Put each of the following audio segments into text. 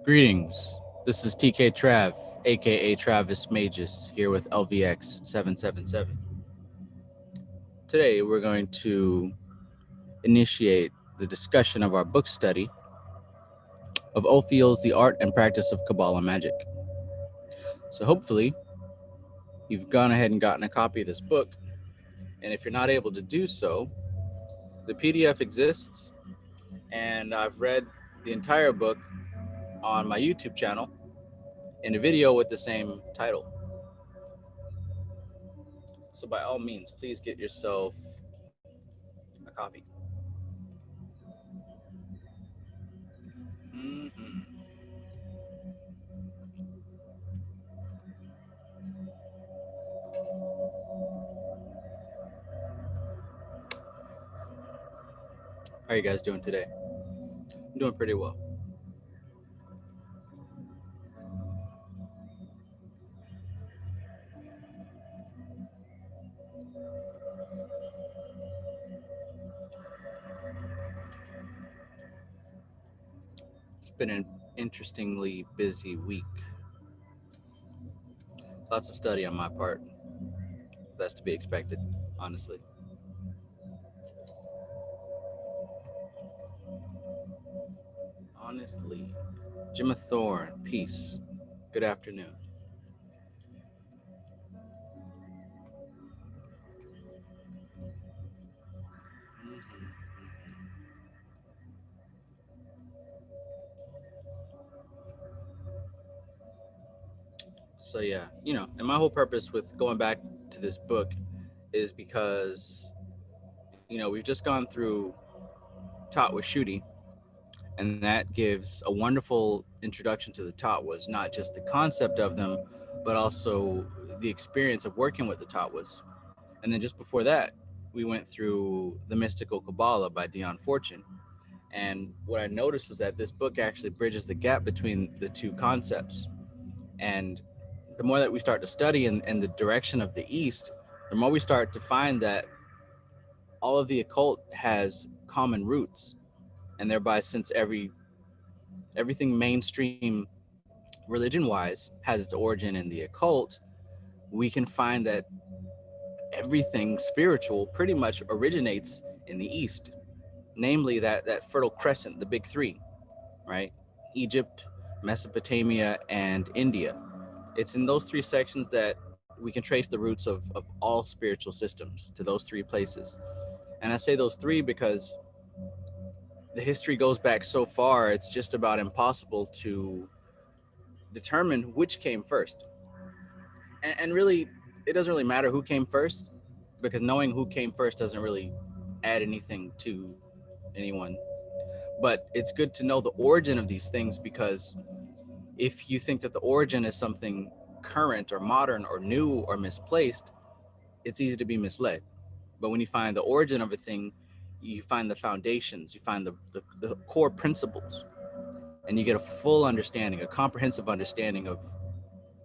Greetings. This is TK Trav, aka Travis Magus, here with LVX 777. Today we're going to initiate the discussion of our book study of Ophiels, The Art and Practice of Kabbalah Magic. So hopefully you've gone ahead and gotten a copy of this book, and if you're not able to do so, the PDF exists, and I've read the entire book on my YouTube channel in a video with the same title. So by all means, please get yourself a copy. Mm-hmm. How are you guys doing today? I'm doing pretty well. It's been an interestingly busy week. Lots of study on my part. That's to be expected, honestly. Honestly. Gemma Thorne, peace. Good afternoon. Mm-hmm. So yeah, and my whole purpose with going back to this book is because we've just gone through Tot with Shooty, and that gives a wonderful introduction to the Tatwas, not just the concept of them, but also the experience of working with the Tatwas. And then just before that, we went through The Mystical Kabbalah by Dion Fortune. And what I noticed was that this book actually bridges the gap between the two concepts. And the more that we start to study in the direction of the East, the more we start to find that all of the occult has common roots. And thereby, since everything mainstream religion wise has its origin in the occult, we can find that everything spiritual pretty much originates in the East, namely that Fertile Crescent, the big three, right? Egypt, Mesopotamia, and India. It's in those three sections that we can trace the roots of all spiritual systems to those three places. And I say those three because the history goes back so far, it's just about impossible to determine which came first. And really, it doesn't really matter who came first because knowing who came first doesn't really add anything to anyone. But it's good to know the origin of these things because if you think that the origin is something current or modern or new or misplaced, it's easy to be misled. But when you find the origin of a thing, you find the foundations, you find the core principles, and you get a full understanding, a comprehensive understanding of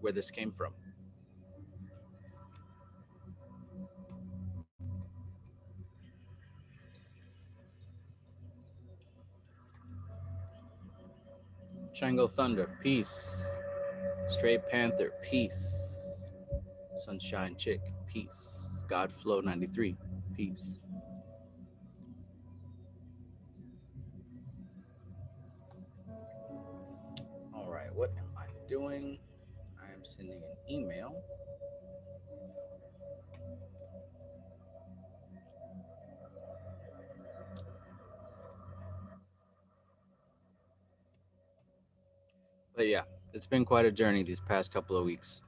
where this came from. Shango Thunder, peace. Stray Panther, peace. Sunshine Chick, peace. Godflow 93, peace. All right, what am I doing? I am sending an email. But yeah, it's been quite a journey these past couple of weeks.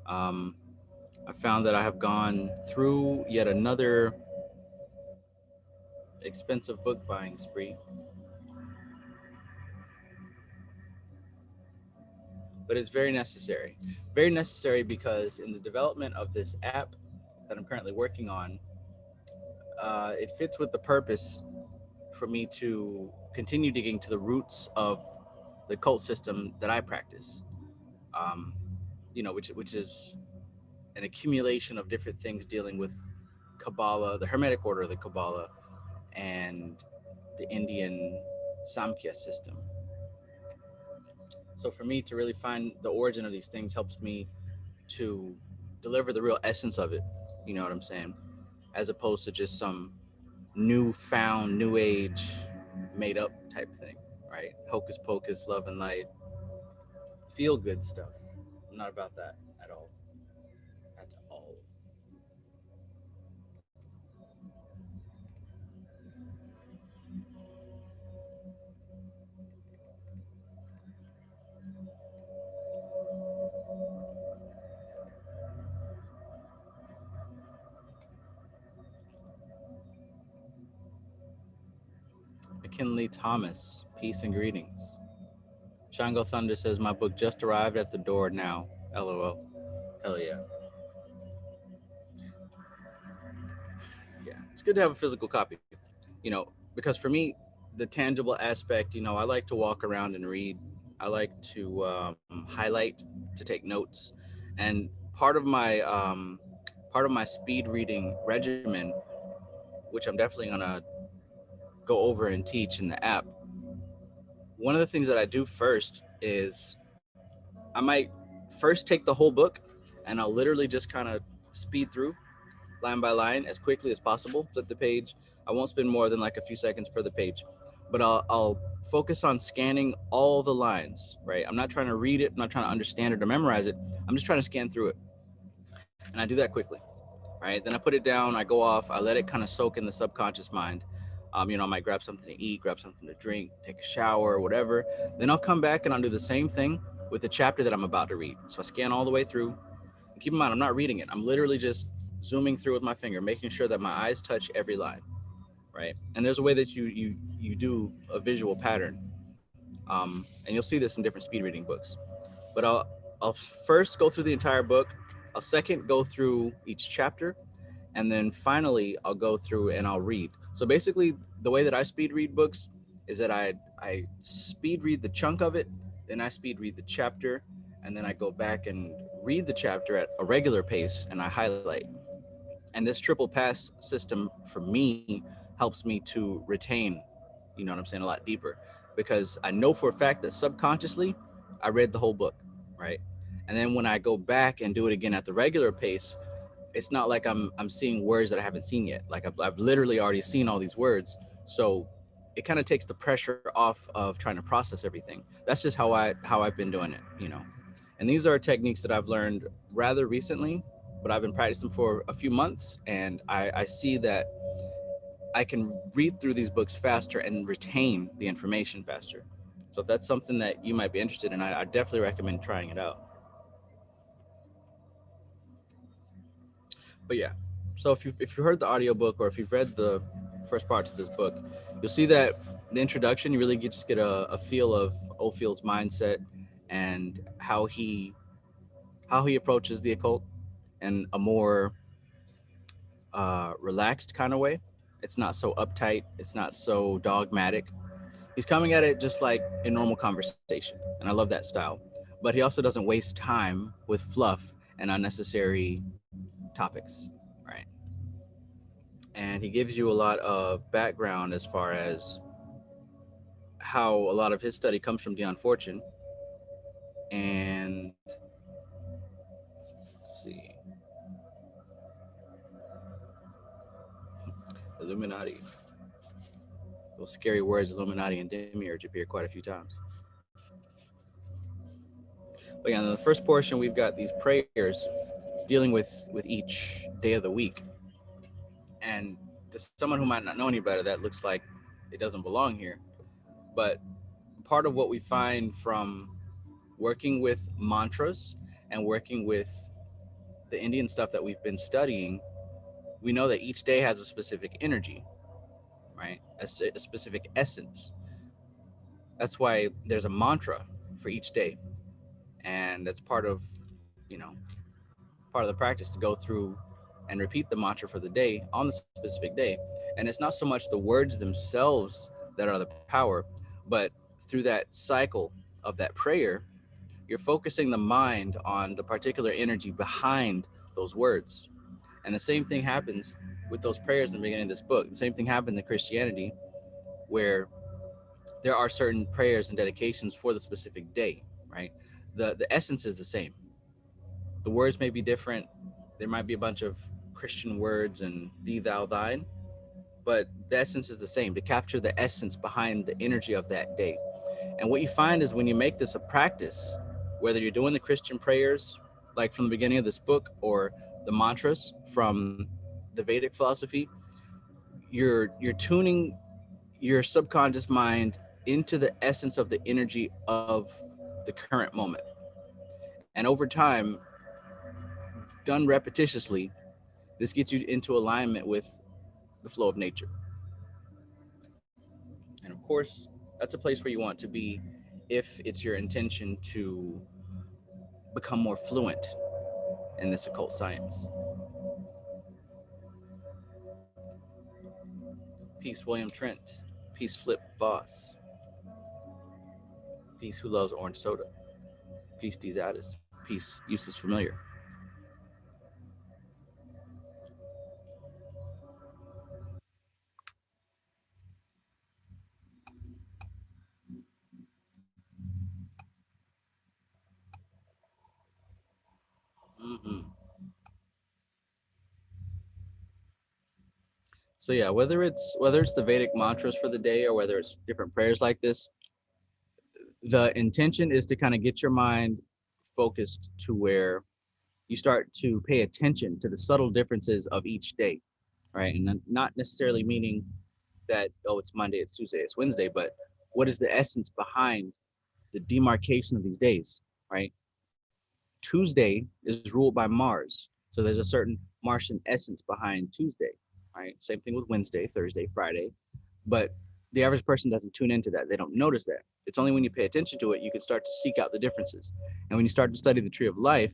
Um, I found that I have gone through yet another expensive book buying spree, but it's very necessary. Very necessary because in the development of this app that I'm currently working on, it fits with the purpose for me to continue digging to the roots of the cult system that I practice. Um, which is an accumulation of different things dealing with Kabbalah, the Hermetic order of the Kabbalah, and the Indian Samkhya system. So for me to really find the origin of these things helps me to deliver the real essence of it. You know what I'm saying? As opposed to just some newfound, new age, made up type thing, right? Hocus pocus, love and light, feel good stuff. I'm not about that at all. At all. McKinley Thomas, peace and greetings. Shango Thunder says my book just arrived at the door now. LOL. Hell yeah. Yeah. It's good to have a physical copy. You know, because for me, the tangible aspect, I like to walk around and read. I like to highlight, to take notes, and part of my speed reading regimen, which I'm definitely gonna go over and teach in the app. One of the things that I do first is I might first take the whole book, and I'll literally just kind of speed through line by line as quickly as possible. Flip the page. I won't spend more than like a few seconds per the page, but I'll focus on scanning all the lines. Right. I'm not trying to read it. I'm not trying to understand it or memorize it. I'm just trying to scan through it, and I do that quickly. Right. Then I put it down. I go off. I let it kind of soak in the subconscious mind. I might grab something to eat, grab something to drink, take a shower, whatever. Then I'll come back and I'll do the same thing with the chapter that I'm about to read. So I scan all the way through. Keep in mind, I'm not reading it. I'm literally just zooming through with my finger, making sure that my eyes touch every line, right? And there's a way that you do a visual pattern, and you'll see this in different speed reading books. But I'll first go through the entire book. I'll second go through each chapter, and then finally I'll go through and I'll read. So basically, the way that I speed read books is that I speed read the chunk of it, then I speed read the chapter, and then I go back and read the chapter at a regular pace and I highlight. And this triple pass system for me helps me to retain, you know what I'm saying, a lot deeper, because I know for a fact that subconsciously I read the whole book, right? And then when I go back and do it again at the regular pace, it's not like I'm seeing words that I haven't seen yet. Like I've literally already seen all these words. So it kind of takes the pressure off of trying to process everything. That's just how I've been doing it. And these are techniques that I've learned rather recently, but I've been practicing for a few months, and I see that I can read through these books faster and retain the information faster. So if that's something that you might be interested in, I definitely recommend trying it out. But yeah, so if you heard the audiobook or if you've read the first parts of this book, you'll see that the introduction, you really just get a feel of Ophiels' mindset and how he approaches the occult in a more relaxed kind of way. It's not so uptight. It's not so dogmatic. He's coming at it just like a normal conversation, and I love that style. But he also doesn't waste time with fluff and unnecessary topics, right? And he gives you a lot of background as far as how a lot of his study comes from Dion Fortune. And let's see, Illuminati. Those scary words, Illuminati and Demiurge, appear quite a few times. But yeah, in the first portion, we've got these prayers dealing with each day of the week. And to someone who might not know any better, that looks like it doesn't belong here. But part of what we find from working with mantras and working with the Indian stuff that we've been studying, we know that each day has a specific energy, right? A specific essence. That's why there's a mantra for each day. And that's you know, part of the practice to go through and repeat the mantra for the day on the specific day. And it's not so much the words themselves that are the power, but through that cycle of that prayer, you're focusing the mind on the particular energy behind those words. And the same thing happens with those prayers in the beginning of this book. The same thing happens in Christianity, where there are certain prayers and dedications for the specific day, right? The essence is the same. The words may be different. There might be a bunch of Christian words and thee, thou, thine, but the essence is the same, to capture the essence behind the energy of that day. And what you find is when you make this a practice, whether you're doing the Christian prayers, like from the beginning of this book, or the mantras from the Vedic philosophy, you're tuning your subconscious mind into the essence of the energy of the current moment. And over time, done repetitiously, this gets you into alignment with the flow of nature. And of course, that's a place where you want to be if it's your intention to become more fluent in this occult science. Peace, William Trent. Peace, Flip Boss. Peace, Who Loves Orange Soda. Peace, D's Addis. Peace, Eustace Familiar. Mm-hmm. So yeah, whether it's the Vedic mantras for the day or whether it's different prayers like this, the intention is to kind of get your mind focused to where you start to pay attention to the subtle differences of each day, right? And not necessarily meaning that, oh, it's Monday, it's Tuesday, it's Wednesday, but what is the essence behind the demarcation of these days, right? Tuesday is ruled by Mars. So there's a certain Martian essence behind Tuesday, right? Same thing with Wednesday, Thursday, Friday. But the average person doesn't tune into that. They don't notice that. It's only when you pay attention to it, you can start to seek out the differences. And when you start to study the tree of life,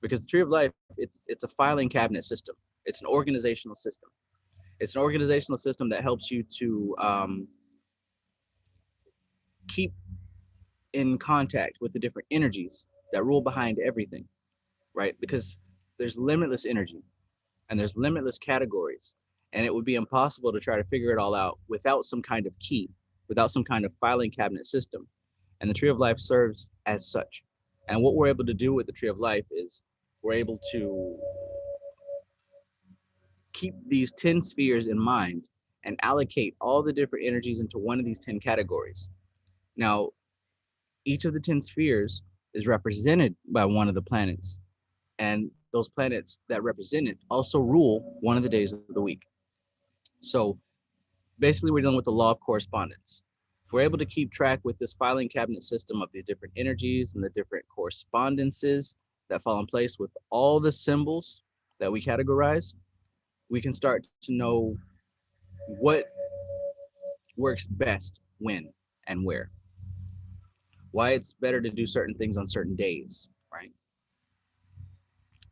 because the tree of life, it's a filing cabinet system. It's an organizational system. It's an organizational system that helps you to keep in contact with the different energies that rule behind everything, right? Because there's limitless energy and there's limitless categories, and it would be impossible to try to figure it all out without some kind of key, without some kind of filing cabinet system. And the tree of life serves as such. And what we're able to do with the tree of life is we're able to keep these 10 spheres in mind and allocate all the different energies into one of these 10 categories. Now, each of the 10 spheres is represented by one of the planets, and those planets that represent it also rule one of the days of the week. So basically, we're dealing with the law of correspondence. If we're able to keep track with this filing cabinet system of these different energies and the different correspondences that fall in place with all the symbols that we categorize, we can start to know what works best when and where, why it's better to do certain things on certain days, right?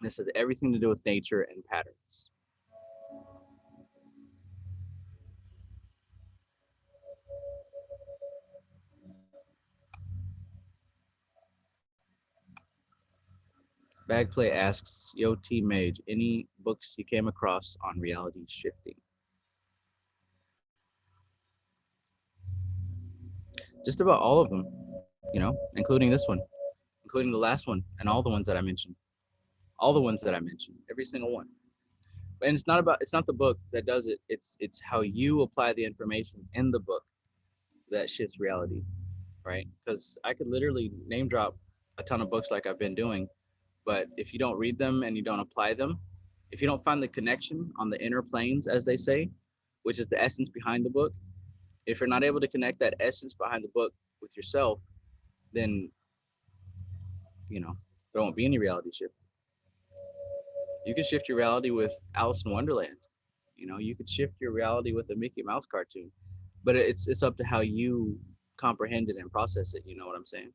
This has everything to do with nature and patterns. Bagplay asks, Yo T Mage, any books you came across on reality shifting? Just about all of them, including this one, including the last one, and all the ones that I mentioned. All the ones that I mentioned, every single one. And it's not the book that does it. It's how you apply the information in the book that shifts reality, right? Because I could literally name drop a ton of books like I've been doing, but if you don't read them and you don't apply them, if you don't find the connection on the inner planes, as they say, which is the essence behind the book, if you're not able to connect that essence behind the book with yourself, then there won't be any reality shift. You can shift your reality with Alice in Wonderland. You could shift your reality with a Mickey Mouse cartoon, but it's up to how you comprehend it and process it. You know what I'm saying?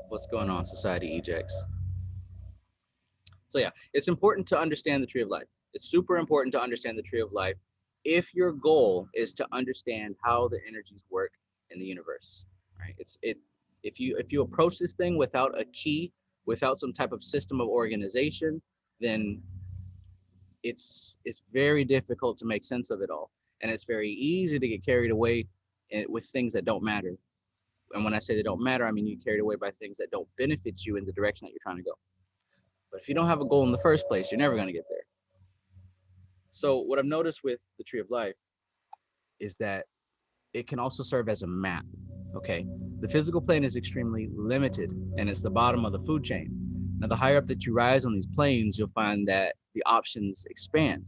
What's going on, Society Ejects? So yeah, it's important to understand the tree of life. It's super important to understand the tree of life if your goal is to understand how the energies work in the universe, right? If you approach this thing without a key, without some type of system of organization, then it's very difficult to make sense of it all, and it's very easy to get carried away with things that don't matter. And when I say they don't matter, I mean you carried away by things that don't benefit you in the direction that you're trying to go. But if you don't have a goal in the first place, you're never going to get there. So what I've noticed with the tree of life is that it can also serve as a map. Okay, the physical plane is extremely limited, and it's the bottom of the food chain. Now, the higher up that you rise on these planes, you'll find that the options expand.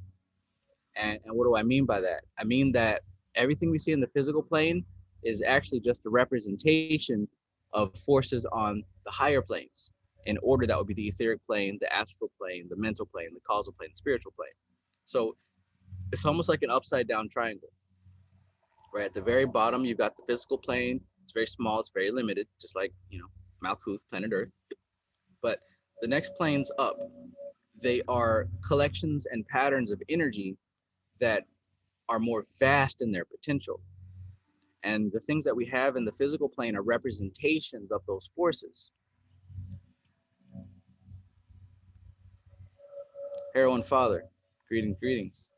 And what do I mean by that? I mean that everything we see in the physical plane is actually just a representation of forces on the higher planes. In order, that would be the etheric plane, the astral plane, the mental plane, the causal plane, the spiritual plane. So it's almost like an upside down triangle. Right at the very bottom, you've got the physical plane. It's very small, it's very limited, just like, Malkuth, planet Earth. But the next planes up, they are collections and patterns of energy that are more vast in their potential. And the things that we have in the physical plane are representations of those forces. Heroine Father, greetings, greetings.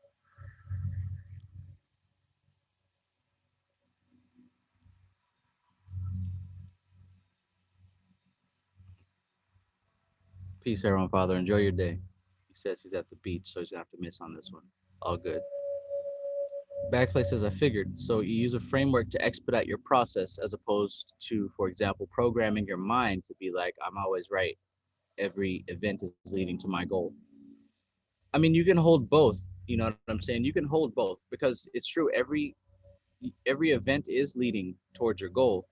Peace, Heroine Father. Enjoy your day. He says he's at the beach, so he's gonna have to miss on this one. All good. Backplay says, I figured. So you use a framework to expedite your process as opposed to, for example, programming your mind to be like, I'm always right. Every event is leading to my goal. I mean, you can hold both. You know what I'm saying? You can hold both because it's true. Every event is leading towards your goal.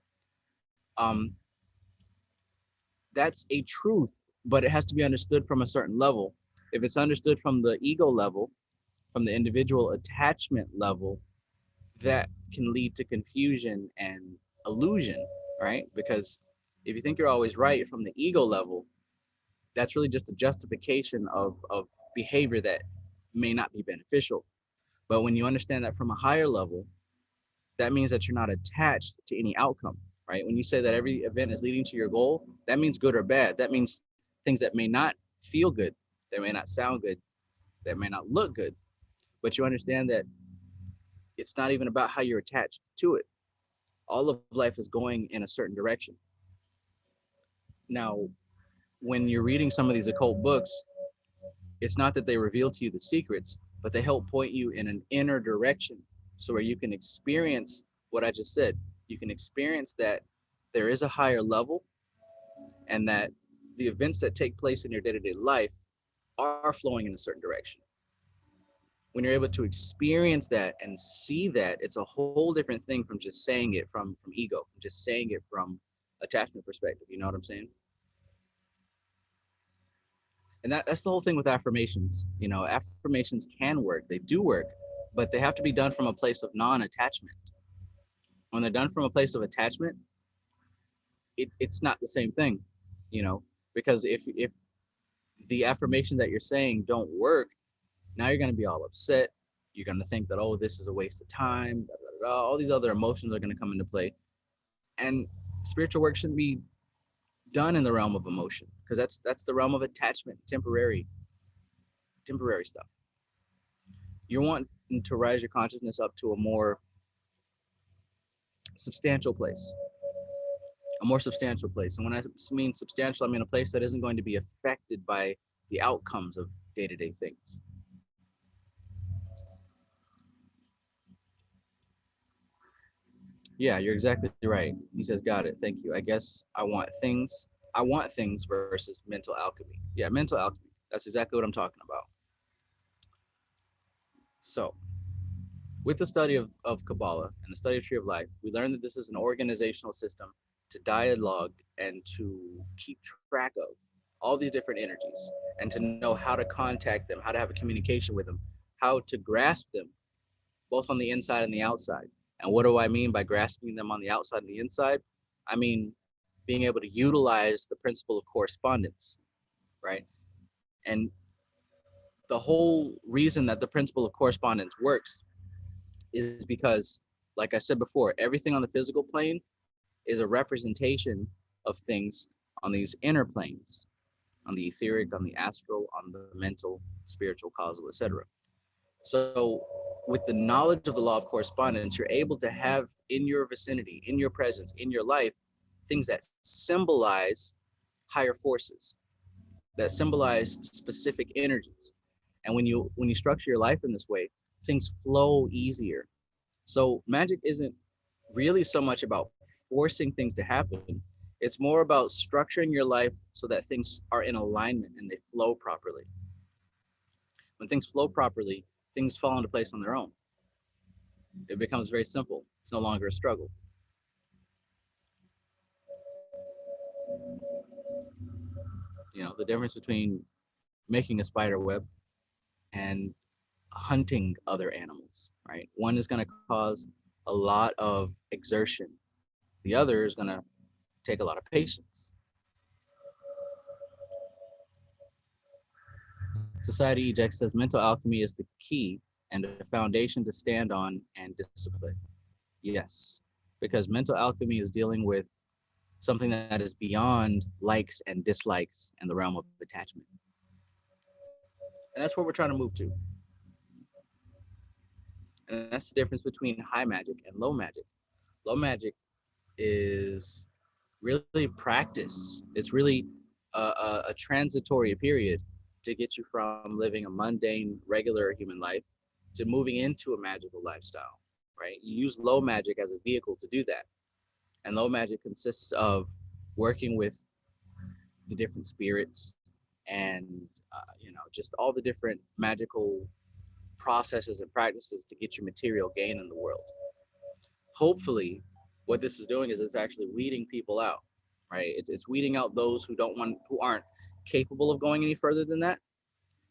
Um, that's a truth, but it has to be understood from a certain level. If it's understood from the ego level, from the individual attachment level, that can lead to confusion and illusion, right? Because if you think you're always right from the ego level, that's really just a justification of behavior that may not be beneficial. But when you understand that from a higher level, that means that you're not attached to any outcome, right? When you say that every event is leading to your goal, that means good or bad. That means things that may not feel good, that may not sound good, that may not look good. But you understand that it's not even about how you're attached to it. All of life is going in a certain direction. Now, when you're reading some of these occult books, it's not that they reveal to you the secrets, but they help point you in an inner direction so where you can experience what I just said. You can experience that there is a higher level and that the events that take place in your day-to-day life are flowing in a certain direction. When you're able to experience that and see that, it's a whole different thing from just saying it from ego, from just saying it from attachment perspective. You know what I'm saying? And that's the whole thing with affirmations. Affirmations can work, they do work, but they have to be done from a place of non-attachment. When they're done from a place of attachment, it's not the same thing, because if the affirmation that you're saying don't work, now you're going to be all upset. You're going to think that, oh, this is a waste of time, blah, blah, blah. All these other emotions are going to come into play. And spiritual work shouldn't be done in the realm of emotion, because that's the realm of attachment, temporary stuff. You're wanting to rise your consciousness up to a more substantial place, And when I mean substantial, I mean a place that isn't going to be affected by the outcomes of day-to-day things. Yeah, you're exactly right. He says, got it. Thank you. I guess I want things versus mental alchemy. Yeah, mental alchemy. That's exactly what I'm talking about. So, with the study of Kabbalah and the study of Tree of Life, we learned that this is an organizational system to dialogue and to keep track of all these different energies and to know how to contact them, how to have a communication with them, how to grasp them, both on the inside and the outside. And what do I mean by grasping them on the outside and the inside? I mean being able to utilize the principle of correspondence, right? And the whole reason that the principle of correspondence works is because, like I said before, everything on the physical plane is a representation of things on these inner planes, on the etheric, on the astral, on the mental, spiritual, causal, etc. So with the knowledge of the law of correspondence, you're able to have in your vicinity, in your presence, in your life, things that symbolize higher forces, that symbolize specific energies. And when you structure your life in this way, things flow easier. So magic isn't really so much about forcing things to happen. It's more about structuring your life so that things are in alignment and they flow properly. When things flow properly, things fall into place on their own. It becomes very simple. It's no longer a struggle. You know, the difference between making a spider web and hunting other animals, right? One is going to cause a lot of exertion. The other is going to take a lot of patience. Society Eject says mental alchemy is the key and a foundation to stand on and discipline. Yes, because mental alchemy is dealing with something that is beyond likes and dislikes and the realm of attachment. And that's what we're trying to move to. And that's the difference between high magic and low magic. Low magic is really practice. It's really a transitory period to get you from living a mundane, regular human life to moving into a magical lifestyle, right? You use low magic as a vehicle to do that. And low magic consists of working with the different spirits and, just all the different magical processes and practices to get your material gain in the world. Hopefully, what this is doing is it's actually weeding people out, right? It's weeding out those who aren't capable of going any further than that,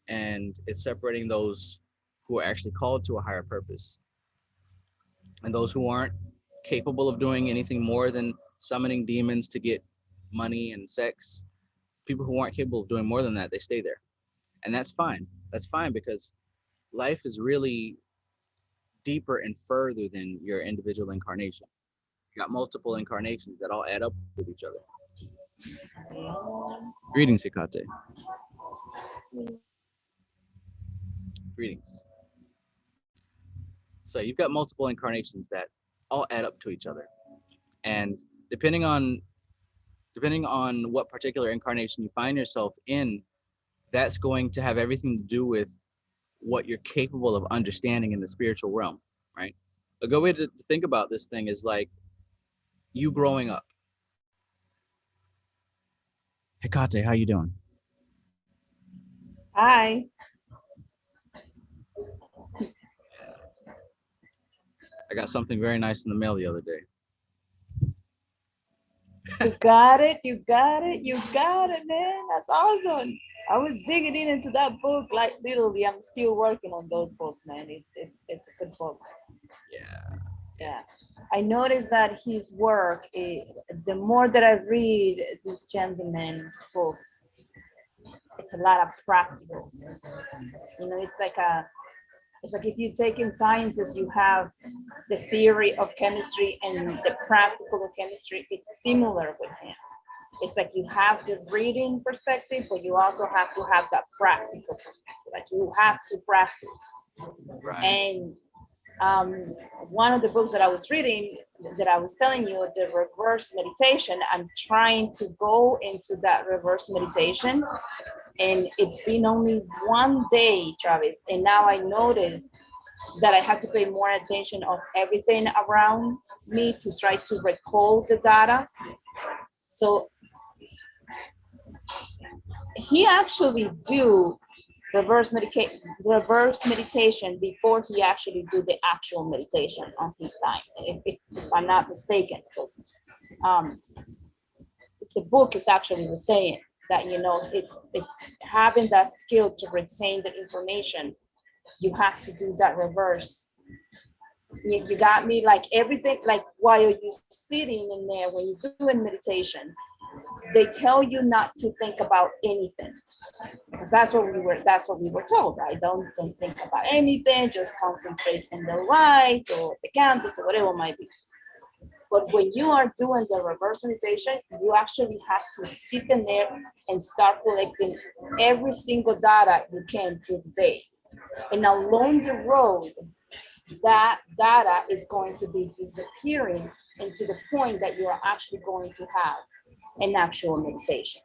and it's separating those who are actually called to a higher purpose, and those who aren't capable of doing anything more than summoning demons to get money and sex. People who aren't capable of doing more than that, they stay there, and that's fine. That's fine because life is really deeper and further than your individual incarnation. You got multiple incarnations that all add up with each other. Greetings, Hikate. Greetings. So you've got multiple incarnations that all add up to each other. And depending on what particular incarnation you find yourself in, that's going to have everything to do with what you're capable of understanding in the spiritual realm, right? A good way to think about this thing is like you growing up. Hikate, how you doing? Hi. I got something very nice in the mail the other day. You got it. You got it. You got it, man. That's awesome. I was digging into that book like literally. I'm still working on those books, man. It's a good book. Yeah. I noticed that his work, the more that I read this gentleman's books, it's a lot of practical. It's like if you take in sciences, you have the theory of chemistry and the practical of chemistry. It's similar with him. It's like you have the reading perspective, but you also have to have that practical perspective. Like you have to practice. Right. And one of the books that I was reading, that I was telling you, the reverse meditation, I'm trying to go into that reverse meditation. And it's been only one day, Travis, and now I notice that I have to pay more attention of everything around me to try to recall the data. So he actually do reverse meditation before he actually do the actual meditation on his time, if I'm not mistaken, because the book is actually saying that, it's having that skill to retain the information. You have to do that reverse. You got me, like everything, like while you're sitting in there, when you're doing meditation, they tell you not to think about anything. Because that's what we were told, right? Don't think about anything, just concentrate in the light or the candles or whatever it might be. But when you are doing the reverse meditation, you actually have to sit in there and start collecting every single data you can through the day. And along the road, that data is going to be disappearing into the point that you are actually going to have an actual meditation.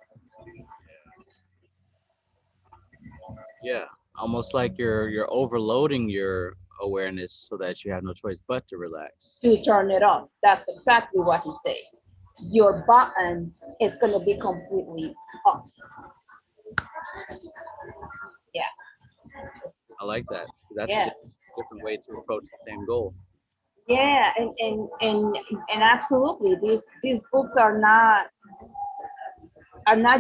Yeah, almost like you're overloading your awareness so that you have no choice but to relax. To turn it on. That's exactly what he's saying. Your button is going to be completely off. Yeah. I like that. So that's a Yeah. different way to approach the same goal. Yeah, and absolutely, these books are not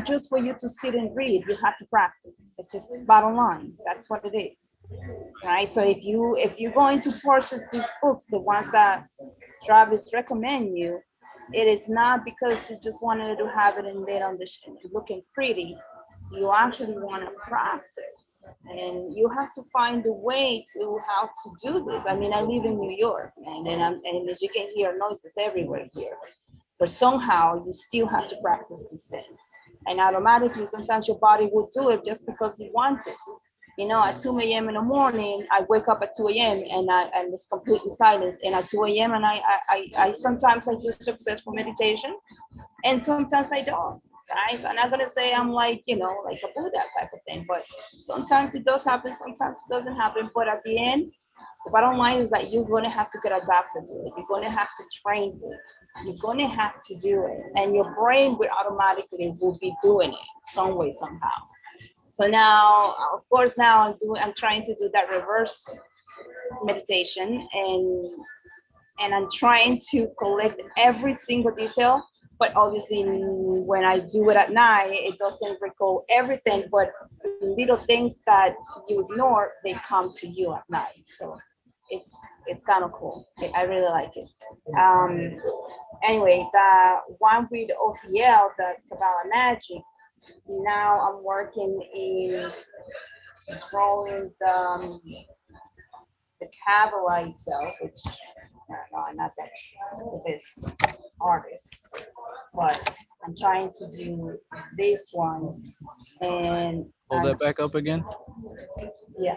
just for you to sit and read. You have to practice. It's just bottom line. That's what it is, right? So if you're going to purchase these books, the ones that Travis recommend you, it is not because you just wanted to have it in there on the looking pretty. You actually want to practice, and you have to find a way to how to do this. I mean, I live in New York, man, and as you can hear, noises everywhere here. But somehow you still have to practice these things. And automatically, sometimes your body will do it just because it wants it to. At 2 a.m. in the morning, I wake up at 2 a.m. and it's completely silence. And at 2 a.m. and I sometimes I do successful meditation, and sometimes I don't. Right? So I'm not gonna say I'm like a Buddha type of thing, but sometimes it does happen, sometimes it doesn't happen. But at the end, the bottom line is that you're going to have to get adapted to it. You're going to have to train this. You're going to have to do it. And your brain will be doing it some way, somehow. So now, of course, now I'm trying to do that reverse meditation, and I'm trying to collect every single detail. But obviously, when I do it at night, it doesn't recall everything, but little things that you ignore, they come to you at night. So it's kind of cool. I really like it. Um, anyway, the one with Ophiel, the Caballa Magic. Now I'm working in drawing the Caballa itself, which no, not that this artist, but I'm trying to do this one, and Hold that back up again. yeah.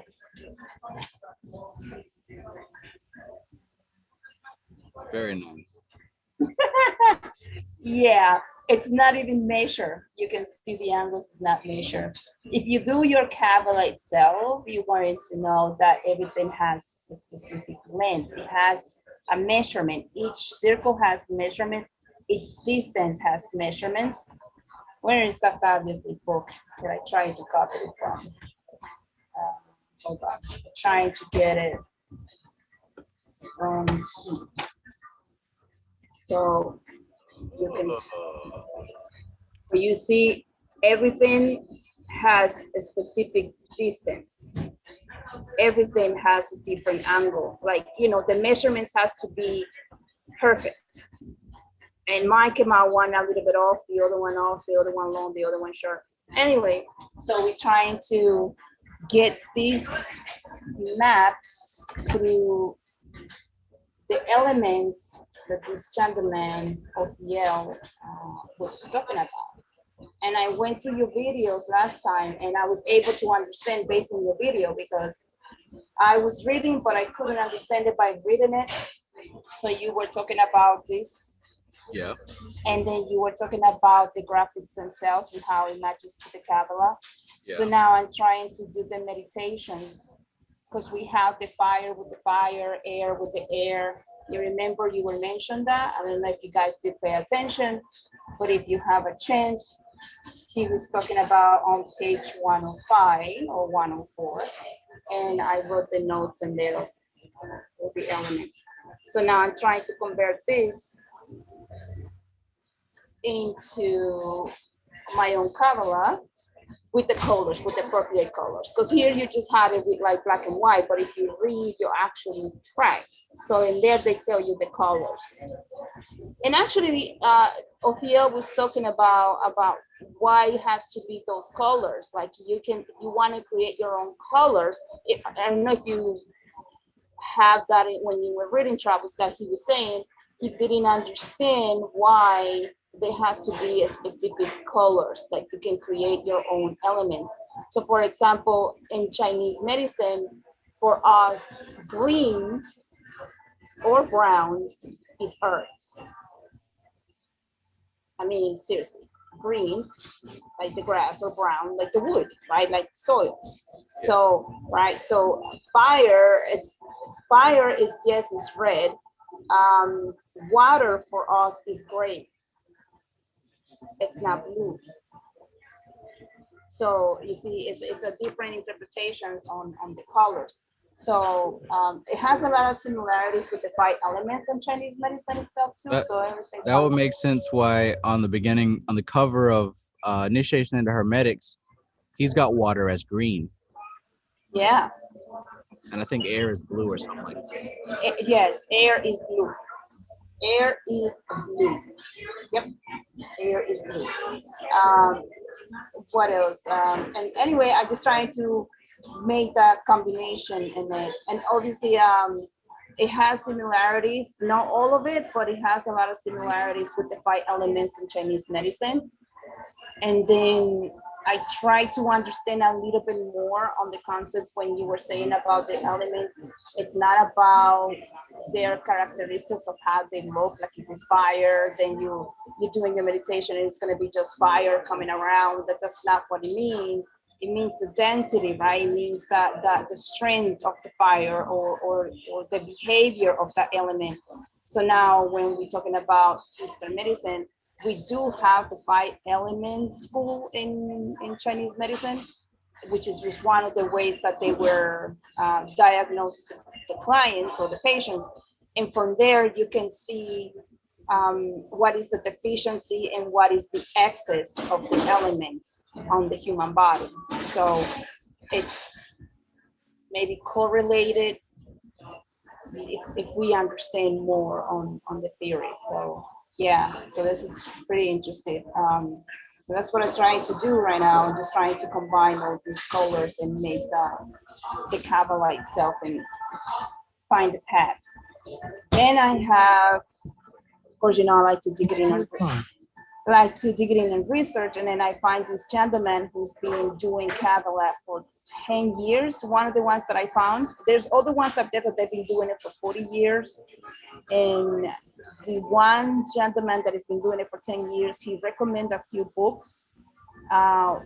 Very nice. Yeah, it's not even measured. You can see the angles is not measured. If you do your Kabbalah itself, you're going to know that everything has a specific length. It has a measurement. Each circle has measurements. Each distance has measurements. Where is the fabulous book that I tried to copy it from? Hold on, I'm trying to get it from here. So you see everything has a specific distance. Everything has a different angle. Like, the measurements has to be perfect. And mine came out one a little bit off, the other one off, the other one long, the other one short. Anyway, so we're trying to get these maps through the elements that this gentleman of Yale was talking about. And I went through your videos last time, and I was able to understand based on your video, because I was reading, but I couldn't understand it by reading it. So you were talking about this. Yeah. And then you were talking about the graphics themselves and how it matches to the Kabbalah. Yeah. So now I'm trying to do the meditations, because we have the fire with the fire, air with the air. You remember you were mentioned that? I don't know if you guys did pay attention, but if you have a chance, he was talking about on page 105 or 104, and I wrote the notes in there of the elements. So now I'm trying to convert this into my own Kabbalah, with the colors, with the appropriate colors. Because here you just had it with like black and white, but if you read, you actually try. So in there they tell you the colors. And actually, Ophia was talking about why it has to be those colors. Like you want to create your own colors. I don't know if you have that when you were reading Travis, that he was saying he didn't understand why they had to be a specific colors, that you can create your own elements. So for example, in Chinese medicine, for us, green or brown is earth. I mean, seriously, green, like the grass, or brown, like the wood, right? Like soil. So, right, so fire is yes, it's red. Water for us is gray. It's not blue. So you see, it's a different interpretations on the colors. So it has a lot of similarities with the 5 elements in Chinese medicine itself too. So everything that would make sense why on the cover of Initiation into Hermetics, he's got water as green. Yeah. And I think air is blue or something like that. Yes, air is blue. Air is blue. Yep, air is blue. What else? And anyway, I'm just trying to make that combination in it. And obviously, it has similarities, not all of it, but it has a lot of similarities with the 5 elements in Chinese medicine. And then I try to understand a little bit more on the concepts when you were saying about the elements. It's not about their characteristics of how they look. Like if it's fire, then you're doing your meditation and it's going to be just fire coming around. That's not what it means. It means the density, right? It means that the strength of the fire or the behavior of that element. So now when we're talking about Eastern medicine, we do have the 5 element school in Chinese medicine, which is just one of the ways that they were diagnosed the clients or the patients. And from there, you can see what is the deficiency and what is the excess of the elements on the human body. So it's maybe correlated if we understand more on the theory. So yeah, so this is pretty interesting. So that's what I'm trying to do right now. I'm just trying to combine all these colors and make the Kabbalah itself and find the paths. Then I have, of course, I like to dig it in. And research, and then I find this gentleman who's been doing Kabbalah for 10 years. One of the ones that I found, there's other ones up there that they've been doing it for 40 years. And the one gentleman that has been doing it for 10 years, he recommended a few books.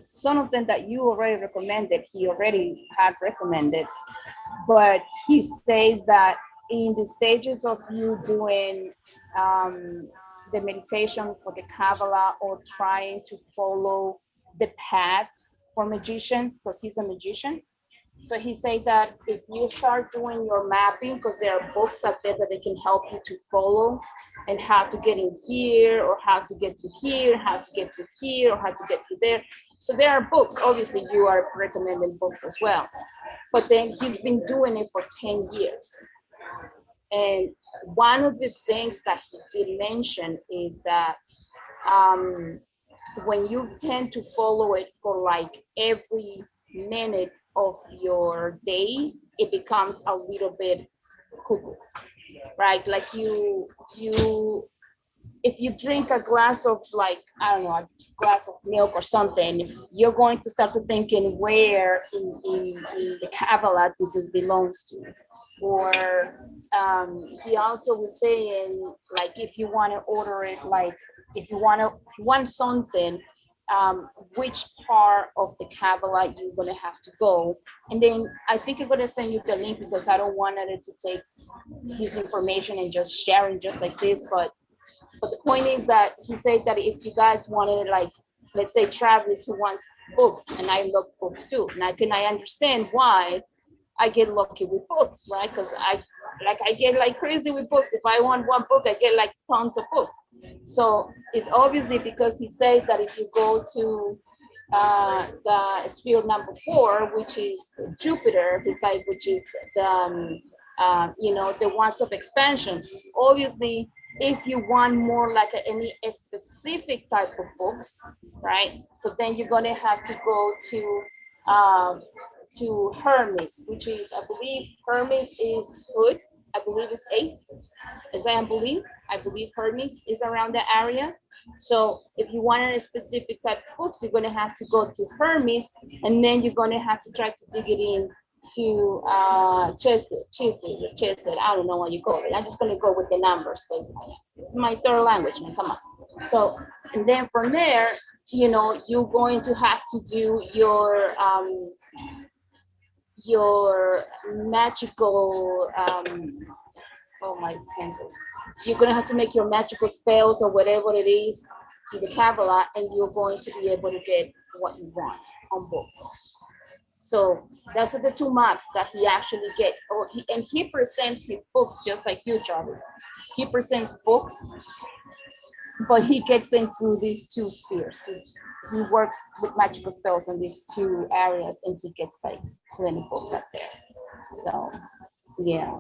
Some of them that you already recommended, he already had recommended. But he says that in the stages of you doing the meditation for the Kabbalah or trying to follow the path for magicians, because he's a magician. So he said that if you start doing your mapping, because there are books out there that they can help you to follow and how to get in here or how to get to here, how to get to here or how to get to there. So there are books. Obviously, you are recommending books as well. But then he's been doing it for 10 years. And one of the things that he did mention is that when you tend to follow it for like every minute of your day, it becomes a little bit cuckoo, right? Like if you drink a glass of like, I don't know, a glass of milk or something, you're going to start to thinking where in the Kabbalah this belongs to. Or he also was saying, like, if you want to order it, like if you want something, which part of the Kabbalah you're going to have to go. And then I think I'm going to send you the link because I don't want it to take his information and just sharing just like this. But the point is that he said that if you guys wanted, like, let's say Travis who wants books, and I love books too. And I understand why I get lucky with books, right? Because I get like crazy with books. If I want one book, I get like tons of books. So it's obviously because he said that if you go to the sphere number 4, which is Jupiter, beside which is the you know, the ones of expansion. Obviously, if you want more like any specific type of books, right? So then you're gonna have to go to Hermes, which is, I believe Hermes is Hood. I believe it's 8th, as I believe. I believe Hermes is around the area. So if you want a specific type of books, you're gonna have to go to Hermes, and then you're gonna have to try to dig it in to Chesed. I don't know what you call it. I'm just gonna go with the numbers because it's my third language, man. Come on. So, and then from there, you know, you're going to have to do your magical oh, my pencils. You're gonna have to make your magical spells or whatever it is to the Kabbalah, and you're going to be able to get what you want on books. So those are the 2 maps that he actually gets. And he presents his books just like you, Jarvis. He presents books, but he gets them through these 2 spheres. He works with magical spells in these 2 areas, and he gets like plenty books up there. So yeah.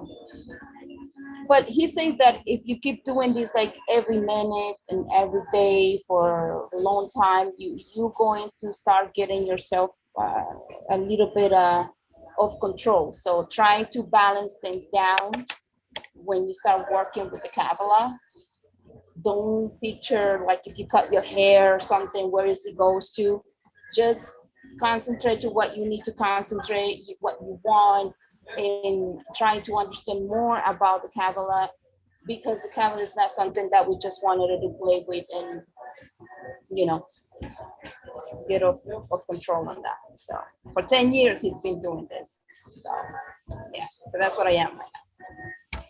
But he says that if you keep doing this like every minute and every day for a long time, you're going to start getting yourself a little bit of control. So trying to balance things down when you start working with the Kabbalah. Don't picture like if you cut your hair or something, where is it goes to. Just concentrate to what you need to concentrate, what you want, and trying to understand more about the Kabbalah, because the Kabbalah is not something that we just wanted to play with and, you know, get off of control on that. So for 10 years, he's been doing this. So yeah, so that's what I am right now.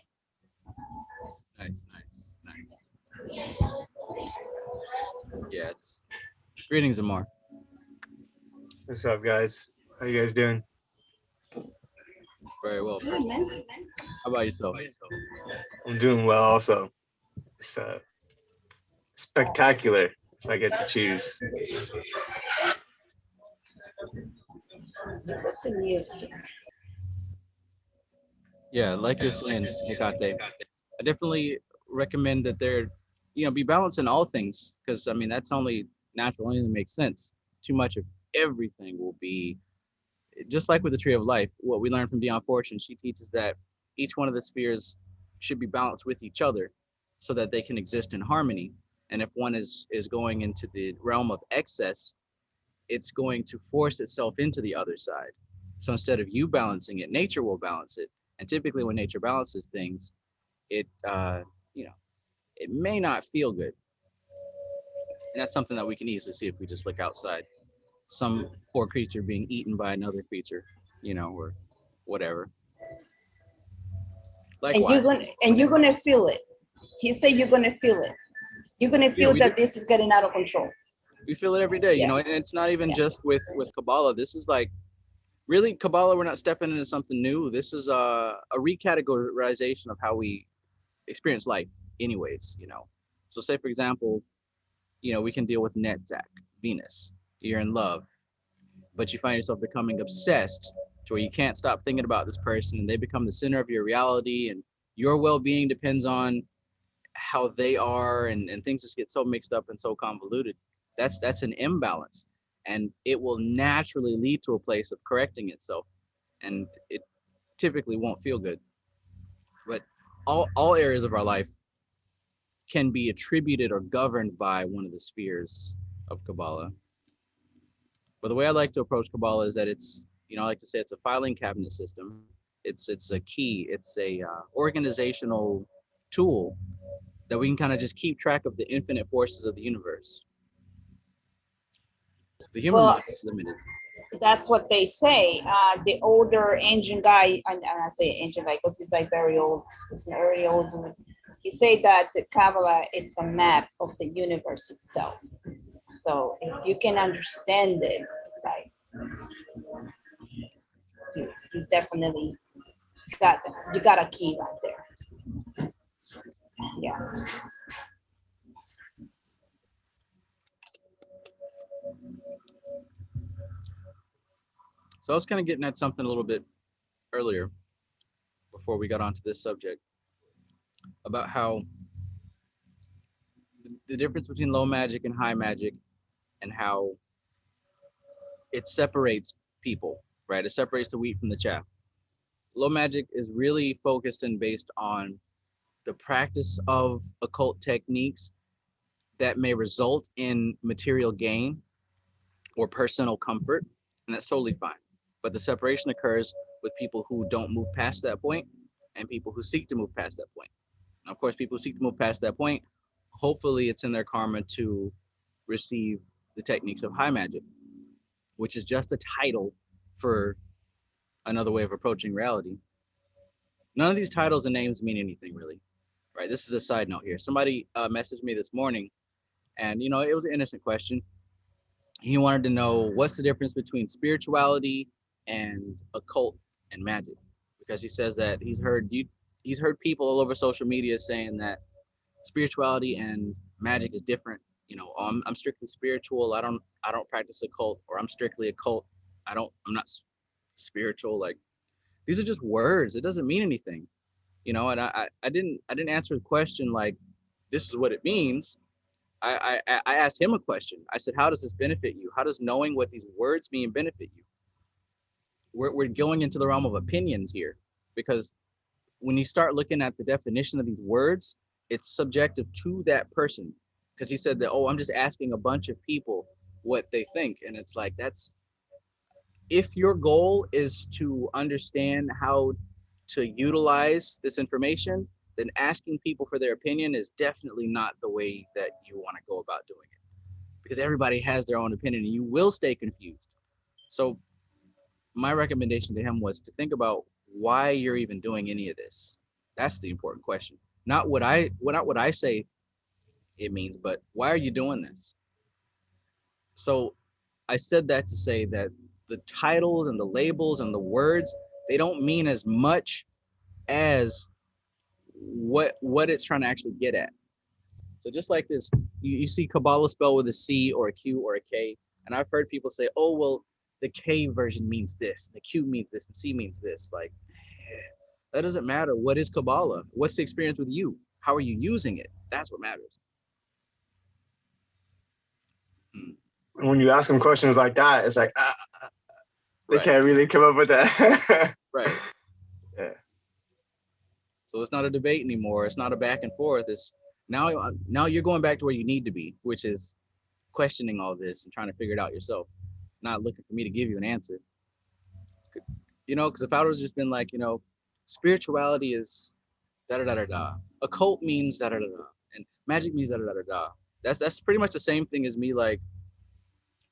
Nice. Yeah, it's greetings, Amar. What's up, guys? How you guys doing? Very well. Good, man. How about yourself? I'm doing well also. It's spectacular if I get to choose. Yeah, like you're saying, Hecate, I definitely recommend that there, be balanced in all things, because I mean that's only natural, only makes sense. Too much of everything will be just like with the tree of life. What we learned from Beyond Fortune, she teaches that each one of the spheres should be balanced with each other, so that they can exist in harmony. And if one is going into the realm of excess, it's going to force itself into the other side. So instead of you balancing it, nature will balance it. And typically, when nature balances things, it it may not feel good. And that's something that we can easily see if we just look outside. Some poor creature being eaten by another creature, or whatever. Likewise. And you're gonna feel it. He said you're gonna feel it. You're gonna feel that this is getting out of control. We feel it every day, Yeah. and it's not even just with Kabbalah. This is like, really, Kabbalah, we're not stepping into something new. This is a recategorization of how we experience life anyways. So say, for example, we can deal with Netzach, Venus. You're in love, but you find yourself becoming obsessed to where you can't stop thinking about this person, and they become the center of your reality, and your well-being depends on how they are, and things just get so mixed up and so convoluted. That's an imbalance, and it will naturally lead to a place of correcting itself, and it typically won't feel good. But all areas of our life can be attributed or governed by one of the spheres of Kabbalah. But the way I like to approach Kabbalah is that it's, I like to say it's a filing cabinet system. It's a key. It's a organizational tool that we can kind of just keep track of the infinite forces of the universe. The human mind is limited. That's what they say. The older ancient guy, and I say ancient guy because he's like very old. It's an very old dude. He said that the Kabbalah, it's a map of the universe itself. So if you can understand it, it's like you definitely got a key right there. Yeah. So I was kind of getting at something a little bit earlier before we got onto this subject about how the difference between low magic and high magic and how it separates people, right? It separates the wheat from the chaff. Low magic is really focused and based on the practice of occult techniques that may result in material gain or personal comfort, and that's totally fine. But the separation occurs with people who don't move past that point and people who seek to move past that point. Now, of course, people who seek to move past that point, hopefully it's in their karma to receive the techniques of high magic, which is just a title for another way of approaching reality. None of these titles and names mean anything really, right? This is a side note here. Somebody messaged me this morning, and it was an innocent question. He wanted to know what's the difference between spirituality and occult and magic, because he says that he's heard people all over social media saying that spirituality and magic is different. I'm strictly spiritual. I don't practice occult, or I'm strictly occult. I'm not spiritual. Like, these are just words. It doesn't mean anything. And I didn't answer the question like this is what it means. I asked him a question. I said, how does this benefit you? How does knowing what these words mean benefit you? We're going into the realm of opinions here, because when you start looking at the definition of these words, it's subjective to that person. Because he said that, I'm just asking a bunch of people what they think. And it's like, if your goal is to understand how to utilize this information, then asking people for their opinion is definitely not the way that you want to go about doing it, because everybody has their own opinion and you will stay confused. So my recommendation to him was to think about why you're even doing any of this. That's the important question. Not what I say it means, but why are you doing this? So I said that to say that the titles and the labels and the words, they don't mean as much as what it's trying to actually get at. So just like this, you see Kabbalah spelled with a C or a Q or a K, and I've heard people say, oh, well, the K version means this, the Q means this, and C means this. Like, that doesn't matter. What is Kabbalah? What's the experience with you? How are you using it? That's what matters. When you ask them questions like that, it's like, they Right. can't really come up with that. Right. Yeah. So it's not a debate anymore. It's not a back and forth. It's now you're going back to where you need to be, which is questioning all this and trying to figure it out yourself, not looking for me to give you an answer. Because if I was just been like, spirituality is da da da da da, occult means da da da da, and magic means da da da da da. That's pretty much the same thing as me like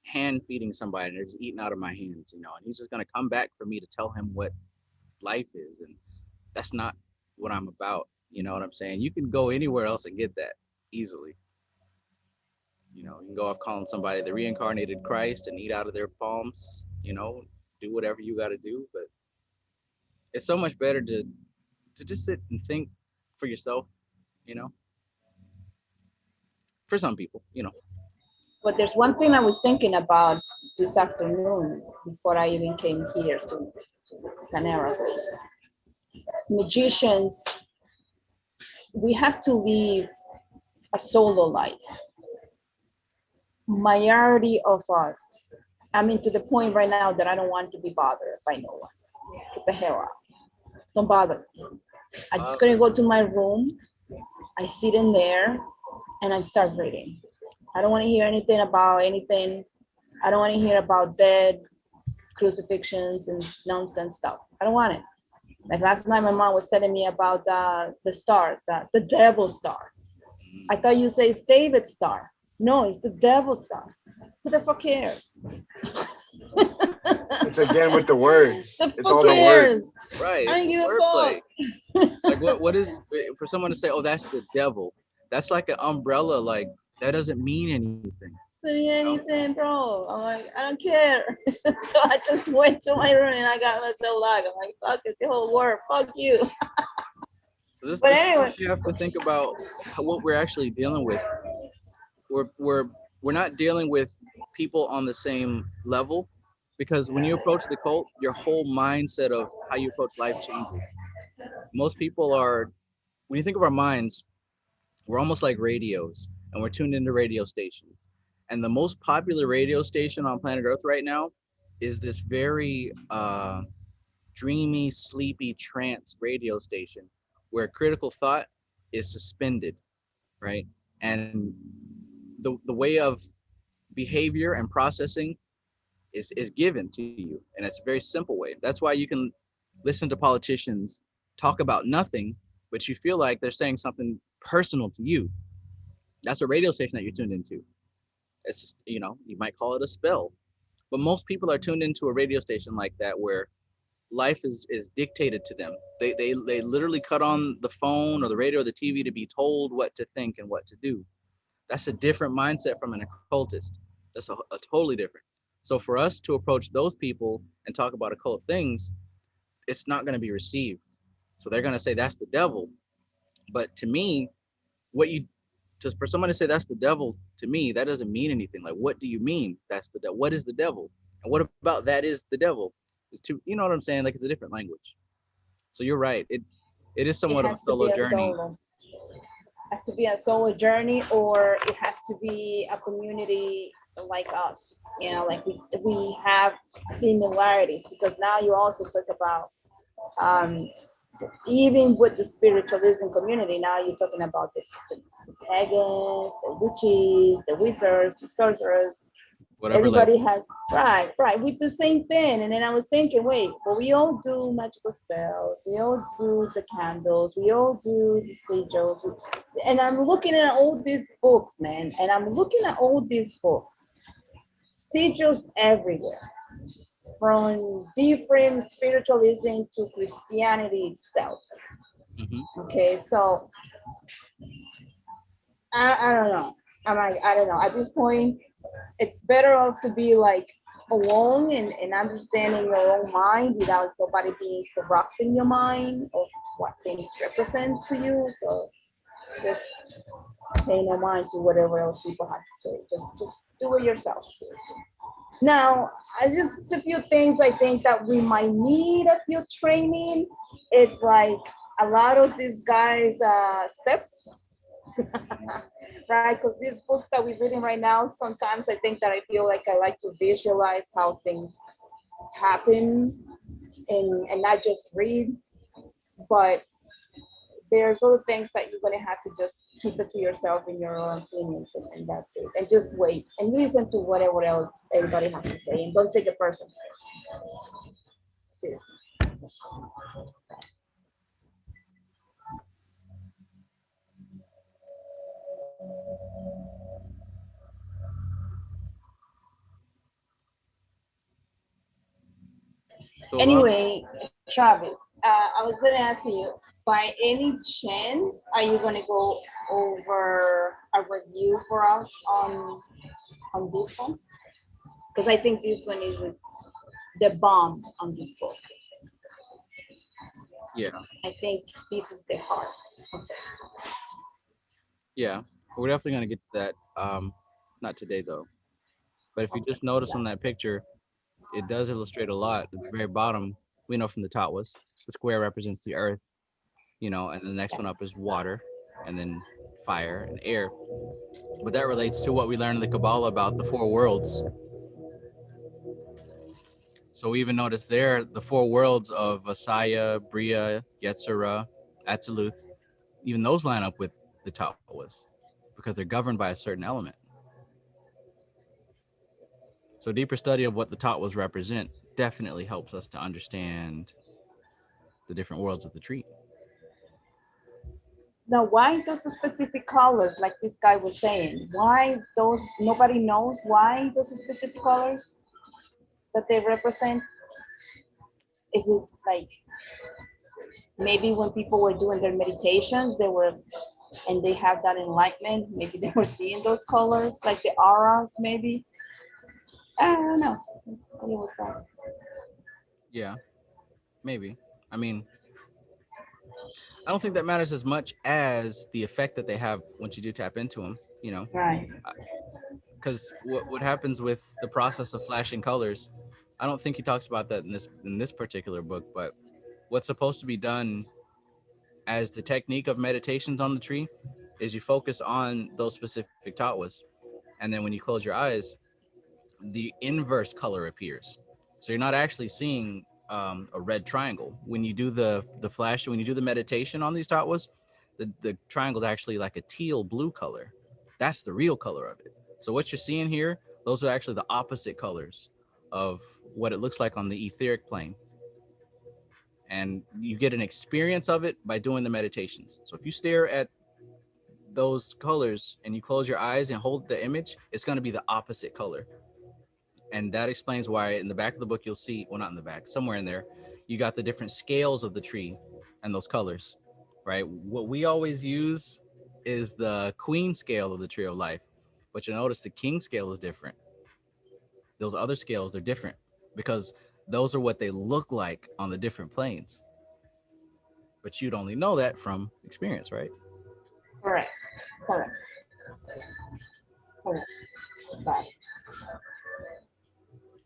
hand feeding somebody and they're just eating out of my hands, and he's just gonna come back for me to tell him what life is, and that's not what I'm about. You know what I'm saying? You can go anywhere else and get that easily. You can go off calling somebody the reincarnated Christ and eat out of their palms, do whatever you got to do. But it's so much better to just sit and think for yourself, for some people. But there's one thing I was thinking about this afternoon before I even came here to Canara place. Magicians, we have to live a solo life. Majority of us, to the point right now that I don't want to be bothered by no one. Get the hell out. Don't bother me. I'm just gonna go to my room. I sit in there and I start reading. I don't want to hear anything about anything. I don't want to hear about dead crucifixions and nonsense stuff. I don't want it. Like last night, my mom was telling me about the star, the devil star. I thought you say it's David's star. No, it's the devil star. Who the fuck cares? It's again with the words. It's all cares? The words. Right. I don't give a fuck. Like what is, for someone to say, oh, that's the devil. That's like an umbrella. Like, that doesn't mean anything. Doesn't mean anything, bro. I'm like, I don't care. So I just went to my room and I got myself locked. I'm like, fuck it, the whole world, fuck you. But anyway, you have to think about what we're actually dealing with. We're not dealing with people on the same level. because when you approach the cult, your whole mindset of how you approach life changes. Most people are, when you think of our minds, we're almost like radios, and we're tuned into radio stations. And the most popular radio station on planet Earth right now is this very dreamy, sleepy trance radio station where critical thought is suspended, right? And the way of behavior and processing is given to you, and it's a very simple way. That's why you can listen to politicians talk about nothing, but you feel like they're saying something personal to you. That's a radio station that you're tuned into. It's, you might call it a spell, but most people are tuned into a radio station like that where life is dictated to them. They literally cut on the phone or the radio or the TV to be told what to think and what to do. That's a different mindset from an occultist. That's a totally different. So for us to approach those people and talk about occult things, it's not going to be received. So they're going to say that's the devil. But to me, what you just for someone to say that's the devil, to me, that doesn't mean anything. Like, what do you mean that's the devil? What is the devil? And what about that is the devil? It's too, you know what I'm saying? Like, it's a different language. So you're right. It is somewhat of a solo journey. Has to be a solo journey, or it has to be a community like us, like we have similarities, because now you also talk about even with the spiritualism community, now you're talking about the pagans, the witches, the wizards, the sorcerers. Whatever, everybody has right with the same thing. And then I was thinking, wait, but we all do magical spells, we all do the candles, we all do the sigils. And I'm looking at all these books, man, and I'm looking at all these books, sigils everywhere, from different spiritualism to Christianity itself. Mm-hmm. Okay, so I don't know. I don't know. At this point, it's better off to be like alone and understanding your own mind without nobody being corrupting your mind of what things represent to you. So just pay no mind to whatever else people have to say. Just do it yourself. Seriously. Now, just a few things I think that we might need a few training. It's like a lot of these guys' steps. Right, because these books that we're reading right now, sometimes I think that I feel like I like to visualize how things happen and not just read, but there's other things that you're going to have to just keep it to yourself in your own opinions, and that's it. And just wait and listen to whatever else everybody has to say, and don't take it personal. Seriously. Anyway, Travis, I was going to ask you, by any chance, are you going to go over a review for us on this one? Because I think this one is the bomb on this book. Yeah. I think this is the heart. Yeah, we're definitely going to get to that. Not today, though. But if you just notice on that picture, it does illustrate a lot. At the very bottom, we know from the Tawas, the square represents the earth, and the next one up is water, and then fire and air. But that relates to what we learned in the Kabbalah about the four worlds. So we even notice there the four worlds of Asaya, Bria, Yetzirah, Atziluth, even those line up with the Tawas because they're governed by a certain element. So deeper study of what the Tawas represent definitely helps us to understand the different worlds of the tree. Now, why those specific colors, like this guy was saying? Why those, nobody knows why those specific colors that they represent? Is it like, maybe when people were doing their meditations, and they have that enlightenment, maybe they were seeing those colors, like the auras, maybe? I don't know. It was that. Yeah, maybe. I mean, I don't think that matters as much as the effect that they have once you do tap into them, Right. Because what happens with the process of flashing colors, I don't think he talks about that in this particular book, but what's supposed to be done as the technique of meditations on the tree is you focus on those specific tatwas, and then when you close your eyes, the inverse color appears. So you're not actually seeing a red triangle when you do the flash. When you do the meditation on these tatwas, the triangle is actually like a teal blue color. That's the real color of it. So what you're seeing here, those are actually the opposite colors of what it looks like on the etheric plane. And you get an experience of it by doing the meditations. So if you stare at those colors and you close your eyes and hold the image, it's going to be the opposite color. And that explains why in the back of the book you'll see, well, not in the back, somewhere in there, you got the different scales of the tree and those colors, right? What we always use is the queen scale of the tree of life, but you'll notice the king scale is different. Those other scales are different because those are what they look like on the different planes. But you'd only know that from experience, right? Correct. Correct. Correct. Right.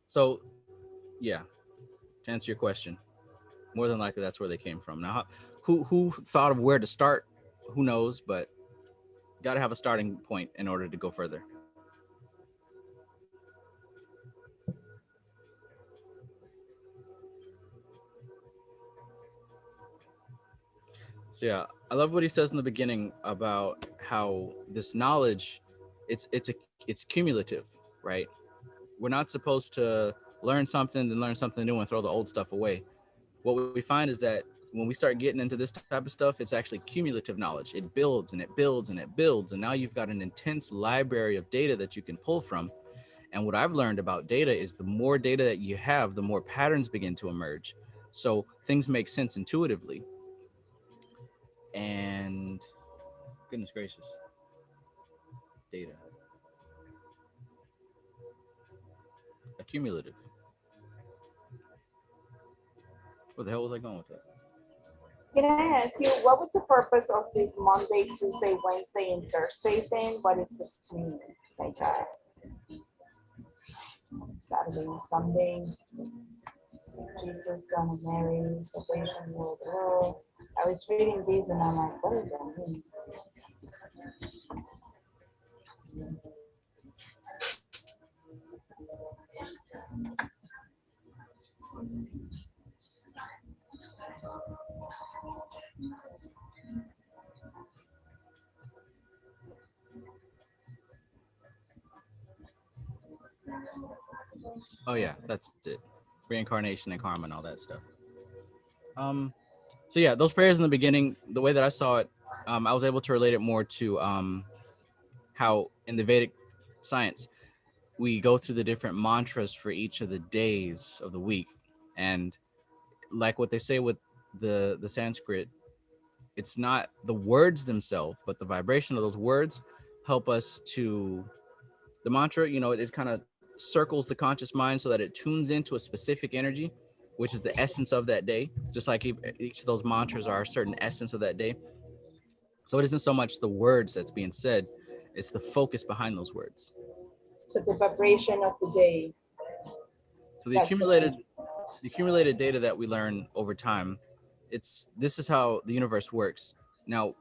So, yeah, to answer your question, more than likely that's where they came from. Now, who thought of where to start? Who knows? But you got to have a starting point in order to go further. So yeah, I love what he says in the beginning about how this knowledge, it's cumulative, right? We're not supposed to learn something, then learn something new and throw the old stuff away. What we find is that when we start getting into this type of stuff, it's actually cumulative knowledge. It builds and it builds and it builds, and now you've got an intense library of data that you can pull from. And what I've learned about data is the more data that you have, the more patterns begin to emerge. So things make sense intuitively. And goodness gracious, data, accumulative. Where the hell was I going with that? Can I ask you, what was the purpose of this Monday, Tuesday, Wednesday, and Thursday thing? What is this mean? Like Saturday, Sunday, Jesus, Son of Mary, Salvation, World, World. I was reading these and I'm like, what does that mean? Oh yeah, that's it. Reincarnation and karma and all that stuff. So yeah, those prayers in the beginning, the way that I saw it, I was able to relate it more to how in the Vedic science we go through the different mantras for each of the days of the week, and like what they say with the Sanskrit, it's not the words themselves, but the vibration of those words help us to the mantra. You know, it kind of circles the conscious mind so that it tunes into a specific energy, which is the essence of that day. Just like each of those mantras are a certain essence of that day. So it isn't so much the words that's being said, it's the focus behind those words. So the vibration of the day. So the accumulated data that we learn over time, this is how the universe works. Now,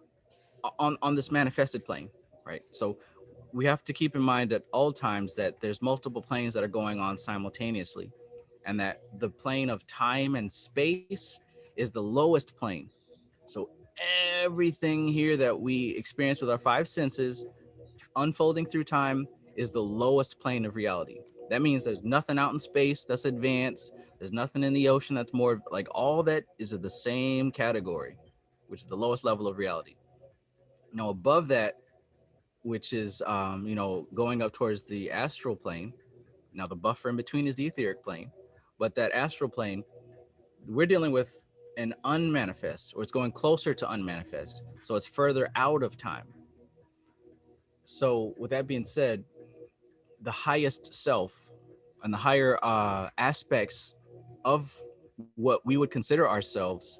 on this manifested plane, right? So we have to keep in mind at all times that there's multiple planes that are going on simultaneously, and that the plane of time and space is the lowest plane. So everything here that we experience with our five senses unfolding through time is the lowest plane of reality. That means there's nothing out in space that's advanced. There's nothing in the ocean that's more like, all that is of the same category, which is the lowest level of reality. Now above that, which is going up towards the astral plane. Now the buffer in between is the etheric plane, but that astral plane, we're dealing with an unmanifest, or it's going closer to unmanifest, so it's further out of time. So with that being said, the highest self and the higher aspects of what we would consider ourselves,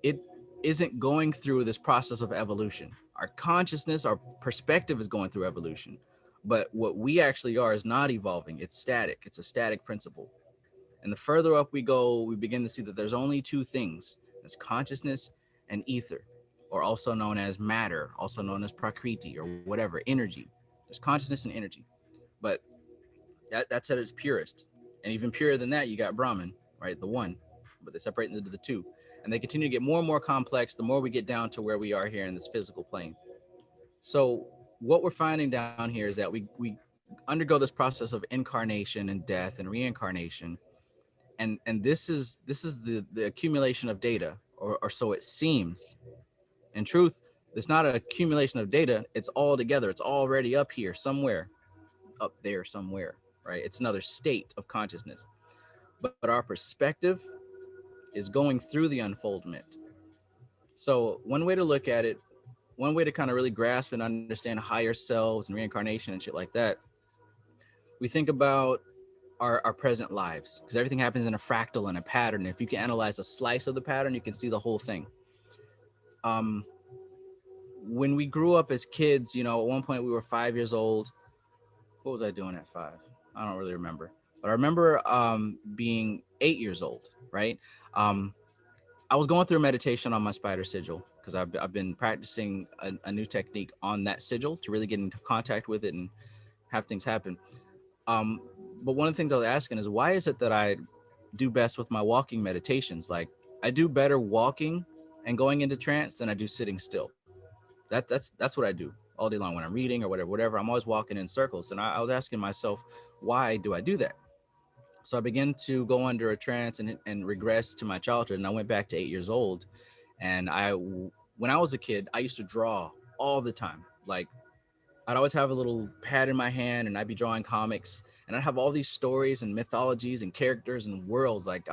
it isn't going through this process of evolution. Our consciousness, our perspective is going through evolution. But what we actually are is not evolving. It's static. It's a static principle. And the further up we go, we begin to see that there's only two things. It's consciousness and ether, or also known as matter, also known as prakriti or whatever, energy. There's consciousness and energy. But that's at its purest. And even purer than that, you got Brahman, right? The one. But they separate into the two. And they continue to get more and more complex the more we get down to where we are here in this physical plane. So what we're finding down here is that we undergo this process of incarnation and death and reincarnation. And this is the accumulation of data, or so it seems. In truth, it's not an accumulation of data. It's all together. It's already up here somewhere, up there somewhere, right? It's another state of consciousness. But our perspective is going through the unfoldment. So one way to look at it, one way to kind of really grasp and understand higher selves and reincarnation and shit like that, we think about our present lives, because everything happens in a fractal and a pattern. If you can analyze a slice of the pattern, you can see the whole thing. When we grew up as kids, at one point we were 5 years old. What was I doing at 5? I don't really remember. But I remember being 8 years old, right? I was going through a meditation on my spider sigil, because I've been practicing a new technique on that sigil to really get into contact with it and have things happen. But one of the things I was asking is, why is it that I do best with my walking meditations? Like, I do better walking and going into trance than I do sitting still. That's what I do all day long when I'm reading or whatever. I'm always walking in circles. And I was asking myself, why do I do that? So I began to go under a trance and regress to my childhood. And I went back to 8 years old. And when I was a kid, I used to draw all the time. Like, I'd always have a little pad in my hand and I'd be drawing comics, and I'd have all these stories and mythologies and characters and worlds. Like,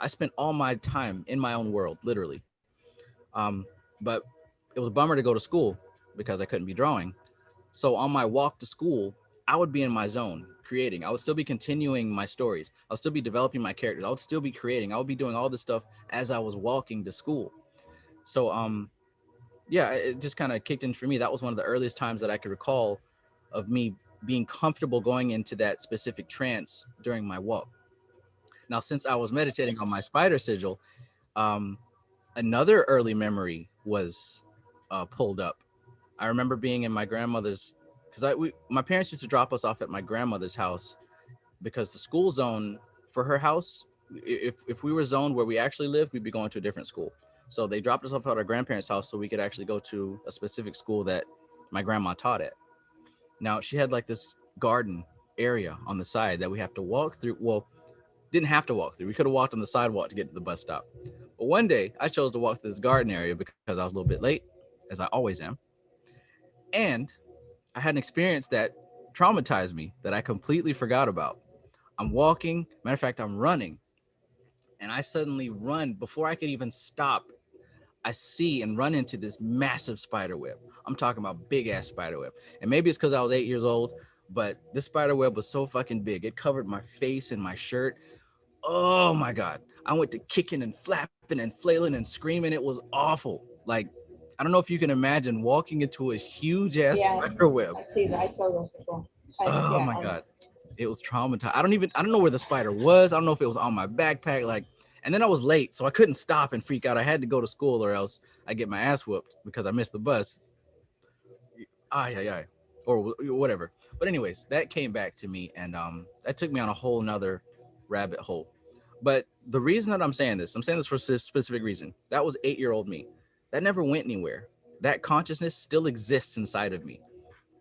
I spent all my time in my own world, literally. But it was a bummer to go to school because I couldn't be drawing. So on my walk to school, I would be in my zone creating. I would still be continuing my stories. I'll still be developing my characters. I would still be creating. I would be doing all this stuff as I was walking to school. So, yeah, it just kind of kicked in for me. That was one of the earliest times that I could recall of me being comfortable going into that specific trance during my walk. Now, since I was meditating on my spider sigil, another early memory was pulled up. I remember being in my grandmother's, because my parents used to drop us off at my grandmother's house, because the school zone for her house, if we were zoned where we actually lived, we'd be going to a different school. So they dropped us off at our grandparents' house so we could actually go to a specific school that my grandma taught at. Now, she had like this garden area on the side that we have to walk through. Well, didn't have to walk through. We could have walked on the sidewalk to get to the bus stop. But one day I chose to walk through this garden area because I was a little bit late, as I always am. And I had an experience that traumatized me that I completely forgot about. I'm walking, matter of fact, I'm running. And I suddenly run before I could even stop. I see and run into this massive spider web. I'm talking about big ass spider web. And maybe it's because I was 8 years old, but this spider web was so fucking big. It covered my face and my shirt. Oh my God. I went to kicking and flapping and flailing and screaming. It was awful. Like, I don't know if you can imagine walking into a huge ass spider web. I see that. I saw those before. Oh my God. It was traumatized. I don't know where the spider was. I don't know if it was on my backpack. Like, and then I was late, so I couldn't stop and freak out. I had to go to school or else I get my ass whooped because I missed the bus. Or whatever. But anyways, that came back to me, and that took me on a whole nother rabbit hole. But the reason that I'm saying this for a specific reason. That was 8-year-old me. That never went anywhere. That consciousness still exists inside of me,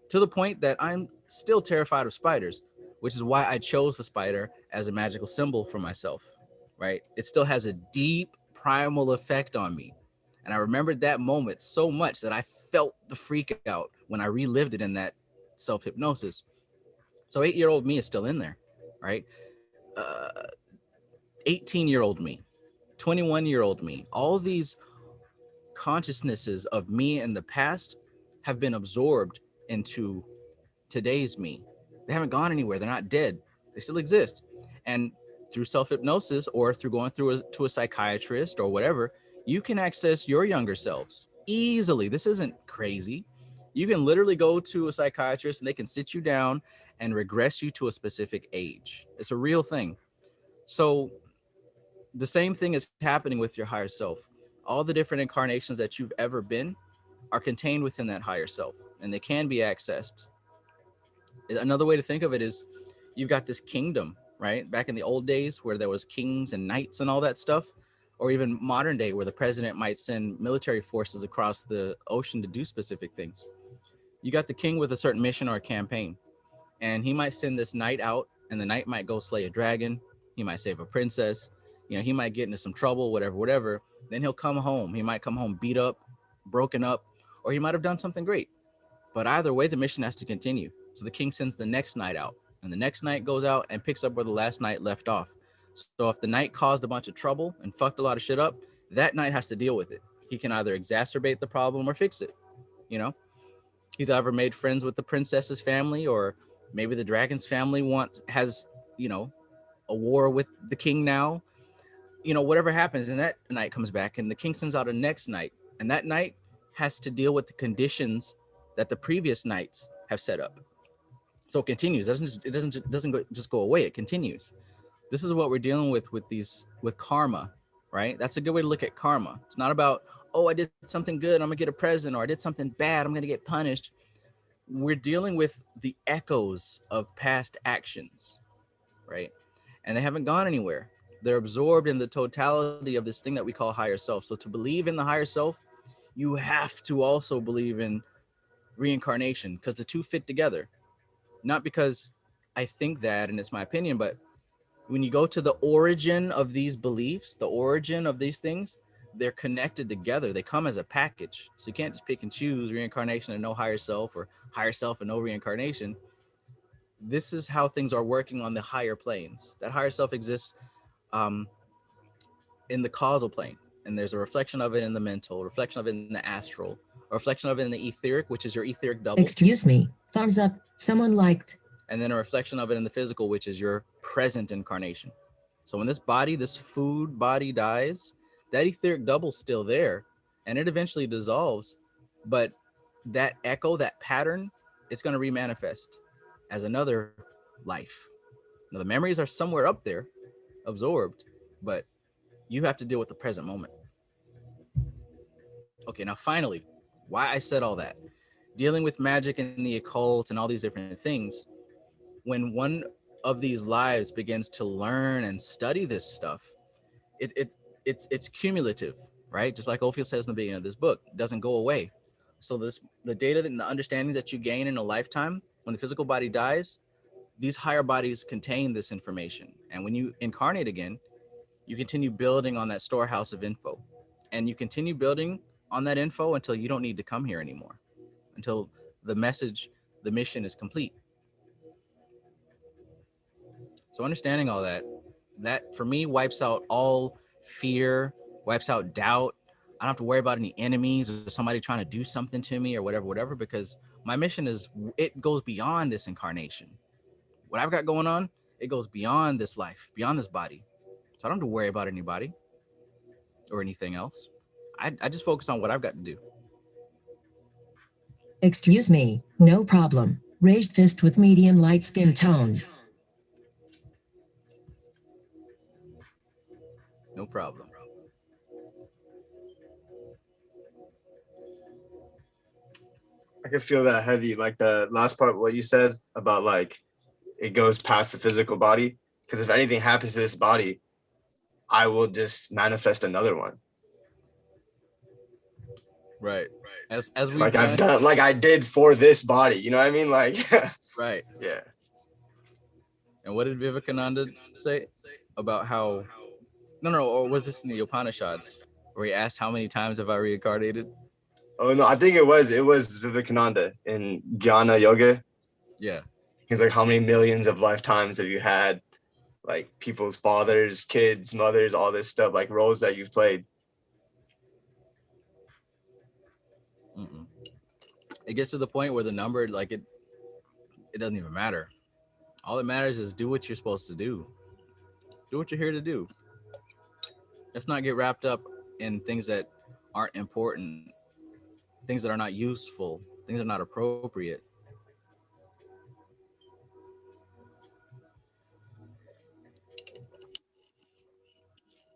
to the point that I'm still terrified of spiders, which is why I chose the spider as a magical symbol for myself, right? It still has a deep primal effect on me. And I remembered that moment so much that I felt the freak out when I relived it in that self-hypnosis. So 8-year-old me is still in there, right? 18-year-old me, 21-year-old me, all these consciousnesses of me in the past have been absorbed into today's me. They haven't gone anywhere. They're not dead. They still exist. And through self-hypnosis or through going to a psychiatrist or whatever, you can access your younger selves easily. This isn't crazy. You can literally go to a psychiatrist and they can sit you down and regress you to a specific age. It's a real thing. So the same thing is happening with your higher self. All the different incarnations that you've ever been are contained within that higher self, and they can be accessed. Another way to think of it is you've got this kingdom, right? Back in the old days where there was kings and knights and all that stuff, or even modern day where the president might send military forces across the ocean to do specific things. You got the king with a certain mission or a campaign, and he might send this knight out, and the knight might go slay a dragon. He might save a princess. You know, he might get into some trouble, whatever. Then he'll come home. He might come home beat up, broken up, or he might have done something great. But either way, the mission has to continue. So the king sends the next knight out, and the next knight goes out and picks up where the last knight left off. So if the knight caused a bunch of trouble and fucked a lot of shit up, that knight has to deal with it. He can either exacerbate the problem or fix it. You know, he's either made friends with the princess's family, or maybe the dragon's family has, you know, a war with the king now. You know, whatever happens, and that knight comes back, and the king sends out a next knight, and that knight has to deal with the conditions that the previous knights have set up. So it continues. It doesn't just go away. It continues. This is what we're dealing with karma, right? That's a good way to look at karma. It's not about, oh, I did something good, I'm gonna get a present, or I did something bad, I'm gonna get punished. We're dealing with the echoes of past actions, right? And they haven't gone anywhere. They're absorbed in the totality of this thing that we call higher self. So to believe in the higher self, you have to also believe in reincarnation, because the two fit together. Not because I think that and it's my opinion, but when you go to the origin of these beliefs, the origin of these things, they're connected together. They come as a package. So you can't just pick and choose reincarnation and no higher self, or higher self and no reincarnation. This is how things are working on the higher planes. That higher self exists in the causal plane, and there's a reflection of it in the mental, a reflection of it in the astral, a reflection of it in the etheric, which is your etheric double. Excuse me, thumbs up, someone liked. And then a reflection of it in the physical, which is your present incarnation. So when this body, this food body dies, that etheric double's still there, and it eventually dissolves. But that echo, that pattern, it's going to remanifest as another life. Now the memories are somewhere up there, absorbed, but you have to deal with the present moment. Okay, now finally, why I said all that, dealing with magic and the occult and all these different things, when one of these lives begins to learn and study this stuff, it's cumulative, right? Just like Ophiels says in the beginning of this book, it doesn't go away. So the data and the understanding that you gain in a lifetime, when the physical body dies, these higher bodies contain this information. And when you incarnate again, you continue building on that storehouse of info, and you continue building on that info until you don't need to come here anymore, until the mission is complete. So understanding all that for me wipes out all fear, wipes out doubt. I don't have to worry about any enemies or somebody trying to do something to me or whatever, because my mission it goes beyond this incarnation. What I've got going on, it goes beyond this life, beyond this body. So I don't have to worry about anybody or anything else. I just focus on what I've got to do. Excuse me, no problem. Raised fist with medium light skin tone. No problem. I can feel that heavy, like the last part, what you said about like it goes past the physical body. Because if anything happens to this body, I will just manifest another one. Right. As we like I've done, like I did for this body. You know what I mean? Like right. Yeah. And what did Vivekananda say about how? No, or was this in the Upanishads where he asked how many times have I reincarnated? Oh no, I think it was Vivekananda in Jnana Yoga. Yeah. He's like, how many millions of lifetimes have you had? Like people's fathers, kids, mothers, all this stuff, like roles that you've played. It gets to the point where the number, like it doesn't even matter. All that matters is do what you're supposed to do. Do what you're here to do. Let's not get wrapped up in things that aren't important, things that are not useful, Things are not appropriate.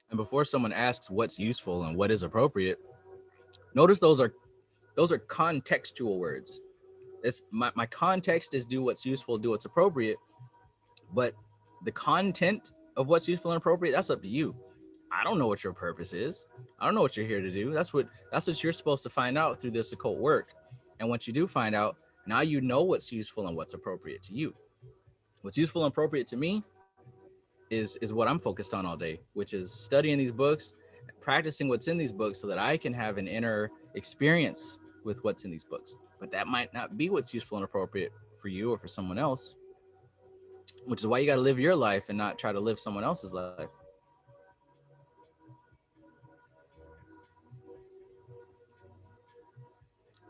And before someone asks what's useful and what is appropriate, notice those are contextual words. It's my context is do what's useful, do what's appropriate, but the content of what's useful and appropriate, that's up to you. I don't know what your purpose is. I don't know what you're here to do. That's what you're supposed to find out through this occult work. And once you do find out, now you know what's useful and what's appropriate to you. What's useful and appropriate to me is what I'm focused on all day, which is studying these books, practicing what's in these books so that I can have an inner experience with what's in these books. But that might not be what's useful and appropriate for you or for someone else, which is why you got to live your life and not try to live someone else's life.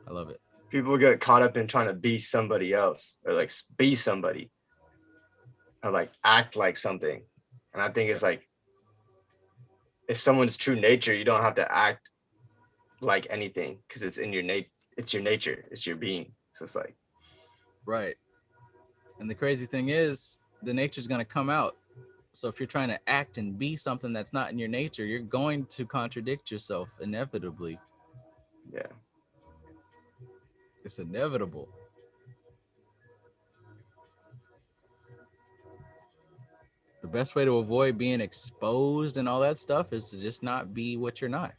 I love it. People get caught up in trying to be somebody else, or like be somebody, or like act like something. And I think it's like, if someone's true nature, you don't have to act like anything, because it's in your it's your nature, it's your being. So it's like, right. And the crazy thing is, the nature's going to come out. So if you're trying to act and be something that's not in your nature, you're going to contradict yourself inevitably. yeah. It's inevitable. The best way to avoid being exposed and all that stuff is to just not be what you're not.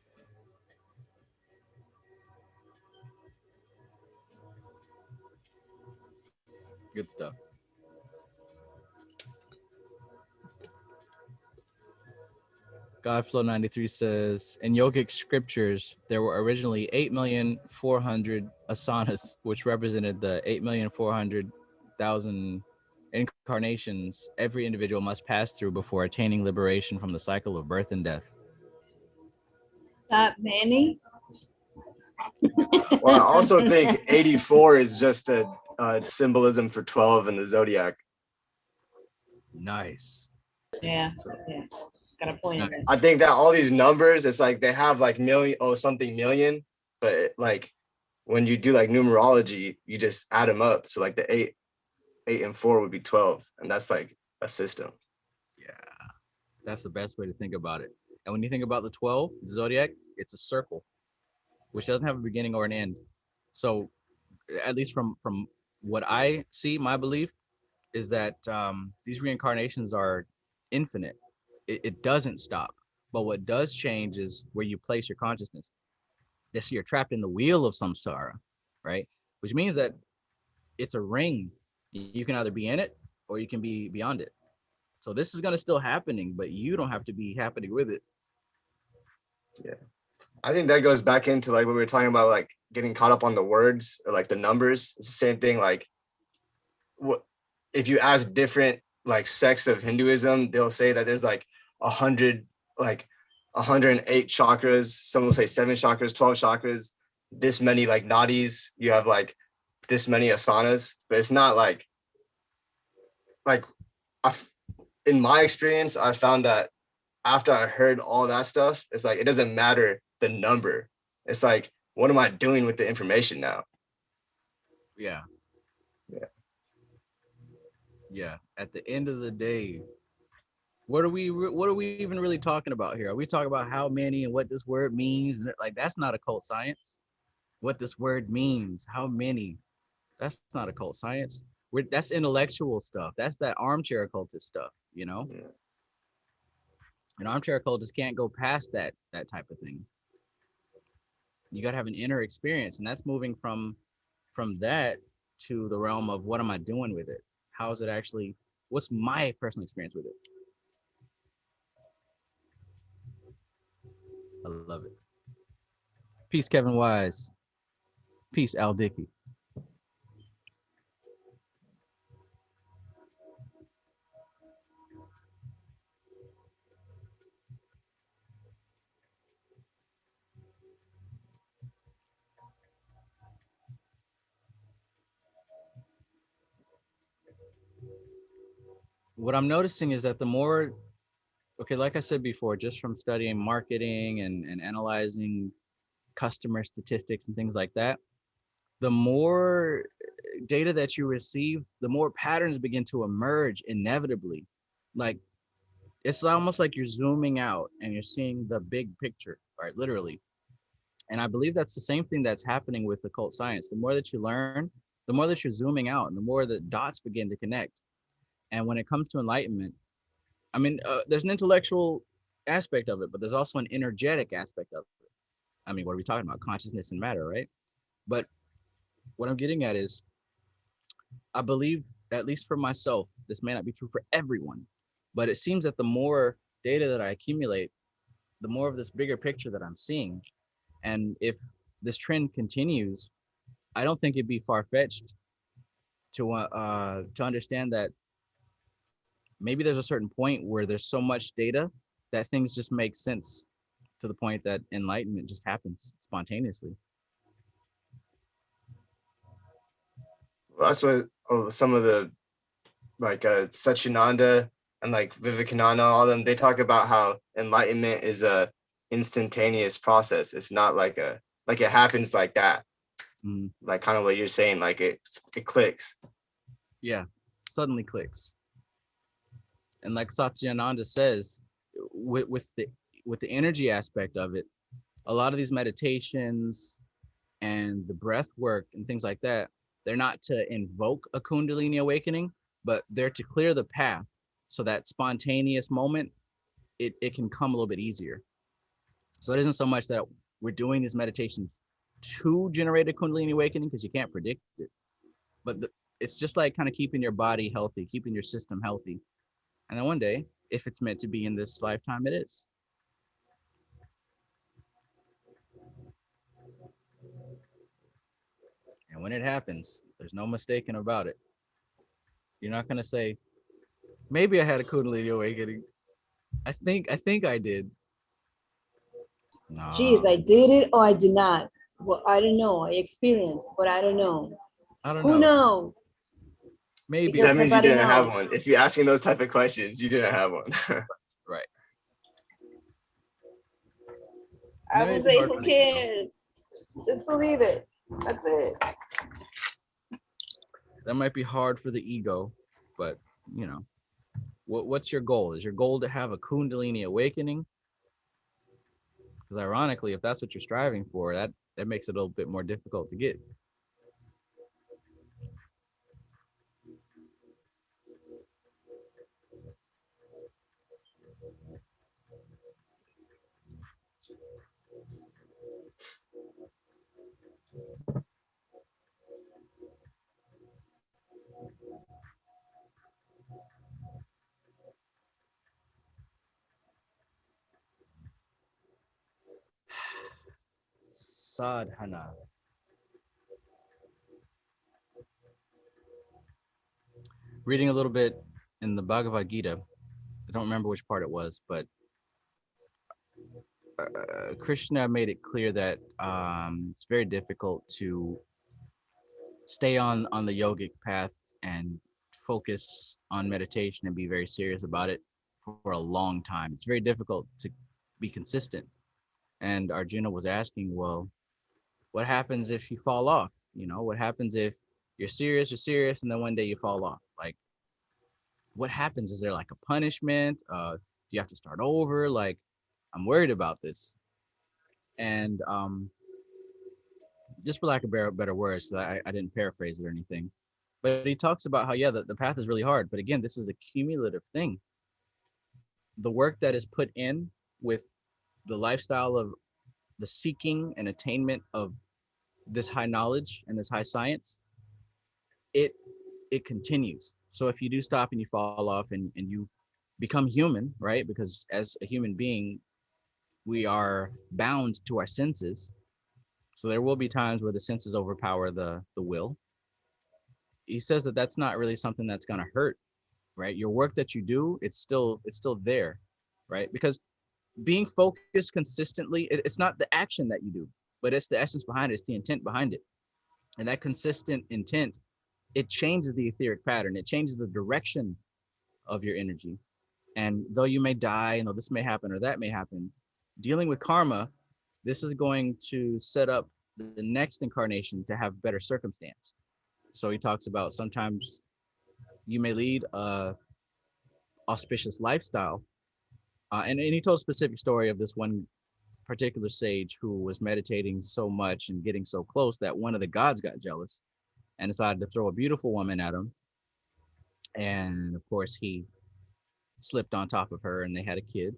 Good stuff. Godflow93 says, in yogic scriptures, there were originally 8,400,000 asanas, which represented the 8,400,000 incarnations every individual must pass through before attaining liberation from the cycle of birth and death. That many? Well, I also think 84 is just a symbolism for 12 in the zodiac. Nice. Yeah, yeah. Got a point. Nice. I think that all these numbers, it's like they have like something million, but like when you do like numerology, you just add them up. So like the 8 and 4 would be 12, and that's like a system. Yeah, that's the best way to think about it. And when you think about the 12, the zodiac, it's a circle, which doesn't have a beginning or an end. So at least from what I see, my belief is that these reincarnations are infinite. It doesn't stop. But what does change is where you place your consciousness. This, you're trapped in the wheel of samsara, right? Which means that it's a ring. You can either be in it or you can be beyond it. So this is going to still happening, but you don't have to be happening with it. Yeah. I think that goes back into like what we were talking about, like getting caught up on the words or like the numbers. It's the same thing. Like, what if you ask different like sects of Hinduism, they'll say that there's like 108 chakras. Some will say 7 chakras, 12 chakras, this many like nadis. You have like this many asanas, but it's not like in my experience, I found that after I heard all that stuff, it's like, it doesn't matter the number. It's like, what am I doing with the information now? Yeah. Yeah. Yeah. At the end of the day, what are we even really talking about here? Are we talking about how many and what this word means? And like, that's not occult science. What this word means, how many, that's not occult science. That's intellectual stuff. That's that armchair occultist stuff, you know? Yeah. An armchair occultist can't go past that type of thing. You got to have an inner experience, and that's moving from that to the realm of what am I doing with it? How is it actually, what's my personal experience with it? I love it. Peace, Kevin Wise. Peace, Al Dickey. What I'm noticing is that the more, okay, like I said before, just from studying marketing and analyzing customer statistics and things like that, the more data that you receive, the more patterns begin to emerge inevitably. Like it's almost like you're zooming out and you're seeing the big picture, right? Literally. And I believe that's the same thing that's happening with occult science. The more that you learn, the more that you're zooming out and the more the dots begin to connect. And when it comes to enlightenment, I mean, there's an intellectual aspect of it, but there's also an energetic aspect of it. I mean, what are we talking about? Consciousness and matter, right? But what I'm getting at is, I believe, at least for myself, this may not be true for everyone, but it seems that the more data that I accumulate, the more of this bigger picture that I'm seeing. And if this trend continues, I don't think it'd be far-fetched to understand that maybe there's a certain point where there's so much data that things just make sense to the point that enlightenment just happens spontaneously. Well, that's what some of the like Satchitananda and like Vivekananda, all of them, they talk about how enlightenment is a instantaneous process. It's not like it happens like that. Like kind of what you're saying, like it clicks. Yeah, suddenly clicks. And like Satchitananda says, with the energy aspect of it, a lot of these meditations and the breath work and things like that, they're not to invoke a Kundalini awakening, but they're to clear the path so that spontaneous moment, it can come a little bit easier. So it isn't so much that we're doing these meditations to generate a Kundalini awakening, because you can't predict it, but it's just like kind of keeping your body healthy, keeping your system healthy. And then one day, if it's meant to be in this lifetime, it is. And when it happens, there's no mistaking about it. You're not gonna say, maybe I had a Kundalini awakening. I think I did. No. Geez, I did it or I did not. Well, I don't know. I experienced, but I don't know. I don't Who know. knows? Maybe. Because That means you nobody didn't have knows. one. If you're asking those type of questions, you didn't have one. Right. I would say, who cares? Just believe it. That's it. That might be hard for the ego, but you know, what's your goal? Is your goal to have a Kundalini awakening? Because ironically, if that's what you're striving for, that makes it a little bit more difficult to get. Sadhana. Reading a little bit in the Bhagavad Gita, I don't remember which part it was, but Krishna made it clear that it's very difficult to stay on the yogic path and focus on meditation and be very serious about it for a long time. It's very difficult to be consistent. And Arjuna was asking, well, what happens if you fall off? You know, what happens if you're serious, and then one day you fall off? Like, what happens? Is there like a punishment? Do you have to start over? Like, I'm worried about this. And just for lack of better words, so I didn't paraphrase it or anything, but he talks about how, yeah, the path is really hard. But again, this is a cumulative thing. The work that is put in with the lifestyle of the seeking and attainment of this high knowledge and this high science, it continues. So if you do stop and you fall off and you become human, right? Because as a human being, we are bound to our senses. So there will be times where the senses overpower the will. He says that that's not really something that's going to hurt, right? Your work that you do, it's still there, right? Because being focused consistently, it's not the action that you do, but it's the essence behind it. It's the intent behind it. And that consistent intent, it changes the etheric pattern. It changes the direction of your energy. And though you may die, and though this may happen or that may happen, dealing with karma, this is going to set up the next incarnation to have better circumstance. So he talks about sometimes you may lead a auspicious lifestyle. And he told a specific story of this one particular sage who was meditating so much and getting so close that one of the gods got jealous and decided to throw a beautiful woman at him. And of course, he slipped on top of her and they had a kid.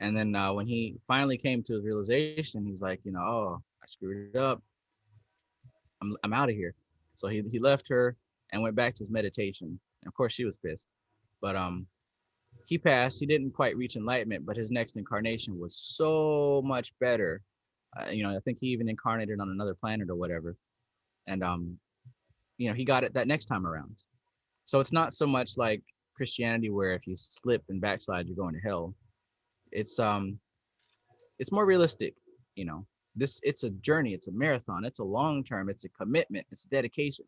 And then when he finally came to his realization, he's like, oh, I screwed up. I'm out of here. So he left her and went back to his meditation. And of course, she was pissed. But he passed. He didn't quite reach enlightenment, but his next incarnation was so much better. I think he even incarnated on another planet or whatever. And he got it that next time around. So it's not so much like Christianity where if you slip and backslide, you're going to hell. It's more realistic, you know. It's a journey, it's a marathon, it's a long term, it's a commitment, it's a dedication.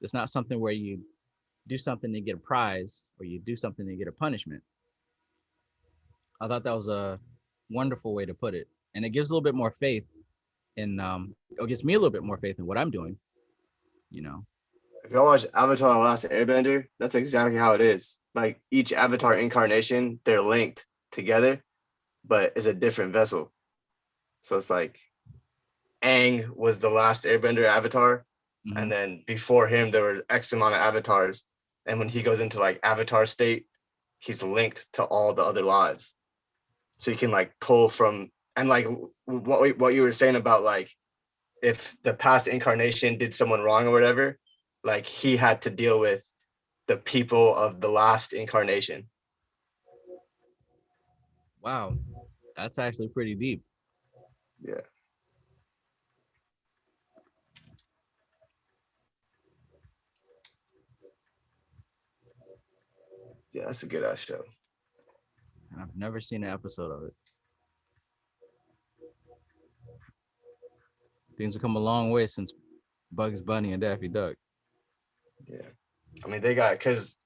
It's not something where you do something to get a prize or you do something to get a punishment. I thought that was a wonderful way to put it. And it gives a little bit more faith in it gives me a little bit more faith in what I'm doing, you know. If y'all watch Avatar: The Last Airbender, that's exactly how it is. Like each Avatar incarnation, they're linked together, but it's a different vessel. So it's like Aang was the last Airbender Avatar, and then before him there were X amount of avatars. And when he goes into like Avatar state, he's linked to all the other lives. So you can like pull from, and like what you were saying about like if the past incarnation did someone wrong or whatever, like he had to deal with the people of the last incarnation. Wow, that's actually pretty deep. Yeah. Yeah, that's a good ass show. I've never seen an episode of it. Things have come a long way since Bugs Bunny and Daffy Duck. Yeah. I mean, they got, because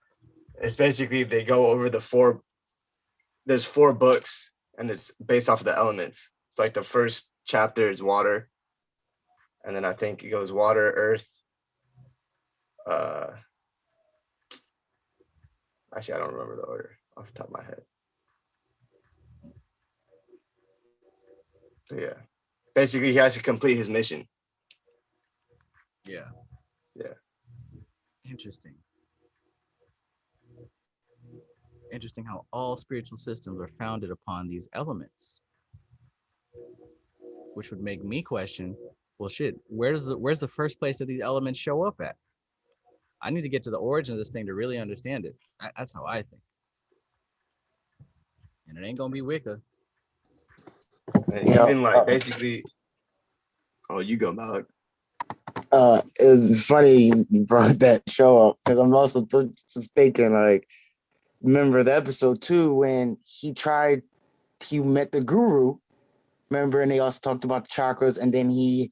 it's basically they go over there's 4 books and it's based off of the elements. It's like the first chapter is water. And then I think it goes water, earth. Actually, I don't remember the order off the top of my head. But yeah. Basically, he has to complete his mission. Yeah. Yeah. Interesting. Interesting how all spiritual systems are founded upon these elements. Which would make me question, well, shit, where's the first place that these elements show up at? I need to get to the origin of this thing to really understand it. That's how I think. And it ain't gonna be Wicca. And even like basically, oh, you go, Malik. It was funny you brought that show up because I'm also just thinking like, remember the episode 2 when he met the guru, remember, and they also talked about the chakras, and then he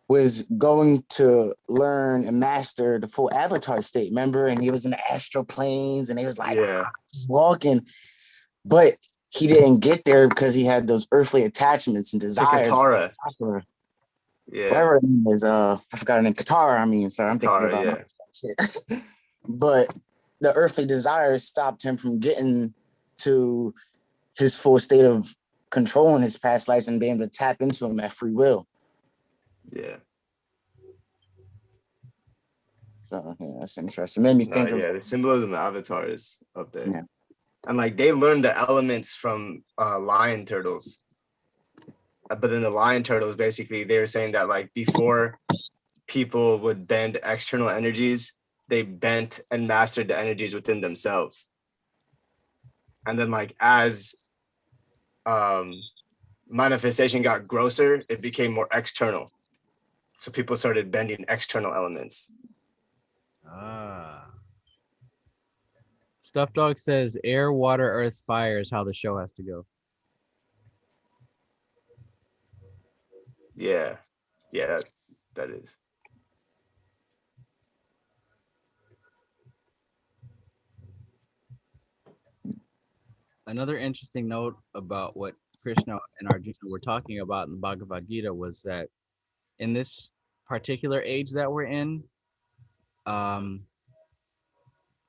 was going to learn and master the full avatar state, remember, and he was in the astral planes and he was like just walking, but he didn't get there because he had those earthly attachments and desires. Katara. Yeah. Whatever her name is, I forgot her name. Katara, I mean, sorry, I'm thinking about shit. But the earthly desires stopped him from getting to his full state of control in his past lives and being able to tap into him at free will. Yeah. So yeah, that's interesting. It made me think of the symbolism of Avatar is up there. Yeah. And like they learned the elements from lion turtles. But then the lion turtles, basically, they were saying that like before people would bend external energies, they bent and mastered the energies within themselves. And then like as manifestation got grosser, it became more external. So people started bending external elements. Stuff Dog says air, water, earth, fire is how the show has to go. Yeah, that is. Another interesting note about what Krishna and Arjuna were talking about in the Bhagavad Gita was that in this particular age that we're in, um,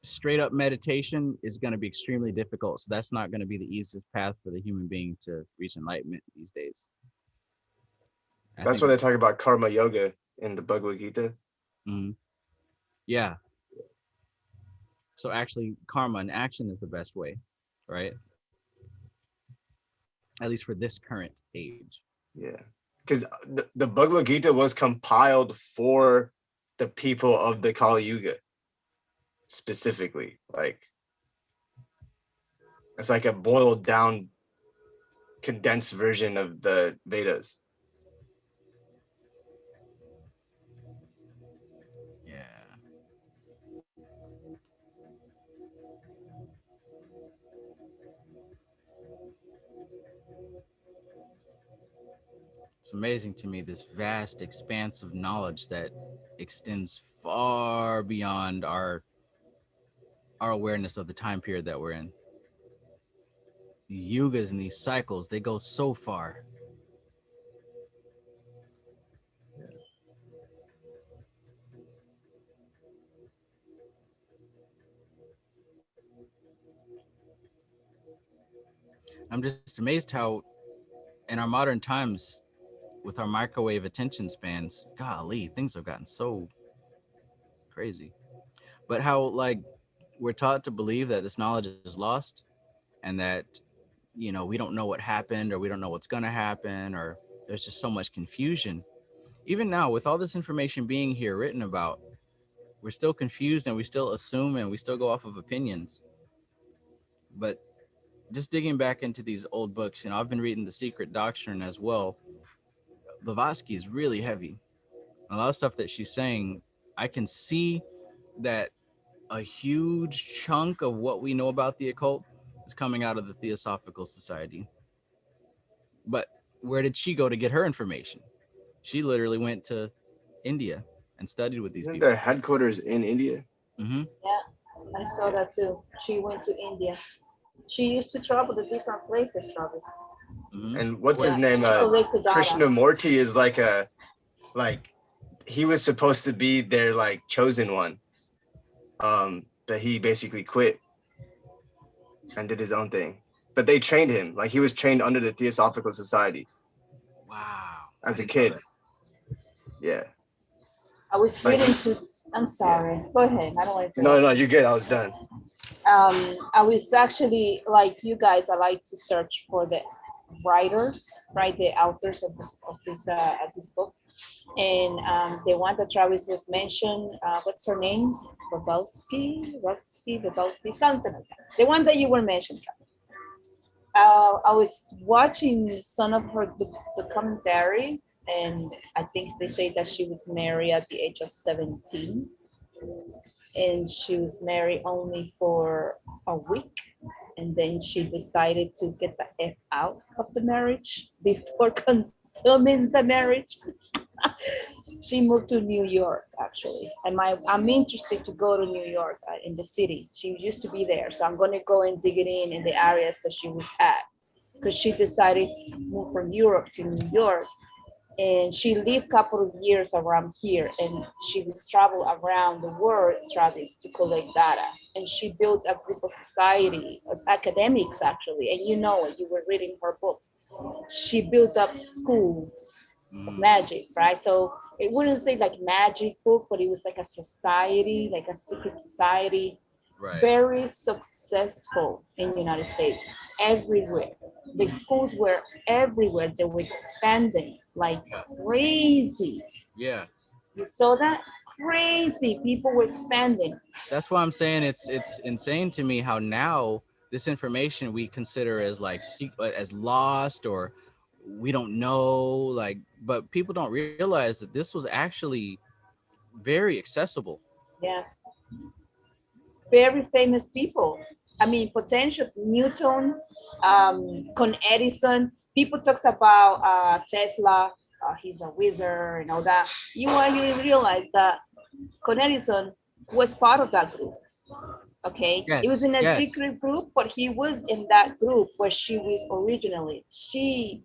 straight up meditation is going to be extremely difficult. So that's not going to be the easiest path for the human being to reach enlightenment these days. That's why they talk about karma yoga in the Bhagavad Gita. Mm-hmm. Yeah. So actually, karma and action is the best way, right? At least for this current age. Yeah, because the Bhagavad Gita was compiled for the people of the Kali Yuga specifically. Like, it's like a boiled down, condensed version of the Vedas. Yeah. It's amazing to me, this vast expanse of knowledge that extends far beyond our awareness of the time period that we're in. These yugas and these cycles, they go so far. I'm just amazed how in our modern times, with our microwave attention spans, golly, things have gotten so crazy. But how, like, we're taught to believe that this knowledge is lost and that, you know, we don't know what happened, or we don't know what's going to happen, or there's just so much confusion. Even now, with all this information being here written about, we're still confused and we still assume and we still go off of opinions. But just digging back into these old books, you know, I've been reading The Secret Doctrine as well. Blavatsky is really heavy. A lot of stuff that she's saying, I can see that a huge chunk of what we know about the occult is coming out of the Theosophical Society. But where did she go to get her information? She literally went to India and studied with these Isn't people. their headquarters in India? Mm-hmm. Yeah, I saw that too. She went to India. She used to travel to different places, Travis. Mm-hmm. And what's his name? She collected data. Krishnamurti is like he was supposed to be their like chosen one. But he basically quit and did his own thing. But they trained him. Like, he was trained under the Theosophical Society. Wow. As a kid. Yeah. I was reading to. I'm sorry. Go ahead. I don't want to. No, you're good. I was done. I was actually, like you guys, I like to search for the writers, right? The authors of these books. And the one that Travis was mentioned, what's her name? Babowski, something like that. The one that you were mentioned, Travis. I was watching some of her the commentaries, and I think they say that she was married at the age of 17, and she was married only for a week, and then she decided to get the F out of the marriage before consuming the marriage. She moved to New York, actually, and I'm interested to go to New York, in the city. She used to be there, so I'm going to go and dig it in the areas that she was at, because she decided to move from Europe to New York, and she lived a couple of years around here, and she was travel around the world, Travis, to collect data, and she built a group of society as academics, actually, and you know it, you were reading her books. She built up school of magic, right? So it wouldn't say like magic book, but it was like a society, like a secret society. Right. Very successful in the United States, everywhere. The schools were everywhere. They were expanding like crazy. Yeah. You saw that? Crazy. People were expanding. That's why I'm saying it's insane to me how now this information we consider as like as lost, or we don't know, like, but people don't realize that this was actually very accessible. Yeah. Very famous people. I mean, potential Newton, Con Edison. People talks about Tesla. He's a wizard and all that. You realize that Con Edison was part of that group. Okay, Yes, he was in a yes. secret group, but he was in that group where she was originally. She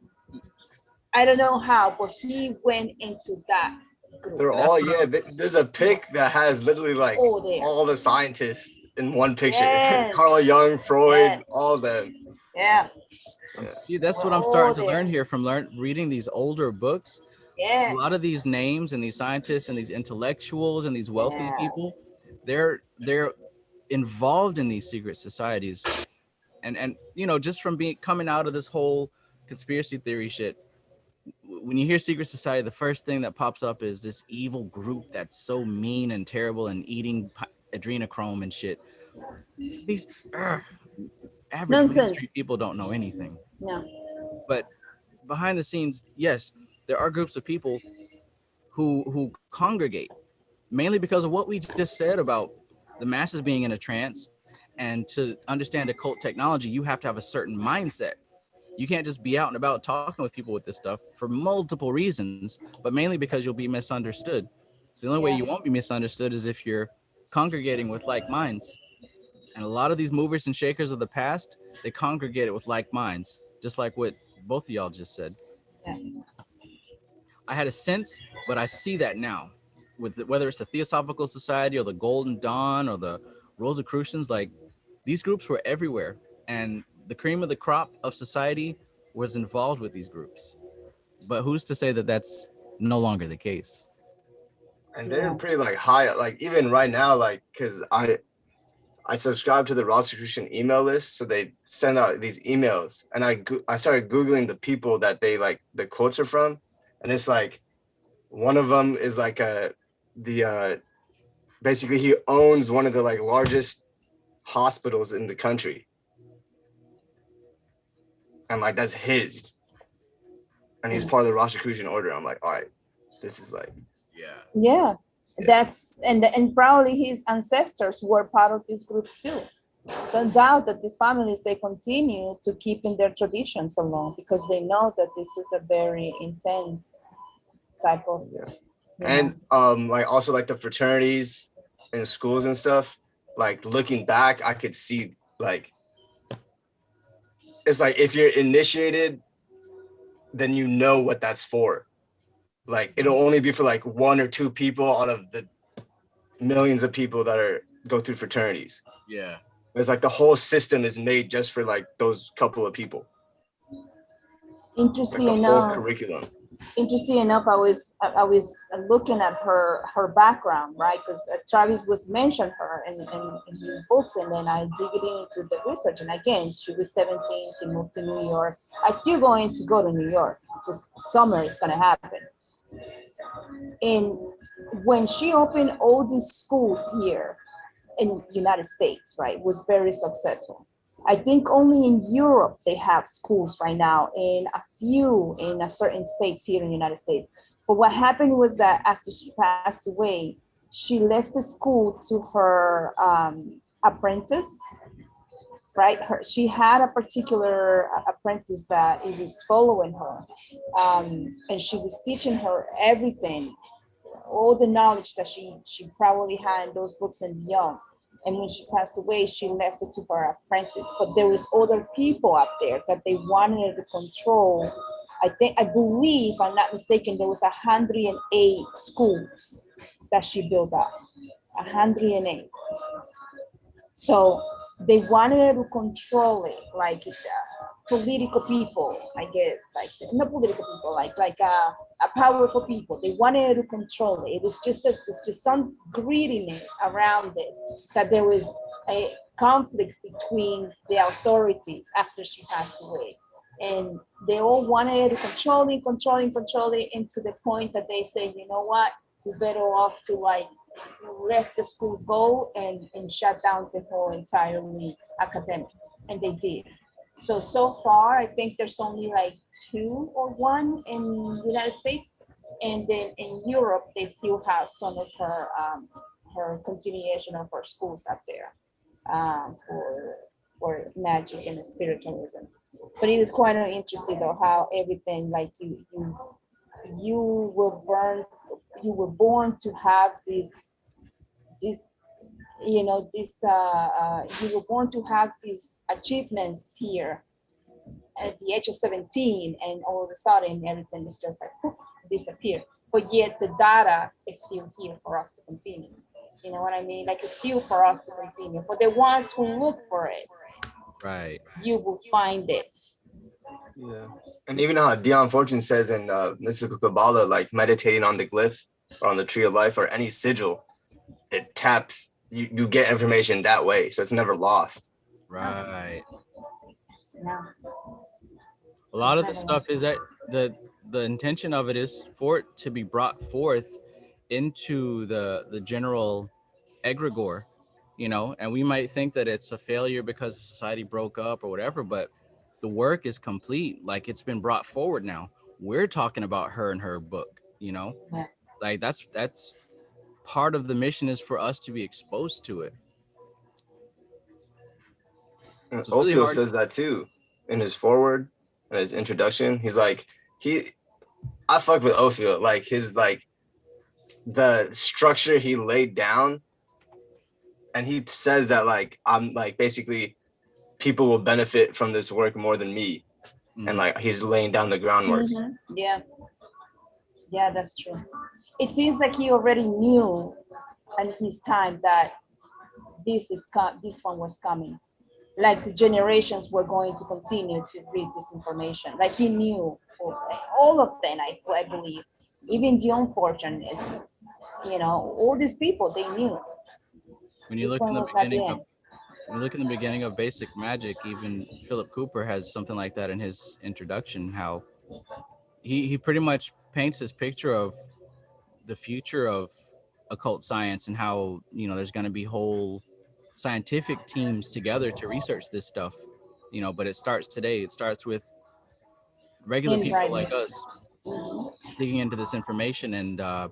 I don't know how, but he went into that group. They're all, yeah. There's a pic that has literally like There. all the scientists in one picture. Yes. Carl Jung, Freud, Yes. all of them. Yeah. Yeah. See, that's We're what I'm all starting to there. learn here from reading these older books. Yeah. A lot of these names and these scientists and these intellectuals and these wealthy Yeah. people, they're involved in these secret societies, and you know, just from being coming out of this whole conspiracy theory shit, when you hear secret society, the first thing that pops up is this evil group that's so mean and terrible and eating adrenochrome and shit. These average Main Street Nonsense. people don't know anything. No. But behind the scenes, yes, there are groups of people who congregate mainly because of what we just said about the masses being in a trance. And to understand occult technology, you have to have a certain mindset. You can't just be out and about talking with people with this stuff for multiple reasons, but mainly because you'll be misunderstood. So the only way you won't be misunderstood is if you're congregating with like minds. And a lot of these movers and shakers of the past, they congregated with like minds, just like what both of y'all just said. Yeah. I had a sense, but I see that now. With whether it's the Theosophical Society or the Golden Dawn or the Rosicrucians, like these groups were everywhere, and the cream of the crop of society was involved with these groups. But who's to say that that's no longer the case? And they're pretty like high, like even right now, like because I subscribe to the Rosicrucian email list, so they send out these emails, and I started googling the people that they like the quotes are from, and it's like one of them is like basically he owns one of the like largest hospitals in the country, and like that's his, and he's part of the Rosicrucian order. I'm like, all right, this is like Yeah. That's and probably his ancestors were part of these groups too. Don't doubt that these families, they continue to keep in their traditions along because they know that this is a very intense type of and like also like the fraternities in schools and stuff, like looking back I could see like it's like if you're initiated then you know what that's for. Like it'll only be for like one or two people out of the millions of people that go through fraternities. Yeah. It's like the whole system is made just for like those couple of people. Interesting like the enough. whole curriculum. Interesting enough, I was looking at her background, right? Because Travis was mentioned her in his books, and then I dig it into the research. And again, she was 17, she moved to New York. I still going to go to New York. Just summer is gonna happen. And when she opened all these schools here in United States, right, was very successful. I think only in Europe they have schools right now, and a few in a certain states here in the United States. But what happened was that after she passed away, she left the school to her apprentice, right? She had a particular apprentice that it was following her, and she was teaching her everything, all the knowledge that she probably had in those books and beyond. And when she passed away, she left it to her apprentice. But there was other people up there that they wanted to control. I believe, if I'm not mistaken, there was 108 schools that she built up. 108. So they wanted to control it, like political people, I guess, like not political people, like powerful people. They wanted to control it. It was just some greediness around it, that there was a conflict between the authorities after she passed away. And they all wanted to control it into the point that they say, you know what, we're better off to like let the schools go and shut down the whole entirely academics. And they did. So far, I think there's only like 2 or 1 in the United States. And then in Europe, they still have some of her continuation of her schools up there for magic and spiritualism. But it was quite interesting though, how everything, like you were born to have this you know, you were born to have these achievements here, at the age of 17, and all of a sudden everything is just like poof, disappear. But yet the data is still here for us to continue. You know what I mean? Like it's still for us to continue. For the ones who look for it, Right. you will find it. Yeah. And even how Dion Fortune says in Mystical Kabbalah, like meditating on the glyph or on the tree of life or any sigil, it taps, you get information that way. So it's never lost. Right. No. A lot of the stuff is that the intention of it is for it to be brought forth into the general egregore, you know, and we might think that it's a failure because society broke up or whatever, but the work is complete. Like it's been brought forward now. We're talking about her and her book, you know, Yeah. like that's part of the mission is for us to be exposed to it. And So it's really Ophiel hard. says that too in his foreword and his introduction. He's like, I fuck with Ophiel. Like his like the structure he laid down, and he says that like I'm like basically people will benefit from this work more than me. And like he's laying down the groundwork. Yeah. Yeah, that's true. It seems like he already knew at his time that this one was coming. Like the generations were going to continue to read this information. Like he knew all of them, I believe. Even Dion Fortune is, you know, all these people, they knew. When you This look one in the was not beginning the of end. when you look in the beginning of Basic Magic, even Philip Cooper has something like that in his introduction, how he pretty much paints this picture of the future of occult science and how, you know, there's going to be whole scientific teams together to research this stuff, you know, but it starts today. It starts with regular people Handwriting. like us digging into this information and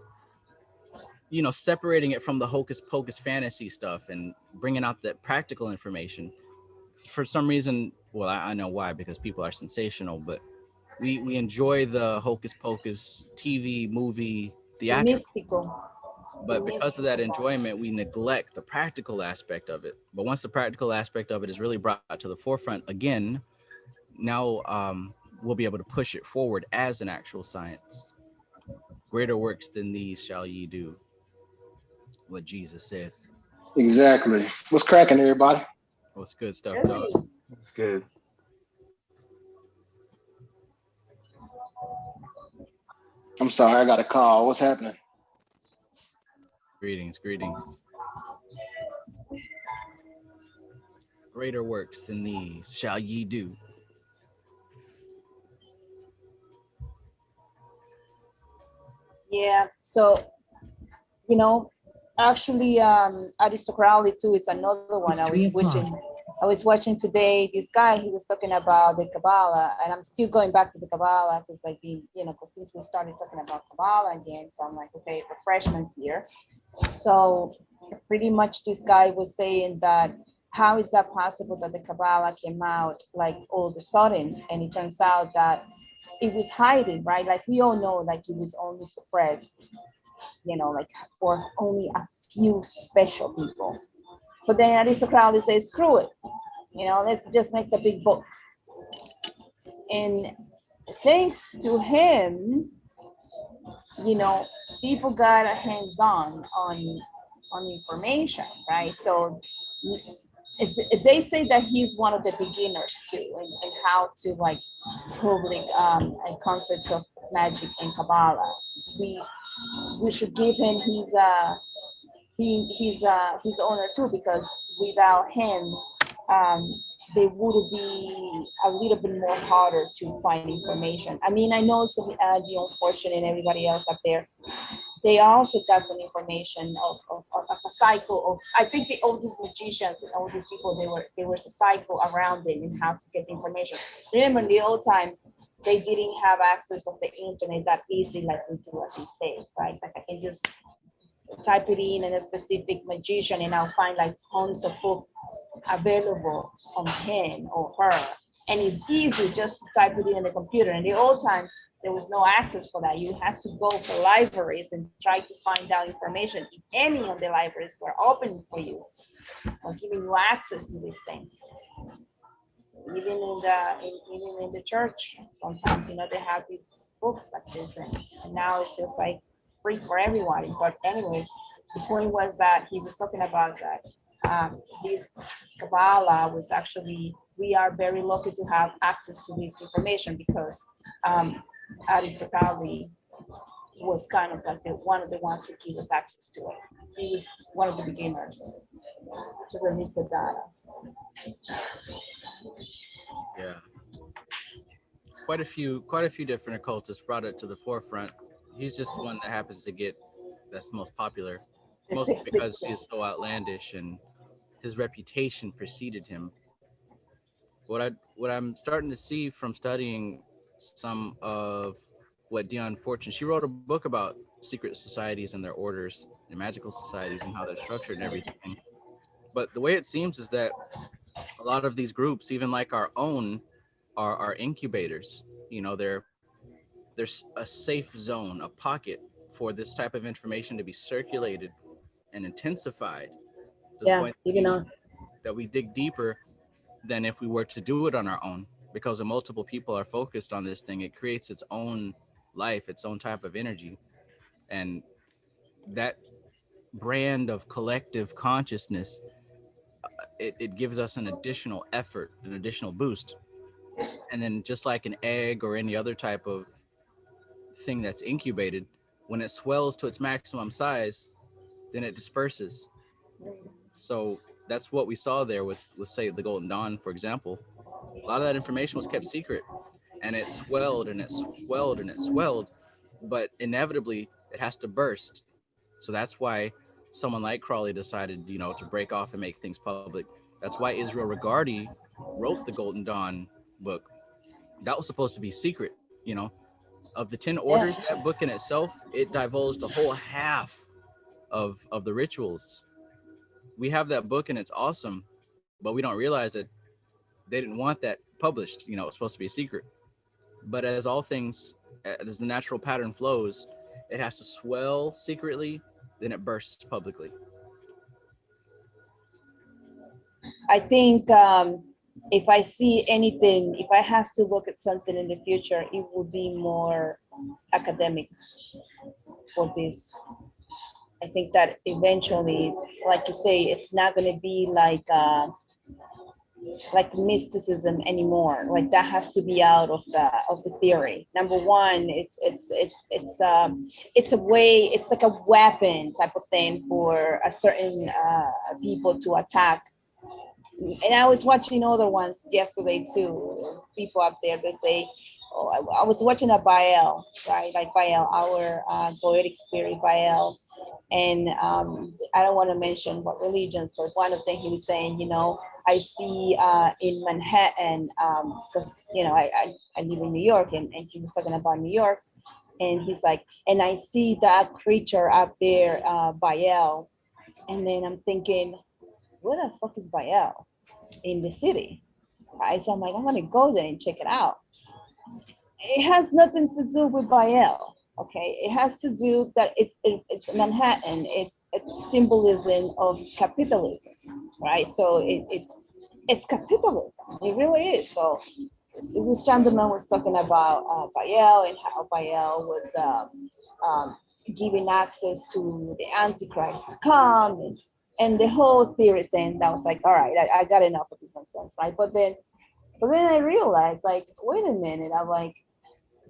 you know, separating it from the hocus pocus fantasy stuff and bringing out that practical information. For some reason, well, I know why, because people are sensational, but we enjoy the hocus pocus TV, movie, The theatrical. mystical. But because of that enjoyment, we neglect the practical aspect of it. But once the practical aspect of it is really brought to the forefront again, now we'll be able to push it forward as an actual science. Greater works than these shall ye do. What Jesus said. Exactly. What's cracking, everybody? What's good stuff, dog? It's good. I'm sorry, I got a call. What's happening? Greetings. Greater works than these shall ye do. Yeah. So, you know, actually, Aristocratic too is another one. It's 3:00. I was watching today. This guy, he was talking about the Kabbalah, and I'm still going back to the Kabbalah because I've been, you know, because since we started talking about Kabbalah again, so I'm like, okay, refreshments here. So pretty much this guy was saying that how is that possible that the Kabbalah came out like all of a sudden, and it turns out that it was hiding, right? Like we all know, like it was only suppressed, you know, like for only a few special people. But then Aristocratic says, screw it, you know, let's just make the big book. And thanks to him, you know, people got a hands-on on information, right? So they say that he's one of the beginners too, in how to like public concepts of magic and Kabbalah. We should give him his honor too, because without him, they would be a little bit more harder to find information. I mean, I know some the unfortunate and everybody else up there, they also got some information of a cycle of, I think all these magicians and all these people, there was a cycle around them and how to get the information. Remember in the old times, they didn't have access of the internet that easy like we do at these days, right? Like I can just type it in a specific magician and I'll find like tons of books available on him or her. And it's easy just to type it in the computer. In the old times, there was no access for that. You had to go for libraries and try to find out information. If any of the libraries were open for you or giving you access to these things. even in the church, sometimes they have these books like this, and now it's just like free for everybody. But anyway, the point was that he was talking about that this Kabbalah was actually, we are very lucky to have access to this information because Aristotile was kind of like one of the ones who gave us access to it. He was one of the beginners to release the data. Yeah. Quite a few different occultists brought it to the forefront. He's just one that happens to get that's the most popular, The mostly because 666. he's so outlandish and his reputation preceded him. What I'm starting to see from studying some of what Dion Fortune, she wrote a book about secret societies and their orders and magical societies and how they're structured and everything. But the way it seems is that a lot of these groups, even like our own, are incubators. There's a safe zone, a pocket for this type of information to be circulated and intensified to the Yeah, point even us. that we dig deeper than if we were to do it on our own. Because when multiple people are focused on this thing, it creates its own life, its own type of energy. And that brand of collective consciousness, it gives us an additional effort, an additional boost. And then just like an egg or any other type of thing that's incubated, when it swells to its maximum size, then it disperses. So that's what we saw there with say the Golden Dawn, for example. A lot of that information was kept secret, and it swelled and it swelled and it swelled, but inevitably it has to burst. So that's why someone like Crawley decided, to break off and make things public. That's why Israel Regardie wrote the Golden Dawn book. That was supposed to be secret. Of the 10 Yeah. orders, that book in itself, it divulged a whole half of the rituals. We have that book and it's awesome, but we don't realize that they didn't want that published. It's supposed to be a secret. But as all things, as the natural pattern flows, it has to swell secretly, then it bursts publicly. I think if I see anything, if I have to look at something in the future, it would be more academics for this. I think that eventually, like you say, it's not going to be like mysticism anymore. Like that has to be out of the theory. Number one, it's a way, it's like a weapon type of thing for a certain people to attack. And I was watching other ones yesterday too. There's people up there that say, oh, I was watching a Baal, right? Like Baal, our poetic spirit Baal. And I don't want to mention what religions, but one of them he was saying, I see in Manhattan, because, I live in New York, and he was talking about New York. And he's like, and I see that creature up there, Baal. And then I'm thinking, where the fuck is Baal in the city? Right? So I'm like, I'm gonna go there and check it out. It has nothing to do with Baal. Okay, it has to do that it's Manhattan. It's symbolism of capitalism, right? So it's capitalism. It really is. So this gentleman was talking about Baal and how Baal was giving access to the Antichrist to come, and the whole theory thing. That was like, all right, I got enough of this nonsense, right? But then I realized, like, wait a minute. I'm like,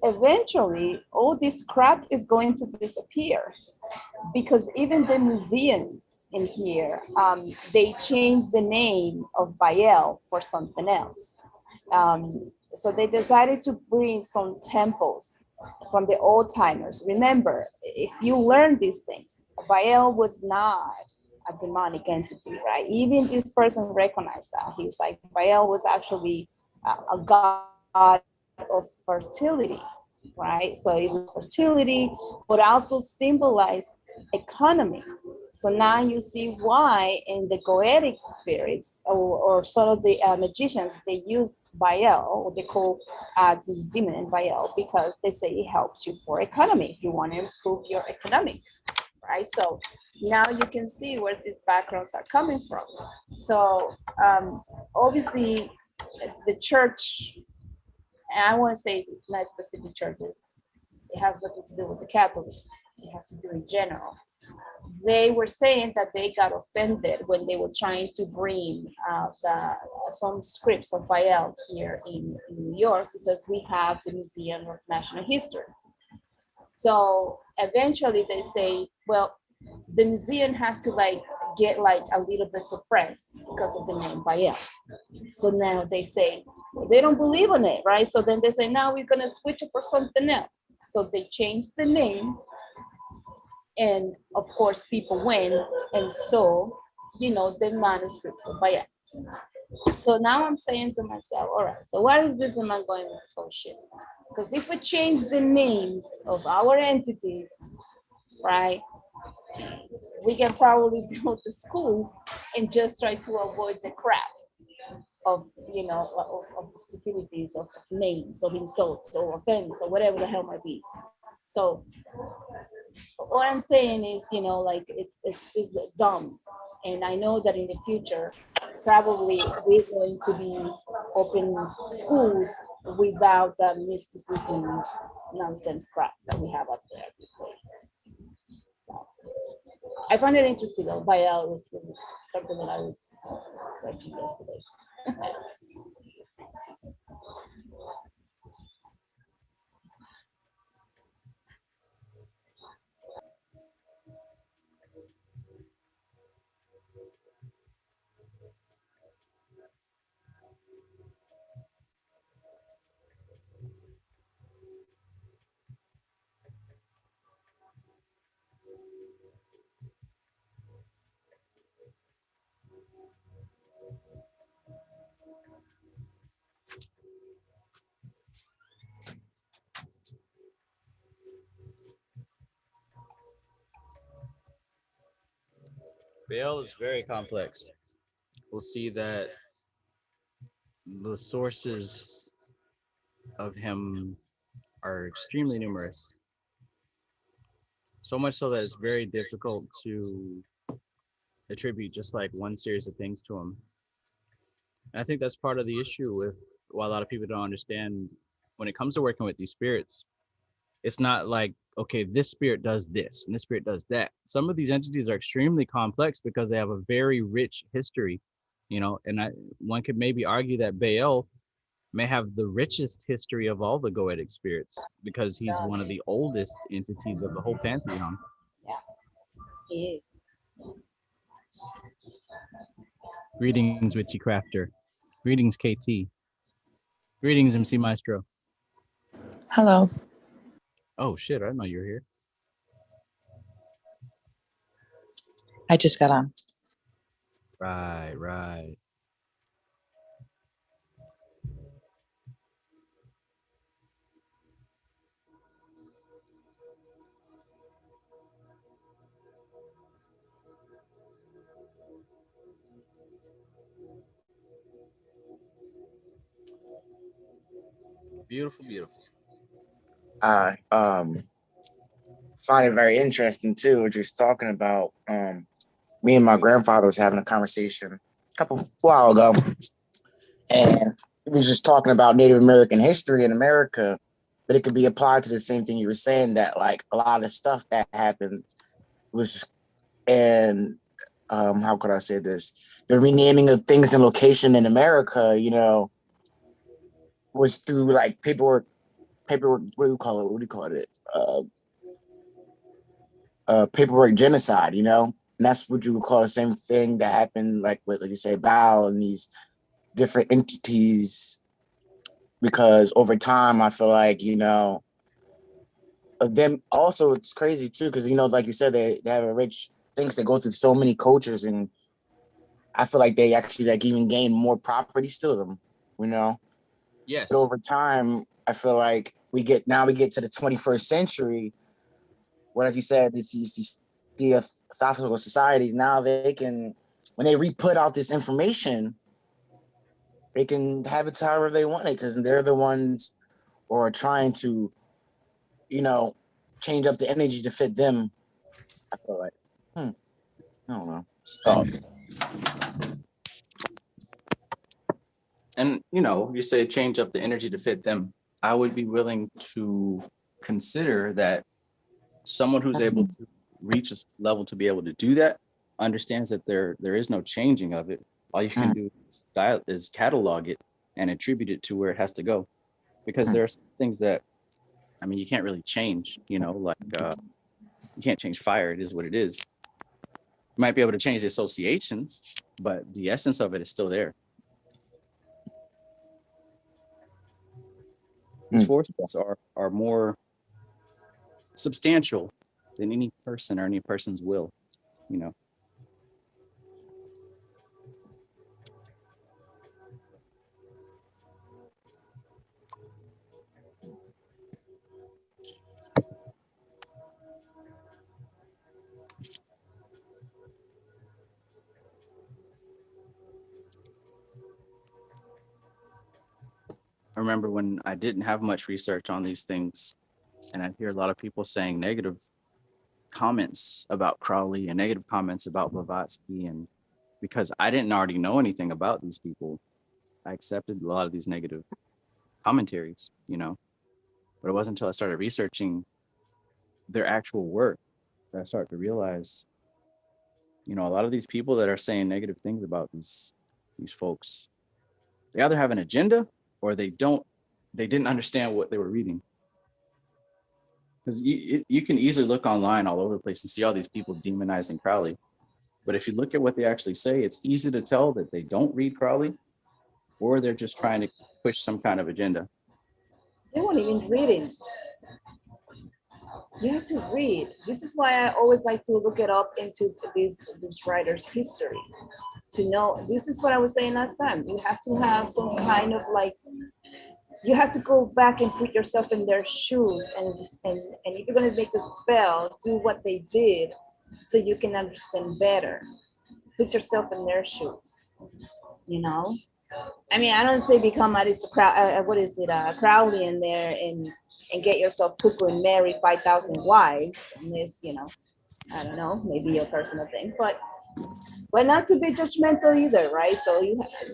eventually all this crap is going to disappear, because even the museums in here, they changed the name of Baal for something else. So they decided to bring some temples from the old timers. Remember, if you learn these things, Baal was not a demonic entity, right? Even this person recognized that. He's like, Baal was actually a god of fertility, right? So it was fertility, but also symbolized economy. So now you see why in the goetic spirits or sort of the magicians, they use Baal, what they call this demon Baal, because they say it helps you for economy if you want to improve your economics, right? So now you can see where these backgrounds are coming from. So obviously the church, and I want to say not specific churches, it has nothing to do with the Catholics, it has to do in general. They were saying that they got offended when they were trying to bring some scripts of Baal here in New York, because we have the Museum of National History. So eventually they say, well, the museum has to like get like a little bit suppressed because of the name Baal. So now they say, well, they don't believe in it, right? So then they say, now we're gonna switch it for something else. So they changed the name, and of course people went and saw, the manuscripts of Baal. So now I'm saying to myself, all right, so what is this am I going with this whole shit? Because if we change the names of our entities, right, we can probably build the school and just try to avoid the crap of, of stupidities, of names, of insults, or offense, or whatever the hell might be. So what I'm saying is, like it's just dumb. And I know that in the future, probably we're going to be open schools without the mysticism nonsense crap that we have up there these days. So I find it interesting though. Baal was something that I was searching yesterday. Baal is very complex. We'll see that the sources of him are extremely numerous. So much so that it's very difficult to attribute just like one series of things to him. And I think that's part of the issue with why a lot of people don't understand when it comes to working with these spirits. It's not like, okay, this spirit does this and this spirit does that. Some of these entities are extremely complex because they have a very rich history, and one could maybe argue that Baal may have the richest history of all the Goetic spirits because he's one of the oldest entities of the whole pantheon. Yeah, he is. Greetings, Witchy Crafter. Greetings, KT. Greetings, MC Maestro. Hello. Oh shit, I didn't know you were here. I just got on. Right. Beautiful. I find it very interesting too, what you're talking about. Me and my grandfather was having a conversation a while ago, and he was just talking about Native American history in America, but it could be applied to the same thing you were saying, that like a lot of stuff that happened was, and how could I say this? The renaming of things and location in America, was through like paperwork. What do you call it? What do you call it? Paperwork genocide, and that's what you would call the same thing that happened, like with, like you say, Baal and these different entities. Because over time, I feel like, them also, it's crazy too, because like you said, they have a rich things that go through so many cultures, and I feel like they actually like even gain more properties to them, Yes. But over time, I feel like we get to the 21st century, what like you said, these theosophical societies, now they can, when they re-put out this information, they can have it however they want it, because they're the ones who are trying to, change up the energy to fit them. I feel like, I don't know. Stop. And, you know, you say change up the energy to fit them. I would be willing to consider that someone who's able to reach a level to be able to do that understands that there is no changing of it. All you can do is catalog it and attribute it to where it has to go. Because there are some things that, I mean, you can't really change, you know, like you can't change fire. It is what it is. You might be able to change the associations, but the essence of it is still there. These forces are more substantial than any person or any person's will, you know. I remember when I didn't have much research on these things, and I hear a lot of people saying negative comments about Crowley and negative comments about Blavatsky, and because I didn't already know anything about these people, I accepted a lot of these negative commentaries, you know. But it wasn't until I started researching their actual work that I started to realize, you know, a lot of these people that are saying negative things about these folks, they either have an agenda or they didn't understand what they were reading. Because you can easily look online all over the place and see all these people demonizing Crowley. But if you look at what they actually say, it's easy to tell that they don't read Crowley or they're just trying to push some kind of agenda. They weren't even reading. You have to read. This is why I always like to look it up into this writer's history to know. This is what I was saying last time. You have to have some kind of like, you have to go back and put yourself in their shoes, and if you're going to make a spell, do what they did so you can understand better. Put yourself in their shoes, you know. I mean, I don't say become aristocrat. What is it, Crowley in there and get yourself cuckoo and marry 5,000 wives. And this, you know, I don't know, maybe a personal thing, but not to be judgmental either, right? So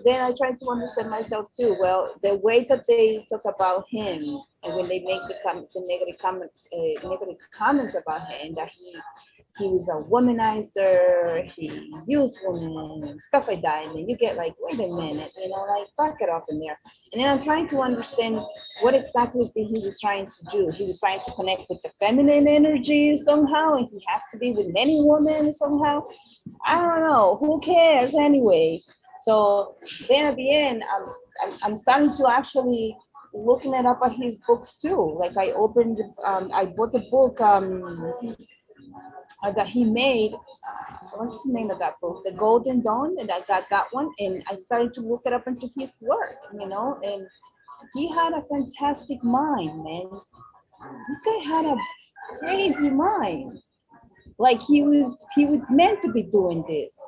then I try to understand myself too. Well, the way that they talk about him, and when they make the negative comments about him, that he was a womanizer, he used women and stuff like that, and then you get like, wait a minute, you know, like back it up in there. And then I'm trying to understand what exactly he was trying to do. He was trying to connect with the feminine energy somehow, and he has to be with many women somehow. I don't know. Who cares anyway? So then at the end, I'm starting to actually looking it up at his books too. Like I bought the book that he made. What's the name of that book? The Golden Dawn, and I got that one, and I started to look it up into his work, you know, and he had a fantastic mind, man. This guy had a crazy mind. Like he was meant to be doing this.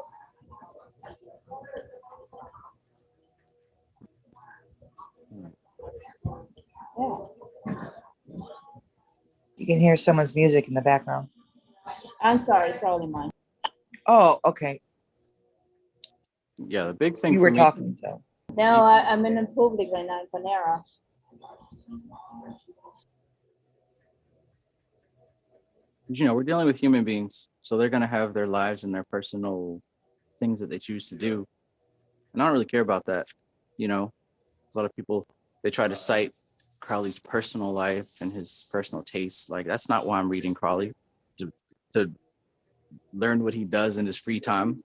Yeah. You can hear someone's music in the background. I'm sorry, it's probably mine. Oh, okay. Yeah, the big thing You for were me, talking, so. No, I'm in public right now in Panera. you know, we're dealing with human beings, so they're going to have their lives and their personal things that they choose to do. And I don't really care about that. You know, a lot of people, they try to cite Crowley's personal life and his personal tastes. Like, that's not why I'm reading Crowley, to learn what he does in his free time.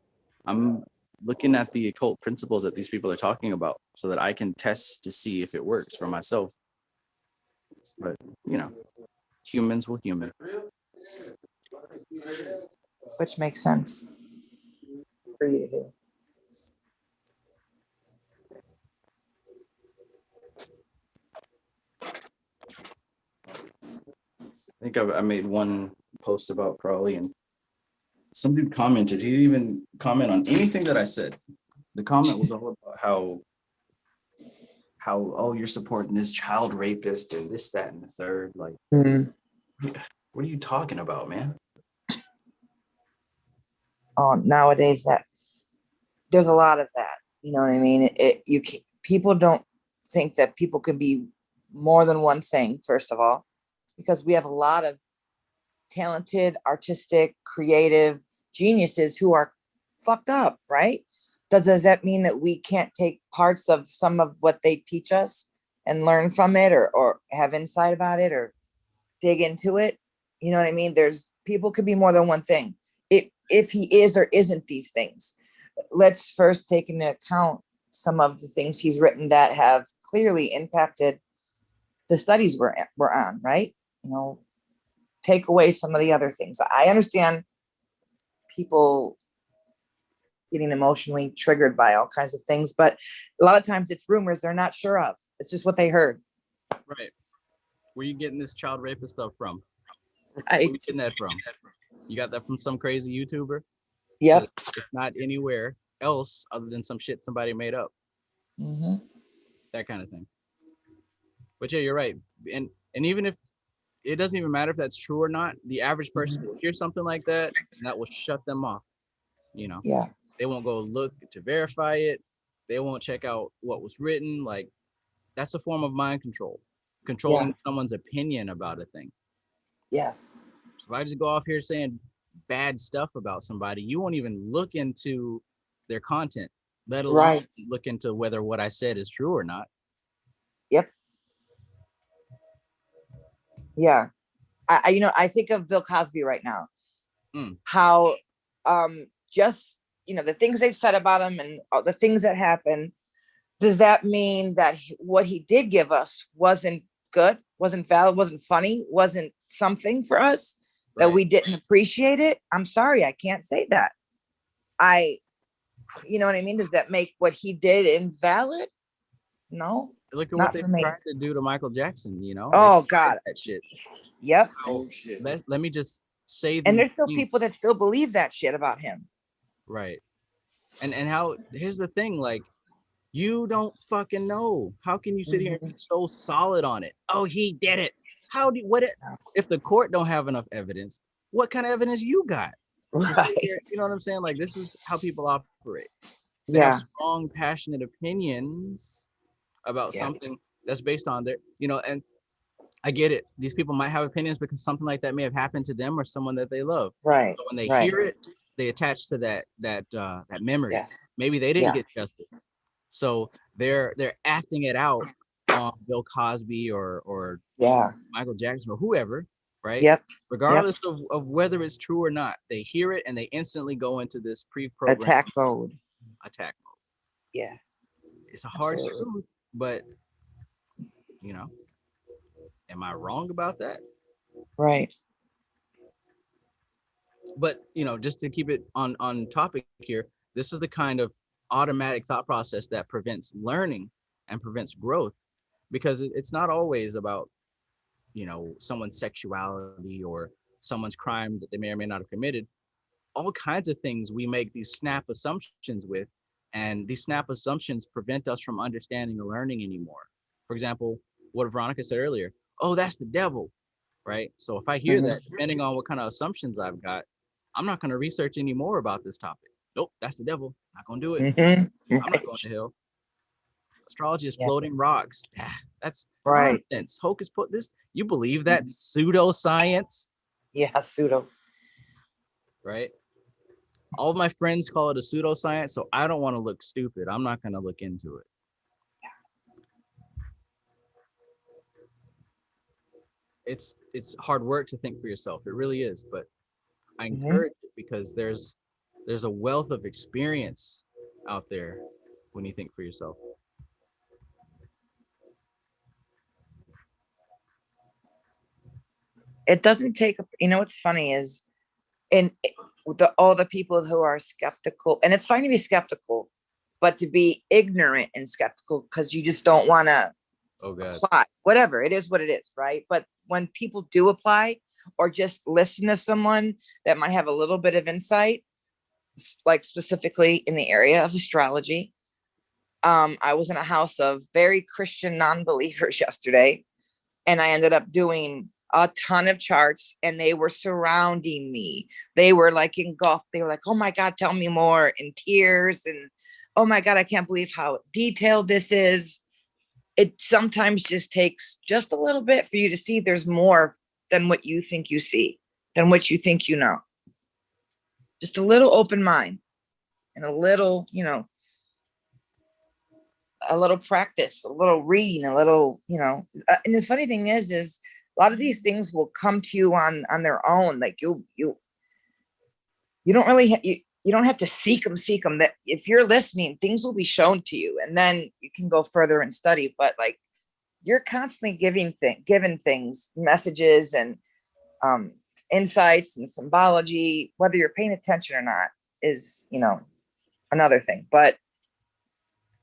I'm looking at the occult principles that these people are talking about so that I can test to see if it works for myself. But, you know, humans will human. Which makes sense for you to do. I think I made one post about Crowley, and some dude commented. He didn't even comment on anything that I said. The comment was all about how oh, you're supporting this child rapist and this, that, and the third. Like, what are you talking about, man? Nowadays, that there's a lot of that. You know what I mean? people don't think that people can be more than one thing, first of all, because we have a lot of talented, artistic, creative geniuses who are fucked up, right? Does that mean that we can't take parts of some of what they teach us and learn from it, or have insight about it, or dig into it? You know what I mean? There's people could be more than one thing. If he is or isn't these things, let's first take into account some of the things he's written that have clearly impacted the studies we're on, right? You know, take away some of the other things. I understand people getting emotionally triggered by all kinds of things, but a lot of times it's rumors they're not sure of. It's just what they heard. Right. Where you getting this child rapist stuff from? Right. Where you getting that from? You got that from some crazy YouTuber? Yep. It's not anywhere else other than some shit somebody made up. Mm-hmm. That kind of thing. But yeah, you're right. And even if it doesn't even matter if that's true or not, the average person will hear something like that and that will shut them off. You know, Yeah. they won't go look to verify it. They won't check out what was written. Like, that's a form of mind control, controlling someone's opinion about a thing. Yes. So if I just go off here saying bad stuff about somebody, you won't even look into their content, let alone look into whether what I said is true or not. Yep. Yeah. I think of Bill Cosby right now. How just, the things they've said about him and all the things that happened, does that mean that what he did give us wasn't good, wasn't valid, wasn't funny, wasn't something for us, that we didn't appreciate it? I'm sorry, I can't say that. You know what I mean? Does that make what he did invalid? No, Look at not what they for me. tried to do to Michael Jackson, Oh They God. that shit. Yep. Oh shit. Let me just say And these there's still things. people that still believe that shit about him. Right. And how, here's the thing, like, you don't fucking know. How can you sit here and be so solid on it? Oh, he did it. If the court don't have enough evidence, what kind of evidence you got? Right. You know what I'm saying? Like, this is how people operate. They Yeah. have strong, passionate opinions about something that's based on their, and I get it. These people might have opinions because something like that may have happened to them or someone that they love. Right. So when they hear it, they attach to that memory. Yes. Maybe they didn't get justice, so they're acting it out on Bill Cosby or Michael Jackson or whoever, right? Yep. Regardless of whether it's true or not, they hear it and they instantly go into this pre-programmed attack mode. Yeah. It's a hard truth, but am I wrong about that? Right. But just to keep it on topic here, this is the kind of automatic thought process that prevents learning and prevents growth, because it's not always about someone's sexuality or someone's crime that they may or may not have committed. All kinds of things we make these snap assumptions with, and these snap assumptions prevent us from understanding or learning anymore. For example, what Veronica said earlier, oh, that's the devil, right? So if I hear that, depending on what kind of assumptions I've got, I'm not going to research any more about this topic. Nope, that's the devil. Not going to do it. I'm not going to hell. Astrology is floating rocks. That's nonsense. Hocus pocus. This, you believe that pseudoscience? Yeah, pseudo. Right? All of my friends call it a pseudoscience, so I don't want to look stupid. I'm not going to look into it. It's hard work to think for yourself. It really is, but I encourage it because there's a wealth of experience out there when you think for yourself. It doesn't take, what's funny is all the people who are skeptical, and it's fine to be skeptical, but to be ignorant and skeptical because you just don't want to apply, whatever, it is what it is, right? But when people do apply or just listen to someone that might have a little bit of insight, like specifically in the area of astrology, I was in a house of very Christian non-believers yesterday, and I ended up doing a ton of charts, and they were surrounding me. They were like engulfed. They were like, oh my God, tell me more, in tears. And oh my God, I can't believe how detailed this is. It sometimes just takes just a little bit for you to see there's more than what you think you see, than what you think you know. Just a little open mind and a little, a little practice, a little reading, a little, and the funny thing is a lot of these things will come to you on their own. Like you don't really, you don't have to seek them. That if you're listening, things will be shown to you, and then you can go further and study. But like, you're constantly given things, messages and insights and symbology, whether you're paying attention or not is, another thing. But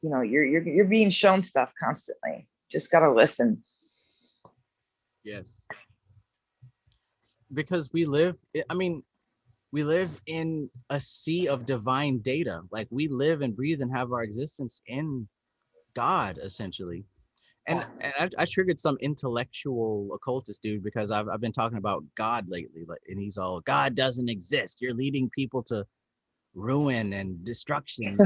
you're being shown stuff constantly. Just gotta listen. Yes. Because we live in a sea of divine data. Like, we live and breathe and have our existence in God, essentially. And I triggered some intellectual occultist dude because I've been talking about God lately, and he's all, God doesn't exist. You're leading people to ruin and destruction.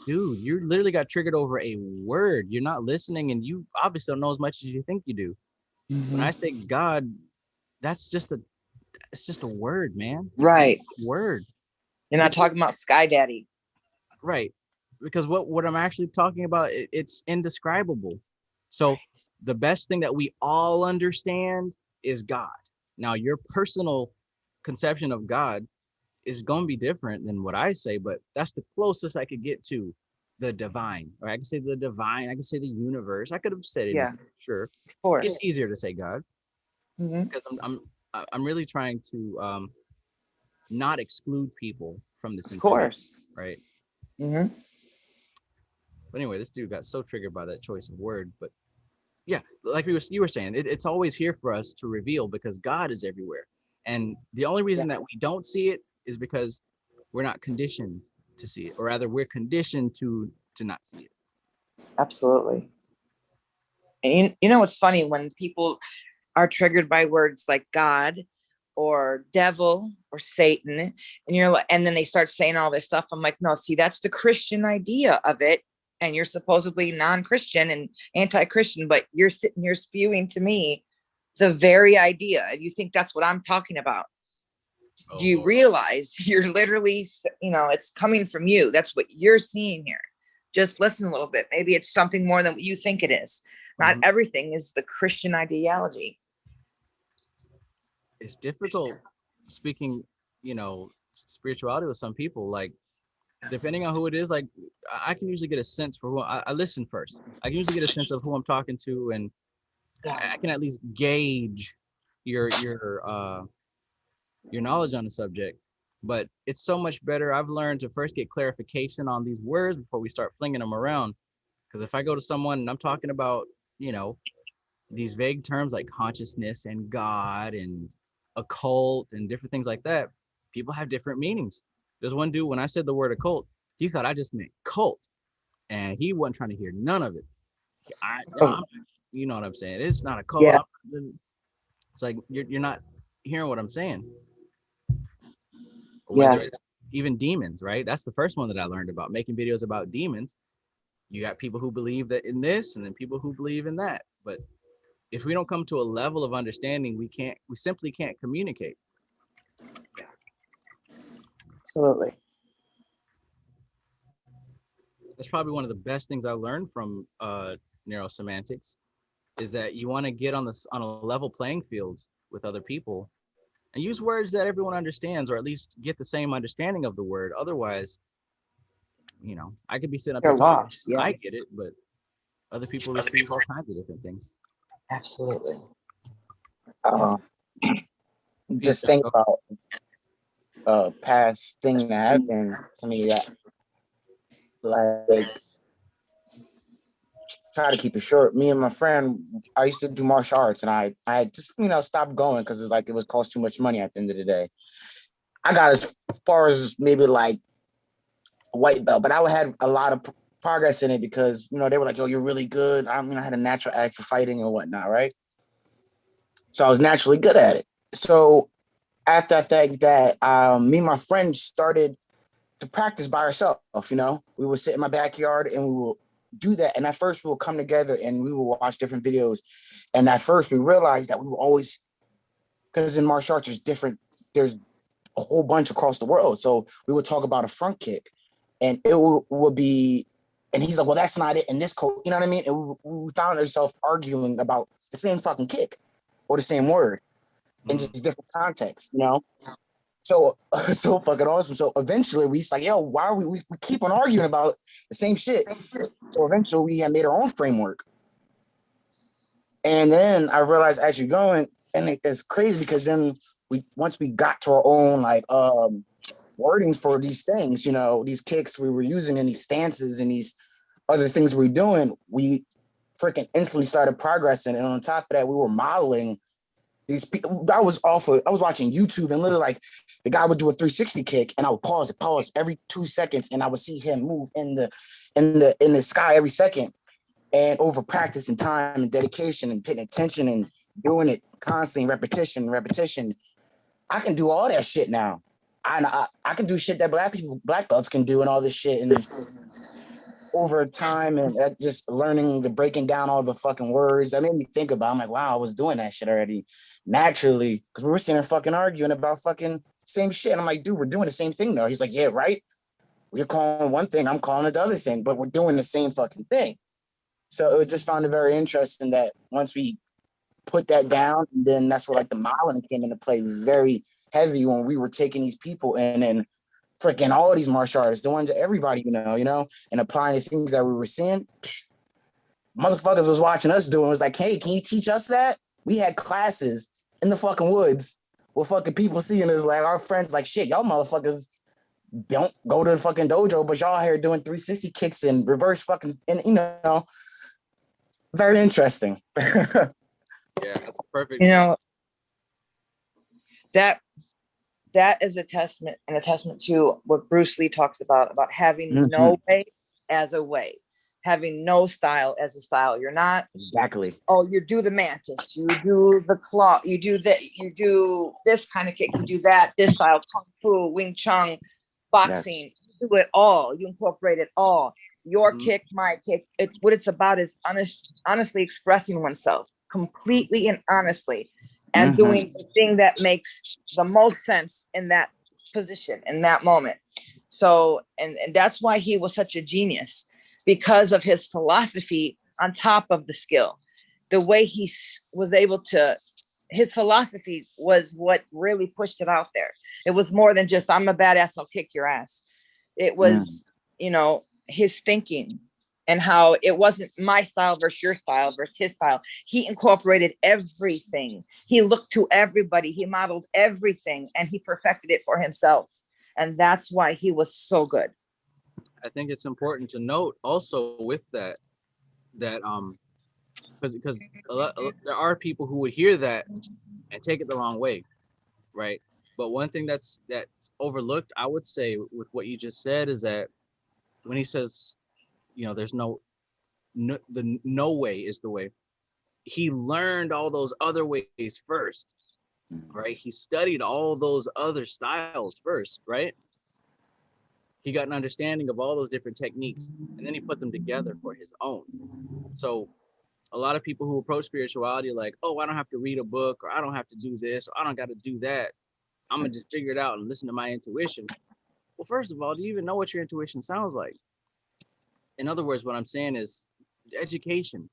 Dude, you literally got triggered over a word. You're not listening, and you obviously don't know as much as you think you do. When I say God, it's just a word, man. Right. Word. You're not talking about Sky Daddy. Right. Because what I'm actually talking about, it's indescribable. So the best thing that we all understand is God. Now, your personal conception of God is going to be different than what I say, but that's the closest I could get to the divine. Or I can say the divine, I can say the universe. I could have said it, Yeah, sure. of course. It's easier to say God because I'm really trying to not exclude people from this. Of course. Right. Mm-hmm. But anyway, this dude got so triggered by that choice of word. But yeah, like you were saying, it's always here for us to reveal because God is everywhere. And the only reason that we don't see it is because we're not conditioned to see it, or rather we're conditioned to not see it. Absolutely. And you know what's funny, when people are triggered by words like God or devil or Satan, and then they start saying all this stuff, I'm like, no, see, that's the Christian idea of it. And you're supposedly non-Christian and anti-Christian, but you're sitting here spewing to me the very idea. And you think that's what I'm talking about. Do you realize you're literally, it's coming from you? That's what you're seeing here. Just listen a little bit. Maybe it's something more than what you think it is. Not everything is the Christian ideology. It's difficult speaking, spirituality with some people. Like, depending on who it is, like, I can usually get a sense for who I listen first. I can usually get a sense of who I'm talking to, and I can at least gauge your knowledge on the subject. But it's so much better. I've learned to first get clarification on these words before we start flinging them around. Because if I go to someone and I'm talking about, these vague terms like consciousness and God and occult and different things like that, people have different meanings. There's one dude, when I said the word occult, he thought I just meant cult, and he wasn't trying to hear none of it. You know what I'm saying? It's not a cult. Yeah. It's like you're not hearing what I'm saying. Yeah. Even demons, right? That's the first one that I learned about, making videos about demons. You got people who believe that in this, and then people who believe in that. But if we don't come to a level of understanding, we simply can't communicate. Absolutely. That's probably one of the best things I learned from neurosemantics, is that you want to get on a level playing field with other people and use words that everyone understands, or at least get the same understanding of the word. Otherwise, I could be sitting up You're here lost. Yeah. I get it, but other people receive all kinds of different things. Absolutely. Just think about past thing that happened to me that, like, try to keep it short. Me and my friend, I used to do martial arts, and I just stopped going because it was cost too much money at the end of the day. I got as far as maybe like a white belt, but I had a lot of progress in it because they were like, "Yo, you're really good." I had a natural act for fighting and whatnot, right? So I was naturally good at it. So after I think that, me and my friend started to practice by ourselves. You know, we would sit in my backyard and we will do that. And at first we will come together and we will watch different videos. And at first we realized that we were always, because in martial arts there's a whole bunch across the world. So we would talk about a front kick, and it would be, and he's like, well, that's not it. And this code, you know what I mean? And we found ourselves arguing about the same fucking kick or the same word in just different contexts, you know? So fucking awesome. So eventually we like, yo, why are we keep on arguing about the same shit? So eventually we had made our own framework. And then I realized as you're going, and it's crazy because then once we got to our own like wordings for these things, you know, these kicks we were using in these stances and these other things we were doing, we freaking instantly started progressing. And on top of that, we were modeling these people. I was watching YouTube, and literally like the guy would do a 360 kick, and I would pause every 2 seconds, and I would see him move in the sky every second. And over practice and time and dedication and paying attention and doing it constantly, repetition, I can do all that shit now. I can do shit that black belts can do and all this shit. And over time and just learning the breaking down all the fucking words, that made me think about, I'm like, wow, I was doing that shit already naturally. Because we were sitting there fucking arguing about fucking same shit. And I'm like, dude, we're doing the same thing though. He's like, yeah, right? We're calling one thing, I'm calling it the other thing, but we're doing the same fucking thing. So it just found it very interesting that once we put that down, and then that's where like the modeling came into play very heavy when we were taking these people in and freaking all these martial artists, the ones that everybody, you know, and applying the things that we were seeing. Motherfuckers was watching us doing, was like, hey, can you teach us that? We had classes in the fucking woods with fucking people seeing us, like our friends, like, shit, y'all motherfuckers don't go to the fucking dojo, but y'all here doing 360 kicks and reverse fucking, and you know, very interesting. Yeah, that's perfect. You know, that is a testament to what Bruce Lee talks about having no way as a way, having no style as a style. You're not exactly. Oh, you do the mantis, you do the claw, you do this kind of kick, you do that, this style, kung fu, Wing Chun, boxing. Yes. You do it all. You incorporate it all. Your kick, my kick. What it's about is honestly expressing oneself completely and honestly, and doing the thing that makes the most sense in that position, in that moment. So, and that's why he was such a genius, because of his philosophy on top of the skill. The way he was able to, his philosophy was what really pushed it out there. It was more than just, I'm a badass, I'll kick your ass. It was, you know, his thinking and how it wasn't my style versus your style versus his style. He incorporated everything. He looked to everybody. He modeled everything, and he perfected it for himself. And that's why he was so good. I think it's important to note also with that because there are people who would hear that and take it the wrong way, right? But one thing that's overlooked, I would say, with what you just said, is that when he says, you know, there's no way is the way, he learned all those other ways first, right? He studied all those other styles first, right? He got an understanding of all those different techniques, and then he put them together for his own. So a lot of people who approach spirituality like, oh, I don't have to read a book, or I don't have to do this, or I don't got to do that. I'm going to just figure it out and listen to my intuition. Well, first of all, do you even know what your intuition sounds like? In other words, what I'm saying is education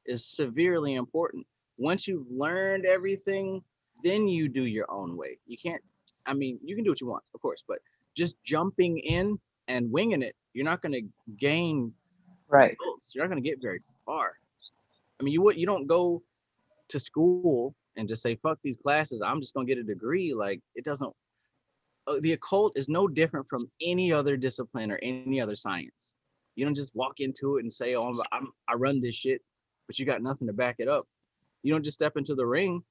is severely important. Once you've learned everything, then you do your own way. You can't, I mean, you can do what you want, of course, but just jumping in and winging it, you're not going to gain results. You're not going to get very far. I mean, you don't go to school and just say, fuck these classes, I'm just going to get a degree. Like, it doesn't, the occult is no different from any other discipline or any other science. You don't just walk into it and say, oh, I run this shit, but you got nothing to back it up. You don't just step into the ring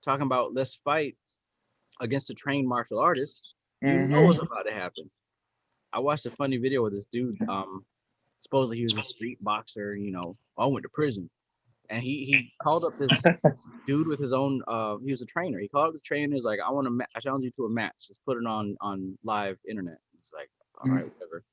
talking about, let's fight against a trained martial artist. You know what's about to happen. I watched a funny video with this dude. Supposedly he was a street boxer, you know, I went to prison. And he called up this dude with his own, he was a trainer. He called up the trainer, he's like, I challenge you to a match. Let's put it on live internet. He's like, All right, whatever.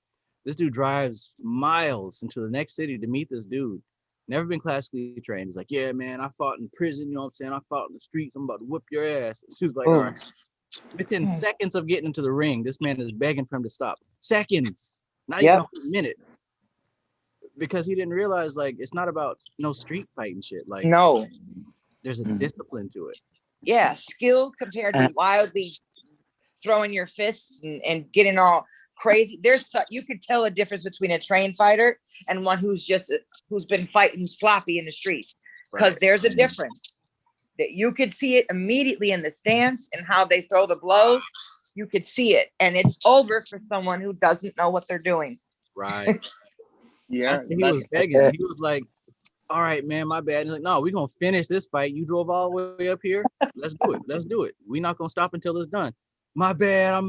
This dude drives miles into the next city to meet this dude. Never been classically trained. He's like, yeah, man, I fought in prison. You know what I'm saying? I fought in the streets. I'm about to whoop your ass. This dude's like, all right. Within seconds of getting into the ring, this man is begging for him to stop. Seconds, not even a whole minute. Because he didn't realize, like, it's not about no street fighting shit. Like, No. There's a discipline to it. Yeah, skill compared to wildly throwing your fists and getting all crazy. You could tell a difference between a trained fighter and one who's been fighting sloppy in the streets, because there's a difference that you could see it immediately in the stance and how they throw the blows. You could see it, and it's over for someone who doesn't know what they're doing. Right. Yeah. He was begging. He was like, all right, man, my bad. He's like, no, we're going to finish this fight. You drove all the way up here. Let's do it. Let's do it. We're not going to stop until it's done. My bad.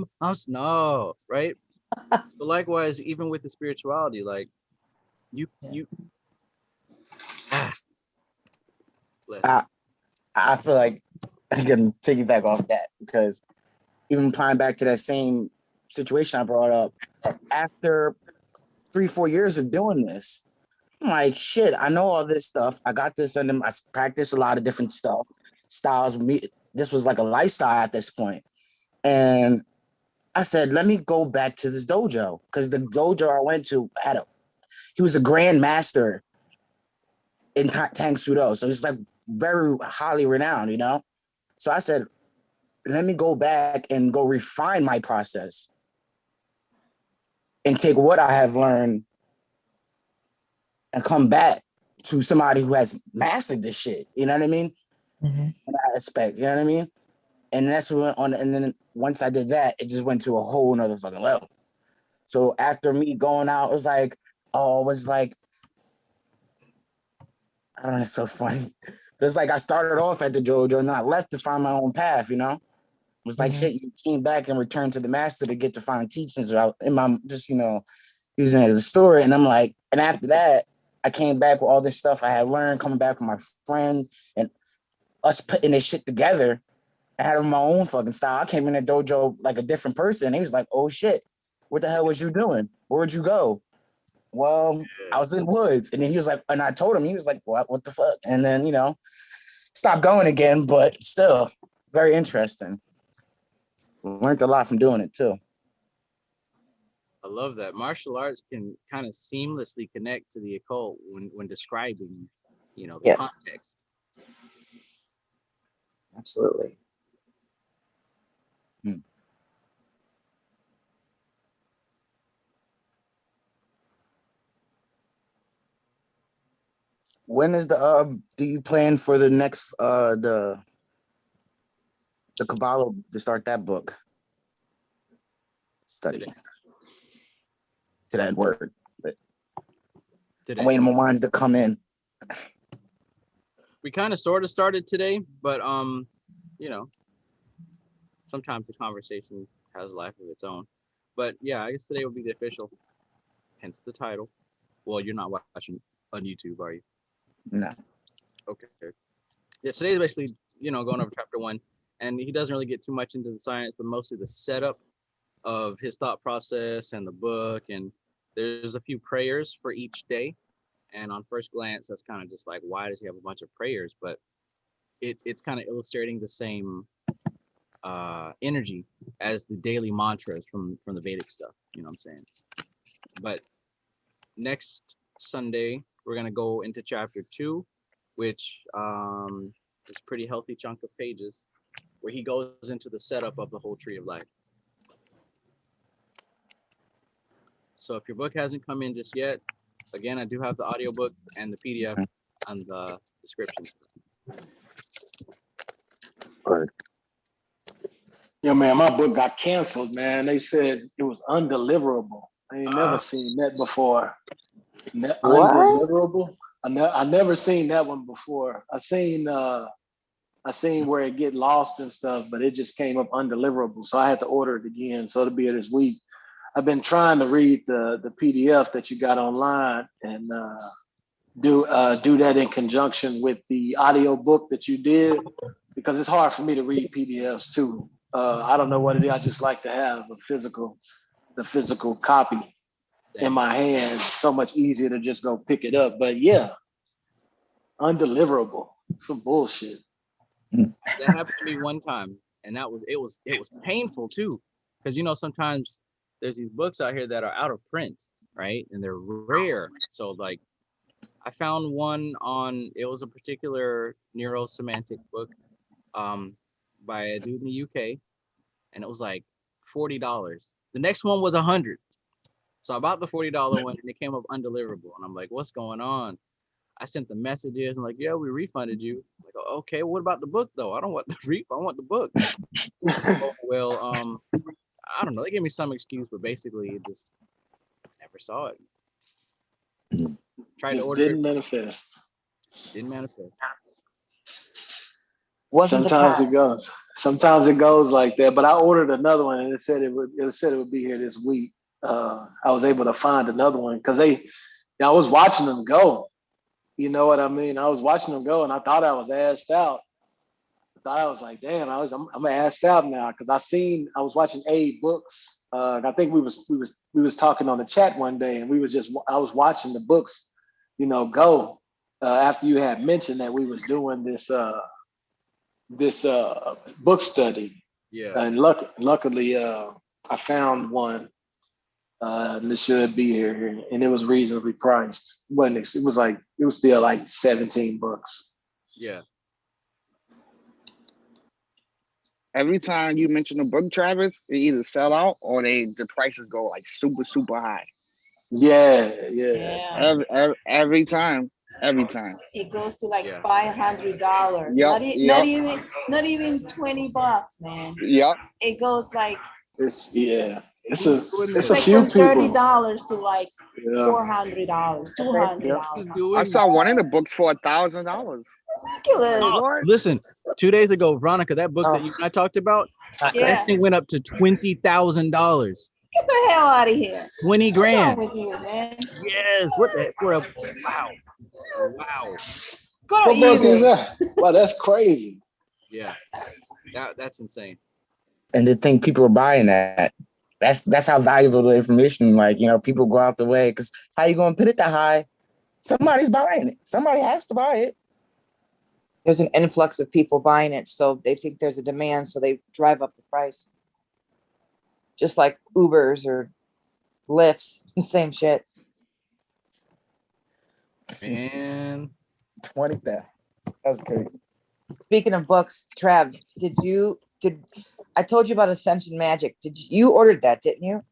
No, right? So likewise, even with the spirituality, like I feel like I can piggyback off that, because even applying back to that same situation I brought up, after 3-4 years of doing this, I'm like, shit, I know all this stuff. I got this under I practice a lot of different styles. This was like a lifestyle at this point. And I said, let me go back to this dojo, because the dojo I went to he was a grand master in Tang Sudo. So he's like very highly renowned, you know? So I said, let me go back and go refine my process and take what I have learned and come back to somebody who has mastered this shit. You know what I mean? In that aspect, you know what I mean? And that's what and then once I did that, it just went to a whole nother fucking level. So after me going out, it was like, I don't know, it's so funny. But it's like I started off at the dojo and then I left to find my own path, you know? It was like shit, you came back and returned to the master to get to find teachings in my just, using it as a story. And I'm like, and after that, I came back with all this stuff I had learned, coming back with my friends and us putting this shit together. I had my own fucking style. I came in the dojo like a different person. He was like, oh shit, what the hell was you doing? Where'd you go? Well, I was in woods. And then he was like, and I told him, he was like, what the fuck? And then, stopped going again, but still very interesting. Learned a lot from doing it too. I love that. Martial arts can kind of seamlessly connect to the occult when describing, the context. Absolutely. When is do you plan for the next the Kabbalah to start that book study? To that word, but I'm waiting for mine to come in. We kind of sort of started today, but sometimes the conversation has a life of its own. But yeah, I guess today will be the official, hence the title. Well, you're not watching on YouTube, are you? No. Okay. Yeah, today's basically, going over chapter 1, and he doesn't really get too much into the science, but mostly the setup of his thought process and the book. And there's a few prayers for each day. And on first glance, that's kind of just like, why does he have a bunch of prayers? But it's kind of illustrating the same energy as the daily mantras from the Vedic stuff. You know what I'm saying? But next Sunday, we're going to go into chapter 2, which is a pretty healthy chunk of pages, where he goes into the setup of the whole tree of life. So if your book hasn't come in just yet, again, I do have the audiobook and the PDF on the description. Yeah, man, my book got canceled, man. They said it was undeliverable. I ain't never seen that before. Undeliverable? I never seen that one before. I seen where it get lost and stuff, but it just came up undeliverable. So I had to order it again. So it'll be this week. I've been trying to read the PDF that you got online and do that in conjunction with the audio book that you did, because it's hard for me to read PDFs too. I don't know what it is. I just like to have a physical the physical copy in my hands. So much easier to just go pick it up. But yeah, undeliverable. Some bullshit. That happened to me one time, and it was painful too, because you know sometimes there's these books out here that are out of print, right, and they're rare. So like, I found one on, it was a particular neurosemantic book, by a dude in the UK, and it was like $40. The next one was $100. So I bought the $40 one, and it came up undeliverable, and I'm like, what's going on? I sent the messages and like, yeah, we refunded you. Like, oh, okay, what about the book though? I don't want the refund. I want the book. Oh, well, I don't know. They gave me some excuse, but basically, it just never saw it. Tried to order didn't it. manifest. Didn't manifest. Wasn't the Sometimes it time. goes. Sometimes it goes like that. But I ordered another one, and it said it would be here this week. I was able to find another one because I was watching them go. You know what I mean? I was watching them go, and I thought I was assed out. I thought I was like, damn, I'm assed out now because I was watching Abe Books. I think we was talking on the chat one day, and I was watching the books, go after you had mentioned that we was doing this book study. Yeah. And luckily, I found one. And it should be here, and it was reasonably priced. It was still like $17. Yeah. Every time you mention a book, Travis, they either sell out or the prices go like super, super high. Yeah. Every time. It goes to like Yeah. $500. Yep. Not even $20, man. Yep. It goes like It's a like few from $30 people. to like $400, $200. I saw one of the books for $1,000. Ridiculous. What? Listen, 2 days ago, Veronica, that book that you and I talked about, Yeah. that thing went up to $20,000. Get the hell out of here. 20 What's grand. wrong with you, man? Yes. What the heck? Wow. Go What to book is eBay. that? Wow, that's crazy. Yeah. That's insane. And to think people are buying that. That's how valuable the information, people go out the way. Because how you going to put it that high? Somebody's buying it. Somebody has to buy it. There's an influx of people buying it, so they think there's a demand, so they drive up the price. Just like Ubers or Lyfts, same shit. Man. 20. That's crazy. Speaking of books, Trav, I told you about Ascension Magic? You ordered that, didn't you?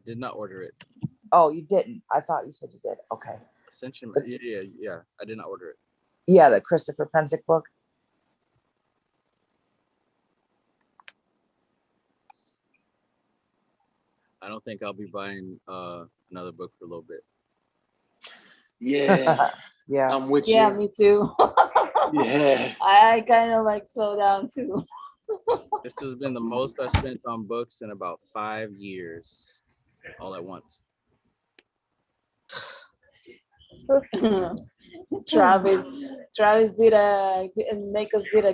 Did not order it. Oh, you didn't. I thought you said you did. Okay. Ascension. Yeah. I did not order it. Yeah, the Christopher Penzick book. I don't think I'll be buying another book for a little bit. Yeah. Yeah. I'm with you. Yeah, me too. Yeah. I kind of like slow down too. This has been the most I spent on books in about 5 years, all at once. Travis did a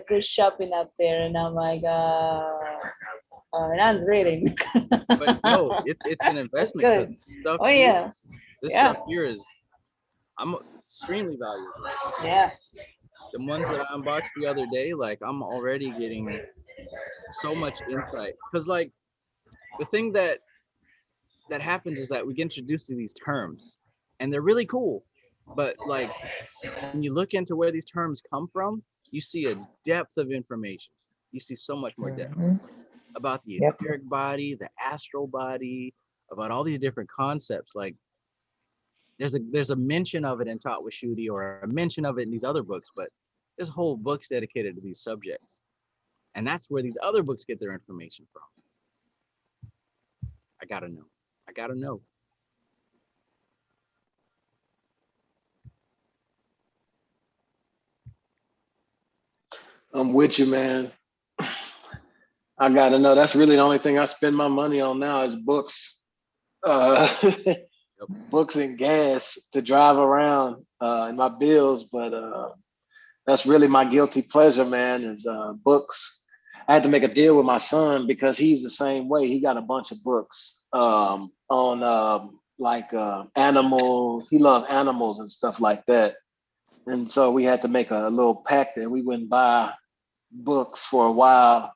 good shopping up there, and I'm like, and I'm reading. But no, it's an investment. Good. Stuff Oh yeah, this yeah. stuff here is extremely valuable. Yeah. The ones that I unboxed the other day, like I'm already getting so much insight. Because like the thing that happens is that we get introduced to these terms, and they're really cool. But like when you look into where these terms come from, you see a depth of information. You see so much more depth about the etheric body, the astral body, about all these different concepts. Like there's a mention of it in Taught with Shudi, or a mention of it in these other books, but there's whole books dedicated to these subjects. And that's where these other books get their information from. I gotta know. I'm with you, man. I gotta know. That's really the only thing I spend my money on now is books. Books and gas to drive around and my bills, but that's really my guilty pleasure, man, is books. I had to make a deal with my son because he's the same way. He got a bunch of books on animals. He loved animals and stuff like that. And so we had to make a little pact that we wouldn't buy books for a while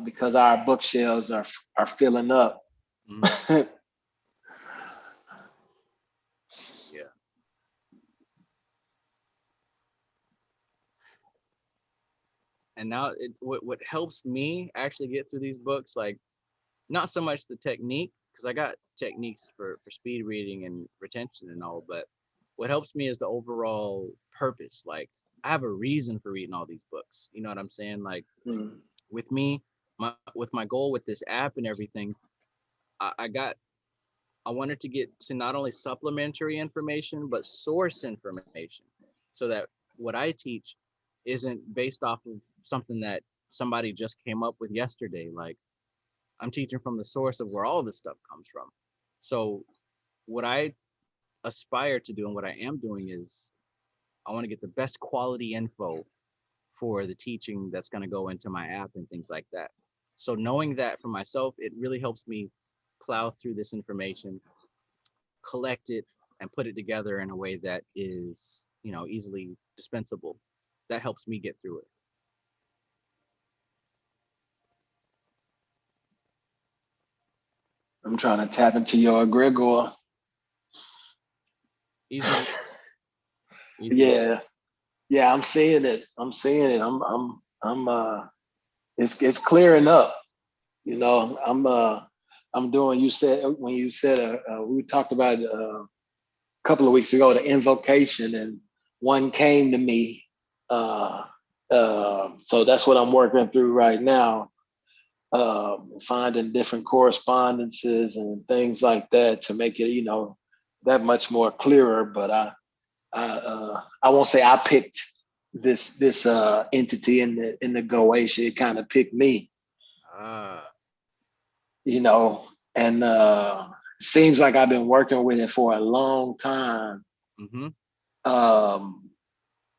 because our bookshelves are filling up. Mhm. Yeah. And now what helps me actually get through these books, like not so much the technique, because I got techniques for speed reading and retention and all, but what helps me is the overall purpose. Like I have a reason for reading all these books. You know what I'm saying? Like with me, with my goal with this app and everything, I wanted to get to not only supplementary information, but source information so that what I teach isn't based off of something that somebody just came up with yesterday. Like I'm teaching from the source of where all this stuff comes from. So what I aspire to do and what I am doing is I want to get the best quality info for the teaching that's going to go into my app and things like that. So knowing that for myself, it really helps me plow through this information, collect it, and put it together in a way that is, easily dispensable. That helps me get through it. I'm trying to tap into your egregore. Easily. Yeah, I'm seeing it. It's clearing up. I'm doing. You said when you said we talked about a couple of weeks ago the invocation, and one came to me. So that's what I'm working through right now. Finding different correspondences and things like that to make it, that much more clearer. But I won't say I picked this entity in the Goetia. It kind of picked me. And seems like I've been working with it for a long time. Mm-hmm.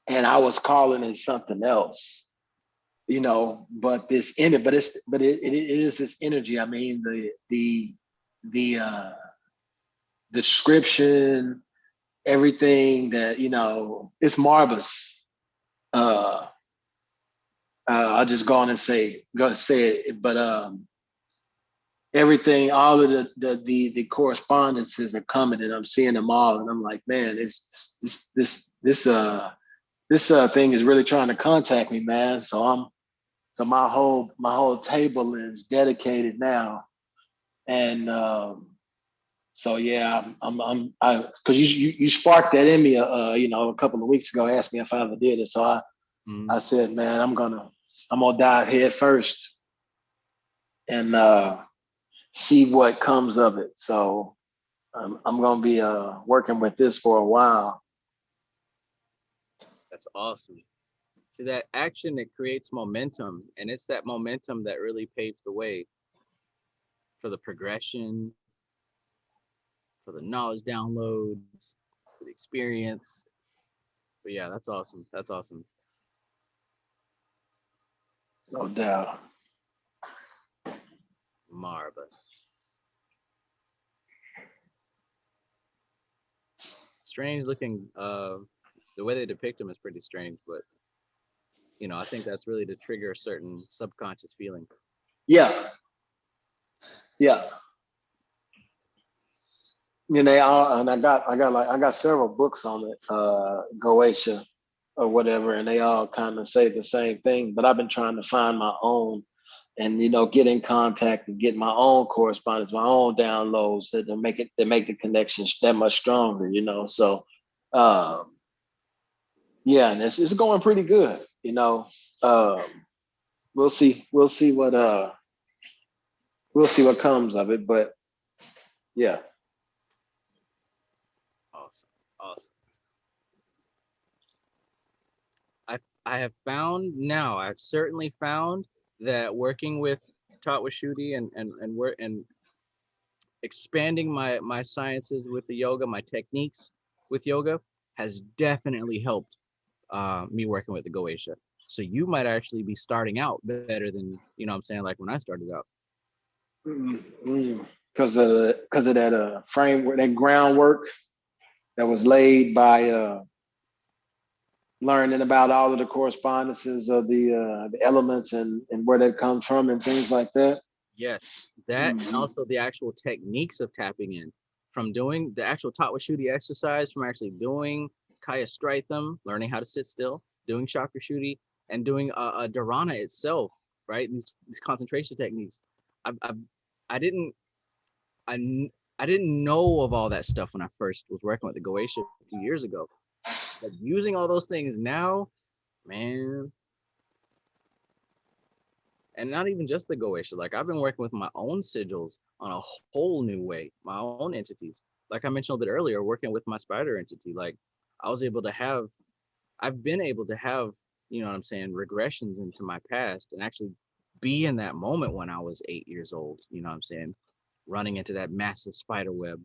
And I was calling it something else, but it is this energy. I mean, the description, everything that, it's marvelous. I'll just go on and say it, but everything, all of the correspondences are coming, and I'm seeing them all, and I'm like, man, this thing is really trying to contact me, man. So my whole table is dedicated now, and so yeah, because you sparked that in me, a couple of weeks ago, asked me if I ever did it, so I said, man, I'm gonna dive head first and see what comes of it. So I'm gonna be working with this for a while. That's awesome. See, that action, it creates momentum, and it's that momentum that really paves the way for the progression, for the knowledge downloads, for the experience. But yeah, that's awesome. That's awesome. No doubt. Marvelous. Strange looking, the way they depict him is pretty strange, but I think that's really to trigger a certain subconscious feeling. Yeah. And I got several books on it, Goetia or whatever, and they all kind of say the same thing. But I've been trying to find my own, and get in contact and get my own correspondence, my own downloads that make the connections that much stronger. So yeah, and it's going pretty good. We'll see what comes of it, but yeah. Awesome. I've certainly found that working with Taught with Shruti and expanding my sciences with the yoga, my techniques with yoga has definitely helped me working with the Goetia. So you might actually be starting out better than, you know what I'm saying, like when I started out. Because of that framework, that groundwork that was laid by learning about all of the correspondences of the elements and where that comes from and things like that. Yes, that and also the actual techniques of tapping in, from doing the actual Tatwashuti exercise, from actually doing Kaya Straitham, learning how to sit still, doing Chakra Shuti, and doing a Dharana itself, right? These concentration techniques. I didn't know of all that stuff when I first was working with the Goetia a few years ago. But using all those things now, man. And not even just the Goetia. Like I've been working with my own sigils on a whole new way, my own entities. Like I mentioned a bit earlier, working with my spider entity. Like I've been able to have, you know what I'm saying, regressions into my past and actually be in that moment when I was 8 years old, you know what I'm saying, running into that massive spider web.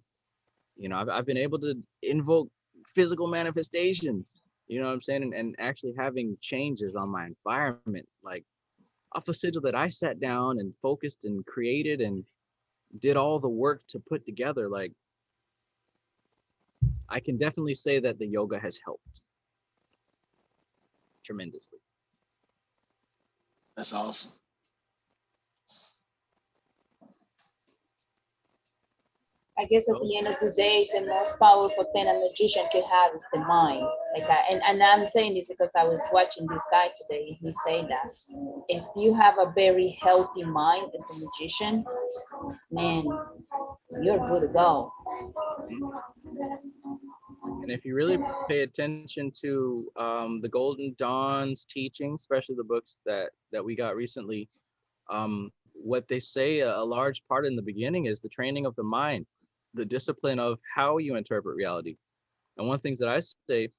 You know, I've been able to invoke physical manifestations, you know what I'm saying, and actually having changes on my environment, like off a sigil that I sat down and focused and created and did all the work to put together. Like I can definitely say that the yoga has helped tremendously. That's awesome. I guess at the end of the day, the most powerful thing a magician can have is the mind. Like, and I'm saying this because I was watching this guy today. He said that if you have a very healthy mind as a magician, man, you're good to go. And if you really pay attention to the Golden Dawn's teaching, especially the books that we got recently, what they say a large part in the beginning is the training of the mind, the discipline of how you interpret reality. And one of the things that I say,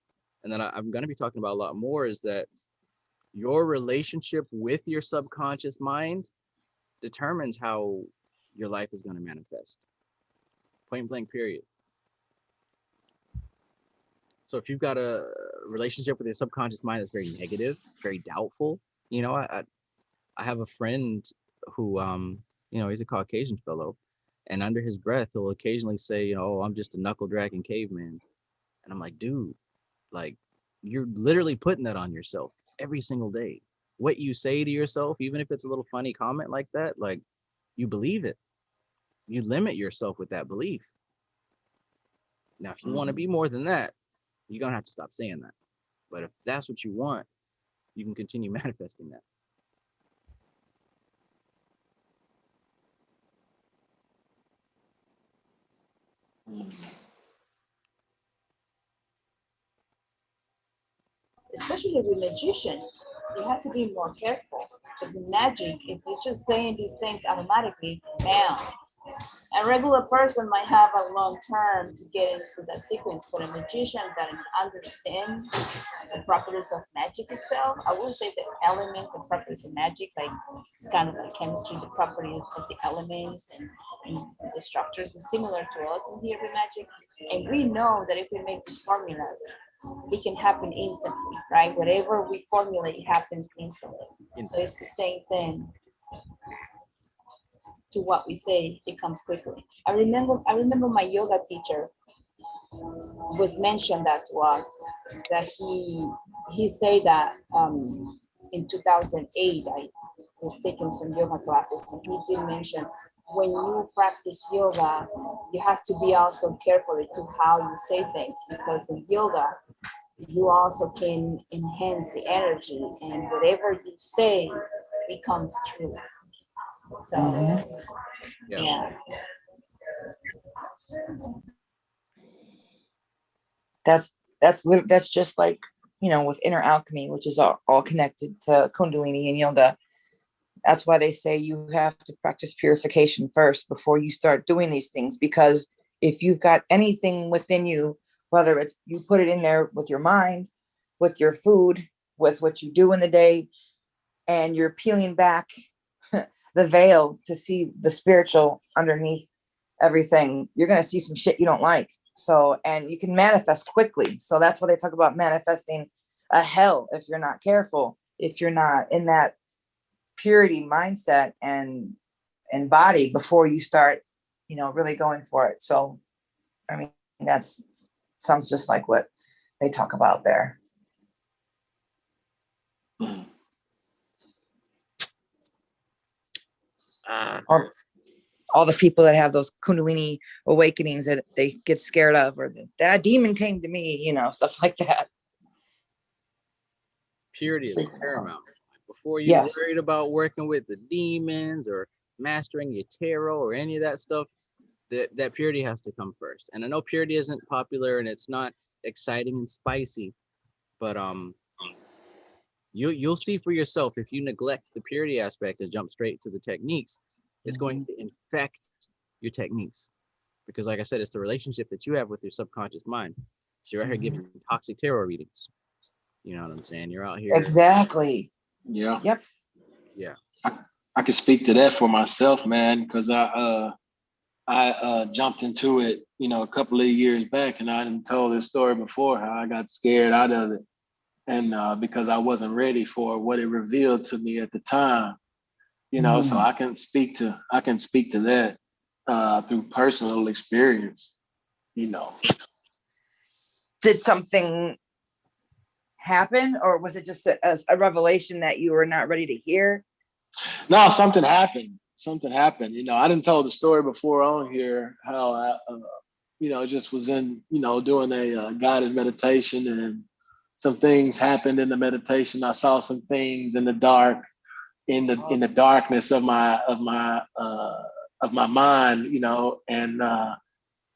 and that I'm going to be talking about a lot more, is that your relationship with your subconscious mind determines how your life is going to manifest. Point blank, period. So if you've got a relationship with your subconscious mind that's very negative, very doubtful, you know, I have a friend who, you know, he's a Caucasian fellow, and under his breath, he'll occasionally say, you know, oh, I'm just a knuckle dragging caveman. And I'm like, dude, like, you're literally putting that on yourself every single day. What you say to yourself, even if it's a little funny comment like that, like, you believe it. You limit yourself with that belief. Now, if you want to be more than that, you're going to have to stop saying that. But if that's what you want, you can continue manifesting that. Especially with magicians, you have to be more careful. Because in magic, if you're just saying these things automatically, now a regular person might have a long term to get into that sequence, but a magician that understands the properties of magic itself, I wouldn't say the elements and properties of magic, like it's kind of like chemistry, the properties of the elements and the structures is similar to us in here with magic. And we know that if we make these formulas, it can happen instantly, right? Whatever we formulate happens instantly. So it's the same thing to what we say, it comes quickly. I remember my yoga teacher was mentioned that to us, that he said that in 2008 I was taking some yoga classes, and he did mention when you practice yoga, you have to be also careful to how you say things, because in yoga you also can enhance the energy, and whatever you say becomes true. So yeah. That's just like, you know, with inner alchemy, which is all connected to Kundalini and yoga. That's why they say you have to practice purification first before you start doing these things, because if you've got anything within you, whether it's you put it in there with your mind, with your food, with what you do in the day, and you're peeling back the veil to see the spiritual underneath everything, you're going to see some shit you don't like. So, and you can manifest quickly. So that's why they talk about manifesting a hell if you're not careful. if you're not in that purity mindset and body before you start, really going for it. So, I mean, that's sounds just like what they talk about there. All the people that have those Kundalini awakenings that they get scared of, or that demon came to me, stuff like that. Purity is paramount. Before you Yes. worried about working with the demons or mastering your tarot or any of that stuff, that purity has to come first. And I know purity isn't popular and it's not exciting and spicy, but you'll see for yourself if you neglect the purity aspect and jump straight to the techniques, it's going to infect your techniques. Because like I said, it's the relationship that you have with your subconscious mind. So you're out here giving toxic tarot readings. You know what I'm saying? You're out here. Exactly. Yeah. Yep. Yeah. I can speak to that for myself, man, because I jumped into it, a couple of years back, and I didn't told this story before how I got scared out of it, and because I wasn't ready for what it revealed to me at the time, So I can speak to that through personal experience, Did something happen, or was it just a revelation that you were not ready to hear? No, something happened. I didn't tell the story before on here how I, just was in, doing a guided meditation, and some things happened in the meditation. I saw some things in the dark, in the darkness of my mind, and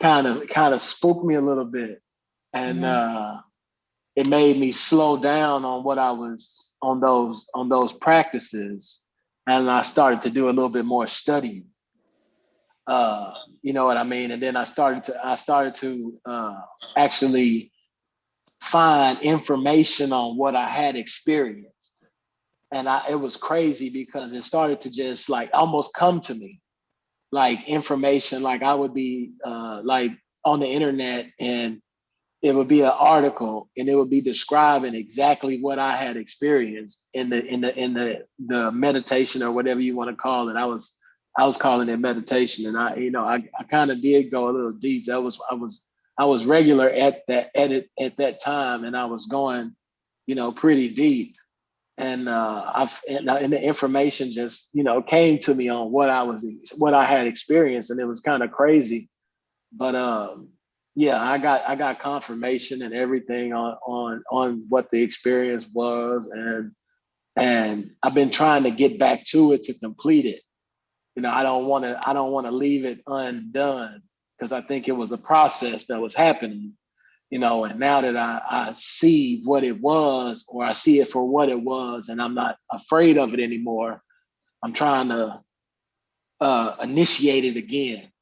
kind of spooked me a little bit, and it made me slow down on what I was on those practices. And I started to do a little bit more studying. You know what I mean? And then I started to actually find information on what I had experienced. And it was crazy because it started to just like almost come to me, like information, like I would be like on the internet, and it would be an article, and it would be describing exactly what I had experienced in the meditation, or whatever you want to call it. I was calling it meditation, and I kind of did go a little deep. I was regular at that time, and I was going, pretty deep, and and the information just came to me on what I had experienced, and it was kind of crazy, but yeah, I got confirmation and everything on what the experience was, and I've been trying to get back to it to complete it. I don't want to leave it undone, because I think it was a process that was happening. And now that I see what it was, or I see it for what it was, and I'm not afraid of it anymore, I'm trying to initiate it again,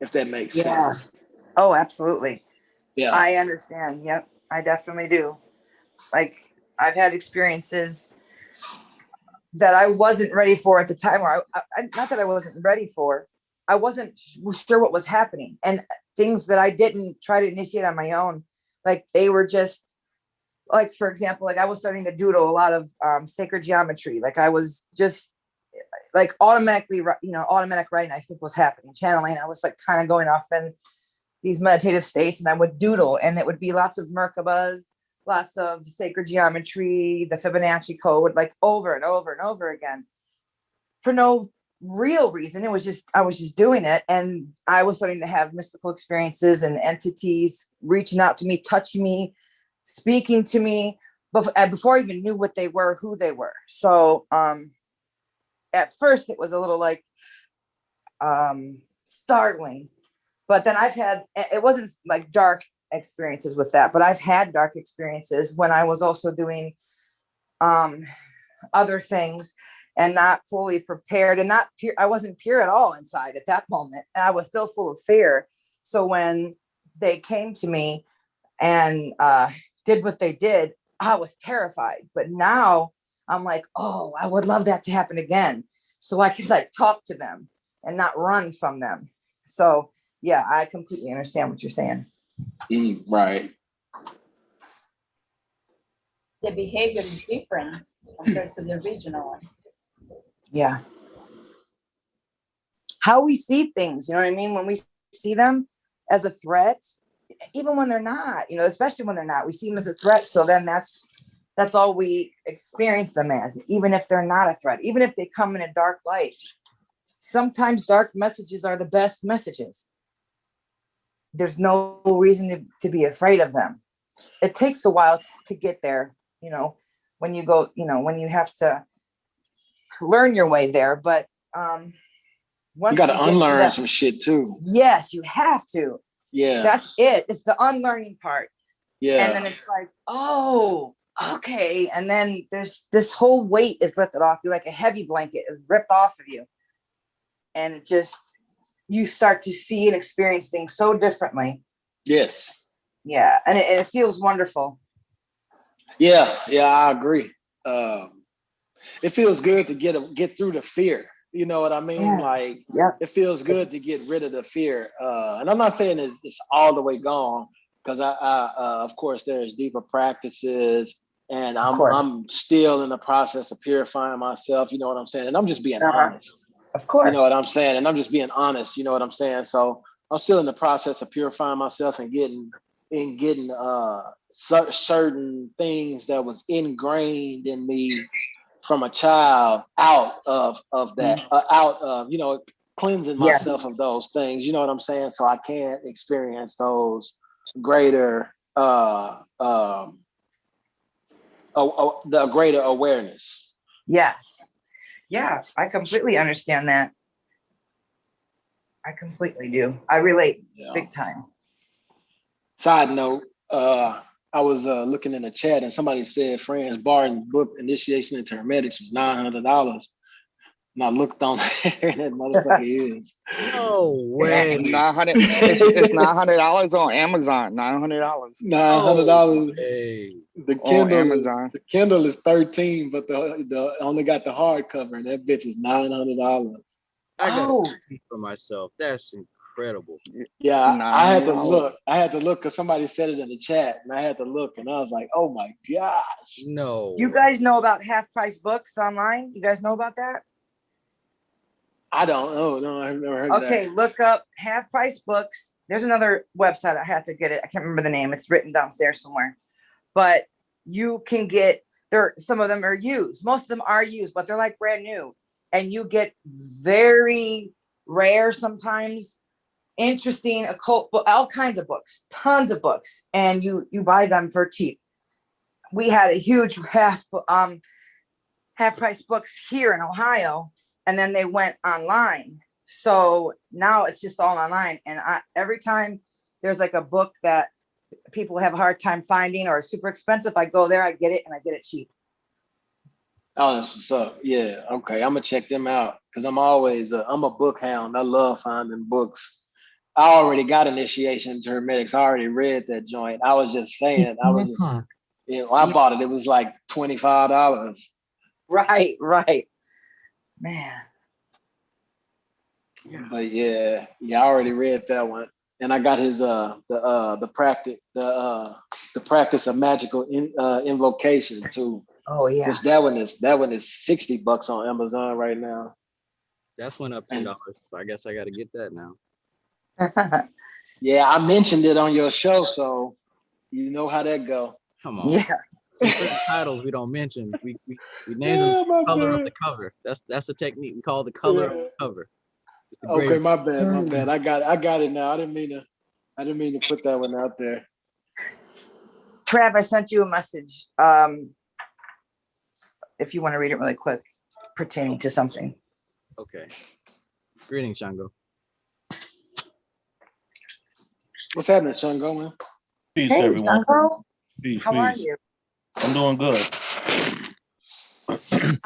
if that makes sense. Oh, absolutely. Yeah. I understand. Yep, I definitely do. Like, I've had experiences that I wasn't ready for at the time, or not that I wasn't ready for, I wasn't sure what was happening, and things that I didn't try to initiate on my own, like they were just like, for example, like I was starting to doodle a lot of sacred geometry. Like I was just like automatic writing, I think, was happening, channeling. I was like kind of going off in these meditative states, and I would doodle, and it would be lots of Merkabas, lots of sacred geometry, the Fibonacci code, like over and over and over again, for no real reason. It was just, I was just doing it, and I was starting to have mystical experiences and entities reaching out to me, touching me, speaking to me before I even knew what they were, who they were. So at first it was a little like startling, but then I've had, it wasn't like dark experiences with that, but I've had dark experiences when I was also doing other things and not fully prepared, and not pure. I wasn't pure at all inside at that moment, and I was still full of fear. So when they came to me and did what they did, I was terrified. But now I'm like, oh, I would love that to happen again, so I could like talk to them and not run from them. So yeah, I completely understand what you're saying. Right. The behavior is different. compared to the original one. Yeah. How we see things, you know what I mean? When we see them as a threat, even when they're not, you know, especially when they're not, we see them as a threat. So then that's all we experience them as, even if they're not a threat, even if they come in a dark light. Sometimes dark messages are the best messages. There's no reason to be afraid of them. It takes a while to get there, you know, when you go, you know, when you have to learn your way there. But once you got to unlearn that, some shit too. yes, you have to. Yeah. That's it. It's the unlearning part. Yeah. And then it's like, oh, okay. And then there's this whole weight is lifted off you, like a heavy blanket is ripped off of you. And it just, you start to see and experience things so differently. Yes. Yeah. And it feels wonderful. Yeah. Yeah, I agree. It feels good to get through the fear. You know what I mean? Yeah. Like, Yep. it feels good to get rid of the fear. And I'm not saying it's all the way gone, because I of course, there's deeper practices, and I'm still in the process of purifying myself. You know what I'm saying? And I'm just being honest. Of course. You know what I'm saying? And I'm just being honest. You know what I'm saying? So I'm still in the process of purifying myself and getting certain things that was ingrained in me from a child out of that, out of, you know, cleansing myself of those things. You know what I'm saying? So I can experience those greater, the greater awareness. Yes. Yeah, I completely understand that. I completely do. I relate big time. Side note, I was looking in the chat and somebody said Franz Barton's book, Initiation into Hermetics, was $900. And I looked on there and that motherfucker is. No way. 900. It's $900 on Amazon. $900. $900. Hey. The Kindle is $13, but the only got the hardcover, and that bitch is $900. I gotta speak for myself. That's incredible. Yeah, I had to look. I had to look because somebody said it in the chat, and I had to look, and I was like, "Oh my gosh!" No. You guys know about half price books online? You guys know about that? I don't know. No, I've never heard of that. Okay, look up half price books. There's another website. I had to get it. I can't remember the name. It's written downstairs somewhere. But you can get there. Some of them are used. Most of them are used, but they're like brand new. And you get very rare, sometimes interesting occult, all kinds of books, tons of books, and you buy them for cheap. We had a huge half price books here in Ohio, and then they went online. So now it's just all online. And every time there's like a book that people have a hard time finding or super expensive, I go there, I get it, and I get it cheap. Oh, that's what's up. Yeah, okay. I'm gonna check them out because I'm always I'm a book hound. I love finding books. I already got Initiation into Hermetics. I already read that joint. I was just saying, I bought it. It was like $25. Right. Man. Yeah. But yeah, I already read that one. And I got his the practice of magical invocation too. Oh yeah. Which that one is $60 on Amazon right now. That's went up $10. So I guess I got to get that now. Yeah, I mentioned it on your show, so you know how that go. Come on. Yeah. Some certain titles we don't mention. We name them the color of the cover. That's a technique we call the color of the cover. Okay, my bad. I got it now. I didn't mean to put that one out there. Trav, I sent you a message. If you want to read it really quick, pertaining to something. Okay. Greetings, Shango. What's happening, Shango, man? Peace, hey, everyone. Shango. Peace, How are you? I'm doing good.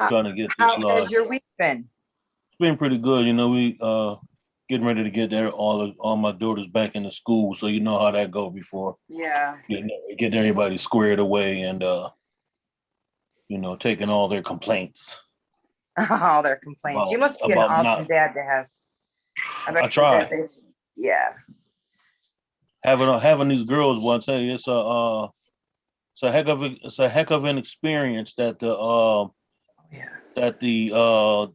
Trying to get this How lodge. has your week been? It's been pretty good. You know, we getting ready to get there all my daughters back into school, so you know how that go before. Yeah. Getting everybody squared away and you know, taking all their complaints. All their complaints. You must be an awesome dad to have. I try. Yeah. Having these girls, well, I tell you, it's a heck of an experience that the Yeah. that the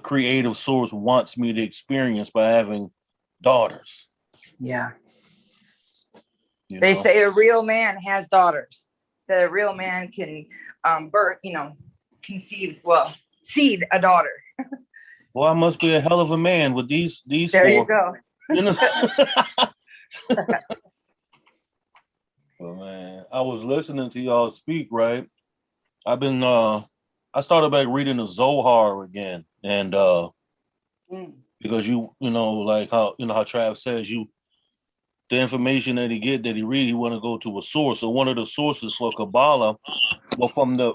creative source wants me to experience by having daughters. Yeah. You They know? say a real man has daughters. That a real man can birth, seed a daughter. Well, I must be a hell of a man with these There you four. go. You know? Well, man, I was listening to y'all speak, right? I've been I started back reading the Zohar again, and because you know, like how how Trav says, the information that he read, he want to go to a source. So one of the sources for Kabbalah, well, from the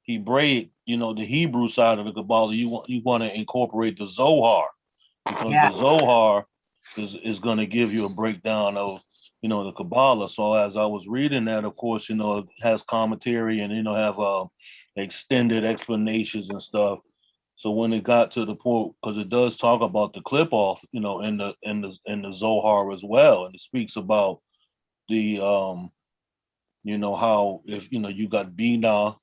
Hebraic, the Hebrew side of the Kabbalah, you want to incorporate the Zohar, because the Zohar is going to give you a breakdown of the Kabbalah. So as I was reading that, of course, it has commentary and have extended explanations and stuff. So when it got to the point, because it does talk about the clip off, in the Zohar as well, and it speaks about the how if you got Bina,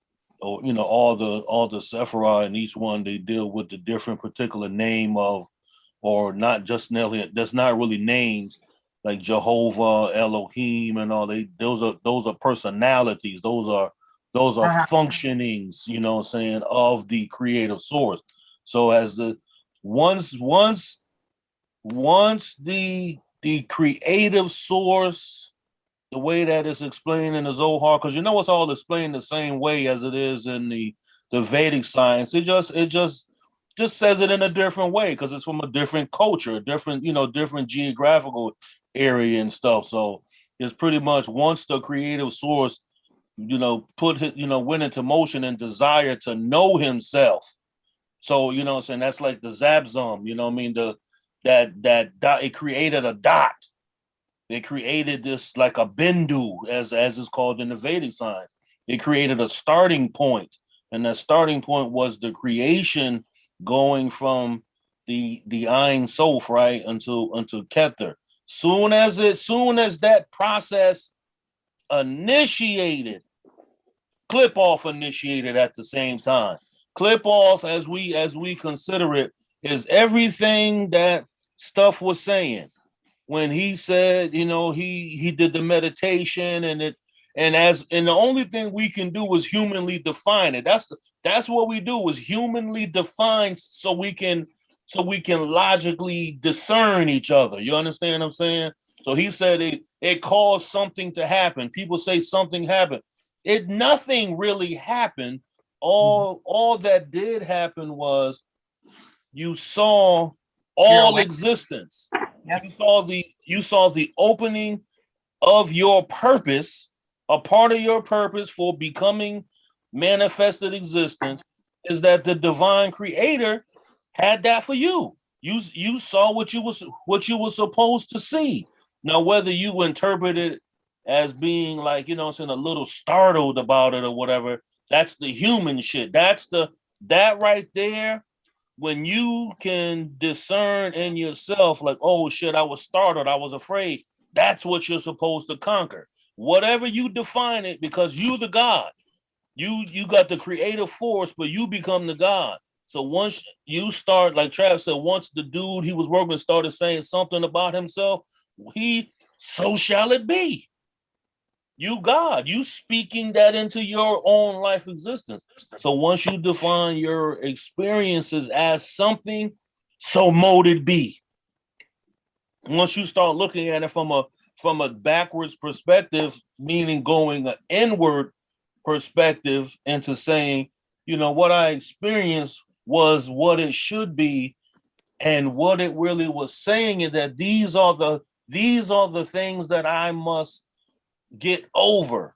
or all the Sephirah, and each one they deal with the different particular name of, or not just necessarily, that's not really names like Jehovah, Elohim, and all. Those are personalities. Those are functionings, what I'm saying, of the creative source. So as the once the creative source, the way that it's explained in the Zohar, because it's all explained the same way as it is in the Vedic science. It just says it in a different way because it's from a different culture, different geographical area and stuff. So it's pretty much once the creative source, went into motion and desire to know himself. So what I'm saying, that's like the Zabzum, that dot, it created a dot. They created this like a bindu, as it's called in the Vedic science. It created a starting point, and that starting point was the creation going from the Ein Sof, right, until Kether. Soon as that process initiated, clip off initiated at the same time. Clip off, as we consider it, is everything that Stuff was saying when he said, he did the meditation, and the only thing we can do is humanly define it. That's what we do, is humanly define, so we can logically discern each other. You understand what I'm saying? So he said it caused something to happen. People say something happened. Nothing really happened. All that did happen was you saw all existence. Yep. You saw the opening of your purpose. A part of your purpose for becoming manifested existence is that the divine creator had that for you. You saw what you were supposed to see. Now, whether you interpret it as being like, a little startled about it or whatever, that's the human shit. That right there, when you can discern in yourself, like, oh shit, I was startled, I was afraid, that's what you're supposed to conquer. Whatever you define it, because you the God. You got the creative force, but you become the God. So once you start, like Travis said, once the dude he was working with started saying something about himself, so shall it be. You God, you speaking that into your own life existence. So once you define your experiences as something, so mote it be. Once you start looking at it from a backwards perspective, meaning going an inward perspective into saying, what I experienced was what it should be, and what it really was saying is that these are the things that I must get over,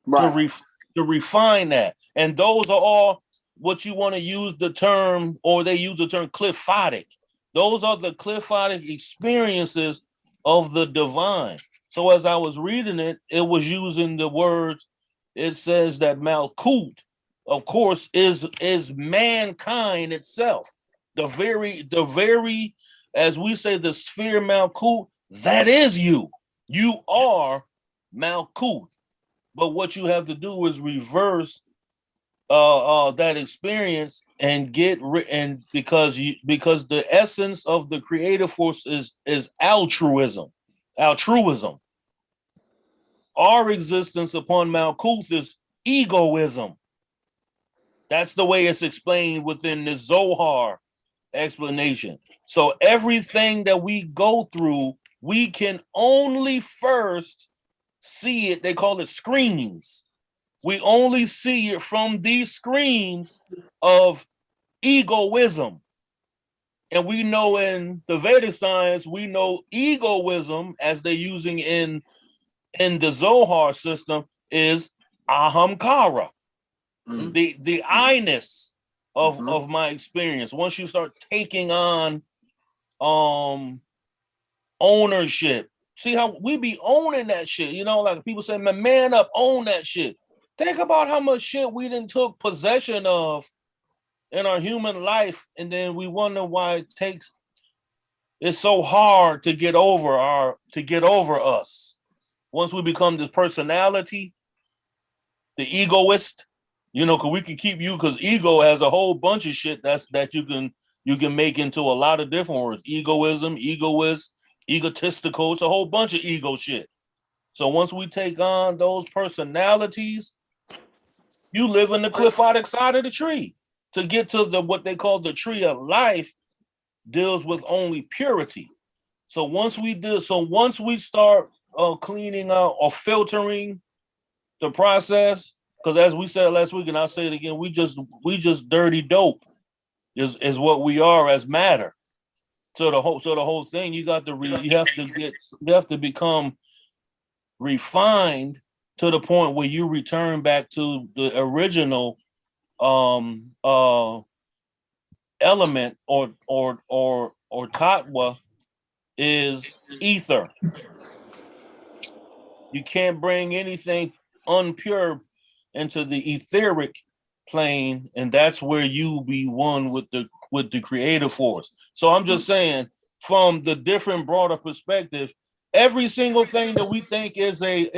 right, to refine that. And those are all what you want to use the term, or they use the term cliphotic. Those are the cliphotic experiences of the divine. So as I was reading it, it was using the words, it says that Malkut, of course, is mankind itself. The very, as we say, the sphere Malkut, that is you. You are Malkut. But what you have to do is reverse that experience and because the essence of the creative force is altruism. Our existence upon Mount Kuth is egoism. That's the way it's explained within the Zohar explanation. So everything that we go through, we can only first see it. They call it screens. We only see it from these screens of egoism. And we know in the Vedic science, we know egoism as they're using in the Zohar system is ahamkara, the I-ness of my experience. Once you start taking on ownership, see how we be owning that shit, you know, like people say, man up, own that shit. Think about how much shit we done took possession of in our human life, and then we wonder why it's so hard to get over us. Once we become this personality, the egoist, you know, because we can keep you, because ego has a whole bunch of shit that you can make into a lot of different words. Egoism, egoist, egotistical, it's a whole bunch of ego shit. So once we take on those personalities, you live in the cliphotic side of the tree. To get to what they call the tree of life deals with only purity. So once we start cleaning out or filtering the process, because as we said last week, and I'll say it again, we just dirty dope is what we are as matter. So the whole thing, you have to become refined to the point where you return back to the original element or tatwa is ether. You can't bring anything unpure into the etheric plane, and that's where you be one with the creative force. So I'm just saying, from the different broader perspective, every single thing that we think is a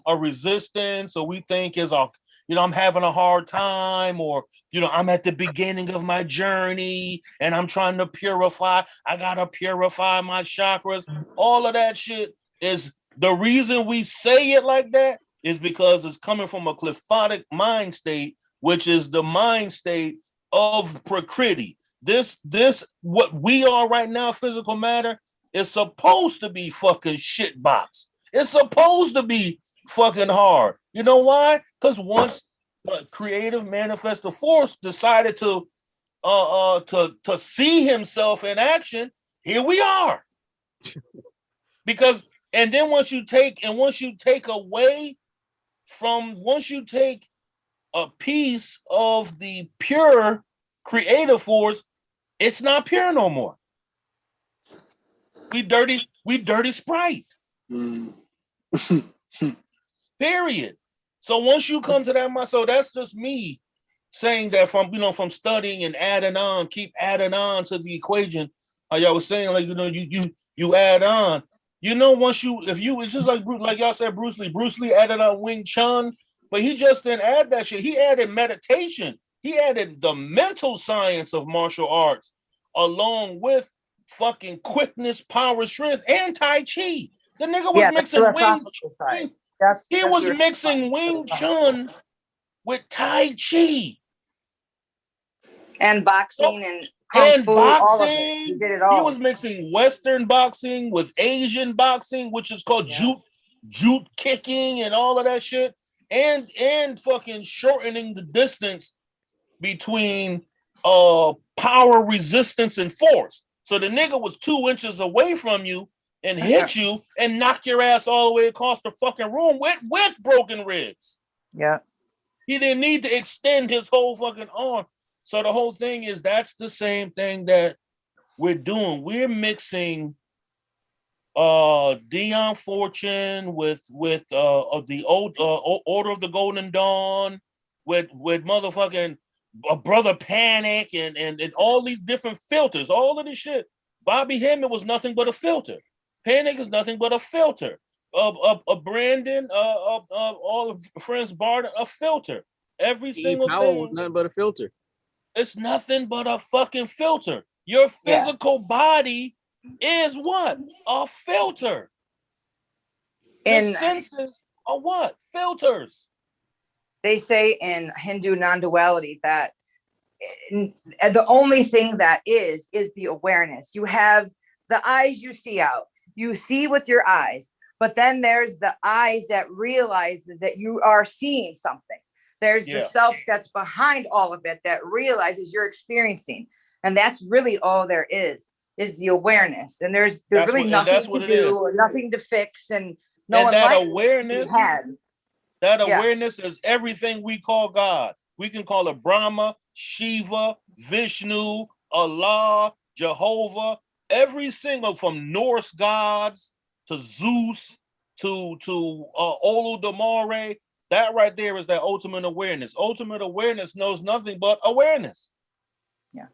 resistance, or we think is a, you know, I'm having a hard time, or, you know, I'm at the beginning of my journey and I'm trying to purify. I got to purify my chakras. All of that shit is the reason we say it like that is because it's coming from a cliphotic mind state, which is the mind state of Prakriti. This, what we are right now, physical matter, is supposed to be fucking shitbox. It's supposed to be fucking hard. You know why? Because once the creative manifested force decided to see himself in action, here we are. Because and then once you take a piece of the pure creative force, it's not pure no more. We dirty Sprite. Period. So once you come to that, so that's just me saying that from studying and keep adding on to the equation. Y'all was saying, like, you know, you add on. You know, it's just like y'all said, Bruce Lee added on Wing Chun, but he just didn't add that shit. He added meditation. He added the mental science of martial arts along with fucking quickness, power, strength, and Tai Chi. The nigga was mixing mixing Wing Chun with Tai Chi. And boxing and kung fu, all of it. He did it all. He was mixing Western boxing with Asian boxing, which is called jute kicking and all of that shit. And fucking shortening the distance between power, resistance, and force. So the nigga was 2 inches away from you and hit you and knock your ass all the way across the fucking room with broken ribs. Yeah. He didn't need to extend his whole fucking arm. So the whole thing is, that's the same thing that we're doing. We're mixing Dion Fortune with the old Order of the Golden Dawn with motherfucking Brother Panic and all these different filters, all of this shit. Bobby Hemmett was nothing but a filter. Panic is nothing but a filter. Brandon, all of friends Barton, a filter. Every Steve single Powell was thing, nothing but a filter. it's nothing but a fucking filter. Your Yeah. physical body is what? A filter. Your And senses are what? Filters. they say in Hindu non-duality that the only thing that is the awareness. You have the eyes you see out. You see with your eyes, but then there's the eyes that realizes that you are seeing something. There's the self that's behind all of it that realizes you're experiencing. And that's really all there is the awareness. And there's really nothing to do or nothing to fix, and no and that enlightenment awareness had. That awareness is everything we call God. We can call it Brahma, Shiva, Vishnu, Allah, Jehovah, every single, from Norse gods to Zeus to Oludamare. That right there is that ultimate awareness. Ultimate awareness knows nothing but awareness. Yeah.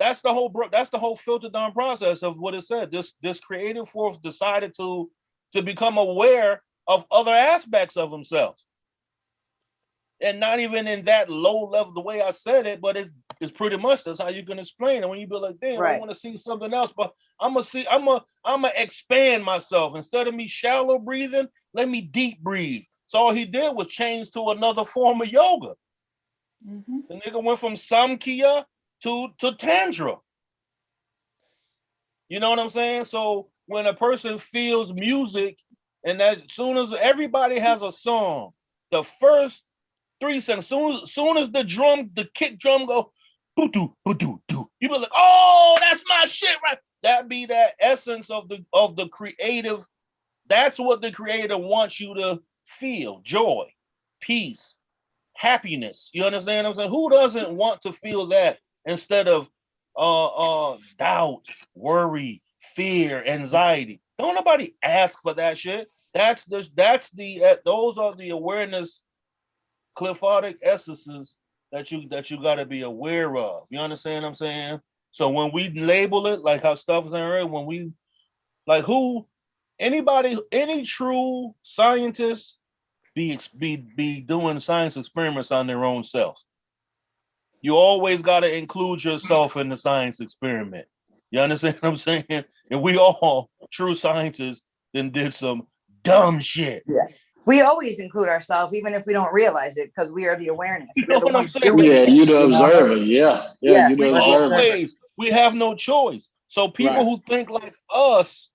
That's the whole filtered down process of what it said. This creative force decided to become aware of other aspects of himself. And not even in that low level, the way I said it, but it's pretty much that's how you can explain it. When you be like, damn, I want to see something else, but I'm gonna expand myself. Instead of me shallow breathing, let me deep breathe. So all he did was change to another form of yoga. Mm-hmm. The nigga went from Samkhya to Tantra. You know what I'm saying? So when a person feels music, and as soon as everybody has a song, the first 3 seconds, soon as the kick drum go, boo-doo, boo-doo-doo, you be like, oh, that's my shit, right? That be that essence of the creative. That's what the creator wants you to feel: joy, peace, happiness. You understand what I'm saying? Who doesn't want to feel that instead of doubt, worry, fear, anxiety? Don't nobody ask for that shit. Those are the awareness cliphotic essences that you got to be aware of. You understand what I'm saying? So when we label it like how stuff is in, when we like any true scientist be doing science experiments on their own self. You always got to include yourself in the science experiment. You understand what I'm saying? And we all true scientists then did some dumb shit. Yeah. We always include ourselves, even if we don't realize it, because we are the awareness. You know what I'm saying? You the observer. Yeah, you the observer. Always. We have no choice. So people who think like us,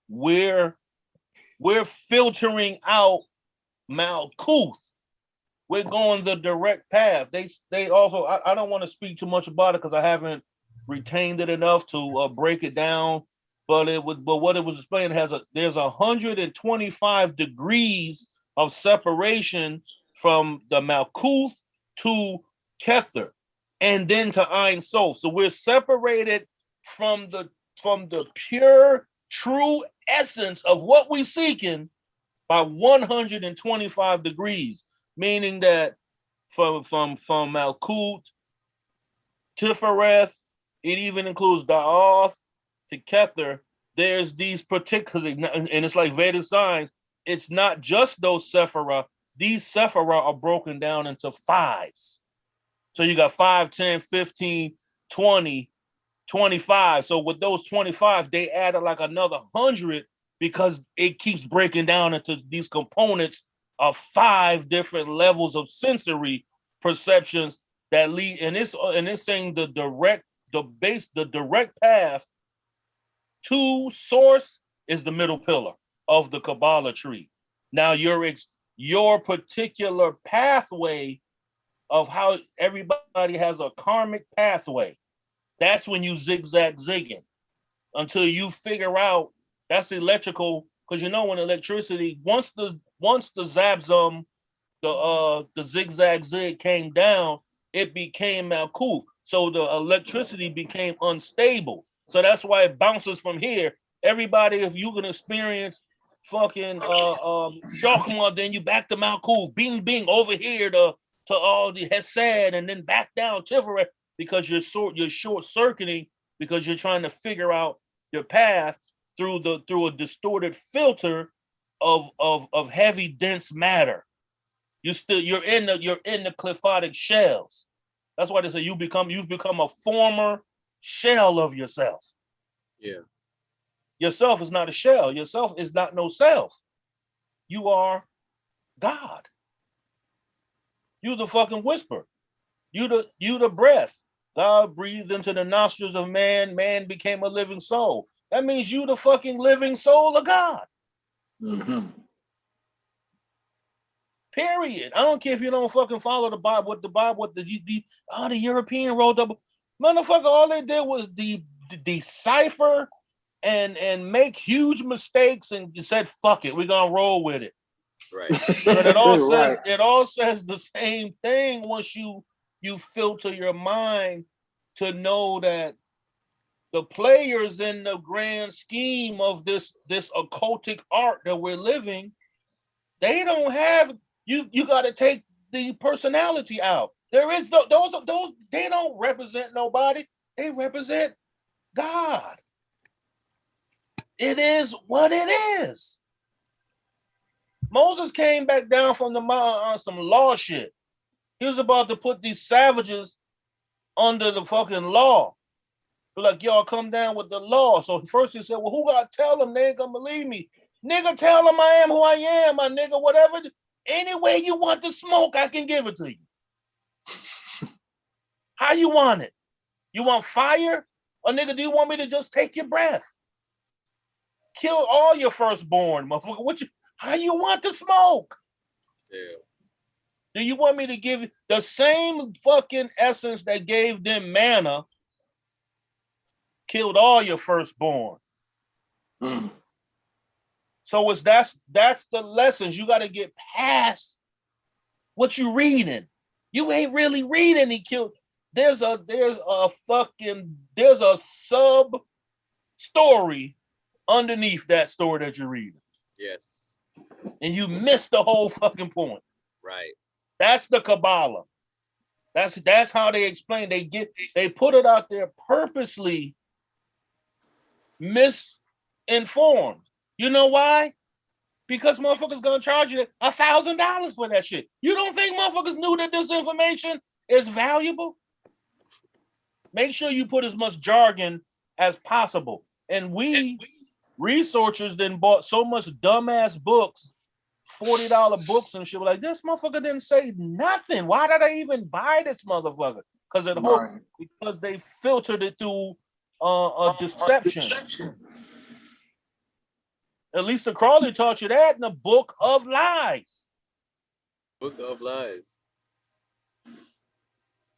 we're filtering out Malkuth. We're going the direct path. They also, I don't want to speak too much about it because I haven't retained it enough to break it down. But what it was explaining there's 125 degrees of separation from the Malkuth to Kether, and then to Ein Sof. So we're separated from the pure, true essence of what we're seeking by 125 degrees, meaning that from Malkuth, Tifereth, it even includes Da'ath to Kether. There's these particular, and it's like Vedic science, it's not just those Sephira. These Sephira are broken down into fives. So you got 5, 10, 15, 20, 25. So with those 25, they added like another 100 because it keeps breaking down into these components of 5 different levels of sensory perceptions that lead. And it's saying the direct path to source is the middle pillar of the Kabbalah tree. Now your particular pathway of how everybody has a karmic pathway. That's when you zigzag zigging until you figure out that's electrical. Because you know when electricity, once the Zabzum, the zigzag zig came down, it became Malkuth. So the electricity became unstable. So that's why it bounces from here. Everybody, if you can experience fucking Shokma, then you back to Malkuth, bing bing over here to all the Hesed, and then back down Tiferet, because you're short circuiting because you're trying to figure out your path through a distorted filter of heavy dense matter. You're in the cliphotic shells. That's why they say you've become a former shell of yourself. Yeah. Yourself is not a shell. Yourself is not no self. You are God. You the fucking whisper. You the breath. God breathed into the nostrils of man. Man became a living soul. That means you the fucking living soul of God. Mm-hmm. Period. I don't care if you don't fucking follow the Bible. The European rolled up. Motherfucker, all they did was decipher and make huge mistakes and said, fuck it, we're gonna roll with it. Right. But it all says Right. it all says the same thing once you filter your mind to know that the players in the grand scheme of this occultic art that we're living, they don't have you got to take the personality out. There is those they don't represent nobody. They represent God. It is what it is. Moses came back down from the mountain on some law shit. He was about to put these savages under the fucking law. They're like, y'all come down with the law. So first he said, well, who gotta tell them? They ain't gonna believe me. Nigga, tell them I am who I am, my nigga, whatever. Any way you want the smoke, I can give it to you. How you want it? You want fire? Or nigga, do you want me to just take your breath? Kill all your firstborn, motherfucker. How you want the smoke? Yeah. Do you want me to give you the same fucking essence that gave them manna? Killed all your firstborn. Mm. So that's the lessons. You got to get past what you reading. You ain't really reading. He killed. There's a sub story underneath that story that you're reading. Yes. And you missed the whole fucking point. Right. That's the Kabbalah. That's how they explain. They put it out there purposely misinformed. You know why? Because motherfuckers gonna charge you $1,000 for that shit. You don't think motherfuckers knew that this information is valuable? Make sure you put as much jargon as possible. And we researchers then bought so much dumbass books, $40 books and shit. We're like, this motherfucker didn't say nothing. Why did I even buy this motherfucker? Because they filtered it through a deception. At least the Crawley taught you that in the Book of Lies. Book of Lies.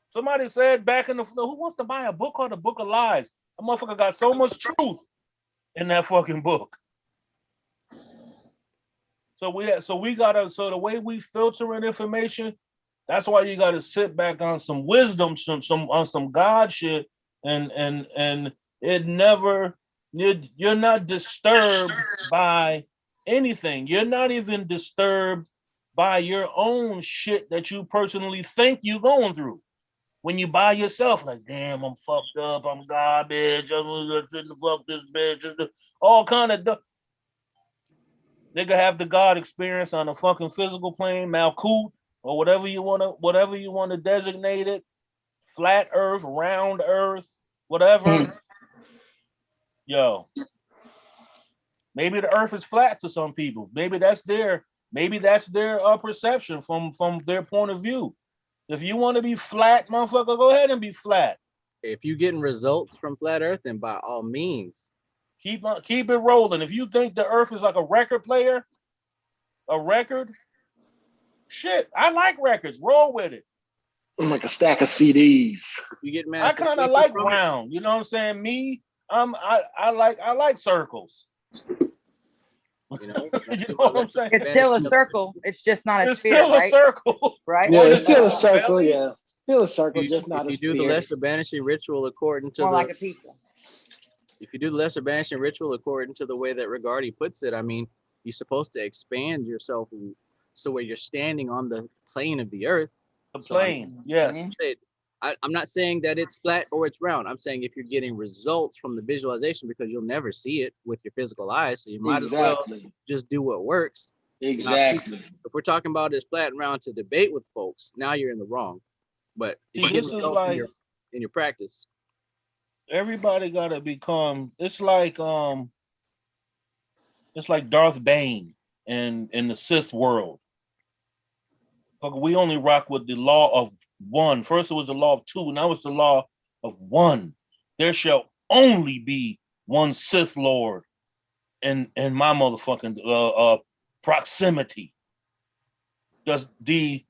Somebody said back in the who wants to buy a book called the Book of Lies? That motherfucker got so much truth in that fucking book. So the way we filter in information, that's why you gotta sit back on some wisdom, on some God shit, and it never. You're not disturbed by anything. You're not even disturbed by your own shit that you personally think you're going through. When you by yourself, like, damn, I'm fucked up, I'm garbage, I'm fuck this bitch, all kind of stuff. Nigga have the God experience on a fucking physical plane, Malkut, or whatever you wanna designate it, flat earth, round earth, whatever. Yo, maybe the earth is flat to some people. Maybe that's their perception from their point of view. If you want to be flat, motherfucker, go ahead and be flat. If you're getting results from flat earth, then by all means. Keep it rolling. If you think the earth is like a record player, shit, I like records. Roll with it. Like a stack of CDs. You get mad. I kind of like round. You know what I'm saying? Me, I like circles. You know what I'm saying? It's still a circle. It's just not a it's sphere, still right? A circle, right? Yeah, it's still a circle. Yeah, still a circle, just not a you sphere. do the lesser banishing ritual according to more like a pizza. If you do the lesser banishing ritual according to the way that Rigardi puts it, I mean, you're supposed to expand yourself so where you're standing on the plane of the earth. The plane, yes. I'm not saying that it's flat or it's round. I'm saying if you're getting results from the visualization, because you'll never see it with your physical eyes, so you might as well just do what works. Exactly. If we're talking about this flat and round to debate with folks, now you're in the wrong. But if you get this is results like in your practice, everybody gotta become. It's like Darth Bane in the Sith world. We only rock with the law of one. First it was the law of two, now it's the law of one. There shall only be one Sith Lord in my motherfucking proximity. Does the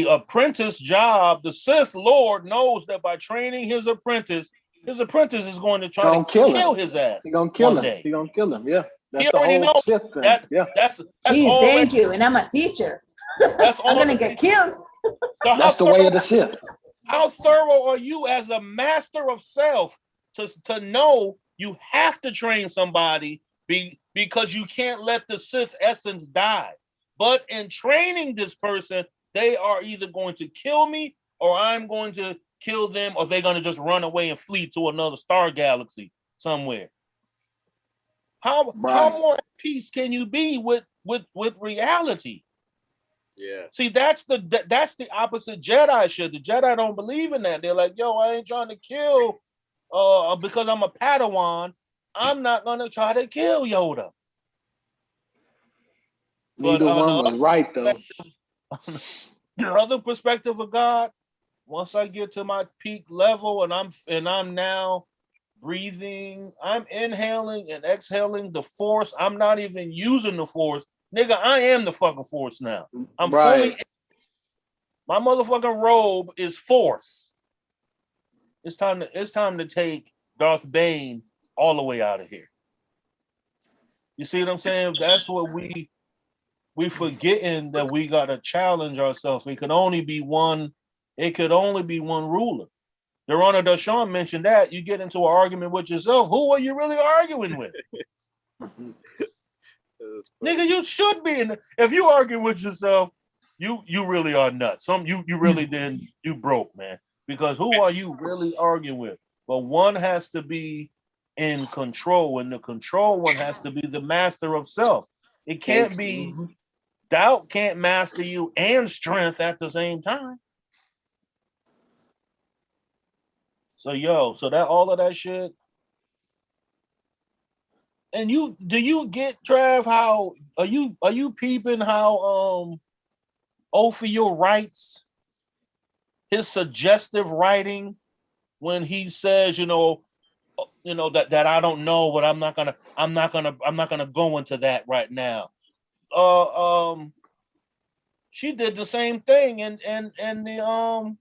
apprentice job, the Sith Lord knows that by training his apprentice is going to try to kill his ass. He's gonna kill him. He's gonna kill him. Yeah. That's the whole Sith thing. That's Jeez, thank you. And I'm a teacher. That's I'm gonna get killed. So that's the way of the Sith. How thorough are you as a master of self to know you have to train somebody because you can't let the Sith essence die? But in training this person, they are either going to kill me or I'm going to kill them, or they're going to just run away and flee to another star galaxy somewhere. How more at peace can you be with reality? Yeah. See, that's the opposite Jedi shit. The Jedi don't believe in that. They're like, yo, I ain't trying to kill because I'm a Padawan. I'm not gonna try to kill Yoda. Neither one was right though. The other perspective of God, once I get to my peak level and I'm now breathing, I'm inhaling and exhaling the force. I'm not even using the force. Nigga, I am the fucking force now. I'm fully. My motherfucking robe is force. It's time to take Darth Bane all the way out of here. You see what I'm saying? That's what we forgetting, that we gotta challenge ourselves. It could only be one ruler. Your Honor, Dashawn mentioned that. You get into an argument with yourself. Who are you really arguing with? Nigga, you should be. If you argue with yourself, you really are nuts. You really you broke, man. Because who are you really arguing with? But one has to be in control, and the control one has to be the master of self. It can't be doubt can't master you and strength at the same time. So that all of that shit. And do you get, Trav, how are you peeping how Ophiel writes his suggestive writing when he says, that I don't know, but I'm not gonna go into that right now. She did the same thing and the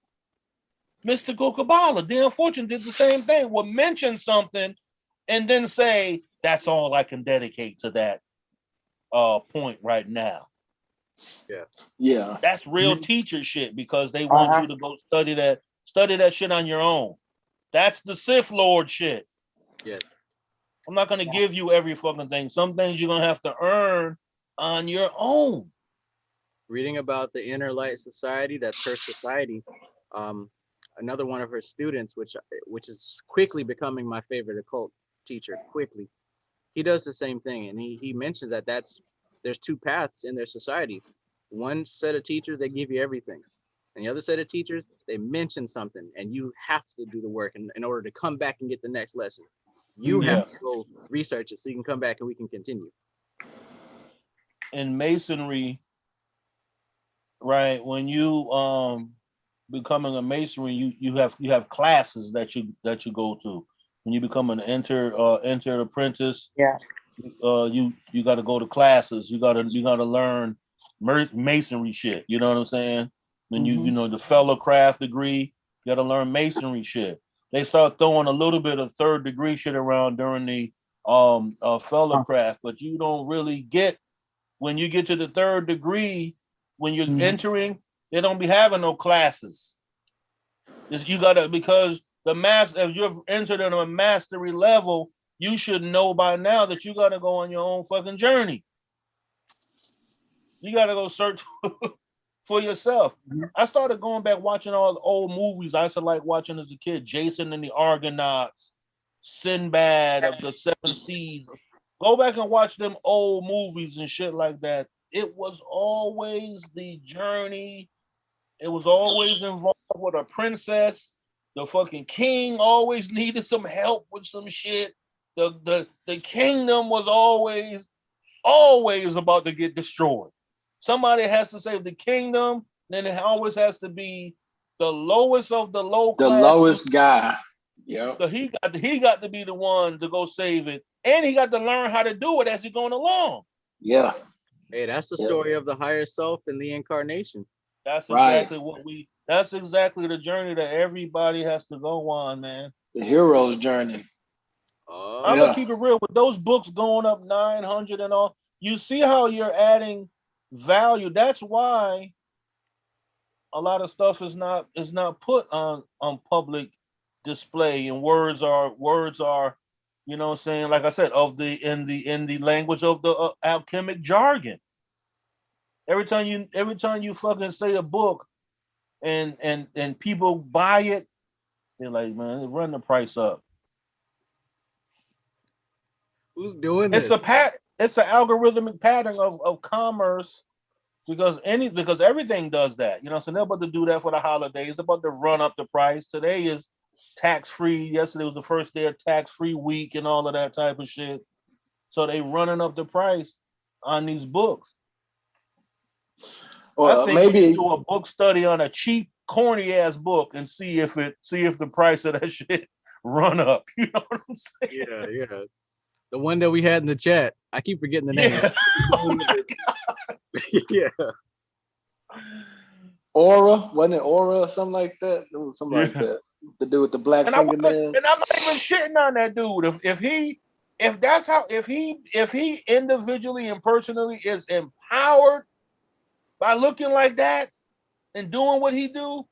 Mystical Caballa. The Unfortunate did the same thing. Will mention something and then say, that's all I can dedicate to that point right now. Yeah. That's real teacher shit, because they want you to go study that shit on your own. That's the Sith Lord shit. Yes. I'm not gonna give you every fucking thing. Some things you're gonna have to earn on your own. Reading about the Inner Light Society, that's her society. Another one of her students, which is quickly becoming my favorite occult teacher, quickly. He does the same thing, and he mentions that there's two paths in their society. One set of teachers, they give you everything. And the other set of teachers, they mention something, and you have to do the work in order to come back and get the next lesson. You have to go research it so you can come back and we can continue. In Masonry, right, when you becoming a Masonry, you have classes that you go to. When you become an entered apprentice, you got to go to classes. You got to learn Masonry shit. You know what I'm saying? Then you the fellow craft degree, you got to learn Masonry shit. They start throwing a little bit of third degree shit around during the fellow craft, but you don't really get, when you get to the third degree, when you're entering, they don't be having no classes. You gotta, because the master, if you've entered at a mastery level, you should know by now that you gotta go on your own fucking journey. You gotta go search. for yourself. Mhm. I started going back watching all the old movies I used to like watching as a kid. Jason and the Argonauts, Sinbad of the Seven Seas. Go back and watch them old movies and shit like that. It was always the journey. It was always involved with a princess. The fucking king always needed some help with some shit. The kingdom was always about to get destroyed. Somebody has to save the kingdom, then it always has to be the lowest of the low The class. lowest guy. Yeah. So he got to be the one to go save it, and he got to learn how to do it as he's going along. Yeah. Hey, that's the story of the higher self and the incarnation. That's Right. exactly that's exactly the journey that everybody has to go on, man. The hero's journey. I'm Yeah. gonna keep it real with those books going up 900 and all. You see how you're adding value. That's why a lot of stuff is not put on public display, and words are you know what I'm saying, like I said, in the language of the alchemic jargon. Every time you fucking say a book and people buy it, they're like, man, run the price up. Who's doing this? It's an algorithmic pattern of commerce, because everything does that. You know, so they're about to do that for the holidays. They're about to run up the price. Today is tax-free. Yesterday was the first day of tax-free week and all of that type of shit. So they running up the price on these books. Or I think maybe we should do a book study on a cheap, corny ass book and see if the price of that shit run up. You know what I'm saying? Yeah. The one that we had in the chat. I keep forgetting the name. Yeah. Oh my God. Yeah. Aura, wasn't it Aura or something like that? It was something like that to do with the black fingernails. And I'm not even shitting on that dude. If he individually and personally is empowered by looking like that and doing what he do,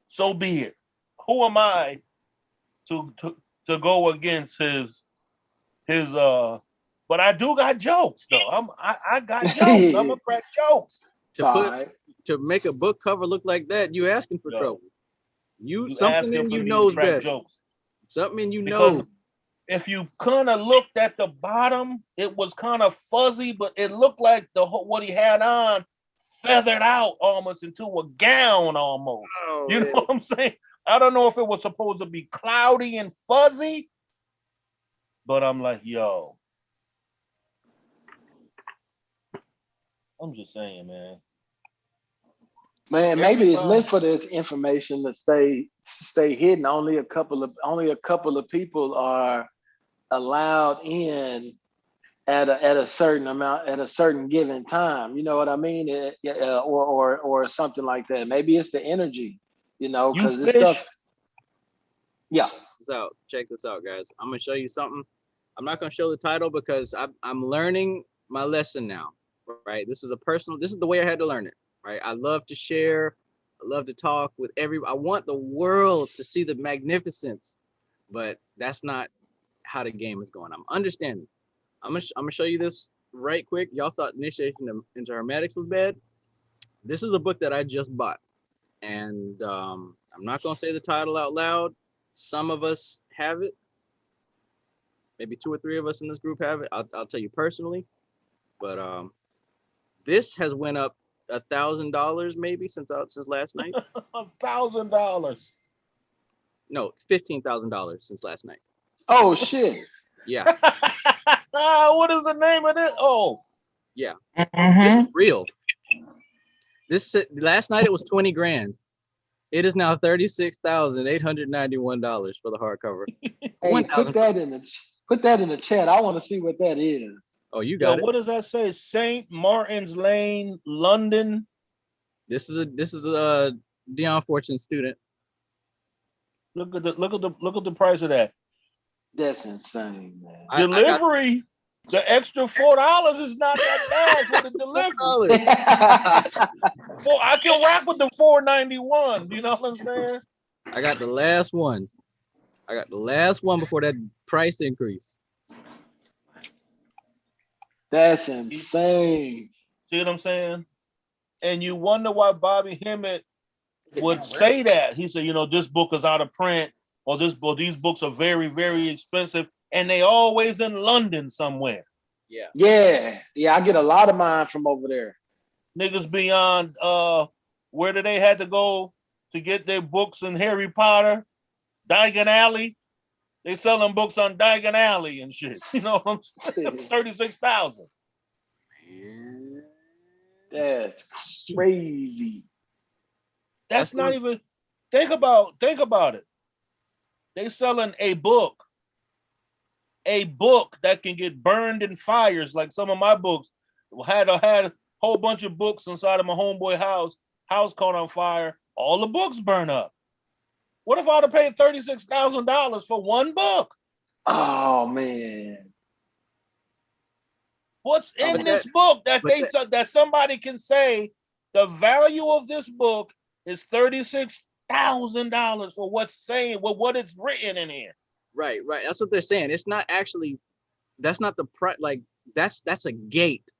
so be it. Who am I to go against his but I do got jokes though. I got jokes. I'm gonna crack jokes. To make a book cover look like that, you asking for trouble. You something in you me knows to crack better. Jokes. Something in you Because knows. if you kind of looked at the bottom, it was kind of fuzzy, but it looked like what he had on feathered out almost into a gown almost. Oh, you know what I'm saying? I don't know if it was supposed to be cloudy and fuzzy, but I'm like, yo. I'm just saying, man. Man, maybe it's meant for this information to stay hidden. Only a couple of people are allowed in at a certain amount at a certain given time. You know what I mean? Or something like that. Maybe it's the energy. You know, because this stuff. Yeah. Check this out, guys. I'm gonna show you something. I'm not gonna show the title because I'm learning my lesson now. Right? This is the way I had to learn it. Right? I love to share. I love to talk with I want the world to see the magnificence, but that's not how the game is going. I'm understanding. I'm gonna show you this right quick. Y'all thought Initiation into Hermetics was bad. This is a book that I just bought, and I'm not gonna say the title out loud. Some of us have it. Maybe 2 or 3 of us in this group have it. I'll tell you personally, but this has went up $1,000 maybe since last night. $1,000. No, $15,000 since last night. Oh shit! Yeah. What is the name of this? Oh, yeah. This is real. This last night it was 20 grand. It is now $36,891 for the hardcover. Hey, put that in the chat. I want to see what that is. Oh, you got it. What does that say? St. Martin's Lane, London. This is a Dion Fortune student. Look at the price of that. That's insane, man. Delivery. The extra $4 is not that bad for the delivery. I can rock with the $4.91. You know what I'm saying? I got the last one. Before that price increase. That's insane. See what I'm saying? And you wonder why Bobby Hemmett would say that. He said, you know, this book is out of print, or these books are very, very expensive, and they always in London somewhere. Yeah. I get a lot of mine from over there. Niggas beyond where did they had to go to get their books in Harry Potter? Diagon Alley. They selling books on Diagon Alley and shit. You know what I'm saying? 36,000. That's crazy. That's not even think about it. They selling a book that can get burned in fires, like some of my books. Had a whole bunch of books inside of my homeboy house caught on fire, all the books burn up. What if I'd have paid $36,000 for one book? Oh man. What's in this book that somebody can say the value of this book is $36,000 for what it's written in here? Right. That's what they're saying. It's not actually, that's not the that's a gate.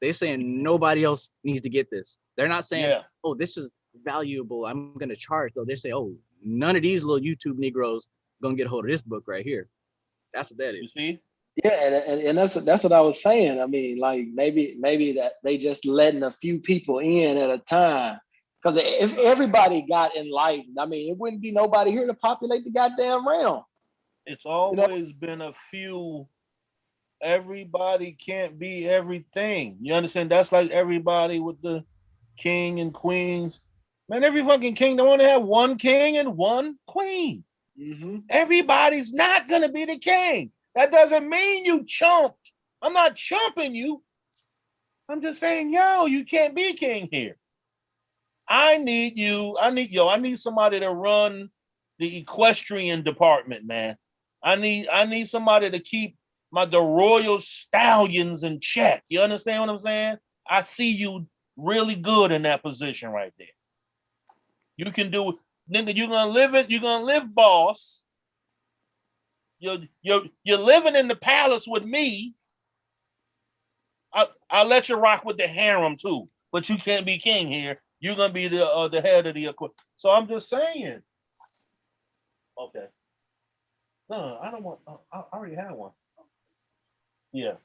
They're saying nobody else needs to get this. They're not saying, oh, this is valuable, I'm gonna charge. Though they say, oh, none of these little YouTube Negroes gonna get a hold of this book right here. That's what that is. You see? Yeah, and that's what I was saying. I mean, like maybe that they just letting a few people in at a time. Because if everybody got enlightened, I mean, it wouldn't be nobody here to populate the goddamn realm. It's always been a few. Everybody can't be everything. You understand? That's like everybody with the king and queens. Man, every fucking kingdom only have one king and one queen. Mm-hmm. Everybody's not gonna be the king. That doesn't mean you chumped. I'm not chumping you. I'm just saying, yo, you can't be king here. I need somebody to run the equestrian department, man. I need somebody to keep the royal stallions in check. You understand what I'm saying? I see you really good in that position right there. You can do, nigga, you're gonna live boss. You're living in the palace with me. I'll let you rock with the harem too, but you can't be king here. You're gonna be the head of the equipment. So I'm just saying. Okay. No, I don't want. I already have one. Yeah,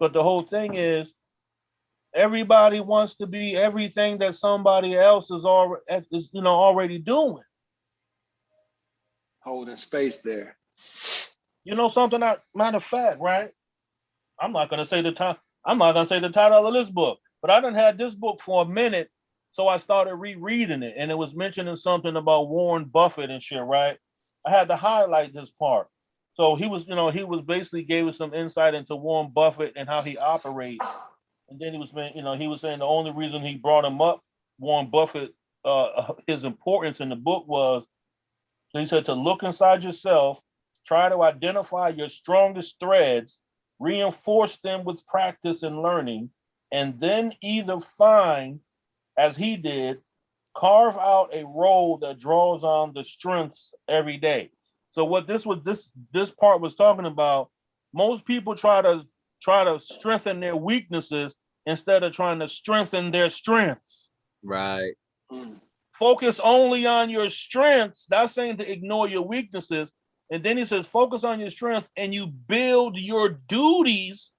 but the whole thing is, everybody wants to be everything that somebody else is already doing. Holding space there. You know something? Matter of fact, right? I'm not gonna say the title of this book, but I done had this book for a minute, so I started rereading it, and it was mentioning something about Warren Buffett and shit, right? I had to highlight this part. So he was basically gave us some insight into Warren Buffett and how he operates. And then he was saying the only reason he brought him up, Warren Buffett, his importance in the book was, he said, to look inside yourself, try to identify your strongest threads, reinforce them with practice and learning, and then either find, as he did, carve out a role that draws on the strengths every day. So what this part was talking about, most people try to strengthen their weaknesses instead of trying to strengthen their strengths. Right. Focus only on your strengths. Not saying to ignore your weaknesses. And then he says, focus on your strengths and you build your duties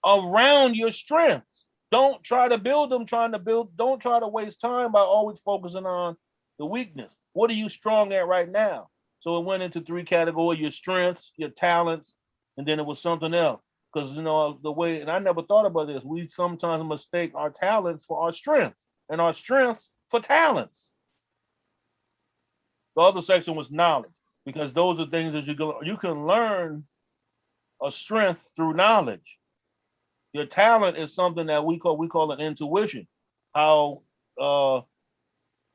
around your strengths. Don't try to build them, don't try to waste time by always focusing on the weakness. What are you strong at right now? So it went into 3 categories: your strengths, your talents, and then it was something else. Because, the way, and I never thought about this, we sometimes mistake our talents for our strengths and our strengths for talents. The other section was knowledge, because those are things that you can learn a strength through knowledge. Your talent is something that we call it intuition. How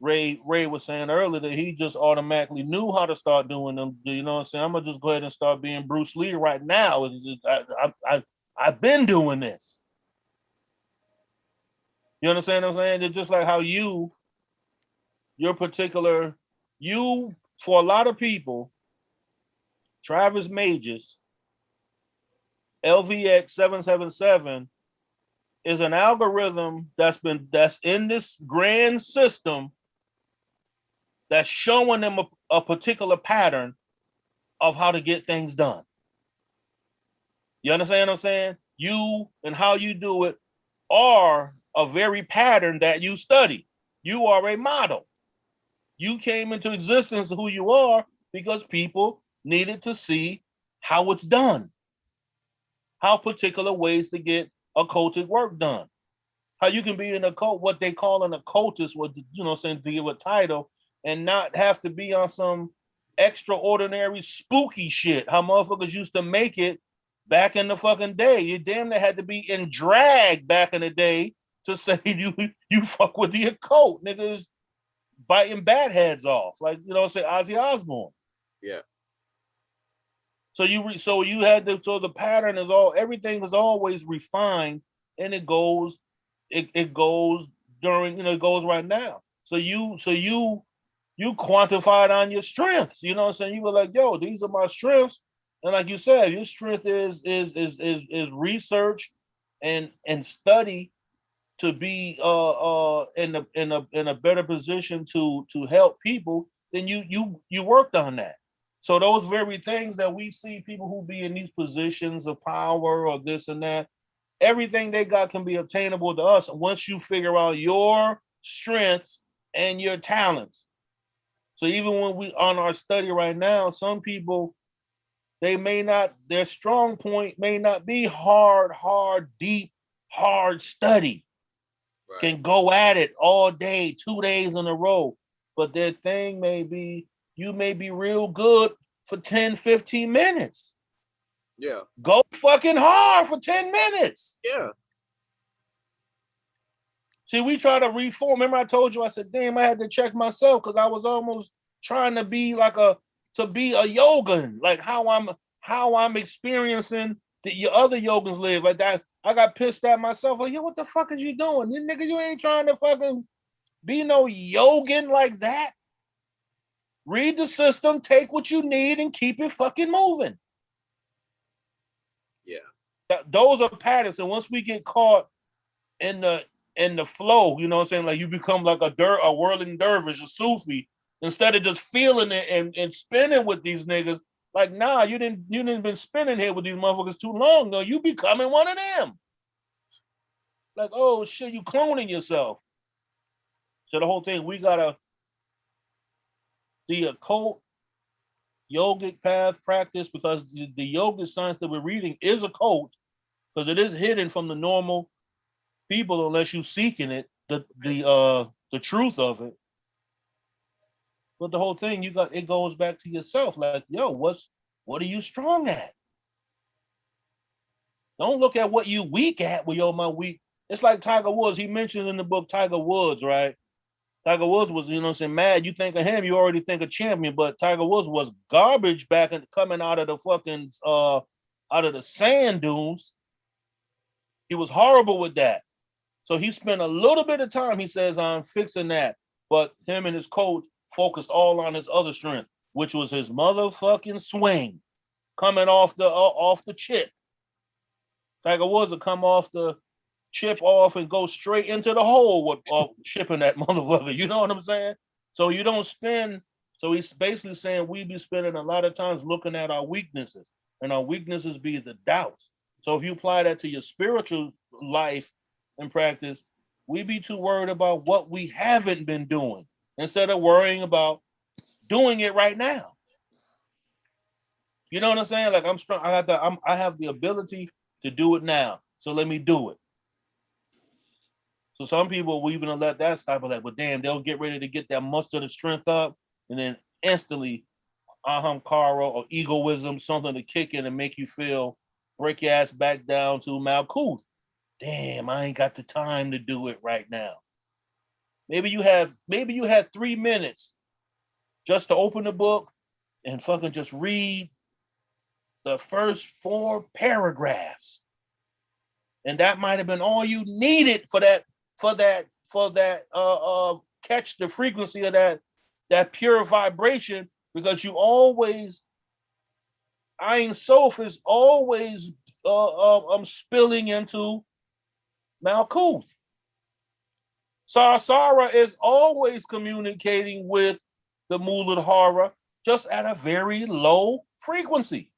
Ray was saying earlier that he just automatically knew how to start doing them. You know what I'm saying? I'm gonna just go ahead and start being Bruce Lee right now. I've been doing this. You understand what I'm saying? It's just like how for a lot of people, Travis Mages, LVX 777 is an algorithm that's in this grand system that's showing them a particular pattern of how to get things done. You understand what I'm saying? You and how you do it are a very pattern that you study. You are a model. You came into existence of who you are because people needed to see how it's done, how particular ways to get occultic work done. How you can be an occult, what they call an occultist, what saying, to give a title and not have to be on some extraordinary spooky shit. How motherfuckers used to make it back in the fucking day. You damn near had to be in drag back in the day to say you fuck with the occult. Niggas biting bat heads off, like say Ozzy Osbourne. Yeah. So the pattern is everything is always refined, and it goes during it goes right now. So you quantified on your strengths. You know what I'm saying? You were like, yo, these are my strengths. And like you said, your strength is research and study to be in a better position to help people. Then you worked on that. So those very things that we see people who be in these positions of power or this and that, everything they got can be obtainable to us once you figure out your strengths and your talents. So even when we on our study right now, some people, their strong point may not be hard, deep, hard study. Right. Can go at it all day, 2 days in a row. But their thing may be, you may be real good for 10, 15 minutes. Yeah. Go fucking hard for 10 minutes. Yeah. See, we try to reform. Remember I told you, I said, damn, I had to check myself because I was almost trying to be a yogan, like how I'm experiencing the other yogans live. Like that, I got pissed at myself. Like, yo, what the fuck is you doing? You nigga, you ain't trying to fucking be no yogan like that. Read the system, take what you need, and keep it fucking moving. Yeah. Those are patterns. And once we get caught in the flow, you know what I'm saying? Like you become like a whirling dervish, a Sufi, instead of just feeling it and spinning with these niggas. Like, nah, you didn't been spinning here with these motherfuckers too long. No, you becoming one of them. Like, oh shit, you cloning yourself. So the whole thing, we gotta the occult yogic path practice, because the yogic science that we're reading is occult, because it is hidden from the normal people unless you're seeking it, the truth of it. But the whole thing, it goes back to yourself. Like, yo, what are you strong at? Don't look at what you weak at. Well, yo, my weak. It's like Tiger Woods. He mentioned in the book Tiger Woods, right? Tiger Woods was, mad. You think of him, you already think of champion. But Tiger Woods was garbage back and coming out of the fucking out of the sand dunes. He was horrible with that. So he spent a little bit of time, he says, on fixing that. But him and his coach focused all on his other strength, which was his motherfucking swing, coming off the chip. Tiger Woods would come off the chip off and go straight into the hole with chipping that motherfucker. You know what I'm saying? So you don't spend. So he's basically saying we be spending a lot of times looking at our weaknesses, and our weaknesses be the doubts. So if you apply that to your spiritual life and practice, we be too worried about what we haven't been doing instead of worrying about doing it right now. You know what I'm saying? Like, I'm strong. I have the ability to do it now. So let me do it. So some people will even let that stop at that, but damn, they'll get ready to get that muster of strength up, and then instantly ahamkara or egoism, something to kick in and make you feel, break your ass back down to Malkuth. Damn, I ain't got the time to do it right now. Maybe you had 3 minutes just to open the book and fucking just read the first 4 paragraphs. And that might have been all you needed for that catch the frequency of that pure vibration, because you always, Ein Sof is always spilling into Malkuth. Sarsara is always communicating with the Muladhara, just at a very low frequency.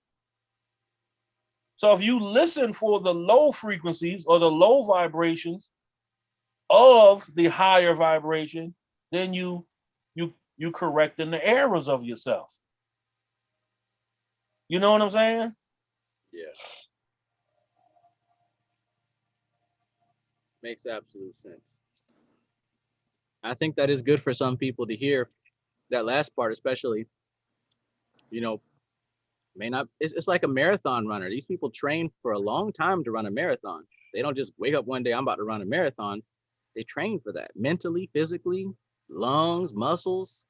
So if you listen for the low frequencies or the low vibrations of the higher vibration, then you correcting the errors of yourself. You know what I'm saying? Yeah. Makes absolute sense. I think that is good for some people to hear. That last part, especially, you know, may not, it's like a marathon runner. These people train for a long time to run a marathon. They don't just wake up one day, I'm about to run a marathon. They train for that mentally, physically, lungs, muscles.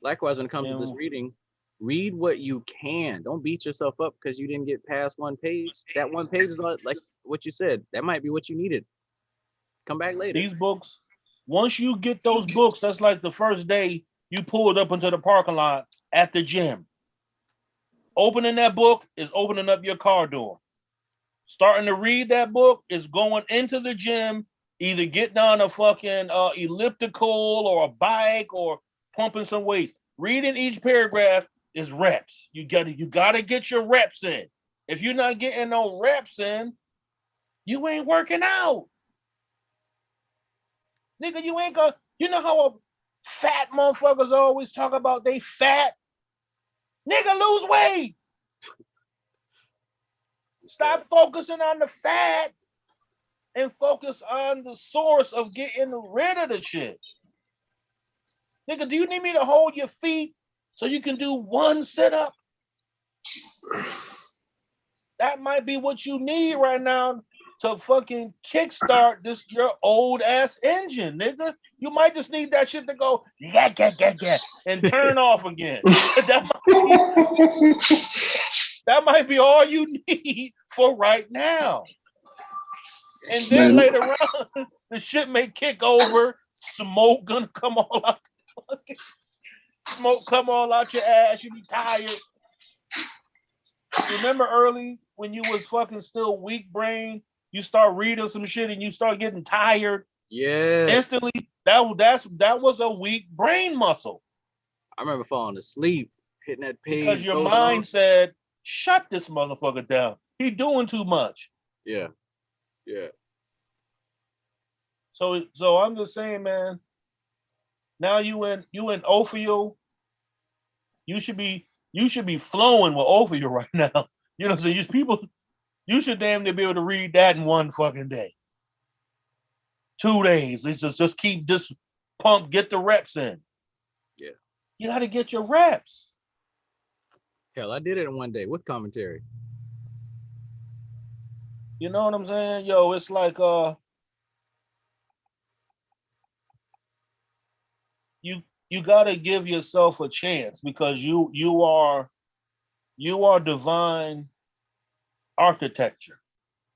Likewise, when it comes to this reading, read what you can. Don't beat yourself up because you didn't get past one page. That one page is like what you said. That might be what you needed. Come back later. These books, once you get those books, that's like the first day you pulled up into the parking lot at the gym. Opening that book is opening up your car door. Starting to read that book is going into the gym, either getting on a fucking elliptical or a bike or pumping some weights. Reading each paragraph is reps. You gotta get your reps in. If you're not getting no reps in, you ain't working out. Nigga, you ain't gonna, you know how a fat motherfuckers always talk about they fat? Nigga, lose weight. Stop focusing on the fat and focus on the source of getting rid of the shit. Nigga, do you need me to hold your feet so you can do one sit-up? That might be what you need right now to fucking kickstart this your old ass engine, nigga. You might just need that shit to go yeah, and turn off again. That might be all you need for right now. And then later on, the shit may kick over. Smoke gonna come all out. Smoke come all out your ass. You be tired. Remember early when you was fucking still weak brain? You start reading some shit and you start getting tired. Yeah. Instantly, that was a weak brain muscle. I remember falling asleep, hitting that page. Because your mind said, shut this motherfucker down. He doing too much. Yeah. Yeah. So I'm just saying, man, now you in Ophiel, you should be flowing with Ophiel right now. You know, so you should damn near be able to read that in one fucking day. 2 days. It's just keep this pump, get the reps in. Yeah. You got to get your reps. Hell, I did it in one day with commentary. You know what I'm saying? Yo, it's like you got to give yourself a chance because you are divine architecture,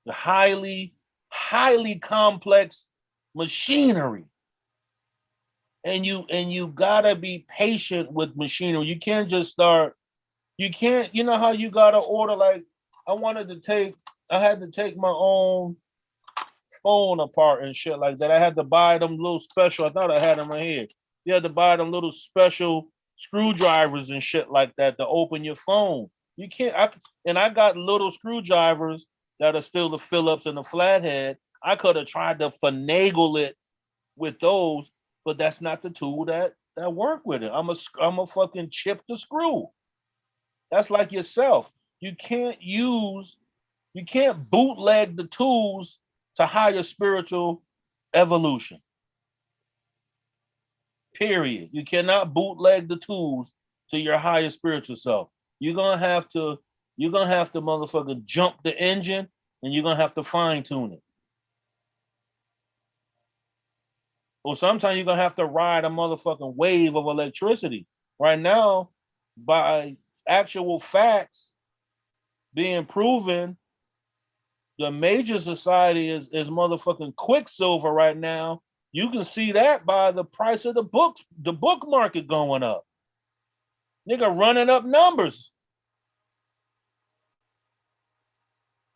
the highly complex machinery, and you gotta be patient with machinery. You can't just start. You can't. You know how you gotta order. Like I had to take my own phone apart and shit like that. I had to buy them little special. I thought I had them right here. You had to buy them little special screwdrivers and shit like that to open your phone. You can't. I got little screwdrivers that are still the Phillips and the flathead. I could have tried to finagle it with those, but that's not the tool that work with it. I'm a fucking chip the screw. That's like yourself. You can't bootleg the tools to higher spiritual evolution. Period. You cannot bootleg the tools to your higher spiritual self. You're gonna have to motherfucker jump the engine and you're gonna have to fine tune it. Or sometimes you're gonna have to ride a motherfucking wave of electricity. Right now, by actual facts being proven, the major society is motherfucking Quicksilver right now. You can see that by the price of the book market going up. Nigga running up numbers.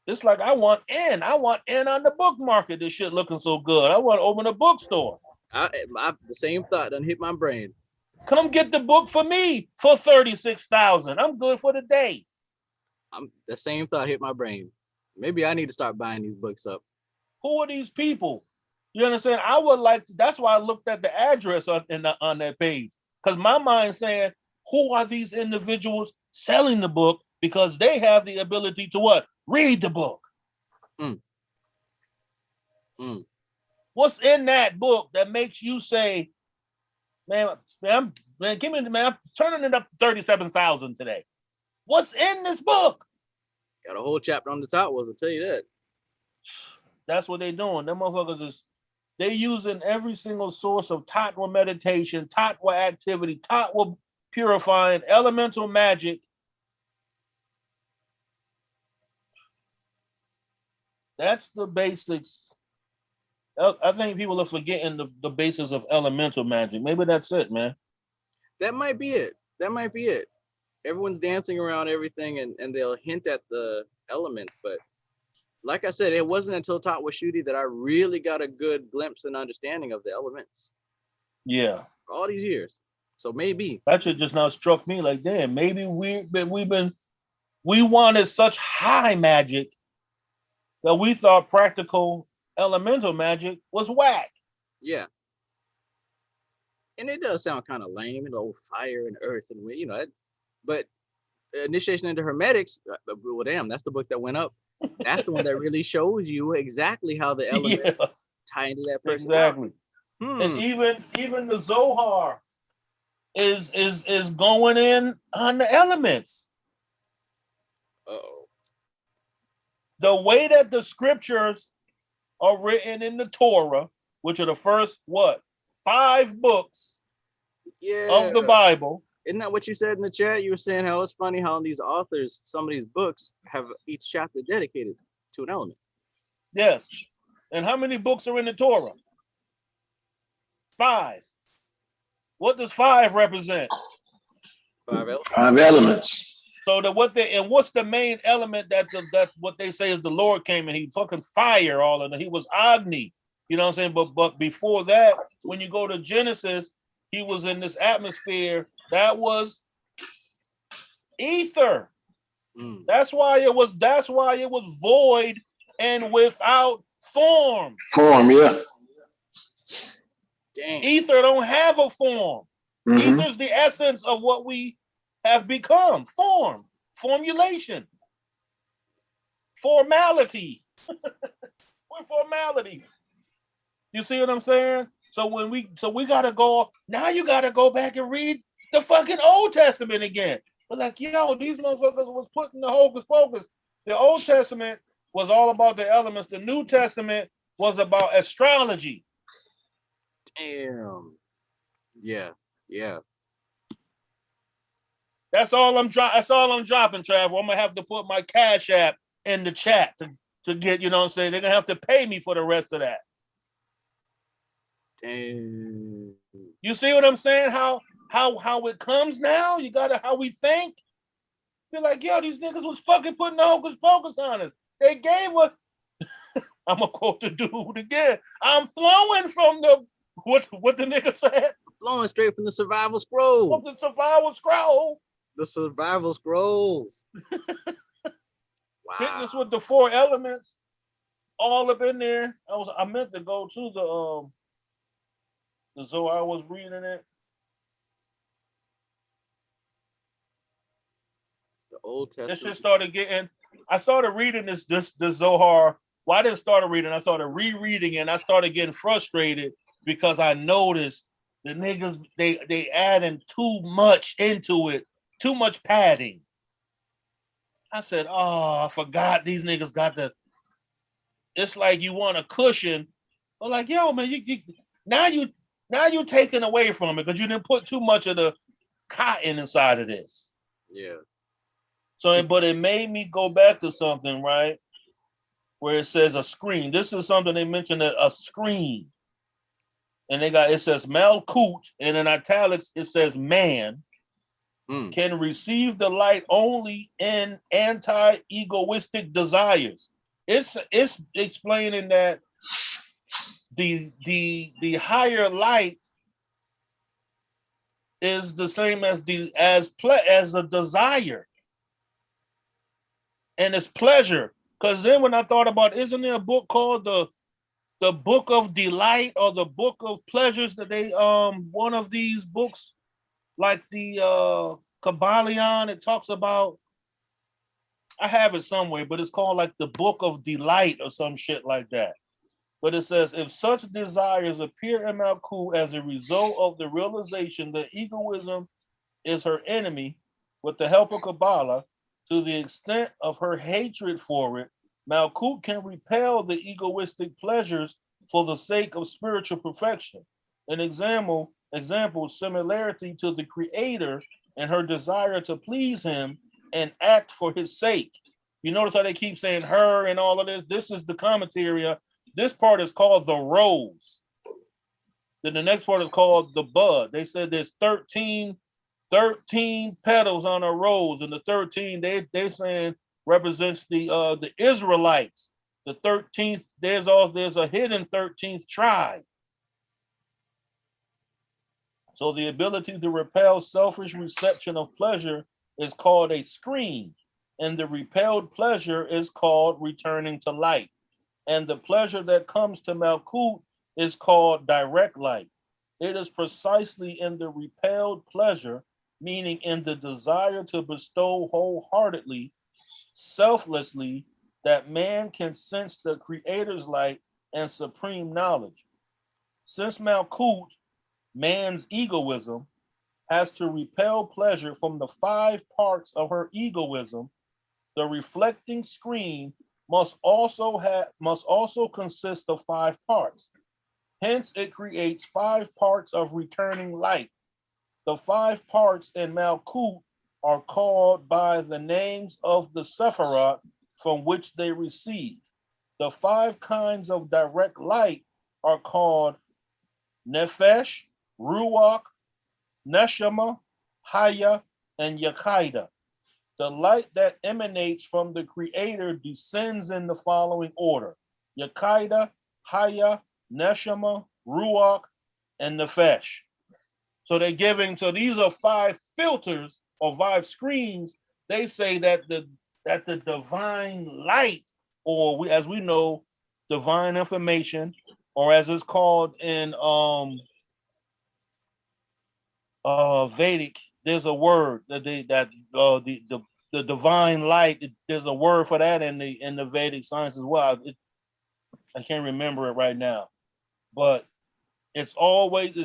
It's like I want in on the book market. This shit looking so good. I want to open a bookstore. The same thought done hit my brain. Come get the book for me for $36,000. I'm good for the day. The same thought hit my brain. Maybe I need to start buying these books up. Who are these people? You understand? I would like to. That's why I looked at the address on that page, because my mind's saying, who are these individuals selling the book? Because they have the ability to what? Read the book. What's in that book that makes you say, man, give me, man, I'm turning it up to 37,000 today. What's in this book? Got a whole chapter on the top was, I'll tell you that. That's what they're doing. Them motherfuckers they using every single source of Tatwa meditation, Tatwa activity, Tatwa purifying, elemental magic. That's the basics. I think people are forgetting the basis of elemental magic. Maybe that's it, man. That might be it. Everyone's dancing around everything and they'll hint at the elements, but like I said, it wasn't until Tatwa Shuddhi that I really got a good glimpse and understanding of the elements. Yeah. For all these years. So maybe. That shit just now struck me like, damn, maybe we wanted such high magic that we thought practical elemental magic was whack. Yeah. And it does sound kind of lame, fire and earth and wind, but Initiation into Hermetics, well, damn, that's the book that went up. That's the one that really shows you exactly how the elements tie into that person. Exactly. And even the Zohar is going in on the elements. Uh-oh. The way that the scriptures are written in the Torah, which are the first 5 books of the Bible. Isn't that what you said in the chat? You were saying how it's funny how these authors, some of these books have each chapter dedicated to an element. Yes. And how many books are in the Torah? 5. What does 5 represent? 5 elements. 5 elements. So what's the main element that what they say is the Lord came and he fucking fire all of them. He was Agni. You know what I'm saying? But before that, when you go to Genesis, he was in this atmosphere that was ether. That's why it was void and without form. Form, yeah. Dang. Ether don't have a form. Ether's the essence of what we have become. Form, formulation, formality. We're formalities. You see what I'm saying? So we gotta go. Now you gotta go back and read the fucking Old Testament again. But like, yo, these motherfuckers was putting the hocus pocus. The Old Testament was all about the elements. The New Testament was about astrology. Damn. Yeah. That's all I'm dropping, Travel. I'm gonna have to put my Cash App in the chat to get, you know what I'm saying? They're gonna have to pay me for the rest of that. Damn. You see what I'm saying? How it comes now? You gotta how we think. You're like, yo, these niggas was fucking putting the hocus pocus on us. They gave us. I'm gonna quote the dude again. I'm flowing from the what the nigga said. Flowing straight from the survival scroll. From the survival scroll. The survival scrolls. Wow. Hitting us with the 4 elements, all up in there. I meant to go to the Zohar. I was reading it. The Old Testament. This shit started getting. I started reading this Zohar. Well, I didn't start reading. I started rereading it. And I started getting frustrated because I noticed the niggas they adding too much into it, too much padding. I said, oh, I forgot these niggas got the. It's like you want a cushion, but like, yo, man, now you taking away from it because you didn't put too much of the cotton inside of this. Yeah. So, but it made me go back to something, right? Where it says a screen. This is something they mentioned, a screen. And it says Malkut, and in italics, it says man can receive the light only in anti-egoistic desires. It's explaining that the higher light is the same as as a desire, and it's pleasure. Because then when I thought about, isn't there a book called the Book of Delight or the Book of Pleasures that they one of these books like the Kabbalion, it talks about, I have it somewhere, but it's called like the Book of Delight or some shit like that. But it says, if such desires appear in Malkuth as a result of the realization that egoism is her enemy, with the help of Kabbalah, to the extent of her hatred for it, Malkuth can repel the egoistic pleasures for the sake of spiritual perfection. An example, similarity to the Creator and her desire to please him and act for his sake. You notice how they keep saying her and all of this? This is the commentary. This part is called the rose. Then the next part is called the bud. They said there's 13 petals on a rose, and the 13 they saying represents the Israelites. The 13th, there's a hidden 13th tribe. So the ability to repel selfish reception of pleasure is called a screen, and the repelled pleasure is called returning to light. And the pleasure that comes to Malkuth is called direct light. It is precisely in the repelled pleasure, meaning in the desire to bestow wholeheartedly, selflessly, that man can sense the Creator's light and supreme knowledge. Since Malkuth, man's egoism, has to repel pleasure from the 5 parts of her egoism, the reflecting screen must also consist of 5 parts. Hence, it creates 5 parts of returning light. The 5 parts in Malkuth are called by the names of the Sephiroth from which they receive. The 5 kinds of direct light are called Nefesh, Ruach, Neshama, Haya, and Yakaida. The light that emanates from the Creator descends in the following order: Yakaida, Haya, Neshama, Ruach, and Nefesh. So these are 5 filters or 5 screens. They say that the divine light, or as we know, divine information, or as it's called in Vedic, there's a word that the divine light. There's a word for that in the Vedic science as well. I can't remember it right now, but it's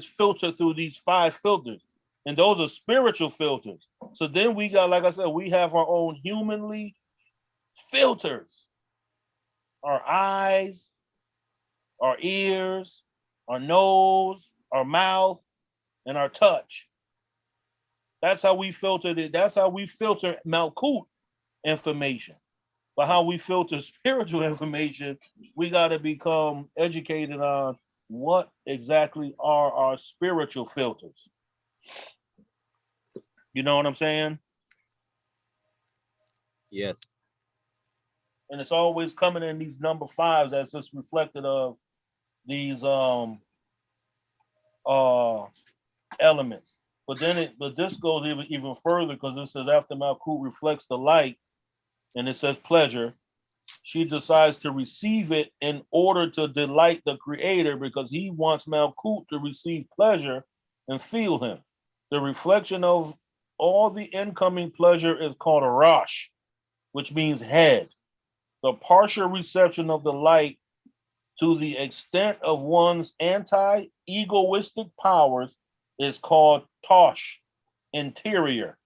filtered through these 5 filters, and those are spiritual filters. So then we got, like I said, we have our own humanly filters: our eyes, our ears, our nose, our mouth, and our touch. That's how we filtered it. That's how we filter Malkuth information. But how we filter spiritual information, we got to become educated on what exactly are our spiritual filters. You know what I'm saying? Yes. And it's always coming in these number 5s as just reflected of these elements. But this goes even further, because it says after Malkuth reflects the light, and it says pleasure, she decides to receive it in order to delight the Creator, because he wants Malkuth to receive pleasure and feel him. The reflection of all the incoming pleasure is called a Rosh, which means head. The partial reception of the light to the extent of one's anti-egoistic powers is called Tosh, interior.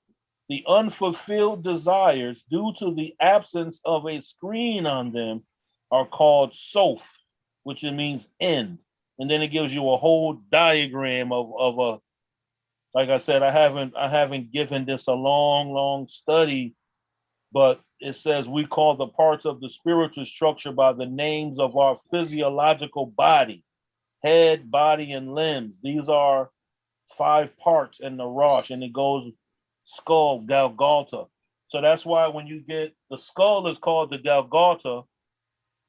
The unfulfilled desires, due to the absence of a screen on them, are called Soph, which means end. And then it gives you a whole diagram of a, like I said, I haven't given this a long study, but it says we call the parts of the spiritual structure by the names of our physiological body: head, body, and limbs. These are 5 parts in the Rosh, and it goes skull, Galgalta. So that's why when you get the skull is called the Galgalta,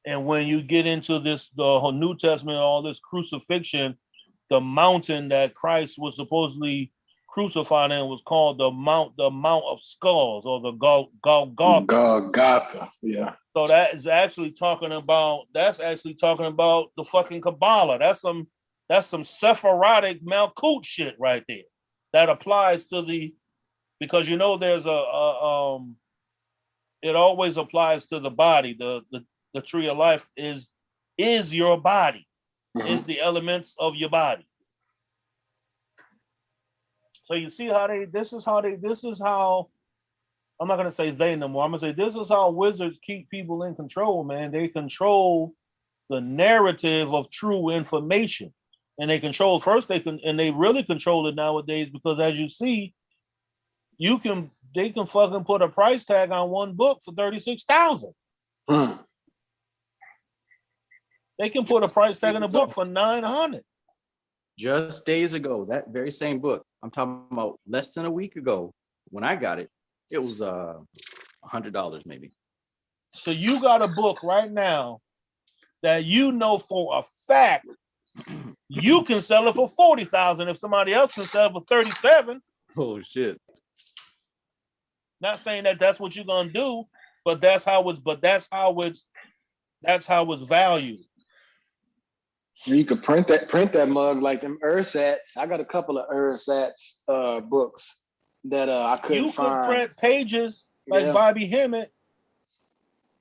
And when you get into this, the whole New Testament, all this crucifixion, the mountain that Christ was supposedly crucified in was called the Mount of Skulls, or the Golgotha. Golgotha, yeah. So that's actually talking about the fucking Kabbalah. That's some Sephardic Malkut shit right there. That applies to because there's it always applies to the body. The tree of life is your body, is the elements of your body. So you see how this is how, I'm not going to say they no more. I'm going to say this is how wizards keep people in control, man. They control the narrative of true information. And they control and they really control it nowadays, because as you see, they can fucking put a price tag on one book for $36,000. They can put a price tag on a book for $900. Just days ago, that very same book, I'm talking about less than a week ago, when I got it, it was $100 maybe. So you got a book right now that you know for a fact you can sell it for $40,000 if somebody else can sell it for $37,000. Oh shit! Not saying that that's what you're gonna do, but that's how it's valued. You could print that mug like them Ursats. I got a couple of Ursats books that I couldn't find. You could print pages like Bobby Hemmett,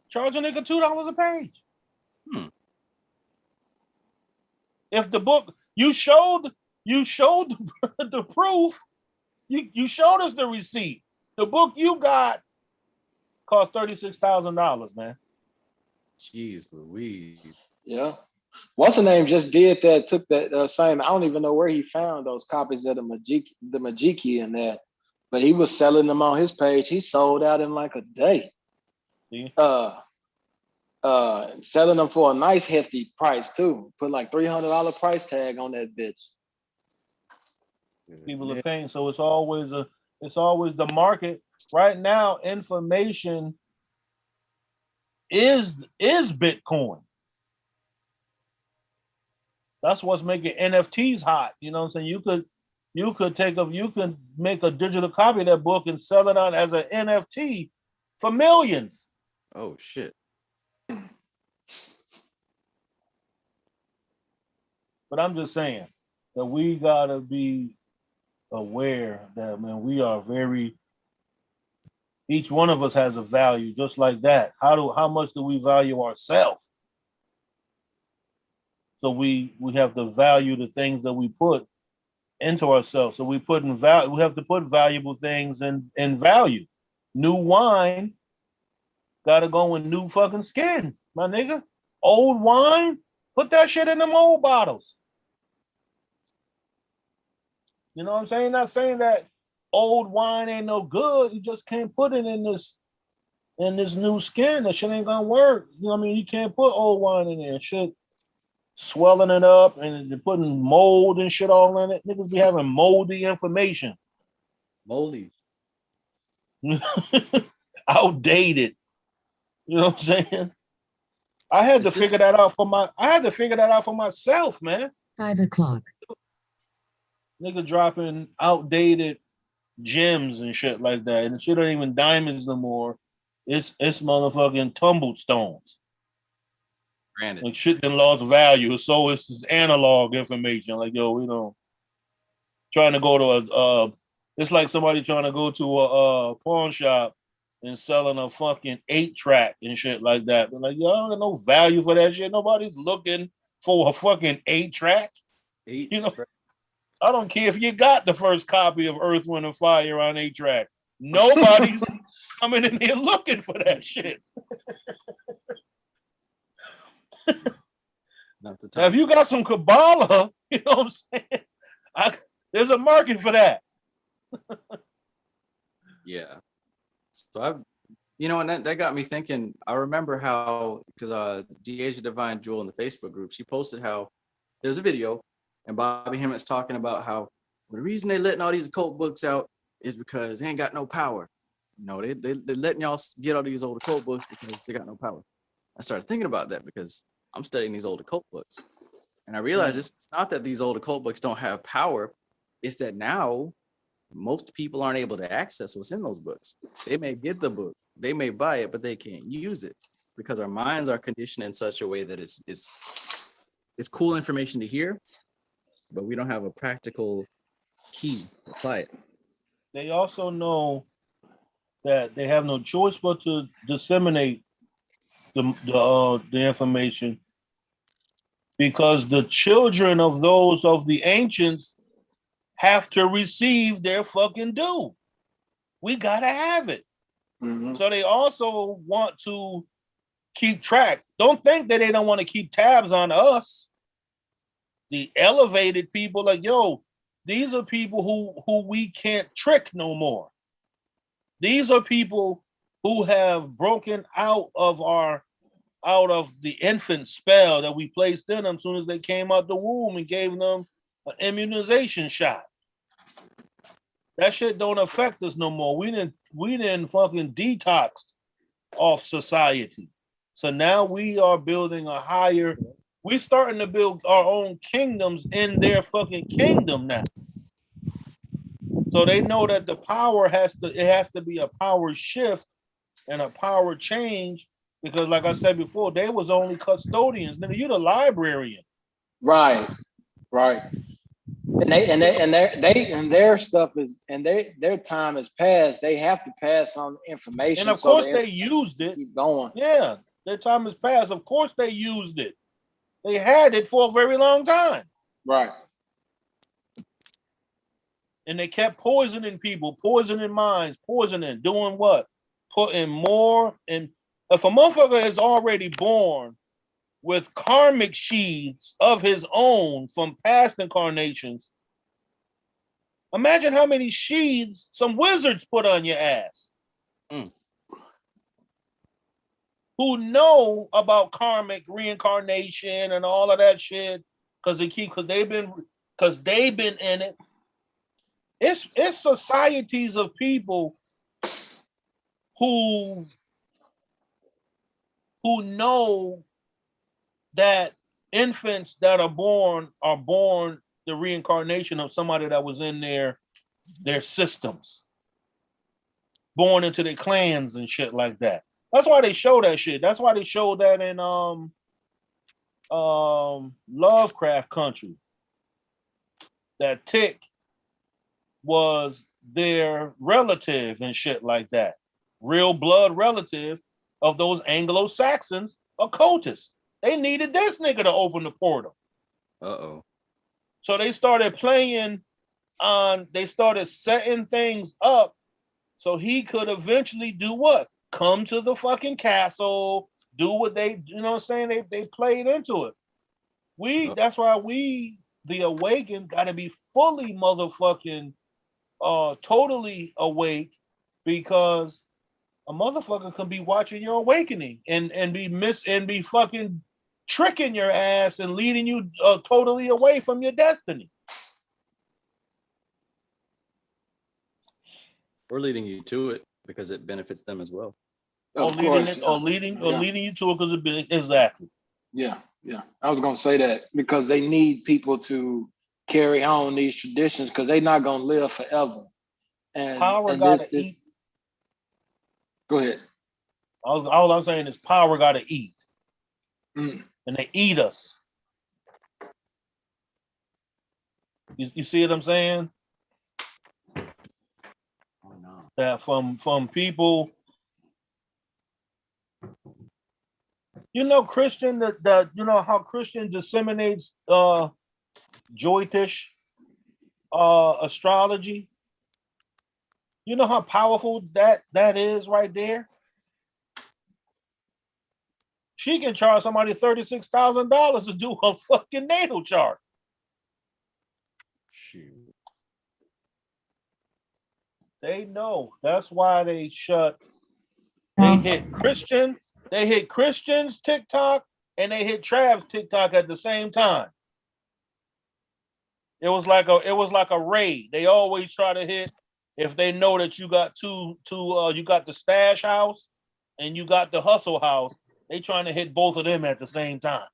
charge a nigga $2 a page. If the book you showed the proof, you showed us the receipt. The book you got cost $36,000, man. Jeez Louise. Yeah. What's the name just did that, took that same, I don't even know where he found those copies of the Majiki and that, but he was selling them on his page. He sold out in like a day. Yeah. Selling them for a nice hefty price too. Put like $300 price tag on that bitch. People are paying, so it's always the market. Right now, information is Bitcoin. That's what's making NFTs hot. You know what I'm saying? You could make a digital copy of that book and sell it out as an NFT for millions. Oh shit. But I'm just saying that we gotta be aware that, man, we are each one of us has a value just like that. How much do we value ourselves? So we have to value the things that we put into ourselves. So we have to put valuable things in value. New wine gotta go in new fucking skin, my nigga. Old wine, put that shit in them old bottles. You know what I'm saying? Not saying that old wine ain't no good. You just can't put it in this new skin. That shit ain't gonna work. You know what I mean? You can't put old wine in there. Shit swelling it up and they're putting mold and shit all in it. Niggas be having moldy information. Moldy. Outdated. You know what I'm saying? I had to figure that out for myself, man. 5 o'clock. Nigga dropping outdated gems and shit like that. And shit ain't even diamonds no more. It's motherfucking tumbled stones. Granted. Like shit then lost value. So it's analog information. Like, yo, trying to go to it's like somebody trying to go to a pawn shop and selling a fucking 8-track and shit like that. They're like, yo, I don't got no value for that shit. Nobody's looking for a fucking 8-track. I don't care if you got the first copy of Earth, Wind, and Fire on 8-track. Nobody's coming in here looking for that shit. Now, if you got some Kabbalah, you know what I'm saying? There's a market for that. Yeah. So and that got me thinking. I remember how, because Deasia Divine Jewel in the Facebook group, she posted how there's a video and Bobby Hemmett's talking about how the reason they letting all these occult books out is because they ain't got no power. They letting y'all get all these old occult books because they got no power. I started thinking about that because I'm studying these old occult books. And I realized it's not that these old occult books don't have power. It's that now most people aren't able to access what's in those books. They may get the book, they may buy it, but they can't use it because our minds are conditioned in such a way that it's cool information to hear, but we don't have a practical key to apply it. They also know that they have no choice but to disseminate the information, because the children of those of the ancients have to receive their fucking due. We gotta have it. Mm-hmm. So they also want to keep track. Don't think that they don't want to keep tabs on us. The elevated people, like, yo, these are people who we can't trick no more. These are people who have broken out of the infant spell that we placed in them as soon as they came out the womb and gave them an immunization shot. That shit don't affect us no more. We didn't fucking detoxed off society. So now we are building a higher, we're starting to build our own kingdoms in their fucking kingdom now. So they know that the power has to be a power shift and a power change, because like I said before, they was only custodians. Nigga, you the librarian. Right. And their stuff is, and their time is past. They have to pass on information. And of course they used it. Keep going. Yeah, their time has passed. Of course they used it. They had it for a very long time. Right. And they kept poisoning people, poisoning minds, doing what? Putting more in. If a motherfucker is already born with karmic sheaths of his own from past incarnations, imagine how many sheaths some wizards put on your ass. Who know about karmic reincarnation and all of that shit because they've been in it. It's societies of people who know that infants that are born the reincarnation of somebody that was in their systems, born into their clans and shit like that. That's why they show that shit. That's why they show that in Lovecraft Country. That Tick was their relative and shit like that. Real blood relative of those Anglo-Saxons occultists. They needed this nigga to open the portal. Uh-oh. So they started setting things up so he could eventually do what? Come to the fucking castle, do what they, you know what I'm saying? They played into it. That's why we, the awakened, gotta be fully motherfucking totally awake, because a motherfucker can be watching your awakening and be fucking tricking your ass and leading you totally away from your destiny. We're leading you to it because it benefits them as well. Leading you to it because it exactly. Yeah. I was gonna say that because they need people to carry on these traditions because they're not gonna live forever. And power gotta eat. Go ahead. All I'm saying is power gotta eat. And they eat us. You see what I'm saying? Oh no. That from people, you know, Christian, that you know how Christian disseminates Joitish astrology. You know how powerful that is right there? She can charge somebody $36,000 to do a fucking natal chart. Shoot. They know. That's why they shut. They hit Christians TikTok and they hit Trav's TikTok at the same time. It was like a raid. They always try to hit if they know that you got you got the stash house and you got the hustle house. They trying to hit both of them at the same time.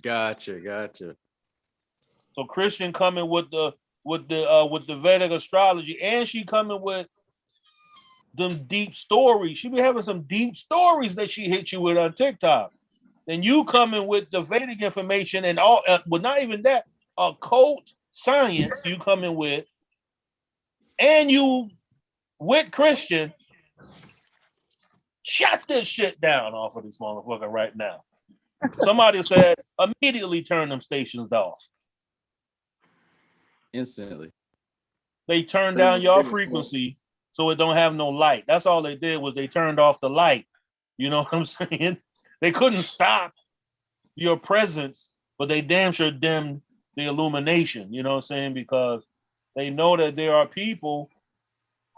Gotcha. So Christian coming with the Vedic astrology, and she coming with them deep stories. She be having some deep stories that she hit you with on TikTok. Then you coming with the Vedic information and all, well, not even that, occult science you coming with, and you with Christian. Shut this shit down off of this motherfucker right now. Somebody said immediately turn them stations off. Instantly. They turned down your frequency so it don't have no light. That's all they did was they turned off the light. You know what I'm saying? They couldn't stop your presence, but they damn sure dimmed the illumination. You know what I'm saying? Because they know that there are people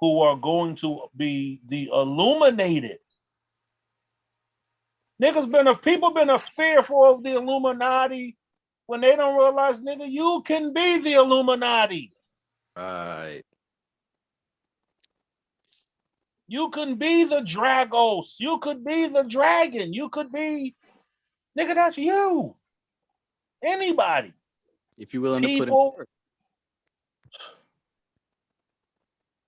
who are going to be the illuminated. People been fearful of the Illuminati when they don't realize, nigga, you can be the Illuminati. Right. You can be the Dragos. You could be the dragon. You could be, nigga, that's you. Anybody. If you're willing People, to put in work.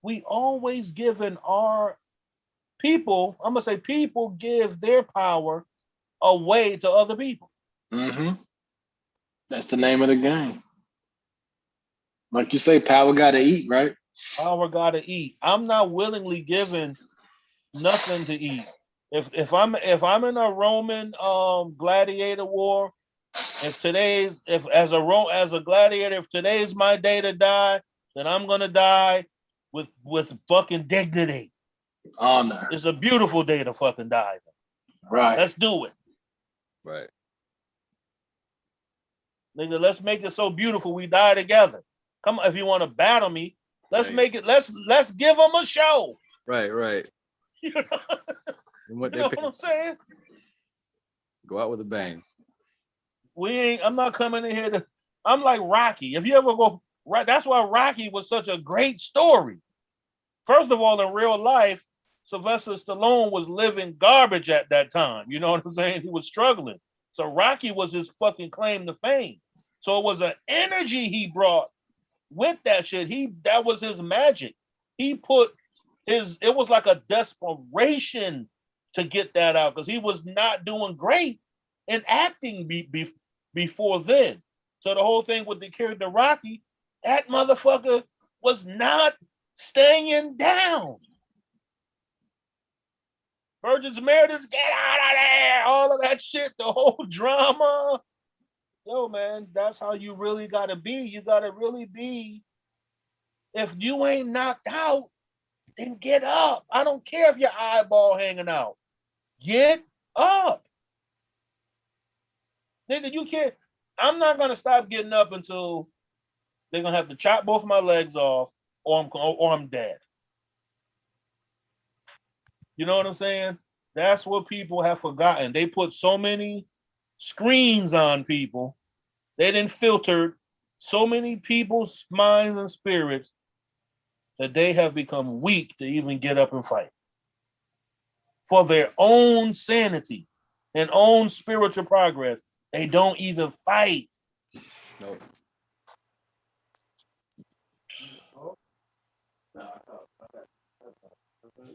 We always given our people, I'm going to say people give their power away to other people. Mm-hmm. That's the name of the game. Like you say, power got to eat, right? Power got to eat. I'm not willingly giving nothing to eat. If I'm in a Roman gladiator war, if today's as a gladiator, if today's my day to die, then I'm gonna die with fucking dignity. Honor. It's a beautiful day to fucking die. Right. Let's do it. Right. Nigga, let's make it so beautiful we die together. Come on, if you want to battle me, let's make it. Let's give them a show. Right. You know, what I'm saying? Go out with a bang. I'm not coming in here to. I'm like Rocky. If you ever go right, that's why Rocky was such a great story. First of all, in real life, Sylvester Stallone was living garbage at that time. You know what I'm saying? He was struggling. So Rocky was his fucking claim to fame. So it was an energy he brought with that shit. That was his magic. It was like a desperation to get that out because he was not doing great in acting before then. So the whole thing with the character Rocky, that motherfucker was not staying down. Virgin's Emeritus, get out of there! All of that shit, the whole drama. Yo, man, that's how you really gotta be. You gotta really be. If you ain't knocked out, then get up. I don't care if your eyeball hanging out. Get up. Nigga, you can't. I'm not gonna stop getting up until they're gonna have to chop both my legs off or I'm dead. You know what I'm saying? That's what people have forgotten. They put so many screens on people. They didn't filter so many people's minds and spirits that they have become weak to even get up and fight for their own sanity and own spiritual progress. They don't even fight. Nope.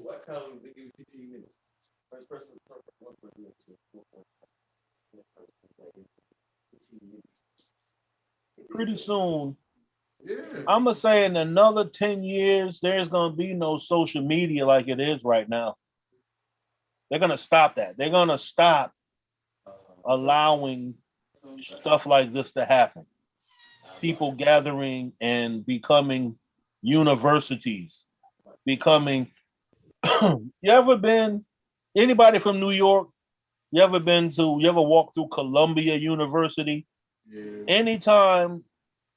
What comes? They give you 15 minutes. First person. Pretty soon, I'm gonna say in another 10 years, there's gonna be no social media like it is right now. They're gonna stop that. They're gonna stop allowing stuff like this to happen. People gathering and becoming universities, becoming. You ever been? Anybody from New York? You ever walked through Columbia University? Yeah. Anytime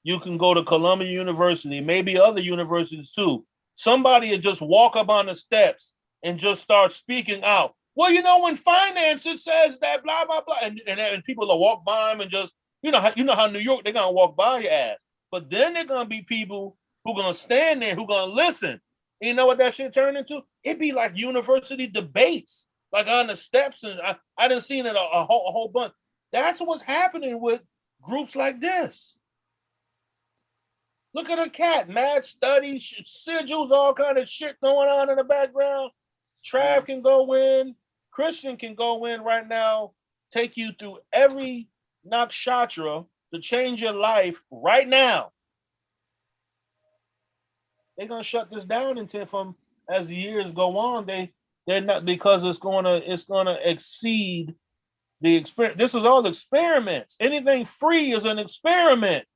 you can go to Columbia University, maybe other universities too, somebody would just walk up on the steps and just start speaking out. Well, you know, in finance, it says that blah, blah, blah. And people will walk by them and just, you know how New York, they're going to walk by your ass. But then they're going to be people who are going to stand there, who are going to listen. And you know what that shit turned into? It'd be like university debates. like on the steps, and I didn't see it a whole bunch. That's what's happening with groups like this. Look at a cat, mad studies, sigils, all kind of shit going on in the background. Trav can go in, Christian can go in right now, take you through every nakshatra to change your life right now. They're gonna shut this down until from as the years go on. They're not, because it's gonna exceed the experience. This is all experiments. Anything free is an experiment.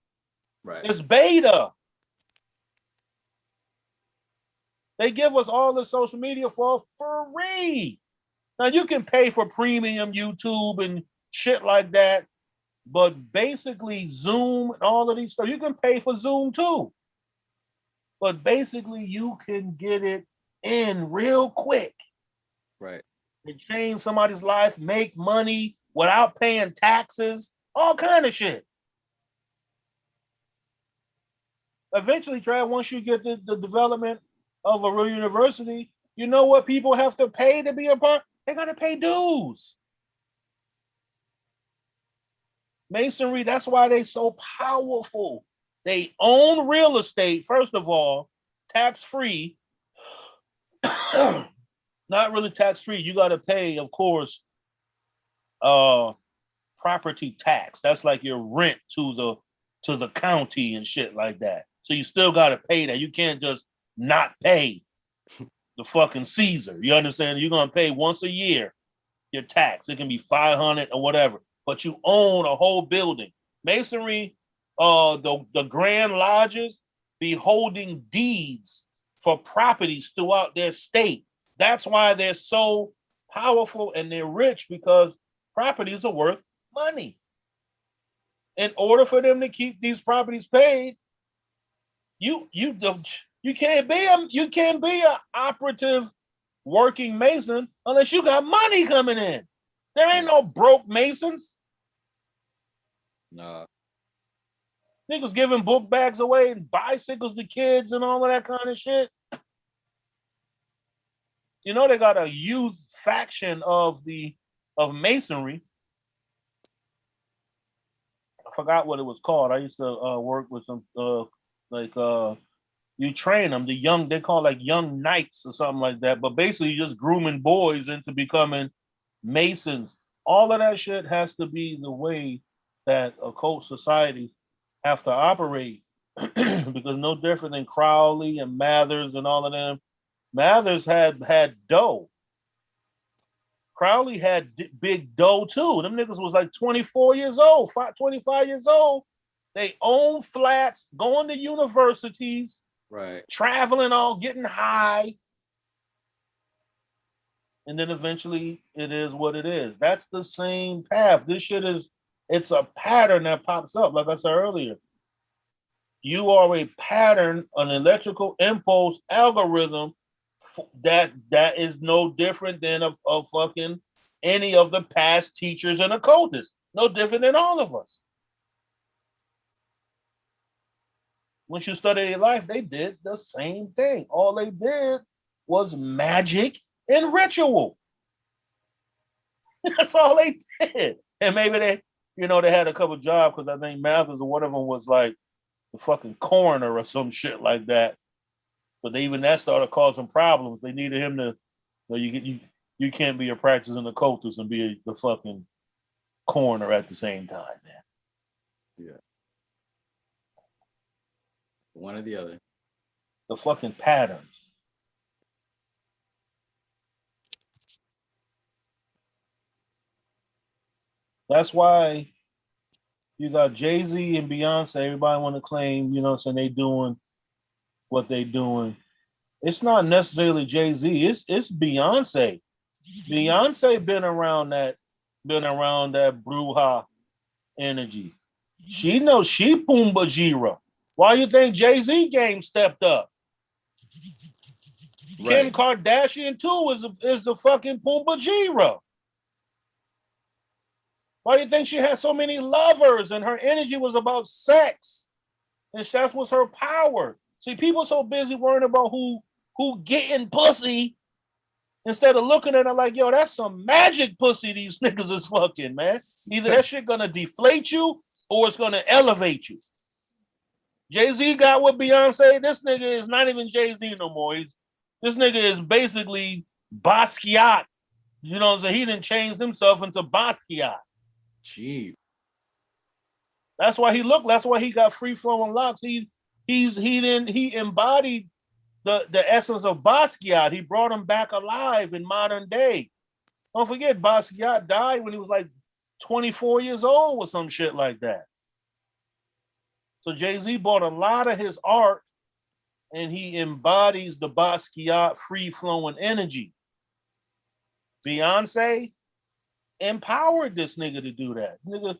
Right. It's beta. They give us all the social media for free. Now you can pay for premium YouTube and shit like that, but basically Zoom and all of these stuff, you can pay for Zoom too. But basically you can get it in real quick. Right. And change somebody's life, make money without paying taxes, all kind of shit. Eventually, Trav, once you get the development of a real university, you know what people have to pay to be a part? They got to pay dues. Masonry, that's why they so powerful. They own real estate, first of all, tax-free. Not really tax-free. You got to pay, of course, property tax. That's like your rent to the county and shit like that. So you still got to pay that. You can't just not pay the fucking Caesar. You understand? You're going to pay once a year your tax. It can be 500 or whatever, but you own a whole building. Masonry, the Grand Lodges be holding deeds for properties throughout their state. That's why they're so powerful and they're rich, because properties are worth money. In order for them to keep these properties paid, you can't be an operative working Mason unless you got money coming in. There ain't no broke Masons. No. Niggas giving book bags away and bicycles to kids and all of that kind of shit. You know, they got a youth faction of Masonry. I forgot what it was called. I used to work with some you train them, they call it like young knights or something like that. But basically just grooming boys into becoming Masons. All of that shit has to be the way that occult societies have to operate. Because no different than Crowley and Mathers and all of them. Mathers had dough. Crowley had big dough too. Them niggas was like 24 years old, 25 years old. They own flats, going to universities, right, traveling, all getting high. And then eventually it is what it is. That's the same path. This shit it's a pattern that pops up. Like I said earlier, you are a pattern, an electrical impulse algorithm that is no different than a fucking any of the past teachers and occultists. No different than all of us. Once you study their life, they did the same thing. All they did was magic and ritual. That's all they did. And maybe they had a couple jobs, because I think Mathers or one of them was like the fucking coroner or some shit like that. But even that started causing problems. They needed him to, you can't be a practicing occultist and be the fucking coroner at the same time, man. Yeah. One or the other. The fucking patterns. That's why you got Jay-Z and Beyonce. Everybody want to claim, they doing what they doing. It's not necessarily Jay-Z. It's Beyonce. Beyonce been around that Bruja energy. She knows she Pumbaa Jira. Why you think Jay-Z game stepped up? Right. Kim Kardashian too is the fucking Pumbaa Jira. Why do you think she had so many lovers and her energy was about sex? And that was her power. See, people so busy worrying about who getting pussy Instead of looking at it like, yo, that's some magic pussy these niggas is fucking, man. Either that shit gonna deflate you or it's gonna elevate you. Jay-Z got with Beyonce. This nigga is not even Jay-Z no more. This nigga is basically Basquiat. You know what I'm saying? He didn't change himself into Basquiat. Gee. That's why he got free flowing locks. He embodied the essence of Basquiat. He brought him back alive in modern day. Don't forget, Basquiat died when he was like 24 years old or some shit like that. So Jay-Z bought a lot of his art and he embodies the Basquiat free-flowing energy. Beyonce empowered this nigga to do that. Nigga,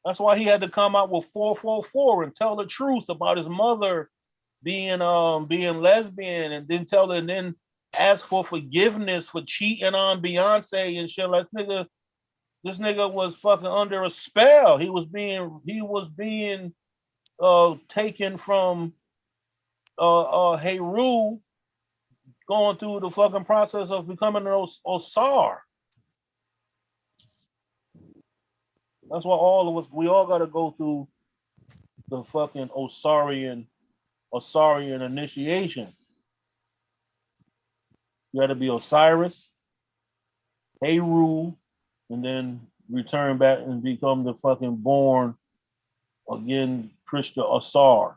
that's why he had to come out with 444 and tell the truth about his mother being lesbian, and then ask for forgiveness for cheating on Beyonce and shit. Like this nigga was fucking under a spell. He was being taken from Heru, going through the fucking process of becoming an Osar. That's why all of us, we all got to go through the fucking Osarian initiation. You got to be Osiris, Heru, and then return back and become the fucking born again Krishna Asar.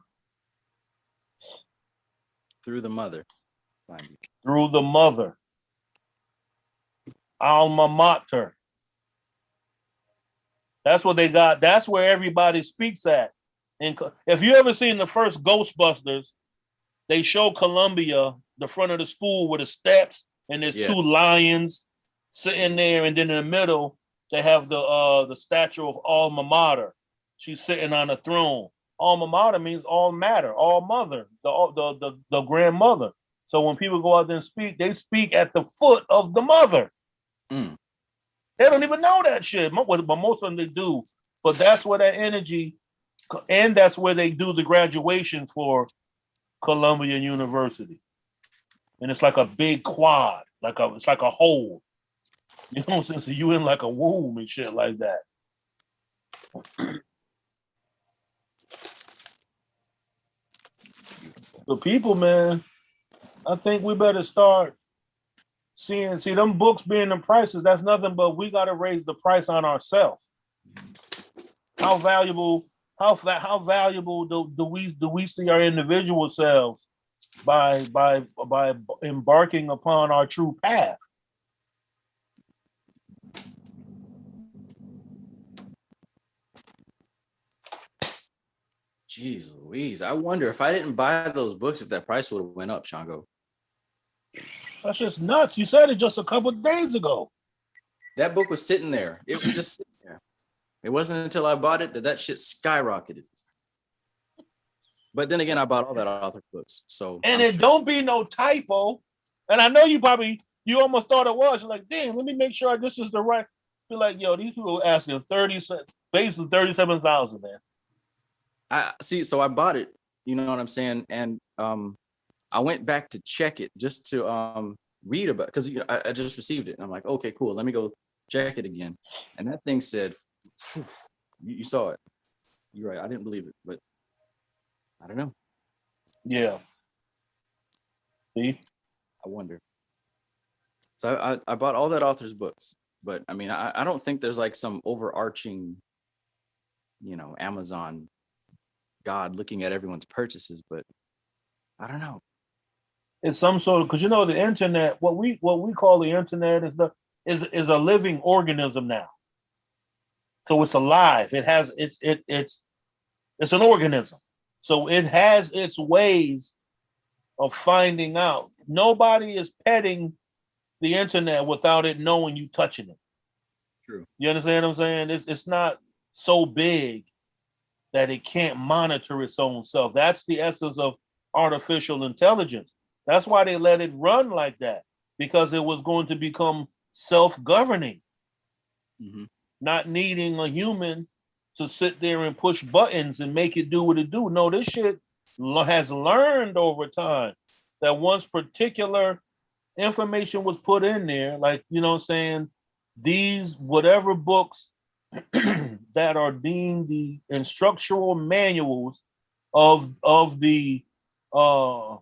Through the mother. Through the mother. Alma mater. That's what they got. That's where everybody speaks at. And if you ever seen the first Ghostbusters, they show Columbia, the front of the school with the steps, and there's two lions sitting there, and then in the middle they have the statue of Alma Mater. She's sitting on a throne. Alma Mater means all matter, all mother, the grandmother. So when people go out there and speak, they speak at the foot of the mother. Mm. They don't even know that shit, but most of them they do. But that's where that energy, and that's where they do the graduation for Columbia University. And it's like a big quad, it's like a hole. You know, since you in like a womb and shit like that. The people, man, I think we better start see them books being the prices. That's nothing but we got to raise the price on ourselves. How valuable do we see our individual selves by embarking upon our true path? Jeez Louise. I wonder if I didn't buy those books, if that price would have went up, Shango. That's just nuts. You said it just a couple of days ago. That book was sitting there. It was just sitting there. It wasn't until I bought it that shit skyrocketed. But then again, I bought all that author books. So and it don't be no typo. And I know you almost thought it was. You're like, damn, let me make sure this is the right. You're like, yo, these people are asking basically 37,000, man. I see. So I bought it. You know what I'm saying? And I went back to check it just to read about, because I just received it. And I'm like, okay, cool. Let me go check it again. And that thing said, you saw it. You're right. I didn't believe it, but I don't know. Yeah. See? I wonder. So I bought all that author's books, but I mean, I don't think there's like some overarching, Amazon God looking at everyone's purchases, but I don't know. It's some sort of, because the internet, what we call the internet is a living organism now. So it's alive. It's an organism. So it has its ways of finding out. Nobody is petting the internet without it knowing you touching it. True. You understand what I'm saying? It's not so big that it can't monitor its own self. That's the essence of artificial intelligence. That's why they let it run like that, because it was going to become self-governing, not needing a human to sit there and push buttons and make it do what it do. No, this shit has learned over time that once particular information was put in there, like, you know what I'm saying, these whatever books that are deemed the instructional manuals of the uh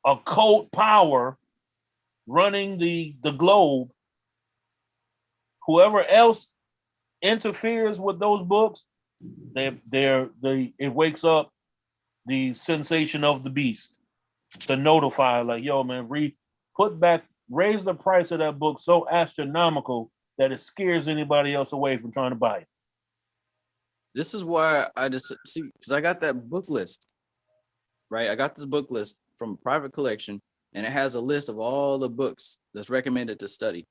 occult power running the globe, whoever else interferes with those books, it wakes up the sensation of the beast to notify, like, yo, man, raise the price of that book so astronomical that it scares anybody else away from trying to buy it. This is why I just see, because I got that book list, right? I got this book list from a private collection, and it has a list of all the books that's recommended to study.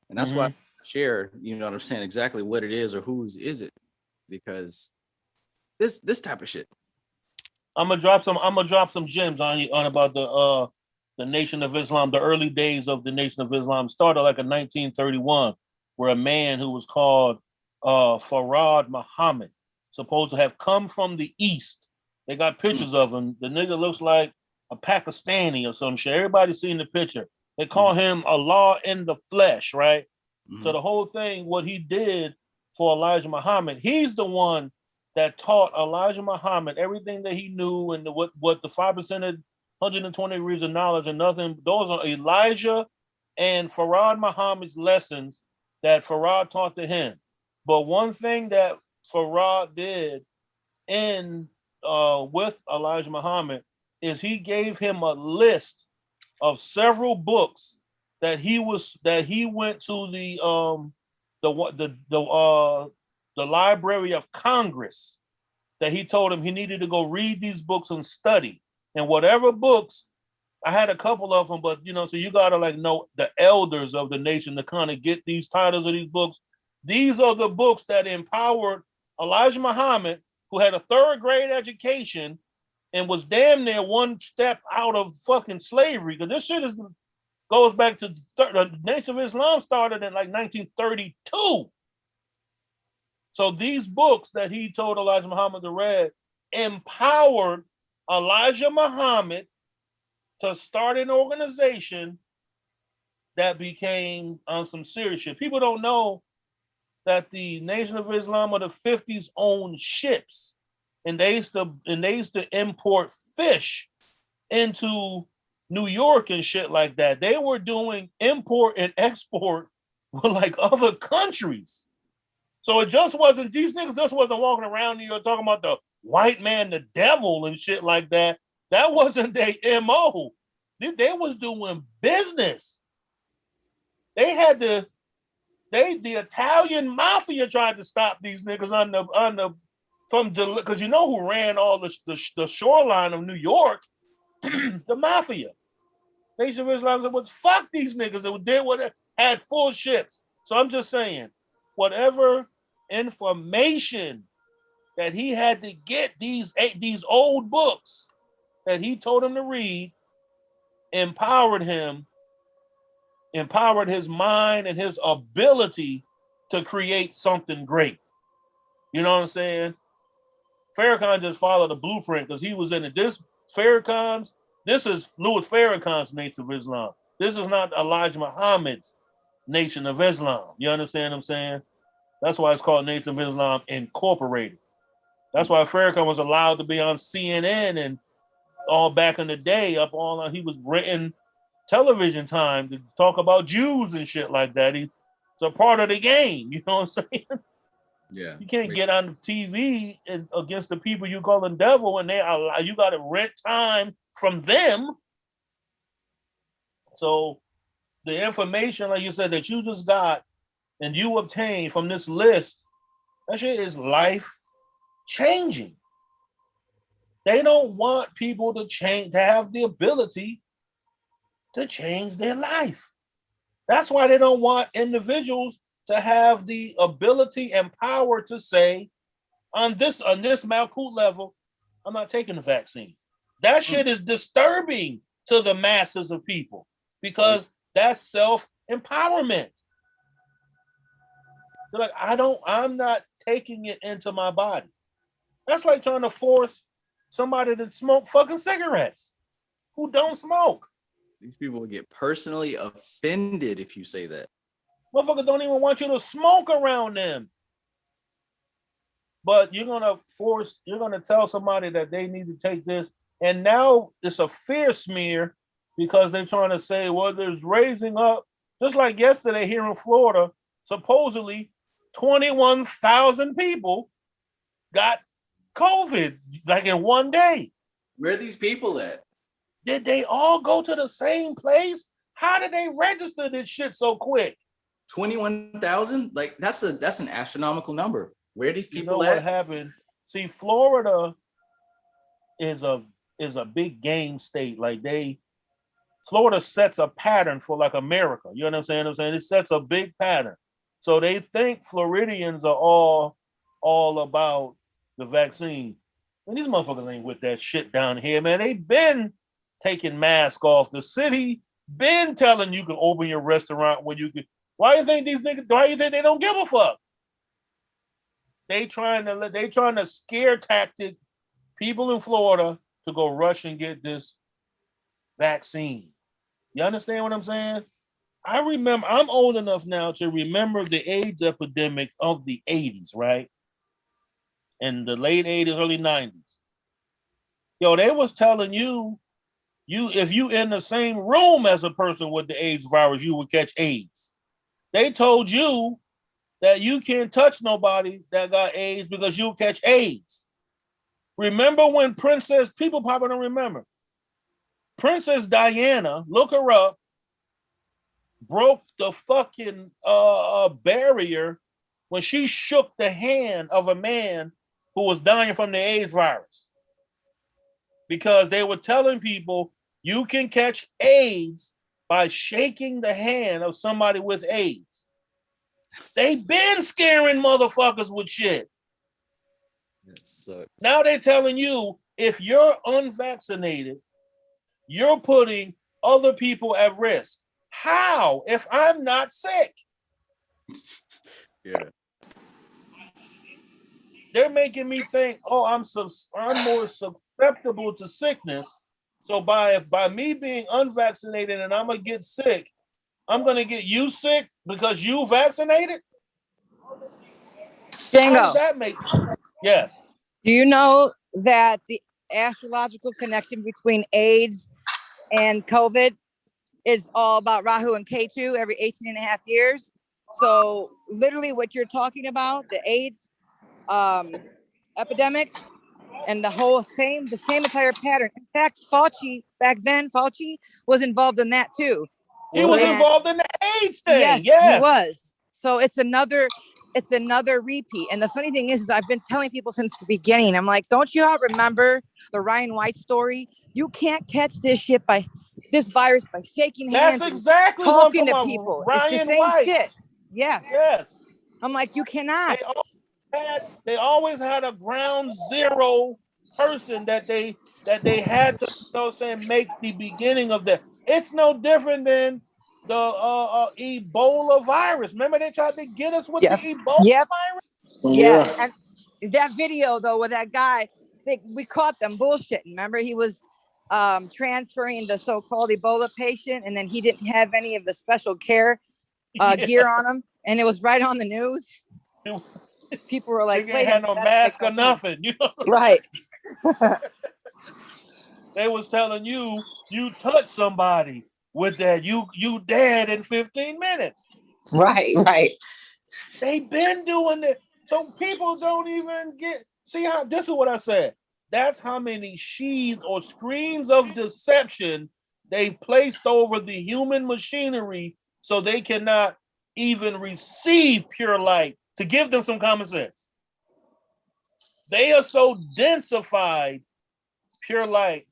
And that's why I share, you know what I'm saying, exactly what it is or whose is it, because this type of shit. I'm gonna drop some gems on you on about the Nation of Islam. The early days of the Nation of Islam started like in 1931, where a man who was called Farad Muhammad, supposed to have come from the East. They got pictures of him. The nigga looks like a Pakistani or some shit. Everybody's seen the picture. They call him Allah in the flesh, right? So the whole thing, what he did for Elijah Muhammad, he's the one that taught Elijah Muhammad everything that he knew, and what the 5% of 120 degrees of knowledge and nothing. Those are Elijah and Farad Muhammad's lessons that Farad taught to him. But one thing that Farad did in with Elijah Muhammad is he gave him a list of several books that he went to the Library of Congress, that he told him he needed to go read these books and study. And whatever books, I had a couple of them, but you know, so you gotta like know the elders of the nation to kind of get these titles of these books. These are the books that empowered Elijah Muhammad, who had a 3rd grade education and was damn near one step out of fucking slavery. Because this shit goes back to the Nation of Islam started in like 1932. So these books that he told Elijah Muhammad to read empowered Elijah Muhammad to start an organization that became on some serious shit. People don't know that the Nation of Islam of the 50s owned ships, and they used to import fish into New York and shit like that. They were doing import and export with like other countries. So it just wasn't, these niggas just wasn't walking around New York talking about the white man, the devil and shit like that. That wasn't their MO. They was doing business. They had the Italian mafia tried to stop these niggas because you know who ran all the shoreline of New York? The mafia. Nation of Islam said, well, fuck these niggas that did what had full ships. So I'm just saying, whatever information that he had to get these old books that he told him to read empowered his mind and his ability to create something great. You know what I'm saying? Farrakhan just followed the blueprint because he was in it. This is Louis Farrakhan's Nation of Islam. This is not Elijah Muhammad's Nation of Islam. You understand what I'm saying? That's why it's called Nation of Islam Incorporated. That's why Farrakhan was allowed to be on CNN and all back in the day, he was renting television time to talk about Jews and shit like that. It's a part of the game. You know what I'm saying? Yeah. You can't get on TV against the people you call the devil, and you got to rent time from them. So the information, like you said, that you just got and you obtained from this list, that shit is life changing. They don't want people to have the ability to change their life. That's why they don't want individuals to have the ability and power to say, on this Malkut level, I'm not taking the vaccine. That shit is disturbing to the masses of people because that's self-empowerment. They're like, I'm not taking it into my body. That's like trying to force somebody to smoke fucking cigarettes who don't smoke. These people will get personally offended if you say that. Motherfuckers don't even want you to smoke around them. But you're gonna tell somebody that they need to take this, and now it's a fear smear because they're trying to say, well, there's raising up, just like yesterday here in Florida, supposedly 21,000 people got COVID like in one day. Where are these people at? Did they all go to the same place? How did they register this shit so quick? 21,000? Like that's an astronomical number. Where are these people what at? happened? See, Florida is a big game state. Like Florida sets a pattern for like America. You know what I'm saying? It sets a big pattern. So they think Floridians are all about the vaccine. And these motherfuckers ain't with that shit down here, man. They been taking masks off. The city been telling you can open your restaurant when you can. Why do you think these niggas? Why do you think they don't give a fuck? They trying to scare tactic people in Florida to go rush and get this vaccine. You understand what I'm saying? I remember, I'm old enough now to remember the AIDS epidemic of the 80s, right? In the late 80s, early 90s. Yo, they was telling you if you in the same room as a person with the AIDS virus, you would catch AIDS. They told you that you can't touch nobody that got AIDS because you'll catch AIDS. Remember when people probably don't remember. Princess Diana, look her up, broke the fucking barrier when she shook the hand of a man who was dying from the AIDS virus. Because they were telling people you can catch AIDS by shaking the hand of somebody with AIDS. They've been scaring motherfuckers with shit. That sucks. Now they're telling you if you're unvaccinated, you're putting other people at risk. How? If I'm not sick? Yeah. They're making me think, oh, I'm more susceptible to sickness. So by me being unvaccinated and I'm gonna get sick, I'm gonna get you sick because you vaccinated? How Django, does that make sense? Yes. do you know that the astrological connection between AIDS and COVID is all about Rahu and Ketu every 18 and a half years? So literally what you're talking about, the AIDS epidemic and the same entire pattern. In fact, Fauci was involved in that too. He was involved in the AIDS thing. Yes, he was. So it's another repeat. And the funny thing is I've been telling people since the beginning, I'm like, don't you all remember the Ryan White story? You can't catch this virus by shaking hands. That's exactly and what I'm talking talking to about. people. Ryan it's the same White. shit. Yeah. Yes. I'm like, you cannot. They always had a ground zero person that they had to make the beginning of that. It's no different than the Ebola virus. Remember they tried to get us with the Ebola virus? Yeah. And that video though with that guy, we caught them bullshitting. Remember he was transferring the so-called Ebola patient and then he didn't have any of the special care gear on him, and it was right on the news. People were like, they ain't had no mask or nothing, you know? Right. They was telling you touch somebody with that, you dead in 15 minutes. Right. They've been doing it. So people don't even see how this is what I said. That's how many sheaths or screens of deception they've placed over the human machinery so they cannot even receive pure light to give them some common sense. They are so densified, pure light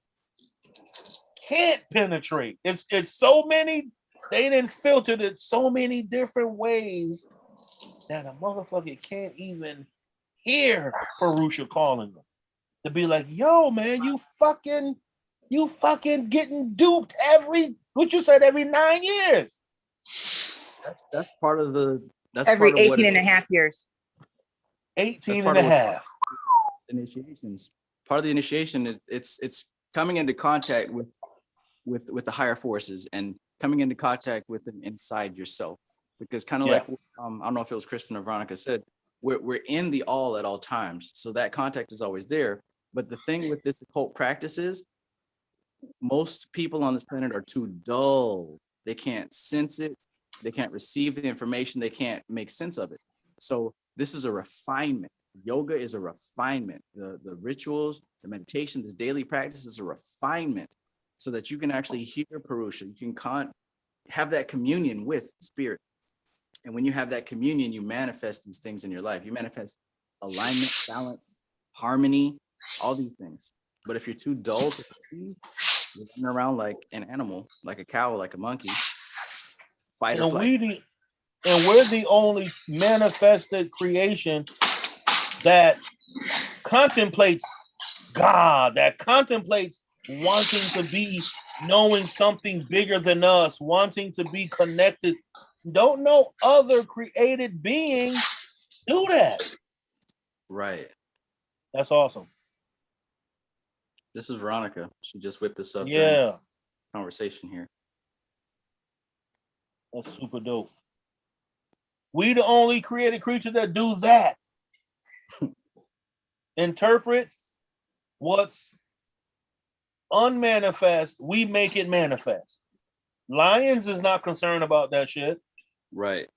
can't penetrate. It's so many, they didn't filter it so many different ways that a motherfucker can't even hear Purusha calling them. To be like, yo, man, you fucking getting duped every 9 years. That's part of the every 18 and a half years. 18 and a half. Initiations. Part of the initiation is it's coming into contact with with the higher forces and coming into contact with them inside yourself. Because kind of Yeah. like I don't know if it was Kristen or Veronica said, we're in the all at all times, so that contact is always there. But the thing with this occult practice is most people on this planet are too dull. They can't sense it. They can't receive the information. They can't make sense of it. So this is a refinement. Yoga is a refinement. The rituals, the meditation, this daily practice is a refinement so that you can actually hear Purusha. You can have that communion with spirit. And when you have that communion, you manifest these things in your life. You manifest alignment, balance, harmony, all these things. But if you're too dull to perceive, you're running around like an animal, like a cow, like a monkey, fight or And flight. we're the only manifested creation that contemplates God, that contemplates wanting to be, knowing something bigger than us, wanting to be connected. Don't know other created beings do that. Right. That's awesome. This is Veronica. She just whipped this up during Yeah, conversation here. that's super dope. We the only created creature that do that. Interpret what's unmanifest, we make it manifest. Lions is not concerned about that shit. Right.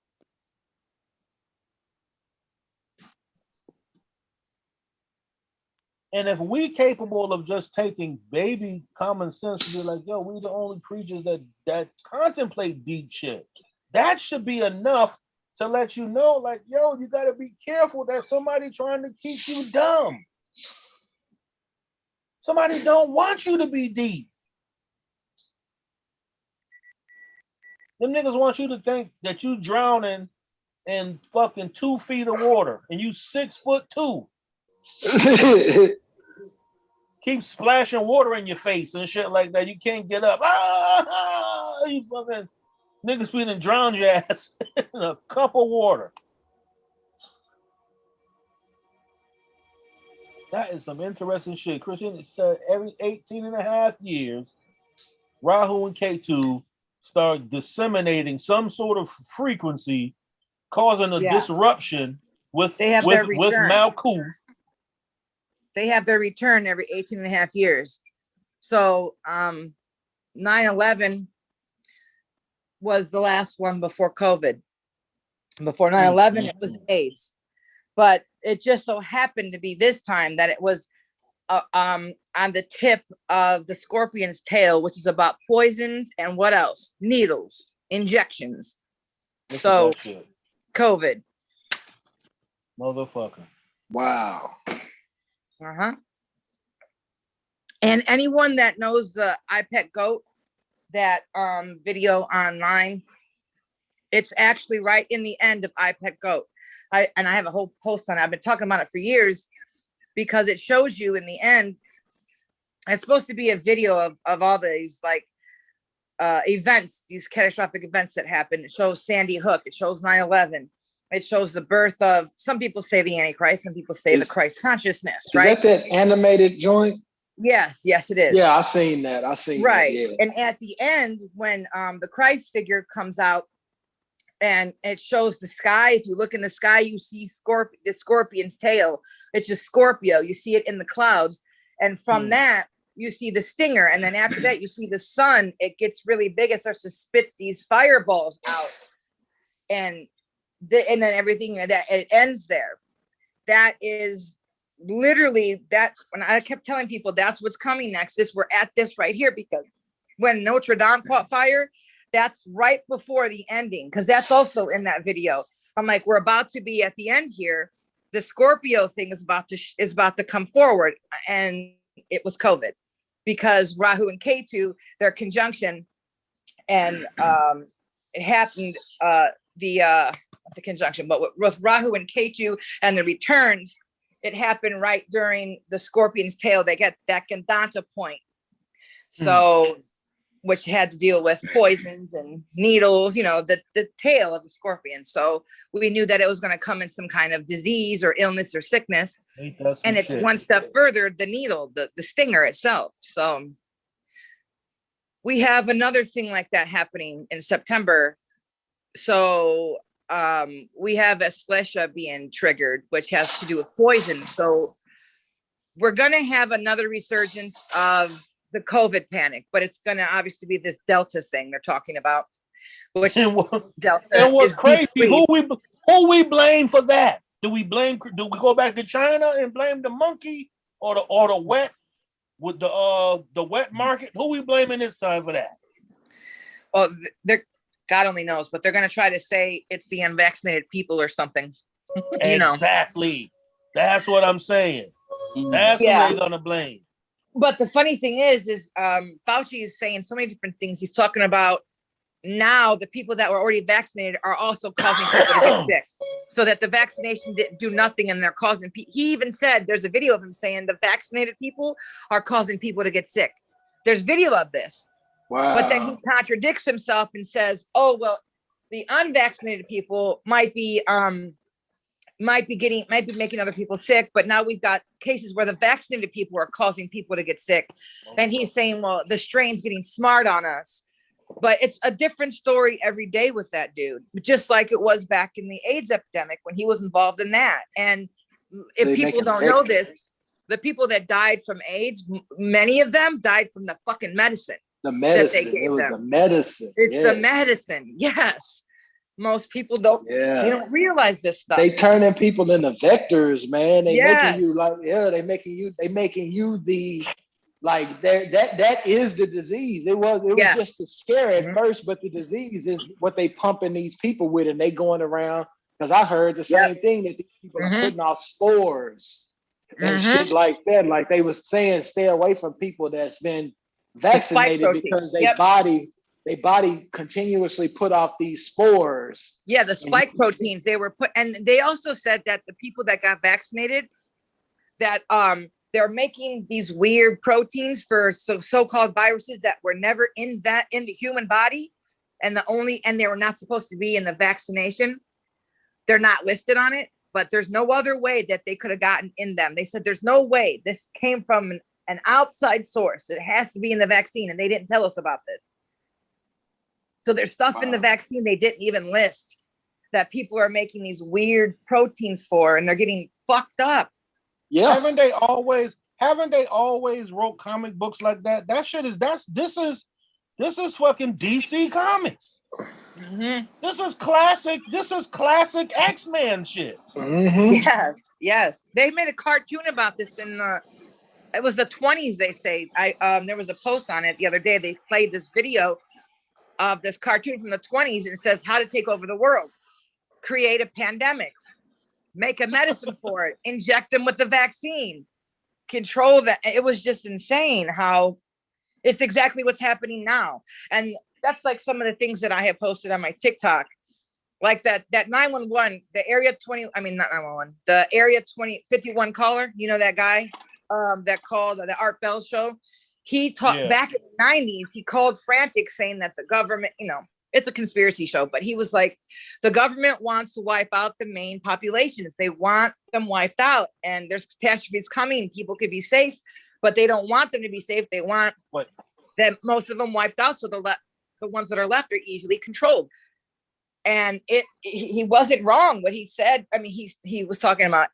And if we capable of just taking baby common sense to be like, yo, we the only creatures that contemplate deep shit, that should be enough to let you know, like, yo, you got to be careful that somebody trying to keep you dumb. Somebody don't want you to be deep. Them niggas want you to think that you drowning in fucking 2 feet of water and you 6'2". Keep splashing water in your face and shit like that. You can't get up. You fucking niggas feeling drown your ass in a cup of water. That is some interesting shit. Christian said every 18 and a half years, Rahu and Ketu start disseminating some sort of frequency, causing a disruption with Malkuth. They have their return every 18 and a half years. So 9/11 was the last one before COVID. Before 9/11, it was AIDS. But it just so happened to be this time that it was on the tip of the scorpion's tail, which is about poisons and what else? Needles, injections. So COVID. Motherfucker. Wow. And anyone that knows the iPet Goat, that video online, it's actually right in the end of iPet Goat. I have a whole post on it. I've been talking about it for years because it shows you in the end. It's supposed to be a video of all these like events, these catastrophic events that happened. It shows Sandy Hook. It shows 9/11. It shows the birth of, some people say the Antichrist, some people say the Christ consciousness, right? Is that animated joint? Yes, it is. Yeah, I seen that. Right. That, yeah. And at the end, when the Christ figure comes out and it shows the sky, if you look in the sky, you see the scorpion's tail. It's just Scorpio. You see it in the clouds. And from that, you see the stinger. And then after that, you see the sun. It gets really big. It starts to spit these fireballs out. And then everything that it ends there. That is literally that. When I kept telling people that's what's coming next, we're at this right here, because when Notre Dame caught fire, that's right before the ending, because that's also in that video. I'm like, we're about to be at the end here. The Scorpio thing is about to come forward, and it was COVID, because Rahu and Ketu, their conjunction, and it happened the conjunction, but with Rahu and Ketu and the returns, it happened right during the Scorpion's tail. They get that Gandanta point. So, which had to deal with poisons and needles, the tail of the scorpion. So we knew that it was going to come in some kind of disease or illness or sickness. And it's one step further, the needle, the stinger itself. So we have another thing like that happening in September. So we have Astrological being triggered, which has to do with poison. So we're going to have another resurgence of the COVID panic, but it's going to obviously be this Delta thing they're talking about. Which Delta and what's is crazy? deeply, Who we blame for that? Do we go back to China and blame the monkey or the wet with the wet market? Who we blaming this time for that? well, they're God only knows, but they're going to try to say it's the unvaccinated people or something. You know. Exactly. That's what I'm saying. That's who they're gonna blame. But the funny thing is Fauci is saying so many different things. He's talking about now the people that were already vaccinated are also causing people to get sick, so that the vaccination didn't do nothing, and they're causing. He even said there's a video of him saying the vaccinated people are causing people to get sick. There's video of this. Wow. But then he contradicts himself and says, "Oh well, the unvaccinated people might be making other people sick, but now we've got cases where the vaccinated people are causing people to get sick." And he's saying, well, the strain's getting smart on us. But it's a different story every day with that dude, just like it was back in the AIDS epidemic when he was involved in that. And if people don't know this, the people that died from AIDS, many of them died from the fucking medicine. The medicine. That they gave it was them. the medicine. It's the medicine. Yes. Most people don't. Yeah. They don't realize this stuff. They turning people into vectors, man. They making you Yes. like, they making you the like that is the disease. It was just to scare at first, but the disease is what they pumping these people with, and they going around, because I heard the same thing, that these people are putting off spores and shit like that. Like they was saying, stay away from people that's been vaccinated because they body continuously put off these spores. Yeah, the spike proteins they were put, and they also said that the people that got vaccinated, that they're making these weird proteins for so-called viruses that were never in the human body, and they were not supposed to be in the vaccination. They're not listed on it, but there's no other way that they could have gotten in them. They said there's no way this came from an outside source. It has to be in the vaccine, and they didn't tell us about this. So there's stuff in the vaccine they didn't even list that people are making these weird proteins for, and they're getting fucked up. Yeah. Haven't they always wrote comic books like that? This is fucking DC Comics. Mm-hmm. This is classic X-Men shit. Mm-hmm. Yes. They made a cartoon about this in it was the 20s, they say. There was a post on it the other day. They played this video of this cartoon from the 20s, and it says how to take over the world, create a pandemic, make a medicine for it, inject them with the vaccine, control that. It was just insane how it's exactly what's happening now. And that's like some of the things that I have posted on my TikTok, like that 911, the area 20, I mean, not 911, the area 2051 caller, you know, that guy that called the Art Bell show. He talked back in the 90s, he called frantic saying that the government, you know, it's a conspiracy show, but he was like, the government wants to wipe out the main populations. They want them wiped out, and there's catastrophes coming. People could be safe, but they don't want them to be safe. They want that most of them wiped out, so the ones that are left are easily controlled. And he wasn't wrong what he said. I mean, he was talking about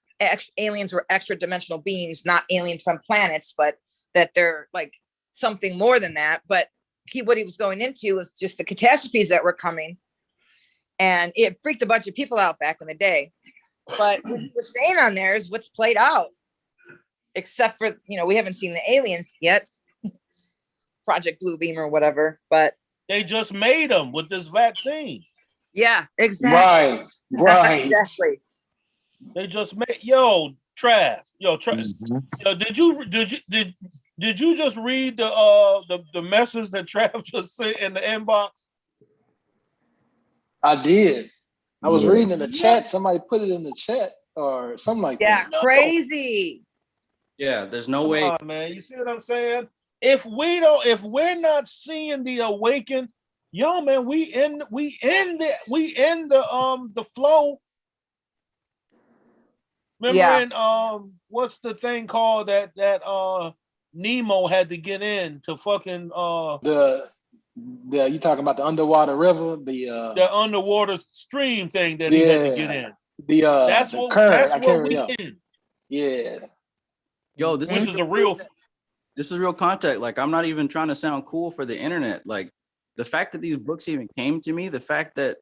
aliens were extra dimensional beings, not aliens from planets, but that they're like something more than that. But what he was going into was just the catastrophes that were coming, and it freaked a bunch of people out back in the day. But what he was saying on there is what's played out, except for, you know, we haven't seen the aliens yet, Project Bluebeam or whatever, but they just made them with this vaccine. Yeah, exactly. Right. Exactly. They just made Trav. Yo, did you just read the message that Trav just sent in the inbox? I did. I was reading in the chat. Somebody put it in the chat or something like that. Yeah, crazy. Yeah, there's no way. Man, you see what I'm saying? If we're not seeing the awaken, yo, man, we in the flow. Remember in what's the thing called that Nemo had to get in to fucking the You talking about the underwater river, the underwater stream thing that he had to get in. That's the what current. that's what we in. Yeah. Yo, this Which is is a real. This is real contact. Like, I'm not even trying to sound cool for the internet. Like, the fact that these books even came to me, the fact that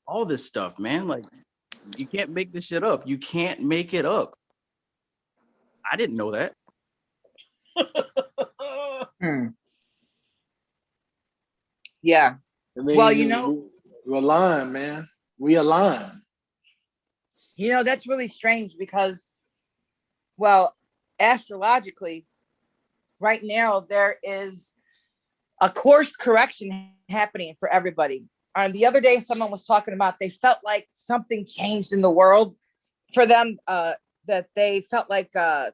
all this stuff, man, like, you can't make this shit up. You can't make it up. I didn't know that. Yeah. I mean, well, you know, we align, man. We align. You know, that's really strange because, well, astrologically, right now there is a course correction happening for everybody. The other day, someone was talking about they felt like something changed in the world for them. That they felt like there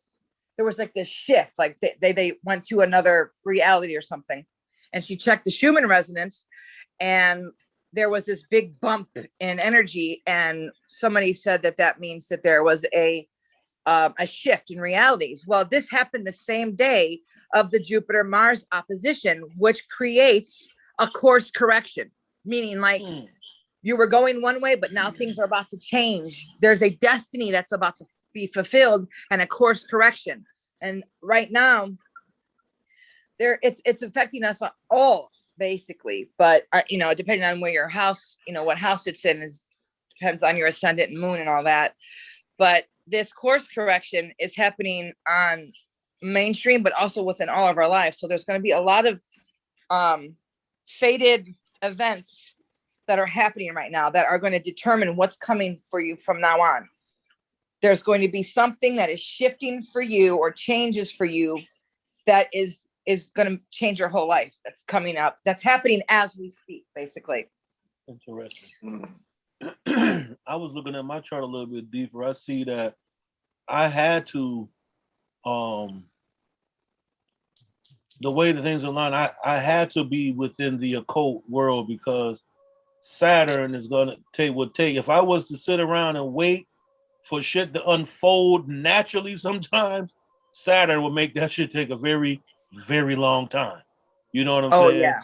was like this shift, like they went to another reality or something. And she checked the Schumann resonance, and there was this big bump in energy. And somebody said that means that there was a shift in realities. Well, this happened the same day of the Jupiter-Mars opposition, which creates a course correction, meaning like you were going one way, but now things are about to change. There's a destiny that's about to be fulfilled and a course correction. And right now, it's affecting us all basically. But you know, depending on where your house, you know, what house it's in depends on your ascendant and moon and all that. But this course correction is happening on mainstream, but also within all of our lives. So there's going to be a lot of fated events that are happening right now that are going to determine what's coming for you from now on. There's going to be something that is shifting for you or changes for you that is going to change your whole life. That's coming up. That's happening as we speak, basically. Interesting. I was looking at my chart a little bit deeper. I see that I had to, the way the things align, I had to be within the occult world because Saturn is gonna take. If I was to sit around and wait for shit to unfold naturally, sometimes Saturn will make that shit take a very, very long time. You know what I'm saying? Yeah.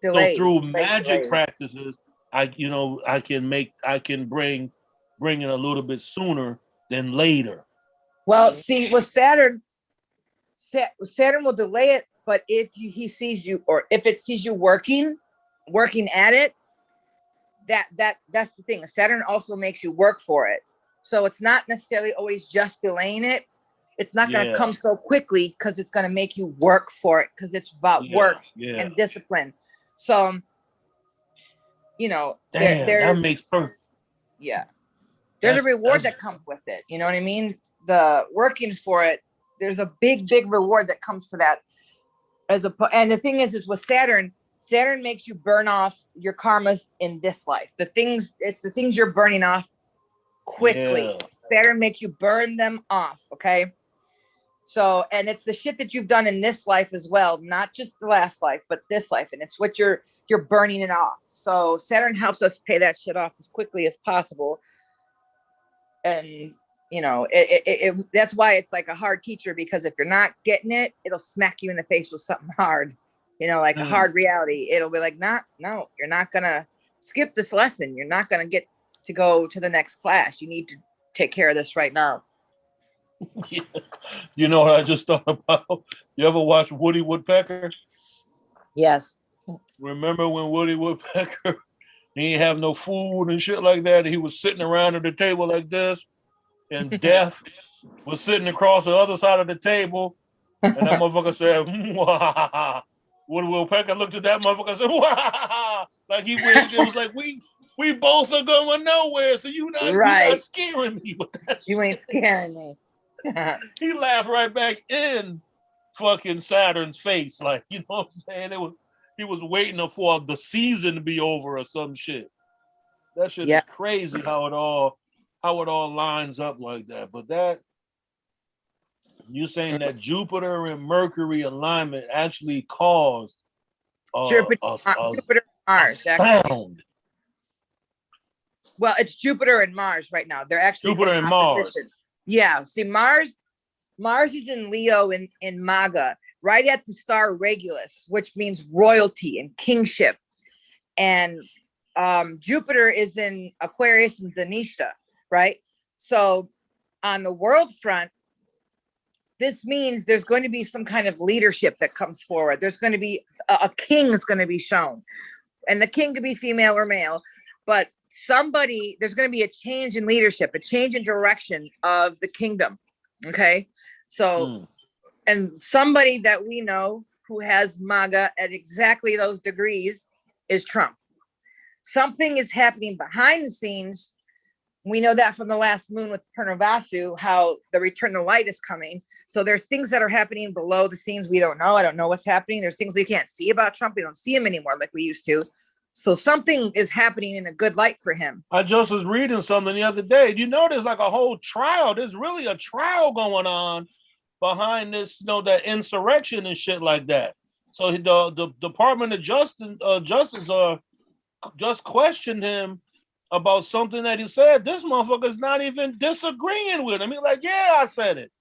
Delays, so through magic practices, I can bring it a little bit sooner than later. Well, see, with Saturn will delay it, but if he sees you, or if it sees you working at it, that's the thing. Saturn also makes you work for it. So it's not necessarily always just delaying it. It's not going to come so quickly because it's going to make you work for it because it's about work and discipline. So, you know, that makes perfect. Yeah. There's a reward that comes with it. You know what I mean? The working for it, there's a big, big reward that comes for that. And the thing is with Saturn makes you burn off your karmas in this life. It's the things you're burning off quickly. Yeah. Saturn makes you burn them off. Okay. So, and it's the shit that you've done in this life as well, not just the last life, but this life. And it's what you're burning it off. So Saturn helps us pay that shit off as quickly as possible. And, you know, that's why it's like a hard teacher, because if you're not getting it, it'll smack you in the face with something hard, you know, like a hard reality. It'll be like, no, you're not going to skip this lesson. You're not going to get to go to the next class. You need to take care of this right now. Yeah. You know what I just thought about? You ever watch Woody Woodpecker? Yes. Remember when Woody Woodpecker, he didn't have no food and shit like that? He was sitting around at the table like this, and Death was sitting across the other side of the table, and that motherfucker said, "Wah." Woody Woodpecker looked at that motherfucker and said, "Wah." Like it was like, we both are going nowhere, so you're not scaring me with that. You ain't scaring me. He laughed right back in fucking Saturn's face, like, you know what I'm saying? He was waiting for the season to be over or some shit. That shit is crazy how it all lines up like that. But that you saying that Jupiter and Mercury alignment actually caused Jupiter and Mars sound. Well, it's Jupiter and Mars right now. They're actually Jupiter and Mars. Yeah. See, Mars is in Leo in MAGA. right at the star Regulus, which means royalty and kingship. And Jupiter is in Aquarius and Dhanishta, right? So on the world front, this means there's going to be some kind of leadership that comes forward. There's going to be a king is going to be shown, and the king could be female or male, but there's going to be a change in leadership, a change in direction of the kingdom. Okay. So, and somebody that we know who has MAGA at exactly those degrees is Trump. Something is happening behind the scenes. We know that from the last moon with Purna, how the return of light is coming. So there's things that are happening below the scenes we don't know. I don't know what's happening. There's things we can't see about Trump. We don't see him anymore like we used to. So something is happening in a good light for him. I just was reading something the other day. You know, there's like a whole trial. There's really a trial going on behind this, that insurrection and shit like that. So the Department of Justice just questioned him about something that he said. This motherfucker's not even disagreeing with him. He's like, yeah, I said it.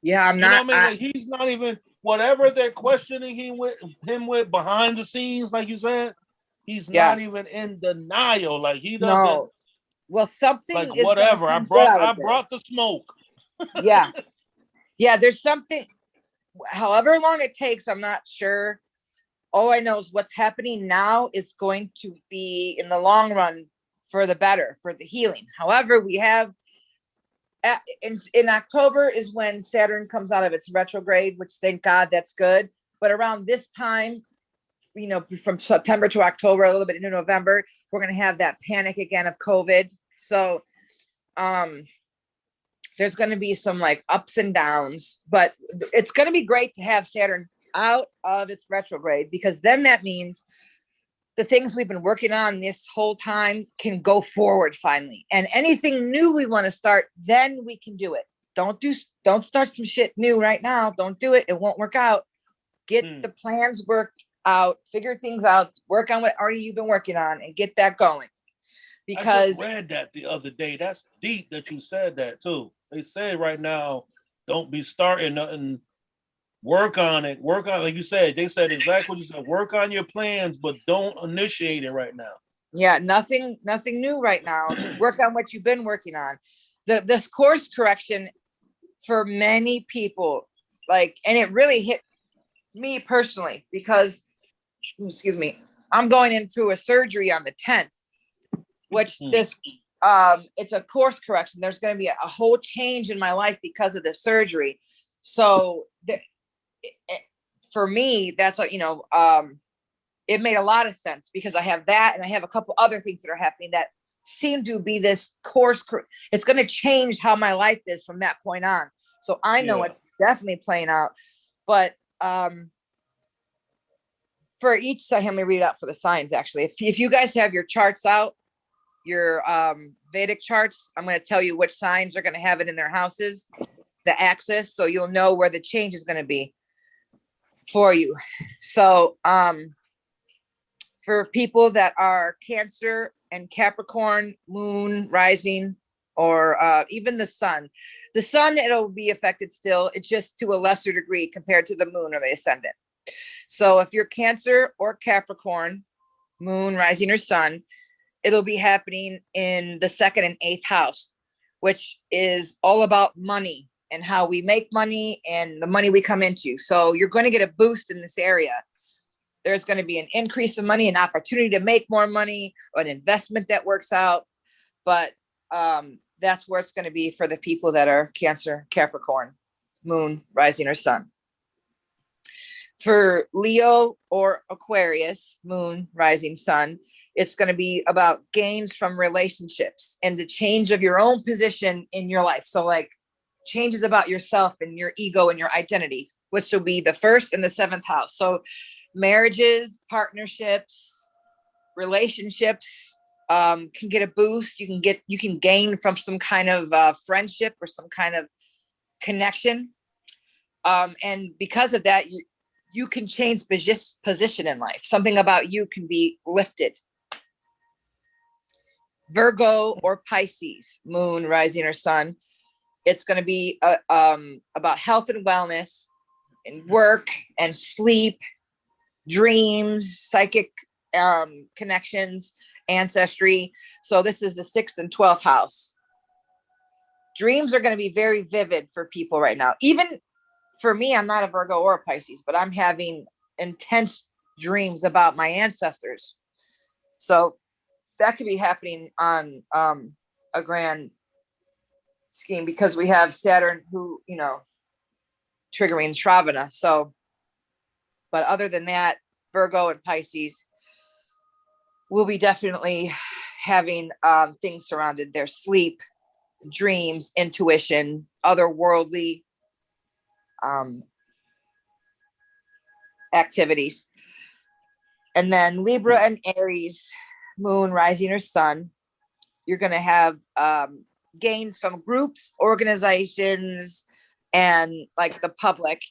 Yeah, I'm not. Like, he's not even, whatever they're questioning him with behind the scenes, like you said, he's not even in denial. Like, he doesn't. No. Well, something like, is whatever. I brought the smoke. Yeah. Yeah, there's something, however long it takes, I'm not sure. All I know is what's happening now is going to be in the long run for the better, for the healing. However, we have in October is when Saturn comes out of its retrograde, which thank God that's good. But around this time, from September to October, a little bit into November, we're going to have that panic again of COVID. So there's going to be some like ups and downs, but it's going to be great to have Saturn out of its retrograde, because then that means the things we've been working on this whole time can go forward finally. And anything new we want to start, then we can do it. Don't start some shit new right now. Don't do it. It won't work out. Get the plans worked out, figure things out, work on what already you've been working on and get that going. Because I just read that the other day. That's deep that you said that too. They say right now, don't be starting nothing. Work on it. Like you said. They said exactly what you said. Work on your plans, but don't initiate it right now. Yeah, nothing new right now. Work on what you've been working on. This course correction for many people, and it really hit me personally because, excuse me, I'm going into a surgery on the 10th, which it's a course correction. There's going to be a whole change in my life because of the surgery. So for me, that's what, it made a lot of sense because I have that and I have a couple other things that are happening that seem to be this course. It's going to change how my life is from that point on. So I know it's definitely playing out, but for each sign, let me read it out for the signs. Actually, if you guys have your charts out, your Vedic charts, I'm going to tell you which signs are going to have it in their houses, the axis, so you'll know where the change is going to be for you. So for people that are Cancer and Capricorn, moon, rising, or even the sun, it'll be affected still. It's just to a lesser degree compared to the moon or the ascendant. So if you're Cancer or Capricorn, moon, rising, or sun, it'll be happening in the 2nd and 8th house, which is all about money and how we make money and the money we come into. So you're going to get a boost in this area. There's going to be an increase of money, an opportunity to make more money, or an investment that works out. But that's where it's going to be for the people that are Cancer, Capricorn, moon, rising, or sun. For Leo or Aquarius, moon, rising, sun, it's going to be about gains from relationships and the change of your own position in your life. So like changes about yourself and your ego and your identity, which will be the 1st and the 7th house. So marriages, partnerships, relationships can get a boost. You can gain from some kind of friendship or some kind of connection. And because of that, you can change position in life. Something about you can be lifted. Virgo or Pisces, moon, rising, or sun, it's going to be about health and wellness, and work and sleep, dreams, psychic connections, ancestry. So this is the 6th and 12th house. Dreams are going to be very vivid for people right now. Even for me, I'm not a Virgo or a Pisces, but I'm having intense dreams about my ancestors. So that could be happening on a grand scheme because we have Saturn who, you know, triggering Shravana. So, but other than that, Virgo and Pisces will be definitely having things surrounded their sleep, dreams, intuition, otherworldly activities. And then Libra and Aries, moon, rising, or sun, you're going to have gains from groups, organizations, and like the public.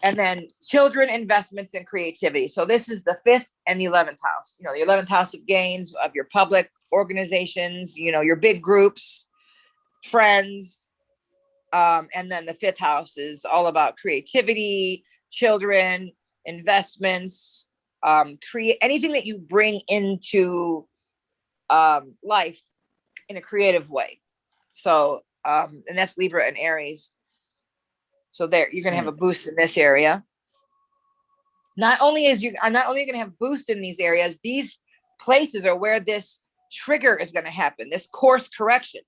And then children, investments, and creativity. So this is the 5th and the 11th house. You know, the 11th house of gains of your public organizations, you know, your big groups, friends. And then the 5th house is all about creativity, children, investments, create anything that you bring into life in a creative way. So, and that's Libra and Aries. So there, you're going to have a boost in this area. Not only are you going to have boost in these areas, these places are where this trigger is going to happen, this course correction.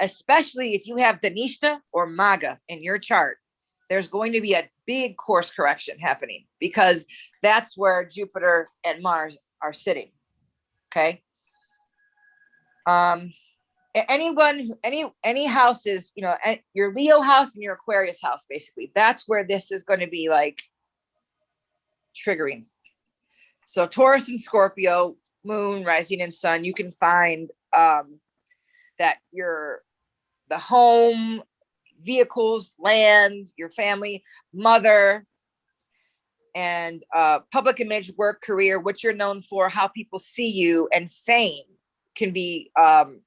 Especially if you have Danishta or Maga in your chart, there's going to be a big course correction happening because that's where Jupiter and Mars are sitting. Okay. Any houses, you know, your Leo house and your Aquarius house, basically, that's where this is going to be like triggering. So Taurus and Scorpio, moon, rising, and sun, you can find that the home, vehicles, land, your family, mother, and public image, work, career, what you're known for, how people see you, and fame can be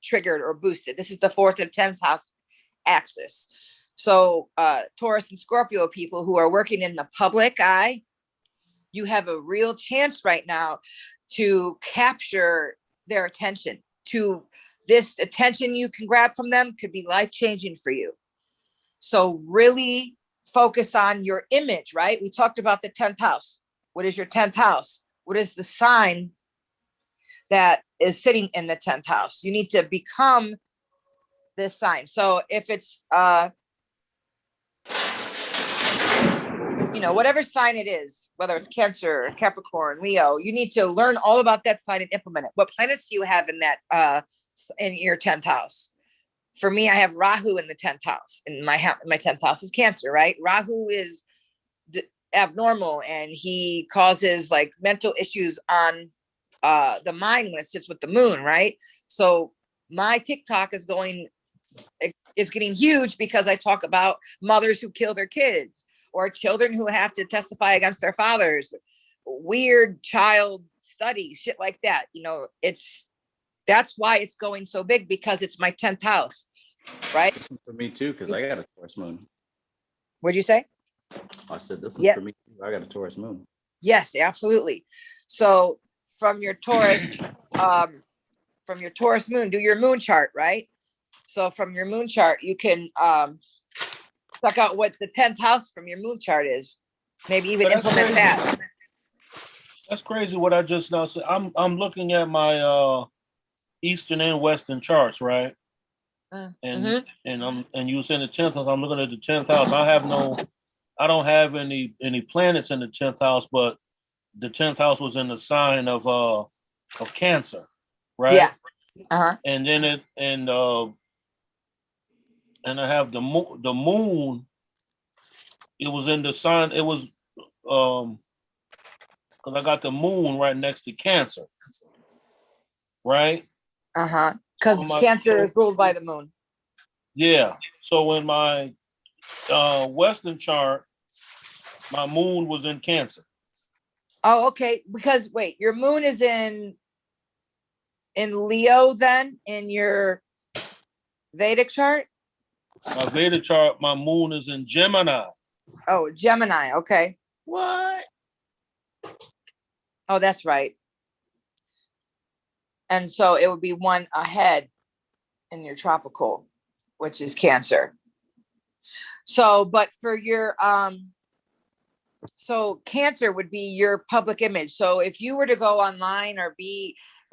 triggered or boosted. This is the 4th and 10th house axis. So Taurus and Scorpio people who are working in the public eye, you have a real chance right now to capture their attention. This attention you can grab from them could be life-changing for you. So really focus on your image, right? We talked about the 10th house. What is your 10th house? What is the sign that is sitting in the 10th house? You need to become this sign. So if it's, you know, whatever sign it is, whether it's Cancer, Capricorn, Leo, you need to learn all about that sign and implement it. What planets do you have in that, in your 10th house? For me, I have Rahu in the 10th house, and my 10th house is Cancer, right? Rahu is abnormal, and he causes like mental issues on the mind when it sits with the moon, right? So my TikTok is getting huge because I talk about mothers who kill their kids or children who have to testify against their fathers, weird child studies, shit like that. You know, that's why it's going so big, because it's my 10th house, right? This is for me too, because I got a Taurus moon. What'd you say? I said this is for me too. I got a Taurus moon. Yes, absolutely. So from your Taurus moon, do your moon chart, right? So from your moon chart, you can check out what the 10th house from your moon chart is. Maybe even implement that. That's crazy what I just now said. I'm looking at my Eastern and Western charts, right? And you were saying the 10th house. I'm looking at the 10th house. I don't have any planets in the 10th house, but the 10th house was in the sign of Cancer, right? Yeah. Uh-huh. And then and I have the moon. It was in the sign. It was because I got the moon right next to Cancer, right? Uh-huh. Because Cancer is ruled by the moon. Yeah. So in my Western chart, my moon was in Cancer. Oh, okay. Because wait, your moon is in Leo then in your Vedic chart? My Vedic chart, my moon is in Gemini. Oh, Gemini. Okay. What? Oh, that's right. And so it would be one ahead in your tropical, which is Cancer. So, but for your so Cancer would be your public image. So if you were to go online or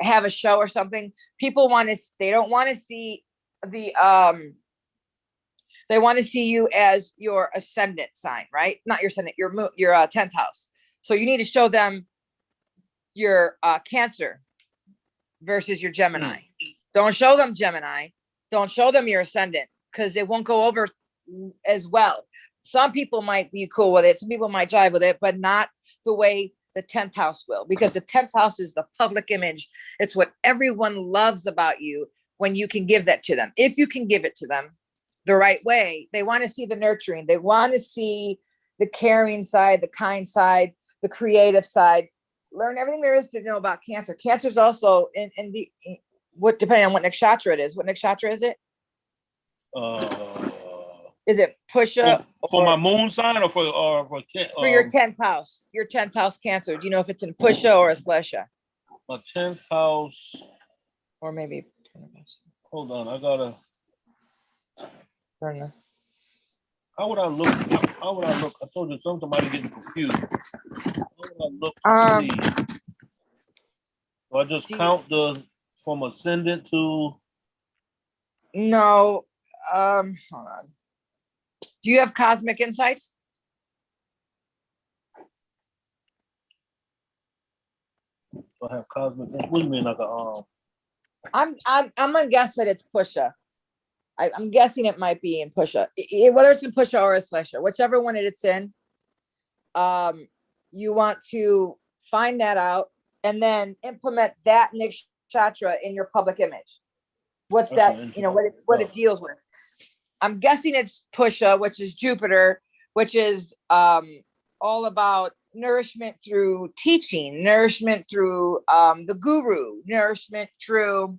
have a show or something, people they don't want to see the they want to see you as your ascendant sign, right? Not your ascendant, your 10th house. So you need to show them your Cancer versus your Gemini. Don't show them Gemini. Don't show them your ascendant, because it won't go over as well. Some people might be cool with it. Some people might jive with it, but not the way the 10th house will, because the 10th house is the public image. It's what everyone loves about you when you can give that to them. If you can give it to them the right way, they want to see the nurturing. They want to see the caring side, the kind side, the creative side. Learn everything there is to know about Cancer. Cancer is also depending on what nakshatra it is. What nakshatra is it? Is it Pusha for my moon sign or for your 10th house? Your 10th house Cancer. Do you know if it's in Pusha or a Slesha? My 10th house, or maybe. Hold on, I gotta. Turn. How would I look? How would I look? I told you somebody getting confused. How would I look? Do I just count from ascendant to? No. Hold on. Do you have cosmic insights? I have cosmic. What do you mean, like a? I'm gonna guess that it's Pusha. I'm guessing it might be in Pusha. Whether it's in Pusha or a Slesha, whichever one it's in. You want to find that out and then implement that nakshatra in your public image. What's that? You know what it deals with. I'm guessing it's Pusha, which is Jupiter, which is all about nourishment through teaching, nourishment through the guru, nourishment through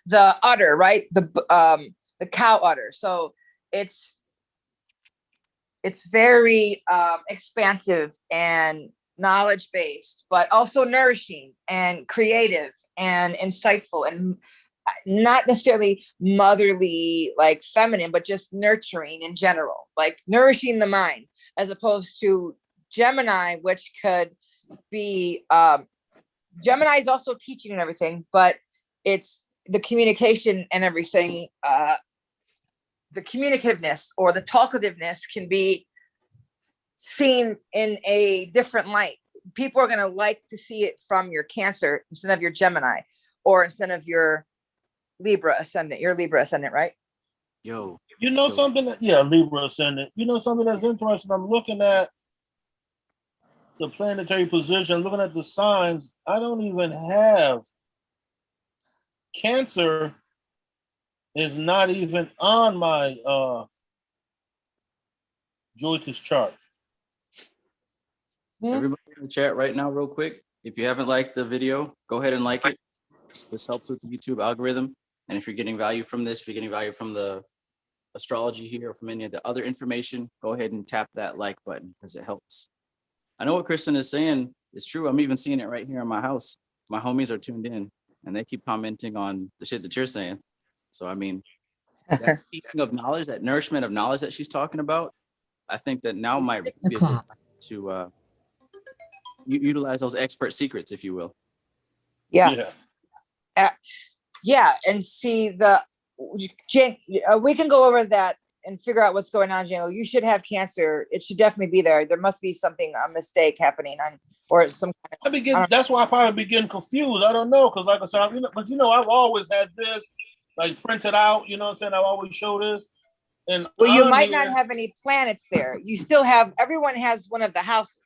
the udder, right? The cow udder. So it's very expansive and knowledge based, but also nourishing and creative and insightful and not necessarily motherly, like feminine, but just nurturing in general, like nourishing the mind, as opposed to Gemini, which could be Gemini is also teaching and everything, but it's the communication and everything. The communicativeness or the talkativeness can be seen in a different light. People are going to like to see it from your Cancer instead of your Gemini, or instead of your Libra ascendant. You're Libra ascendant, right? Yo. You know something? Libra ascendant. You know something that's interesting? I'm looking at the planetary position, looking at the signs. I don't even have Cancer. Is not even on my Joyce's chart. Everybody in the chat right now, real quick. If you haven't liked the video, go ahead and like it. This helps with the YouTube algorithm. And if you're getting value from this, if you're getting value from the astrology here or from any of the other information, go ahead and tap that like button because it helps. I know what Kristen is saying is true. I'm even seeing it right here in my house. My homies are tuned in and they keep commenting on the shit that you're saying. So, I mean, that speaking of knowledge, that nourishment of knowledge that she's talking about, I think that now might be a good time to utilize those expert secrets, if you will. Yeah. And see we can go over that and figure out what's going on, Django. You should have Cancer. It should definitely be there. There must be a mistake happening or some kind of, that's why I probably be getting confused. I don't know, because like I said, I've always had this like printed out, you know what I'm saying? I've always show this. And you might not have any planets there. You still have, everyone has one of the houses.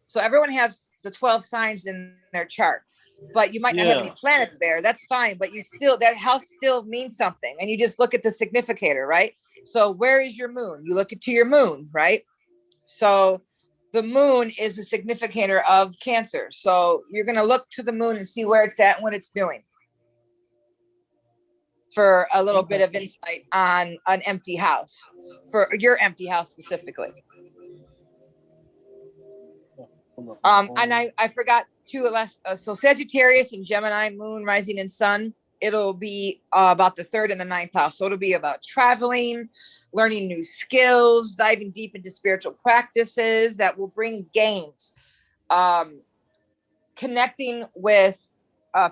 So everyone has the 12 signs in their chart, but you might not have any planets there. That's fine. But that house still means something. And you just look at the significator, right? So where is your moon? You look to your moon, right? So the moon is the significator of Cancer. So you're going to look to the moon and see where it's at and what it's doing. for a little bit of insight on an empty house, for your empty house specifically. And I forgot to so Sagittarius and Gemini, moon, rising, and sun. It'll be about the 3rd and the 9th house. So it'll be about traveling, learning new skills, diving deep into spiritual practices that will bring gains, connecting with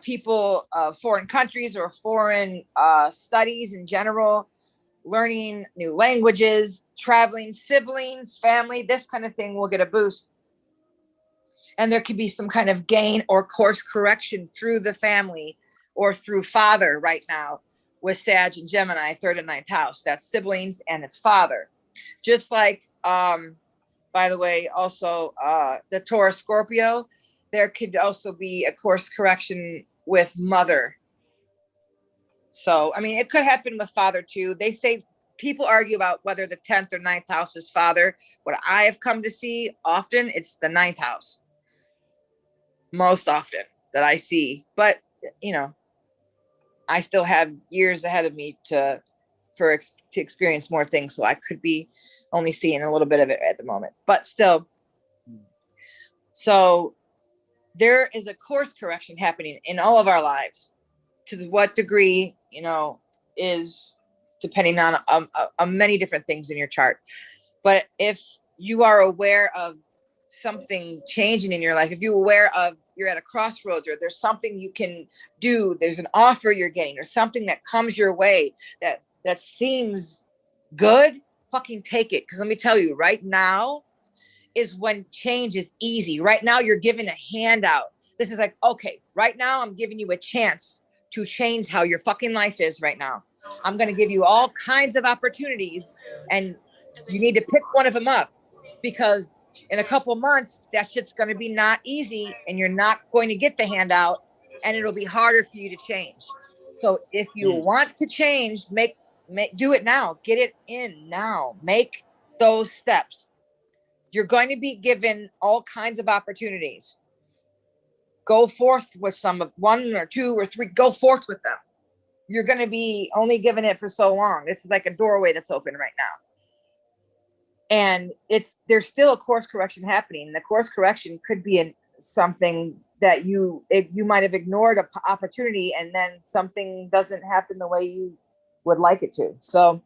people of foreign countries or foreign studies in general, learning new languages, traveling, siblings, family, this kind of thing will get a boost. And there could be some kind of gain or course correction through the family or through father right now with Sag and Gemini, 3rd and 9th house. That's siblings and it's father. Just like, by the way, also the Taurus Scorpio, there could also be a course correction with mother. So, I mean, it could happen with father too. They say people argue about whether the 10th or 9th house is father. What I have come to see often, it's the 9th house. Most often that I see, but you know, I still have years ahead of me to experience more things. So I could be only seeing a little bit of it at the moment, but still. So there is a course correction happening in all of our lives. To what degree, you know, is depending on many different things in your chart. But if you are aware of something changing in your life, if you're aware of you're at a crossroads or there's something you can do, there's an offer you're getting or something that comes your way that seems good, fucking take it. Because let me tell you, right now is when change is easy. Right now you're given a handout. This is like, okay, right now I'm giving you a chance to change how your fucking life is right now. I'm going to give you all kinds of opportunities and you need to pick one of them up, because in a couple of months, that shit's going to be not easy and you're not going to get the handout and it'll be harder for you to change. So if you want to change, do it now. Get it in now. Make those steps. You're going to be given all kinds of opportunities. Go forth with one or two or three. Go forth with them. You're going to be only given it for so long. This is like a doorway that's open right now. And there's still a course correction happening. The course correction could be something that you might have ignored an opportunity and then something doesn't happen the way you would like it to. So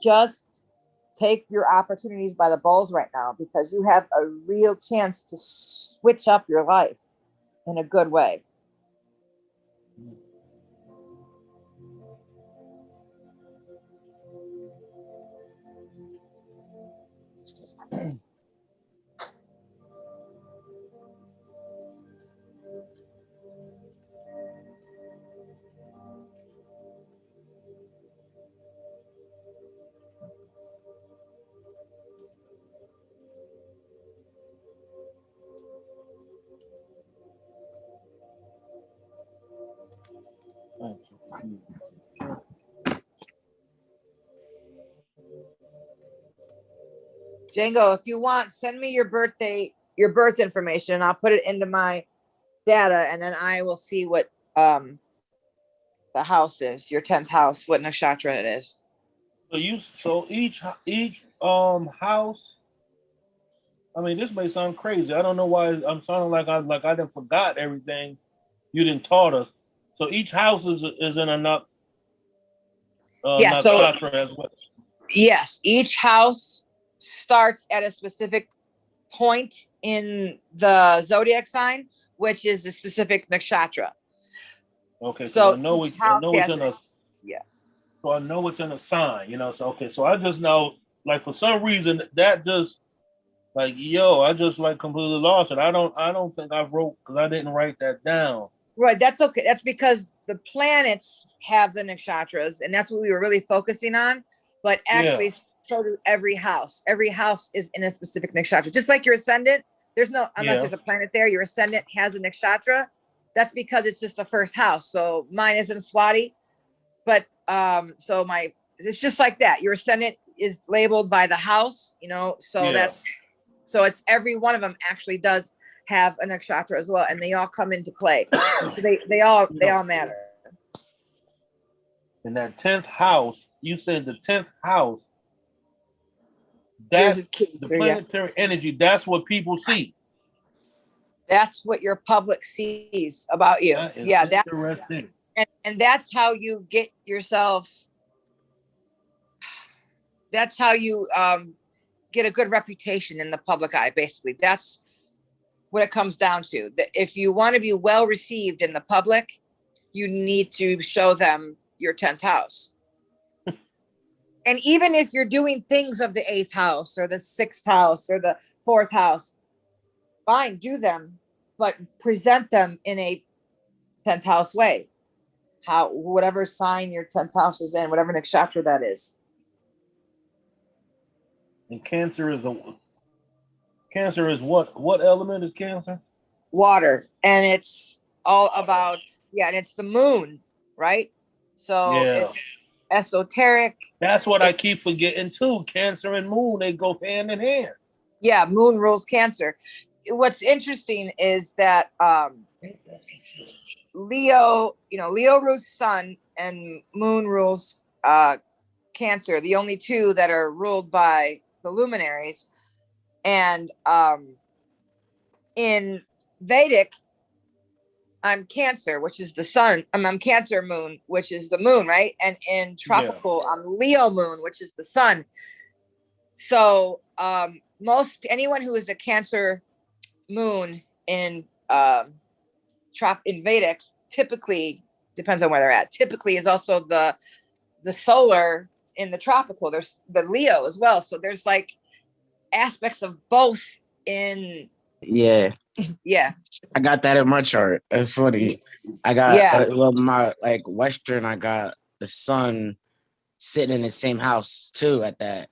just take your opportunities by the balls right now, because you have a real chance to switch up your life in a good way. Django, if you want, send me your birth information, and I'll put it into my data, and then I will see what the house is, your 10th house, what nakshatra it is. So each house. I mean, this may sound crazy. I don't know why I'm sounding like I done forgot everything you didn't taught us. So each house is in a nakshatra as well. Yes, each house starts at a specific point in the zodiac sign, which is a specific nakshatra. Okay, so I know it's in a So I know it's in a sign, you know. So okay, so I just know, like, for some reason that just like I just like completely lost it. I don't think I wrote, because I didn't write that down. Right, that's okay. That's because the planets have the nakshatras, and that's what we were really focusing on. But actually, so do every house. Every house is in a specific nakshatra. Just like your ascendant, there's no, unless there's a planet there, your ascendant has a nakshatra. That's because it's just the first house. So mine is in Swati, but it's just like that. Your ascendant is labeled by the house, you know. So it's every one of them actually does have a nakshatra as well, and they all come into play. So they all matter. In that 10th house, you said the 10th house, Yours that's is the Cancer, yeah. planetary energy. That's what people see. That's what your public sees about you. That is Yeah, interesting. and that's how you get yourself. That's how you get a good reputation in the public eye. Basically, that's what it comes down to. That if you want to be well received in the public, you need to show them your 10th house. And even if you're doing things of the 8th house or the 6th house or the 4th house, fine, do them, but present them in a 10th house way. Whatever sign your 10th house is in, whatever nakshatra that is. And Cancer is what? What element is Cancer? Water. And it's all about, and it's the moon, right? So it's esoteric. That's what I keep forgetting too. Cancer and moon, they go hand in hand. Yeah, moon rules Cancer. What's interesting is that Leo rules sun and moon rules Cancer, the only two that are ruled by the luminaries. And in Vedic, I'm Cancer, which is the sun. I'm Cancer moon, which is the moon, right? And in tropical, I'm Leo moon, which is the sun. So anyone who is a Cancer moon in Vedic, typically, depends on where they're at, typically is also the solar in the tropical. There's the Leo as well. So there's like aspects of both in. Yeah. I got that in my chart. That's funny. I got my Western. I got the sun sitting in the same house too at that,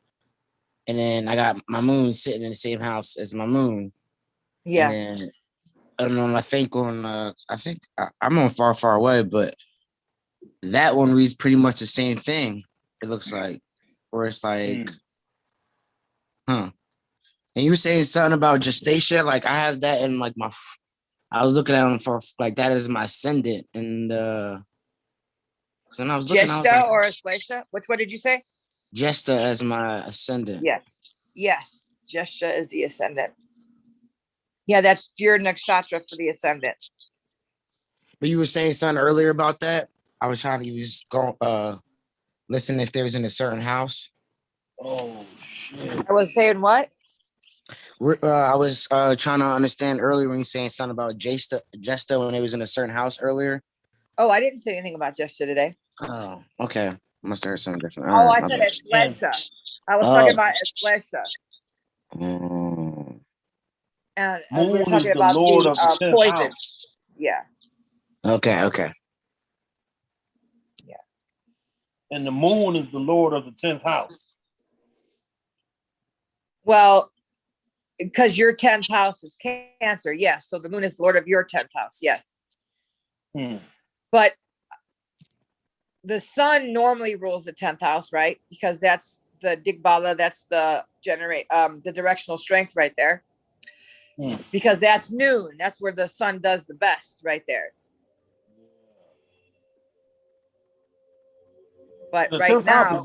and then I got my moon sitting in the same house as my moon. Yeah. And then I think I'm on far away, but that one reads pretty much the same thing. It looks like, where it's like, And you were saying something about gestation. Like I have that in like I was looking at them for like that is my ascendant, and so I was looking. Jesta or Ashlesha? Which one did you say? Jesta as my ascendant. Yeah. Yes, Jesta is the ascendant. Yeah, that's your nakshatra for the ascendant. But you were saying something earlier about that. I was trying to listen if there was in a certain house. Oh shit! I was saying what? I was trying to understand earlier when you saying something about Jesta when it was in a certain house earlier. Oh, I didn't say anything about Jesta today. Oh, okay. Must have heard something different. I said Ashlesha. I was talking about Ashlesha. And we were talking about the poison. House. Yeah. Okay. Yeah. And the moon is the lord of the 10th house. Well, because your 10th house is Cancer, yes. So the moon is the lord of your 10th house, yes. But the sun normally rules the 10th house, right? Because that's the Digbala, that's the directional strength right there. Because that's noon. That's where the sun does the best, right there. But right now,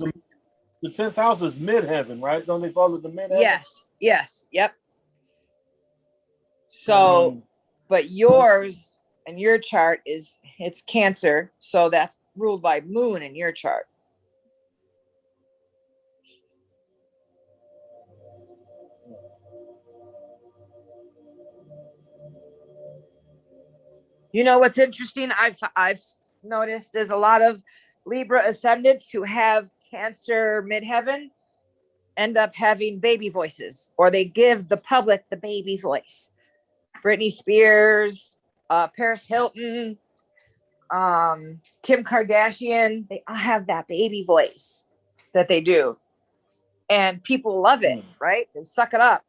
the 10th house is midheaven, right? Don't they call it the midheaven? Yes, yep. So, but yours and your chart it's Cancer, so that's ruled by moon in your chart. You know what's interesting? I've noticed there's a lot of Libra ascendants who have Cancer midheaven end up having baby voices, or they give the public the baby voice. Britney Spears, Paris Hilton, Kim Kardashian, they all have that baby voice that they do. And people love it, right? They suck it up.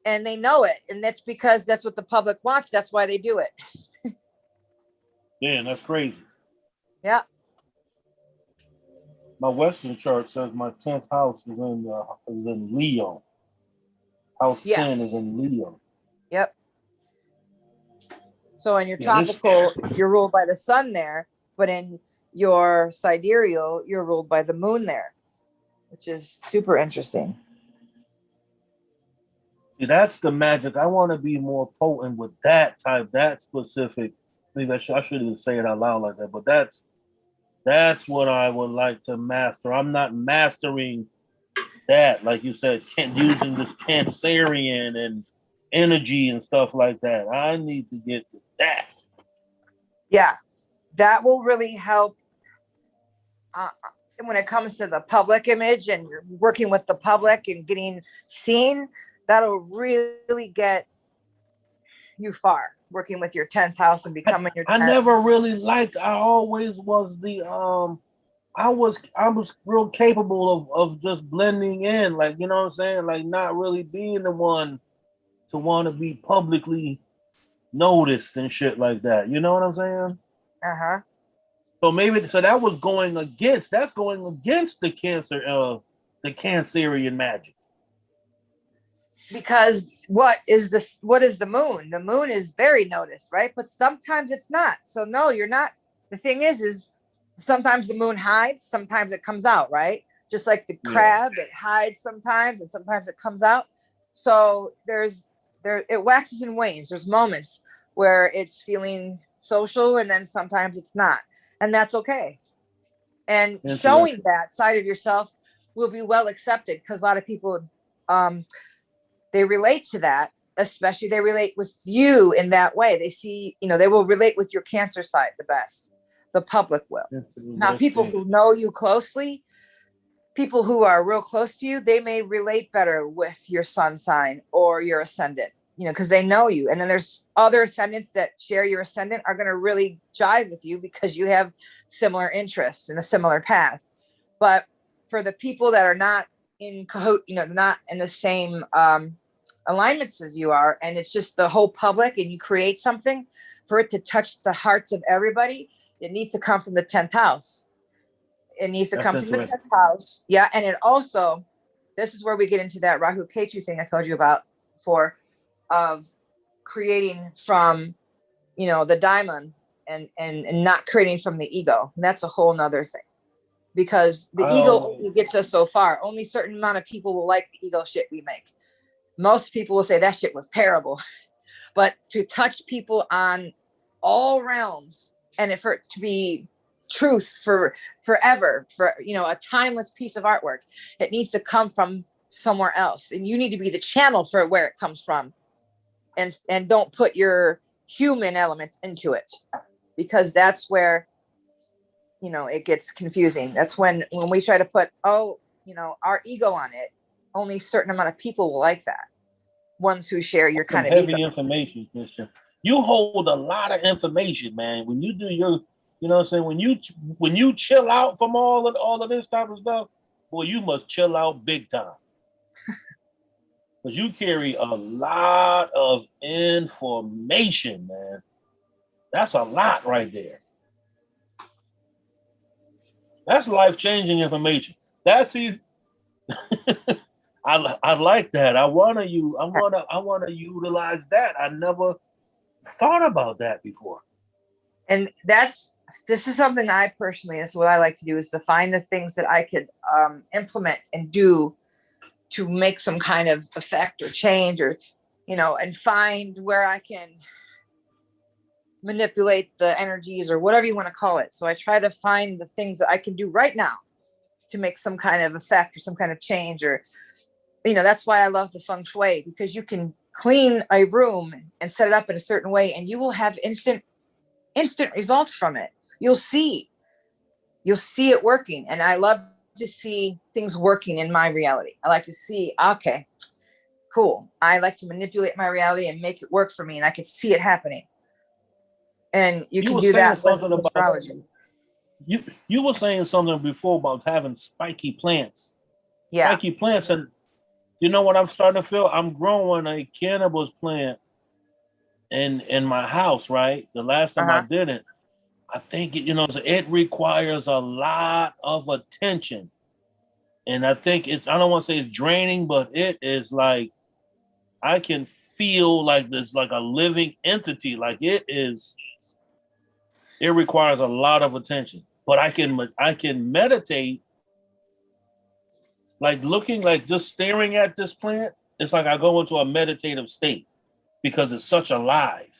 And they know it. And that's because that's what the public wants. That's why they do it. Yeah, that's crazy. Yeah. My Western chart says my 10th house is in Leo. House 10 is in Leo. Yep. So in your tropical, you're ruled by the sun there, but in your sidereal, you're ruled by the moon there, which is super interesting. See, that's the magic. I want to be more potent with that type, that specific. Maybe I shouldn't say it out loud like that, but that's what I would like to master. I'm not mastering that, like you said, using this Cancerian and energy and stuff like that. I need to get to that. Yeah, that will really help when it comes to the public image and you're working with the public and getting seen. That'll really get you far, working with your 10th house and becoming your 10th. I never really liked, I always was the I was real capable of just blending in, like, you know what I'm saying, like not really being the one to want to be publicly noticed and shit like that, you know what I'm saying? So maybe that was going against the Cancerian magic. Because what is the moon? The moon is very noticed, right? But sometimes it's not. So no, you're not. The thing is sometimes the moon hides, sometimes it comes out, right? Just like the crab, it hides sometimes and sometimes it comes out. So it waxes and wanes. There's moments where it's feeling social and then sometimes it's not. And that's okay. And showing that side of yourself will be well accepted because a lot of people they relate to that, especially they relate with you in that way. They see, they will relate with your Cancer side the best. The public will. Now, people who know you closely, people who are real close to you, they may relate better with your sun sign or your ascendant, because they know you. And then there's other ascendants that share your ascendant are going to really jive with you because you have similar interests and a similar path. But for the people that are not in cahoot, not in the same alignments as you are, and it's just the whole public, and you create something for it to touch the hearts of everybody, it needs to come from the 10th house. It needs to come from the 10th house. Yeah. And it also, this is where we get into that Rahu Ketu thing I told you about before, of creating from, the diamond and not creating from the ego. And that's a whole nother thing. Because the ego only gets us so far. Only a certain amount of people will like the ego shit we make. Most people will say that shit was terrible. But to touch people on all realms and for it to be truth for forever, for a timeless piece of artwork, it needs to come from somewhere else. And you need to be the channel for where it comes from. And don't put your human element into it. Because that's where it gets confusing. That's when we try to put, our ego on it, only a certain amount of people will like that. Ones who share your kind of heavy ego. Information, Christian. You hold a lot of information, man. When you do your, what I'm saying, when you chill out from all of this type of stuff, boy, you must chill out big time. Because you carry a lot of information, man. That's a lot right there. That's life-changing information. That's I like that. I wanna utilize that. I never thought about that before. And this is something I personally, this is what I like to do, is to find the things that I could implement and do to make some kind of effect or change, or and find where I can manipulate the energies or whatever you want to call it. So I try to find the things that I can do right now to make some kind of effect or some kind of change, or that's why I love the feng shui, because you can clean a room and set it up in a certain way and you will have instant results from it. You'll see it working. And I love to see things working in my reality. I like to see, okay, cool. I like to manipulate my reality and make it work for me, and I can see it happening. And you can do that with astrology. You were saying something before about having spiky plants. Yeah. Spiky plants. And you know what I'm starting to feel? I'm growing a cannabis plant in my house, right? The last time I did it, I think it requires a lot of attention. And I think I don't want to say it's draining, but it is like, I can feel like there's like a living entity. Like it requires a lot of attention. but I can meditate, like looking, like just staring at this plant. It's like I go into a meditative state because it's such alive.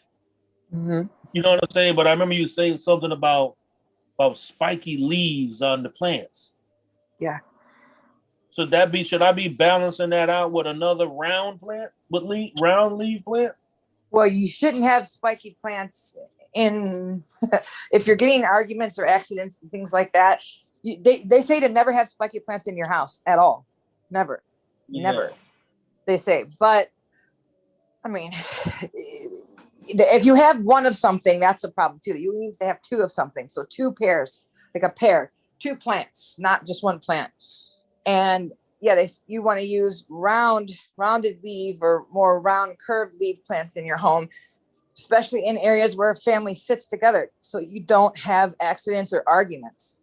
Mm-hmm. You know what I'm saying? But I remember you saying something about spiky leaves on the plants. Yeah. Should I be balancing that out with another round plant, round leaf plant? Well, you shouldn't have spiky plants in if you're getting arguments or accidents and things like that. They say to never have spiky plants in your house at all. Never. They say. But I mean, if you have one of something, that's a problem too. You need to have two of something. So 2 pairs, like a pair, 2 plants, not just one plant. And yeah, you want to use rounded leaf or more round curved leaf plants in your home, especially in areas where a family sits together, so you don't have accidents or arguments.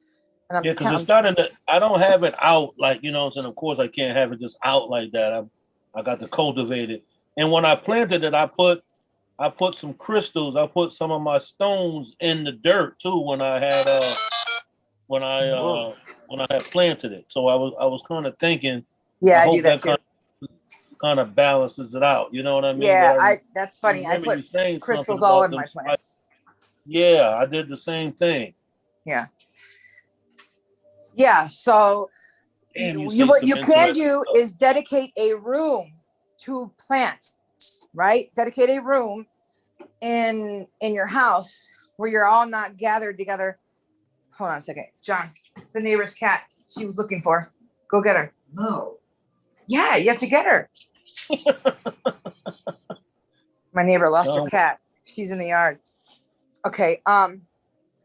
And because it's not I don't have it out like, you know what I'm saying? Of course, I can't have it just out like that. I got to cultivate it. And when I planted it, I put some crystals. I put some of my stones in the dirt too when I had planted it. So I was kind of thinking, yeah, I I hope do that too. kind of balances it out. You know what I mean? Yeah, that's funny. I put crystals all in my plants. Yeah, I did the same thing. Yeah. So what you can do is dedicate a room to plants, right? Dedicate a room in your house where you're all not gathered together. Hold on a second. John, the neighbor's cat, she was looking for. Go get her. No. Yeah, you have to get her. My neighbor lost her cat. She's in the yard. Okay. I'm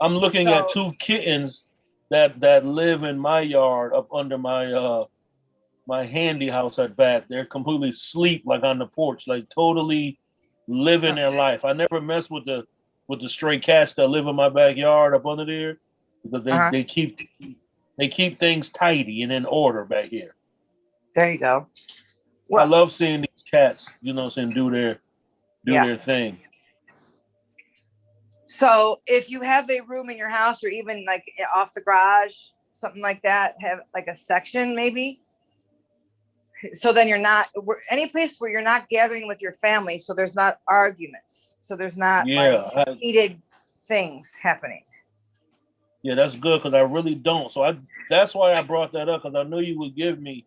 looking at 2 kittens that live in my yard up under my my handy house at back. They're completely asleep, like on the porch, like totally living their life. I never mess with the stray cats that live in my backyard up under there because they keep things tidy and in order back here. There you go. Well, I love seeing these cats, you know what I'm saying, do their thing. So if you have a room in your house or even like off the garage, something like that, have like a section maybe. So then you're not any place where you're not gathering with your family. So there's not arguments. So there's not heated things happening. Yeah, that's good because I really don't. So that's why I brought that up because I knew you would give me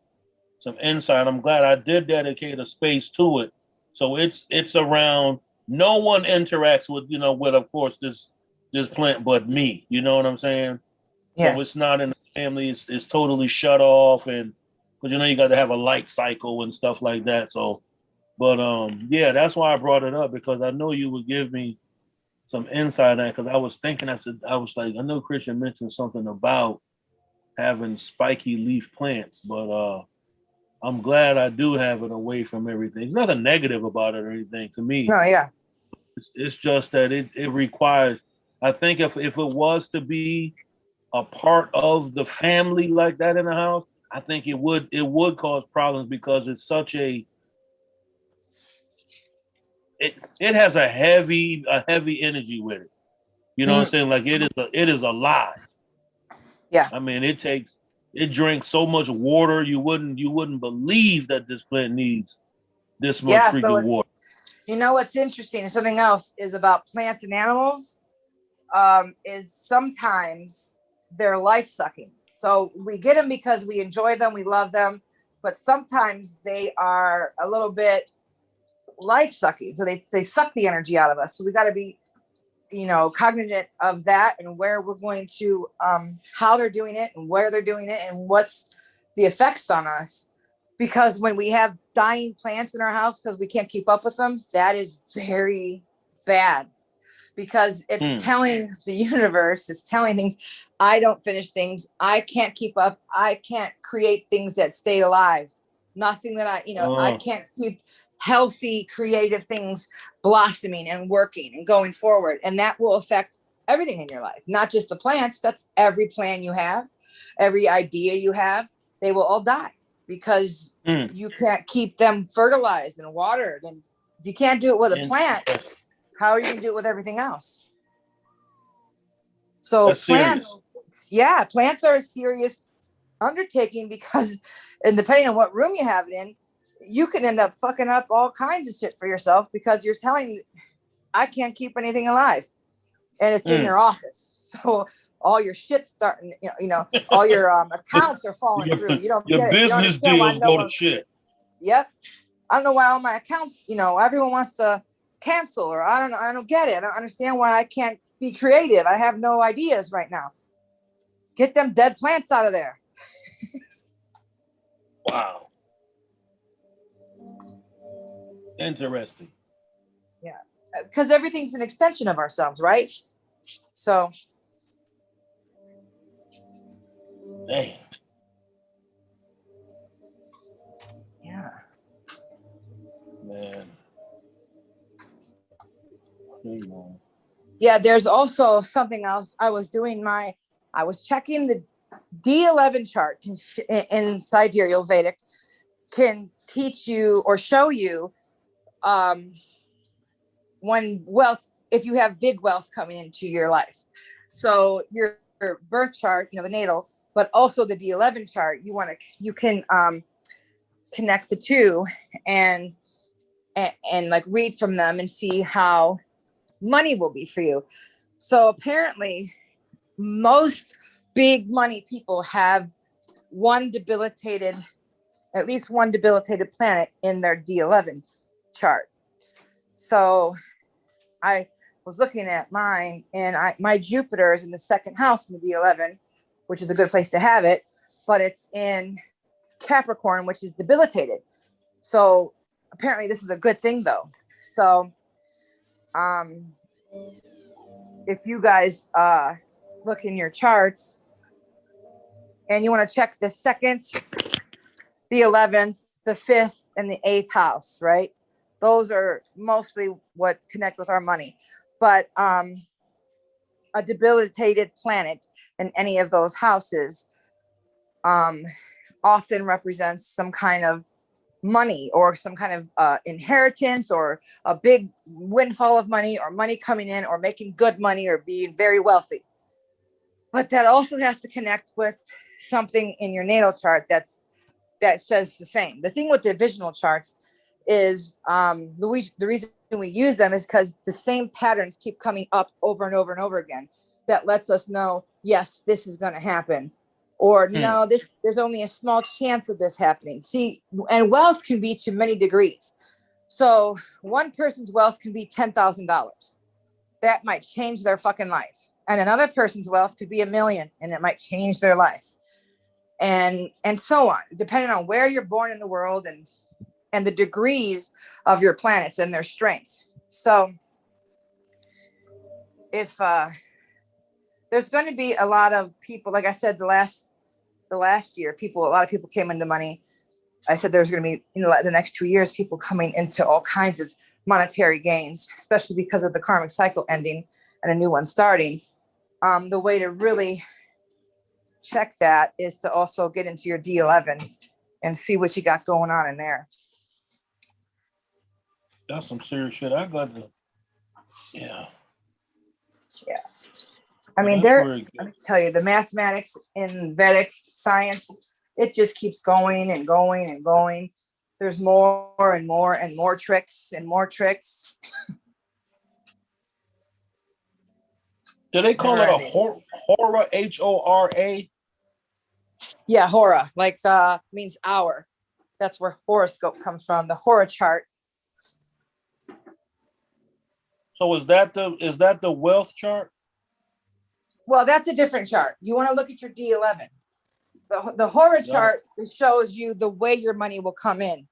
some insight. I'm glad I did dedicate a space to it. So it's around. No one interacts with, with of course this plant but me. You know what I'm saying? Yes. So it's not in the family. It's totally shut off, and because you got to have a light cycle and stuff like that. So, but yeah, that's why I brought it up because I know you would give me some insight on that because I was thinking I was like I know Christian mentioned something about having spiky leaf plants, but I'm glad I do have it away from everything. There's nothing negative about it or anything to me. No, yeah. It's just that it requires, I think if it was to be a part of the family like that in the house, I think it would cause problems because it's such it has a heavy energy with it. You know what I'm saying? Like it is alive. Yeah. I mean, it drinks so much water you wouldn't believe that this plant needs this much freaking water. You know what's interesting and something else is about plants and animals is sometimes they're life sucking. So we get them because we enjoy them, we love them, but sometimes they are a little bit life sucking. So they suck the energy out of us. So we got to be cognizant of that and where we're going to how they're doing it and where they're doing it and what's the effects on us. Because when we have dying plants in our house because we can't keep up with them, that is very bad because it's telling the universe, it's telling things, I don't finish things, I can't keep up, I can't create things that stay alive. Nothing that I can't keep healthy, creative things blossoming and working and going forward. And that will affect everything in your life, not just the plants. That's every plan you have, every idea you have, they will all die. Because you can't keep them fertilized and watered. And if you can't do it with a plant, how are you going to do it with everything else? So plants Yeah, plants are a serious undertaking because, and depending on what room you have it in, you can end up fucking up all kinds of shit for yourself because you're telling, I can't keep anything alive, and it's in your office. So all your shit's starting, all your accounts are falling through. You don't your get it. You don't business understand why deals no go one. to shit. Yep. I don't know why all my accounts, everyone wants to cancel, or I don't get it. I don't understand why I can't be creative. I have no ideas right now. Get them dead plants out of there. Wow. Interesting. Yeah. Because everything's an extension of ourselves, right? So. Damn. Yeah. Man. Yeah, there's also something else. I was checking the D11 chart in Sidereal Vedic, can teach you or show you when wealth, if you have big wealth coming into your life. So your birth chart, the natal, but also the D11 chart, you can connect the two and like read from them and see how money will be for you. So apparently most big money people have at least one debilitated planet in their D11 chart. So I was looking at mine, and my Jupiter is in the second house in the D11, which is a good place to have it, but it's in Capricorn, which is debilitated. So apparently this is a good thing though. So if you guys look in your charts and you want to check the second, the 11th, the 5th, and the 8th house, right? Those are mostly what connect with our money. But a debilitated planet in any of those houses often represents some kind of money or some kind of inheritance or a big windfall of money or money coming in or making good money or being very wealthy. But that also has to connect with something in your natal chart that says the same. The thing with divisional charts is the reason we use them is because the same patterns keep coming up over and over and over again. That lets us know, yes, this is going to happen. Or no, there's only a small chance of this happening. See, and wealth can be to many degrees. So one person's wealth can be $10,000. That might change their fucking life. And another person's wealth could be $1 million, and it might change their life. And so on, depending on where you're born in the world and the degrees of your planets and their strengths. So if there's going to be a lot of people, like I said, the last year, a lot of people came into money. I said there's going to be, the next 2 years, people coming into all kinds of monetary gains, especially because of the karmic cycle ending and a new one starting. The way to really check that is to also get into your D11 and see what you got going on in there. That's some serious shit. I got to, yeah. I mean, let me tell you, the mathematics in Vedic science, it just keeps going and going and going. There's more and more and more tricks and more tricks. Do they call it a Hora, H-O-R-A? Yeah, Hora, like means hour. That's where horoscope comes from, the Hora chart. So is that the wealth chart? Well, that's a different chart. You want to look at your D11. The Hora chart shows you the way your money will come in,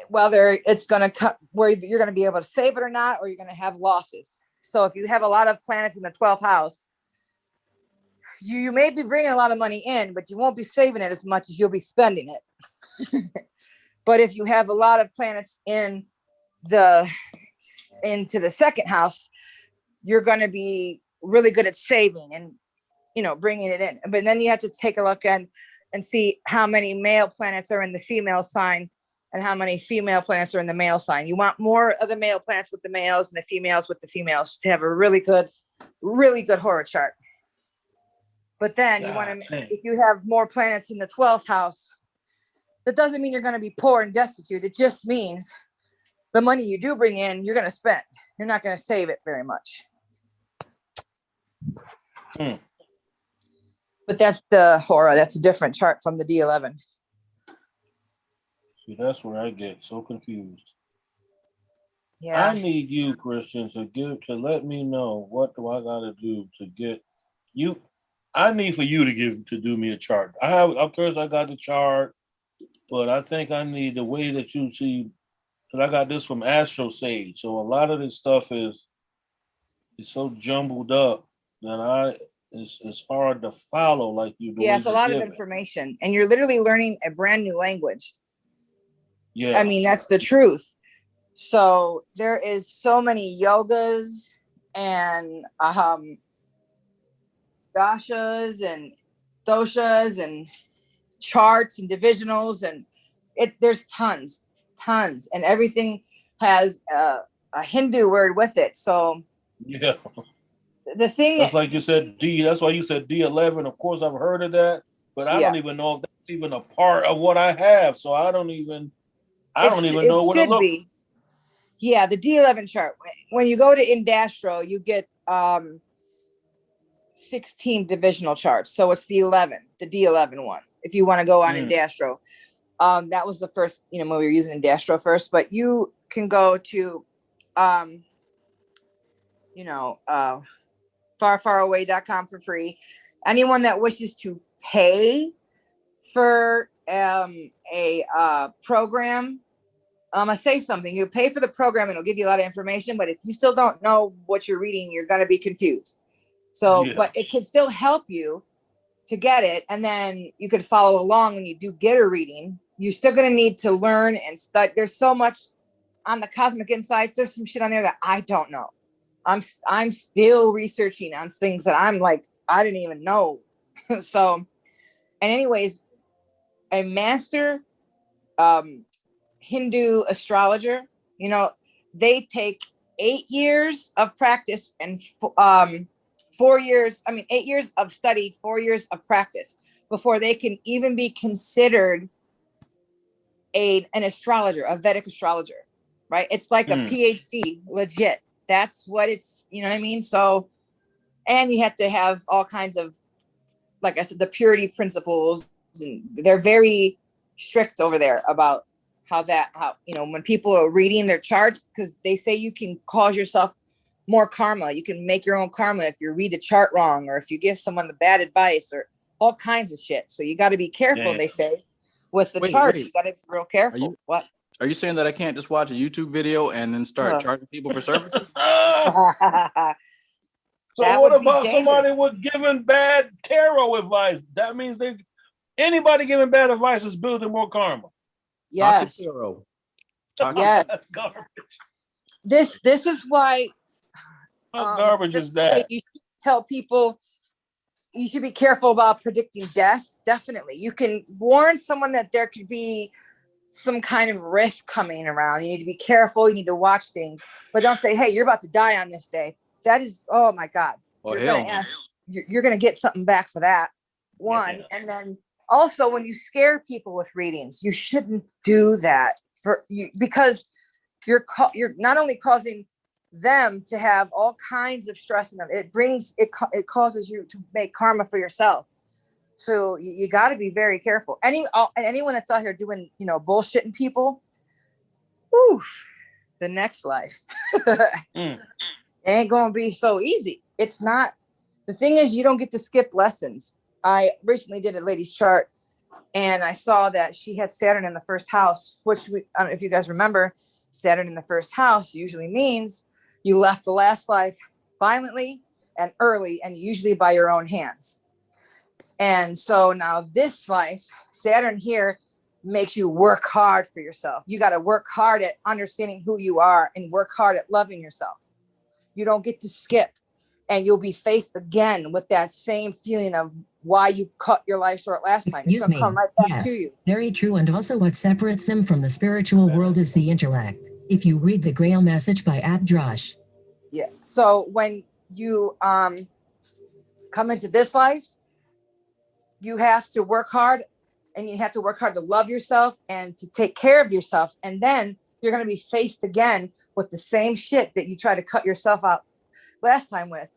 whether it's going to cut where you're going to be able to save it or not, or you're going to have losses. So if you have a lot of planets in the 12th house, you may be bringing a lot of money in, but you won't be saving it as much as you'll be spending it. But if you have a lot of planets into the second house, you're going to be really good at saving and bringing it in. But then you have to take a look and see how many male planets are in the female sign and how many female planets are in the male sign. You want more of the male planets with the males and the females with the females to have a really good Hora chart. But then you want God to, damn. if you have more planets in the 12th house, that doesn't mean you're going to be poor and destitute. It just means the money you do bring in, you're going to spend. You're not going to save it very much. Hmm. But that's the Hora. That's a different chart from the D11. See, that's where I get so confused. Yeah. I need you, Christian, to let me know what do I gotta do to get you. I need for you to do me a chart. I have, of course, I got the chart, but I think I need the way that you see, because I got this from Astro Sage. So a lot of this stuff is so jumbled up that it's hard to follow like you the Yeah, way it's a you lot of give it. information. And you're literally learning a brand new language. Yeah. I mean, that's the truth. So there is so many yogas and dashas and doshas and charts and divisionals, and there's tons, and everything has a Hindu word with it. So Yeah. the thing That's like you said, D. That's why you said D11. Of course, I've heard of that, but I Yeah. don't even know if that's even a part of what I have. So I don't even it know where to should look. be. Yeah, the D11 chart. When you go to Indastro, you get 16 divisional charts. So it's the D11 one. If you want to go on Indastro, that was the first, when we were using Indastro first. But you can go to, farfaraway.com for free. Anyone that wishes to pay for a program, I say something. You pay for the program and it'll give you a lot of information, but if you still don't know what you're reading, you're going to be confused. So, but it can still help you to get it. And then you could follow along when you do get a reading. You're still going to need to learn and study. There's so much on the Cosmic Insights. There's some shit on there that I don't know. I'm still researching on things that I'm like, I didn't even know. So, and anyways, a master Hindu astrologer, they take 8 years of practice and 4 years, 8 years of study, 4 years of practice before they can even be considered an astrologer, a Vedic astrologer, right? It's like a PhD, legit. That's what it's, you know what I mean? So, and you have to have all kinds of, like I said, the purity principles, and they're very strict over there about how when people are reading their charts, because they say you can cause yourself more karma. You can make your own karma if you read the chart wrong, or if you give someone the bad advice, or all kinds of shit. So you got to be careful, they say, with the charts. You got to be real careful. What? Are you saying that I can't just watch a YouTube video and then start charging people for services? So what about somebody with giving bad tarot advice? That means anybody giving bad advice is building more karma. Yes. Toxic tarot. Yes. That's garbage. This is why. What garbage is that? You should tell people you should be careful about predicting death. Definitely, you can warn someone that there could be some kind of risk coming around. You need to be careful. You need to watch things, but don't say, "Hey, you're about to die on this day." That is, oh my God. Oh, you're going to get something back for that. One. Yeah. And then also when you scare people with readings, you shouldn't do that because you're not only causing them to have all kinds of stress in them. It causes you to make karma for yourself. So you got to be very careful. Anyone that's out here doing, bullshitting people, the next life. Ain't gonna be so easy. It's not. The thing is, you don't get to skip lessons. I recently did a lady's chart, and I saw that she had Saturn in the first house, which I don't know if you guys remember. Saturn in the first house usually means you left the last life violently and early, and usually by your own hands. And so now this life, Saturn here, makes you work hard for yourself. You got to work hard at understanding who you are and work hard at loving yourself. You don't get to skip, and you'll be faced again with that same feeling of why you cut your life short last time. It's going to come right back to you. Very true. And also what separates them from the spiritual world is the intellect. If you read the Grail message by Abdrash. Yeah. So when you come into this life, you have to work hard, and you have to work hard to love yourself and to take care of yourself. And then you're going to be faced again with the same shit that you tried to cut yourself out last time with.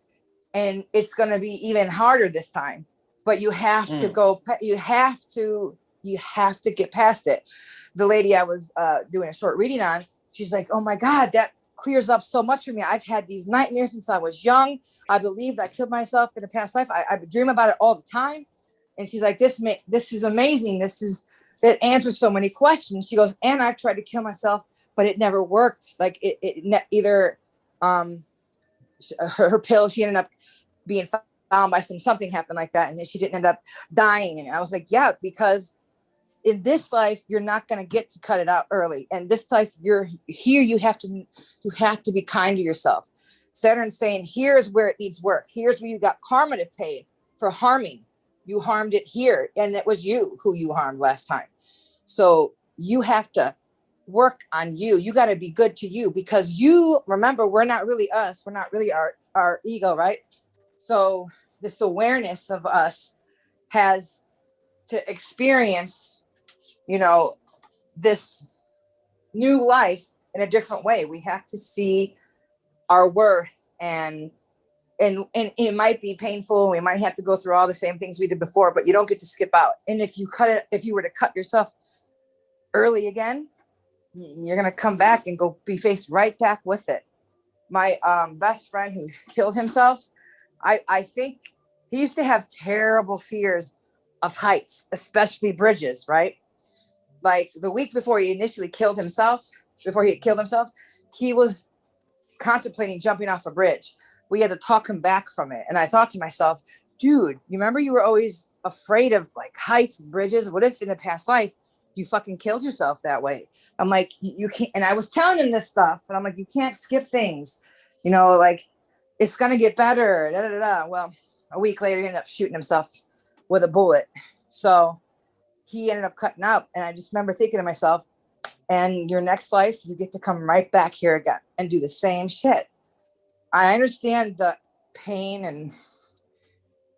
And it's going to be even harder this time, but you have to go, you have to get past it. The lady I was doing a short reading on, she's like, oh my God, that clears up so much for me. I've had these nightmares since I was young. I believed I killed myself in a past life. I dream about it all the time. And she's like, this is amazing. It answers so many questions. She goes, and I've tried to kill myself, but it never worked. Like either her pill, she ended up being found by something happened like that. And then she didn't end up dying. And I was like, yeah, because in this life, you're not going to get to cut it out early. And this life, you're here. You have to be kind to yourself. Saturn's saying, here's where it needs work. Here's where you got karma to pay for harming. You harmed it here. And it was you who you harmed last time. So you have to work on you. You got to be good to you, because you remember, we're not really us. We're not really our ego, right? So this awareness of us has to experience, this new life in a different way. We have to see our worth, and it might be painful. We might have to go through all the same things we did before, but you don't get to skip out. And if you were to cut yourself early again, you're going to come back and go be faced right back with it. My best friend who killed himself, I think he used to have terrible fears of heights, especially bridges, right? Like the week before he initially killed himself, he was contemplating jumping off a bridge. We had to talk him back from it. And I thought to myself, dude, you remember you were always afraid of like heights and bridges? What if in the past life you fucking killed yourself that way? I'm like, you can't. And I was telling him this stuff, and I'm like, you can't skip things, like it's going to get better. Da, da, da, da. Well, a week later, he ended up shooting himself with a bullet. So he ended up cutting out. And I just remember thinking to myself, and your next life, you get to come right back here again and do the same shit. I understand the pain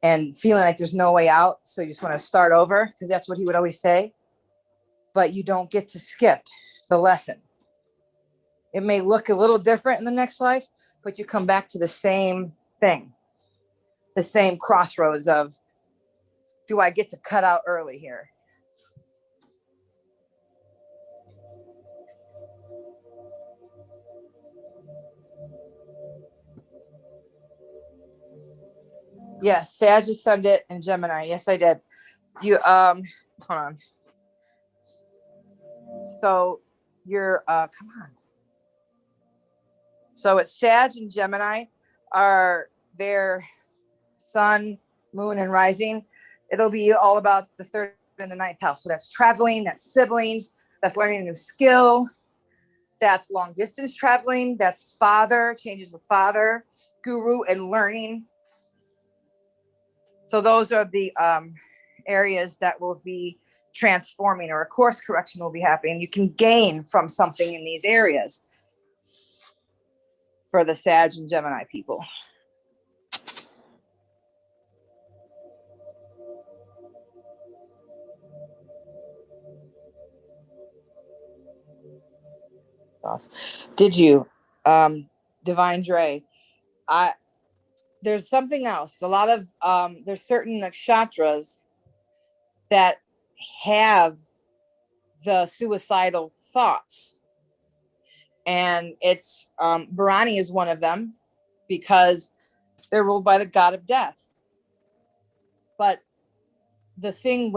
and feeling like there's no way out. So you just want to start over, because that's what he would always say. But you don't get to skip the lesson. It may look a little different in the next life, but you come back to the same thing, the same crossroads of, do I get to cut out early here? Yes, Sag Ascendant and Gemini. Yes, I did. You hold on. So you're come on. So it's Sag and Gemini are their sun, moon, and rising. It'll be all about the third and the ninth house. So that's traveling, that's siblings, that's learning a new skill, that's long distance traveling, that's father, changes with father, guru, and learning. So those are the areas that will be transforming, or a course correction will be happening. You can gain from something in these areas for the Sag and Gemini people. Did you, Divine Dre? There's something else. A lot of there's certain nakshatras that have the suicidal thoughts, and it's Bharani is one of them, because they're ruled by the god of death. But the thing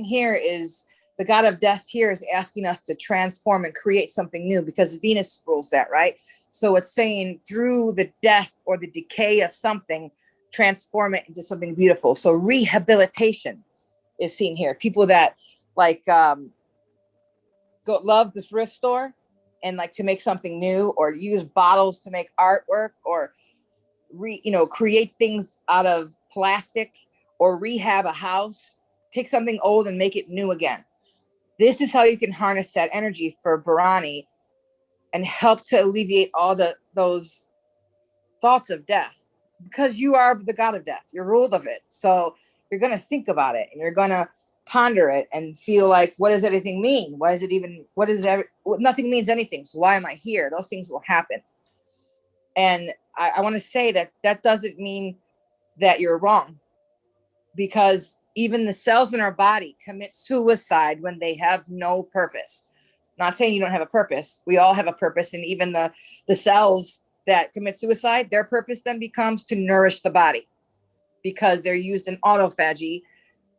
here is, the god of death here is asking us to transform and create something new, because Venus rules that, right? So it's saying through the death or the decay of something, transform it into something beautiful. So rehabilitation is seen here. People that like love the thrift store and like to make something new, or use bottles to make artwork, or create things out of plastic, or rehab a house, take something old and make it new again. This is how you can harness that energy for Bharani and help to alleviate all those thoughts of death, because you are the god of death. You're ruled of it. So you're going to think about it and you're going to ponder it and feel like, what does everything mean? What is it even, nothing means anything. So why am I here? Those things will happen. And I want to say that doesn't mean that you're wrong, because even the cells in our body commit suicide when they have no purpose. Not saying you don't have a purpose. We all have a purpose. And even the cells that commit suicide, their purpose then becomes to nourish the body, because they're used in autophagy,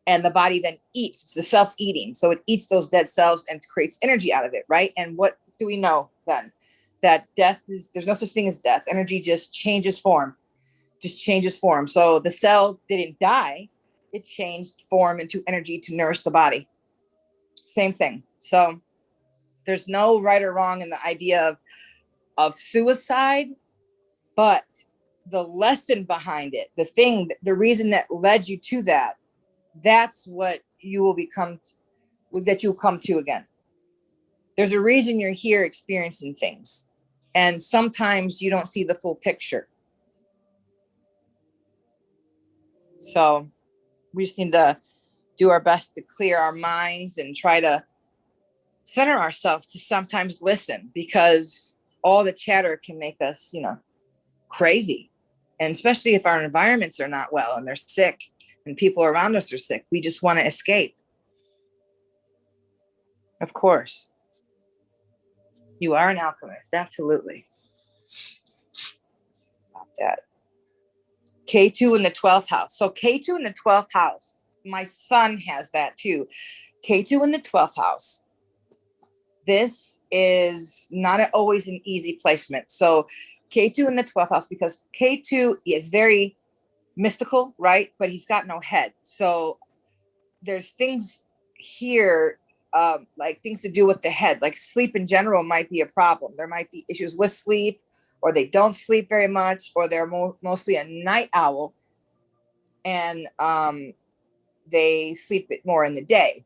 and the body then eats. It's the self-eating. So it eats those dead cells and creates energy out of it, right? And what do we know then? That there's no such thing as death. Energy just changes form. So the cell didn't die. It changed form into energy to nourish the body. Same thing. So there's no right or wrong in the idea of suicide, but the lesson behind it, the reason that led you to that, that's what you will become, that you'll come to again. There's a reason you're here experiencing things. And sometimes you don't see the full picture. So we just need to do our best to clear our minds and try to center ourselves to sometimes listen, because all the chatter can make us, crazy. And especially if our environments are not well and they're sick and people around us are sick, we just want to escape. Of course. You are an alchemist. Absolutely. About that. K2 in the 12th house. So K2 in the 12th house, my son has that too. K2 in the 12th house. This is not always an easy placement. So K2 in the 12th house, because K2 is very mystical, right? But he's got no head. So there's things here, like things to do with the head, like sleep in general might be a problem. There might be issues with sleep, or they don't sleep very much, or they're mostly a night owl, and they sleep more in the day.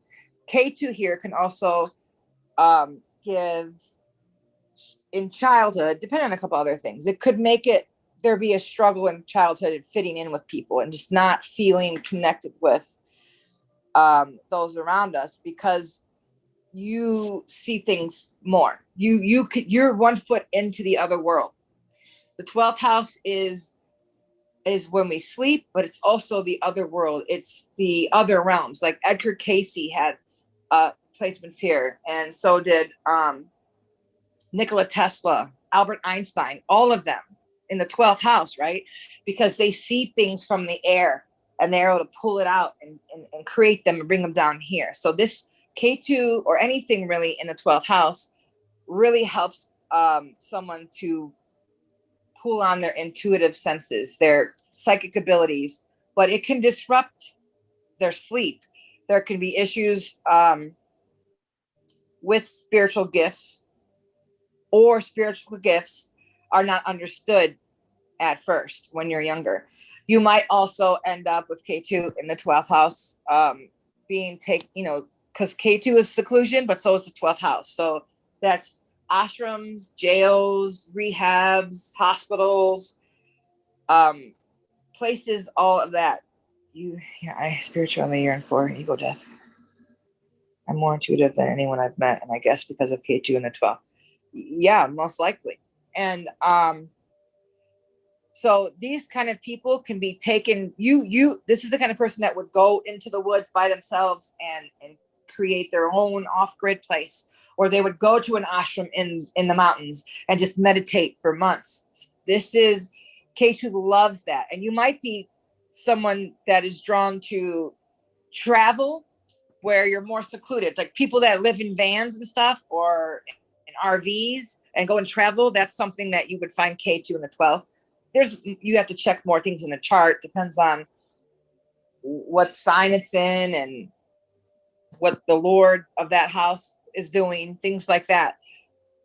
K2 here can also give in childhood, depending on a couple other things. It could make there be a struggle in childhood and fitting in with people and just not feeling connected with those around us, because you see things more. You're 1 foot into the other world. The 12th house is when we sleep, but it's also the other world. It's the other realms. Like Edgar Casey had placements here, and so did Nikola Tesla, Albert Einstein, all of them in the 12th house, right? Because they see things from the air and they're able to pull it out and create them and bring them down here. So this K2 or anything really in the 12th house really helps someone to pull on their intuitive senses, their psychic abilities, but it can disrupt their sleep. There can be issues with spiritual gifts, or spiritual gifts are not understood at first when you're younger. You might also end up with K2 in the 12th house being because K2 is seclusion, but so is the 12th house. So that's ashrams, jails, rehabs, hospitals, places, all of that. I spiritually yearn for ego death. I'm more intuitive than anyone I've met, and I guess because of K2 in the 12th. Yeah, most likely. And so these kind of people can be taken. This is the kind of person that would go into the woods by themselves and create their own off-grid place, or they would go to an ashram in the mountains and just meditate for months. This is K2 loves that. And you might be someone that is drawn to travel where you're more secluded, like people that live in vans and stuff, or in RVs and go and travel. That's something that you would find K2 in the 12th. You have to check more things in the chart. Depends on what sign it's in and what the Lord of that house is doing, things like that.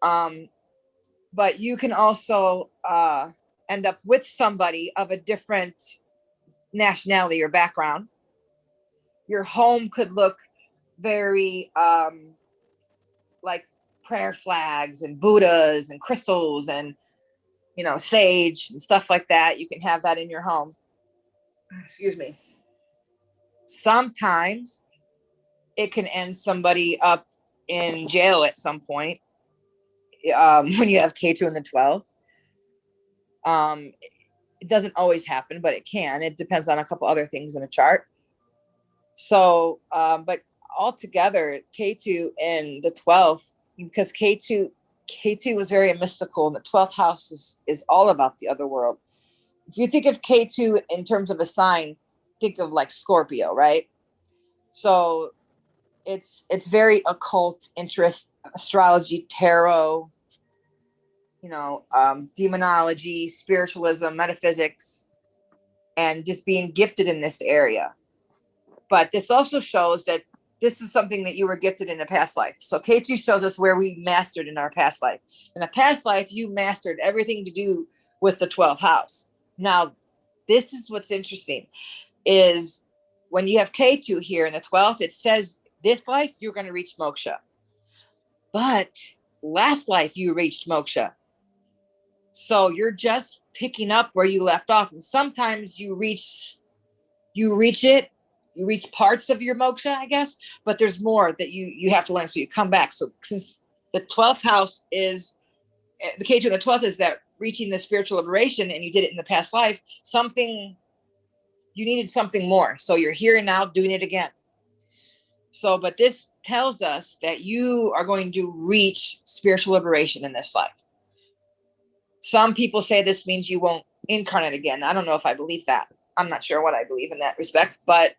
But you can also end up with somebody of a different nationality or background. Your home could look very like prayer flags and Buddhas and crystals and sage and stuff like that. You can have that in your home. Excuse me. Sometimes it can end somebody up in jail at some point, when you have K2 in the 12th. It doesn't always happen, but it can. It depends on a couple other things in a chart. So, but altogether, K2 in the 12th, because K2 was very mystical, and the 12th house is all about the other world. If you think of K2 in terms of a sign, think of like Scorpio, right? So it's very occult interest, astrology, tarot, demonology, spiritualism, metaphysics, and just being gifted in this area. But this also shows that this is something that you were gifted in a past life. So K2 shows us where we mastered in our past life. In a past life, you mastered everything to do with the 12th house. Now, this is what's interesting, is when you have K2 here in the 12th, it says this life, you're going to reach moksha. But last life, you reached moksha. So you're just picking up where you left off. And sometimes you reach parts of your moksha, I guess, but there's more that you have to learn. So you come back. So since the 12th house is, the K2 in the 12th is that reaching the spiritual liberation, and you did it in the past life, you needed something more. So you're here now doing it again. So, but this tells us that you are going to reach spiritual liberation in this life. Some people say this means you won't incarnate again. I don't know if I believe that. I'm not sure what I believe in that respect, but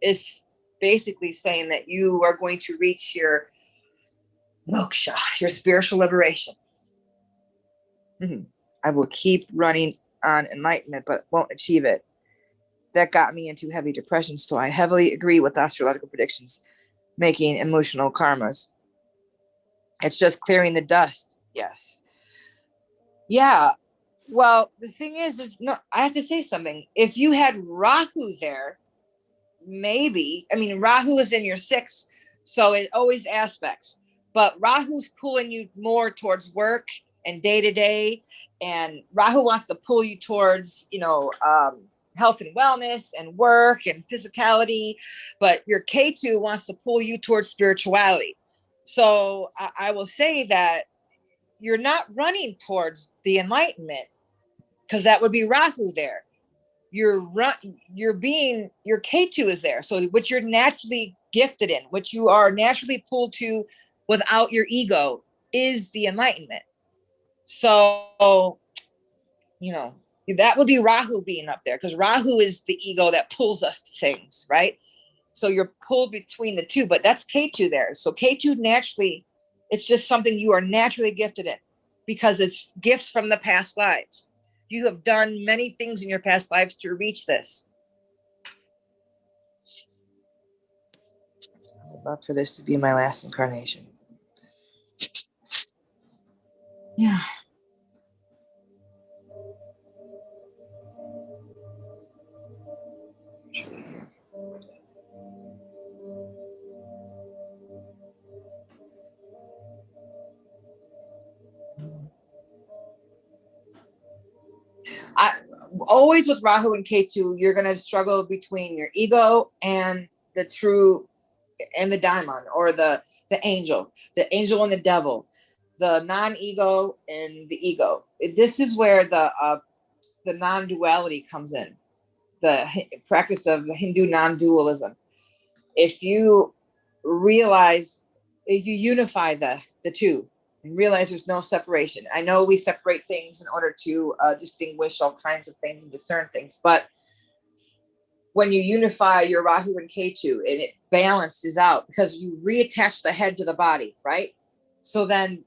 it's basically saying that you are going to reach your moksha, your spiritual liberation. I will keep running on enlightenment, but won't achieve it. That got me into heavy depression. So I heavily agree with astrological predictions, making emotional karmas. It's just clearing the dust. Yes. Yeah. Well, the thing is no, I have to say something. If you had Rahu there, maybe, Rahu is in your 6th, so it always aspects, but Rahu's pulling you more towards work and day to day, and Rahu wants to pull you towards, health and wellness and work and physicality, but your K2 wants to pull you towards spirituality. So I will say that you're not running towards the enlightenment, because that would be Rahu there. Your K2 is there. So what you're naturally gifted in, what you are naturally pulled to without your ego, is the enlightenment. So, that would be Rahu being up there, because Rahu is the ego that pulls us to things, right? So you're pulled between the two, but that's K2 there. So K2 naturally, it's just something you are naturally gifted in, because it's gifts from the past lives. You have done many things in your past lives to reach this. I would love for this to be my last incarnation. Yeah. Always with Rahu and Ketu, you're going to struggle between your ego and the true, and the daimon, or the angel and the devil, the non-ego and the ego. This is where the non-duality comes in, the practice of Hindu non-dualism. If you unify the two and realize there's no separation. I know we separate things in order to distinguish all kinds of things and discern things, but when you unify your Rahu and Ketu, and it balances out, because you reattach the head to the body, right? So then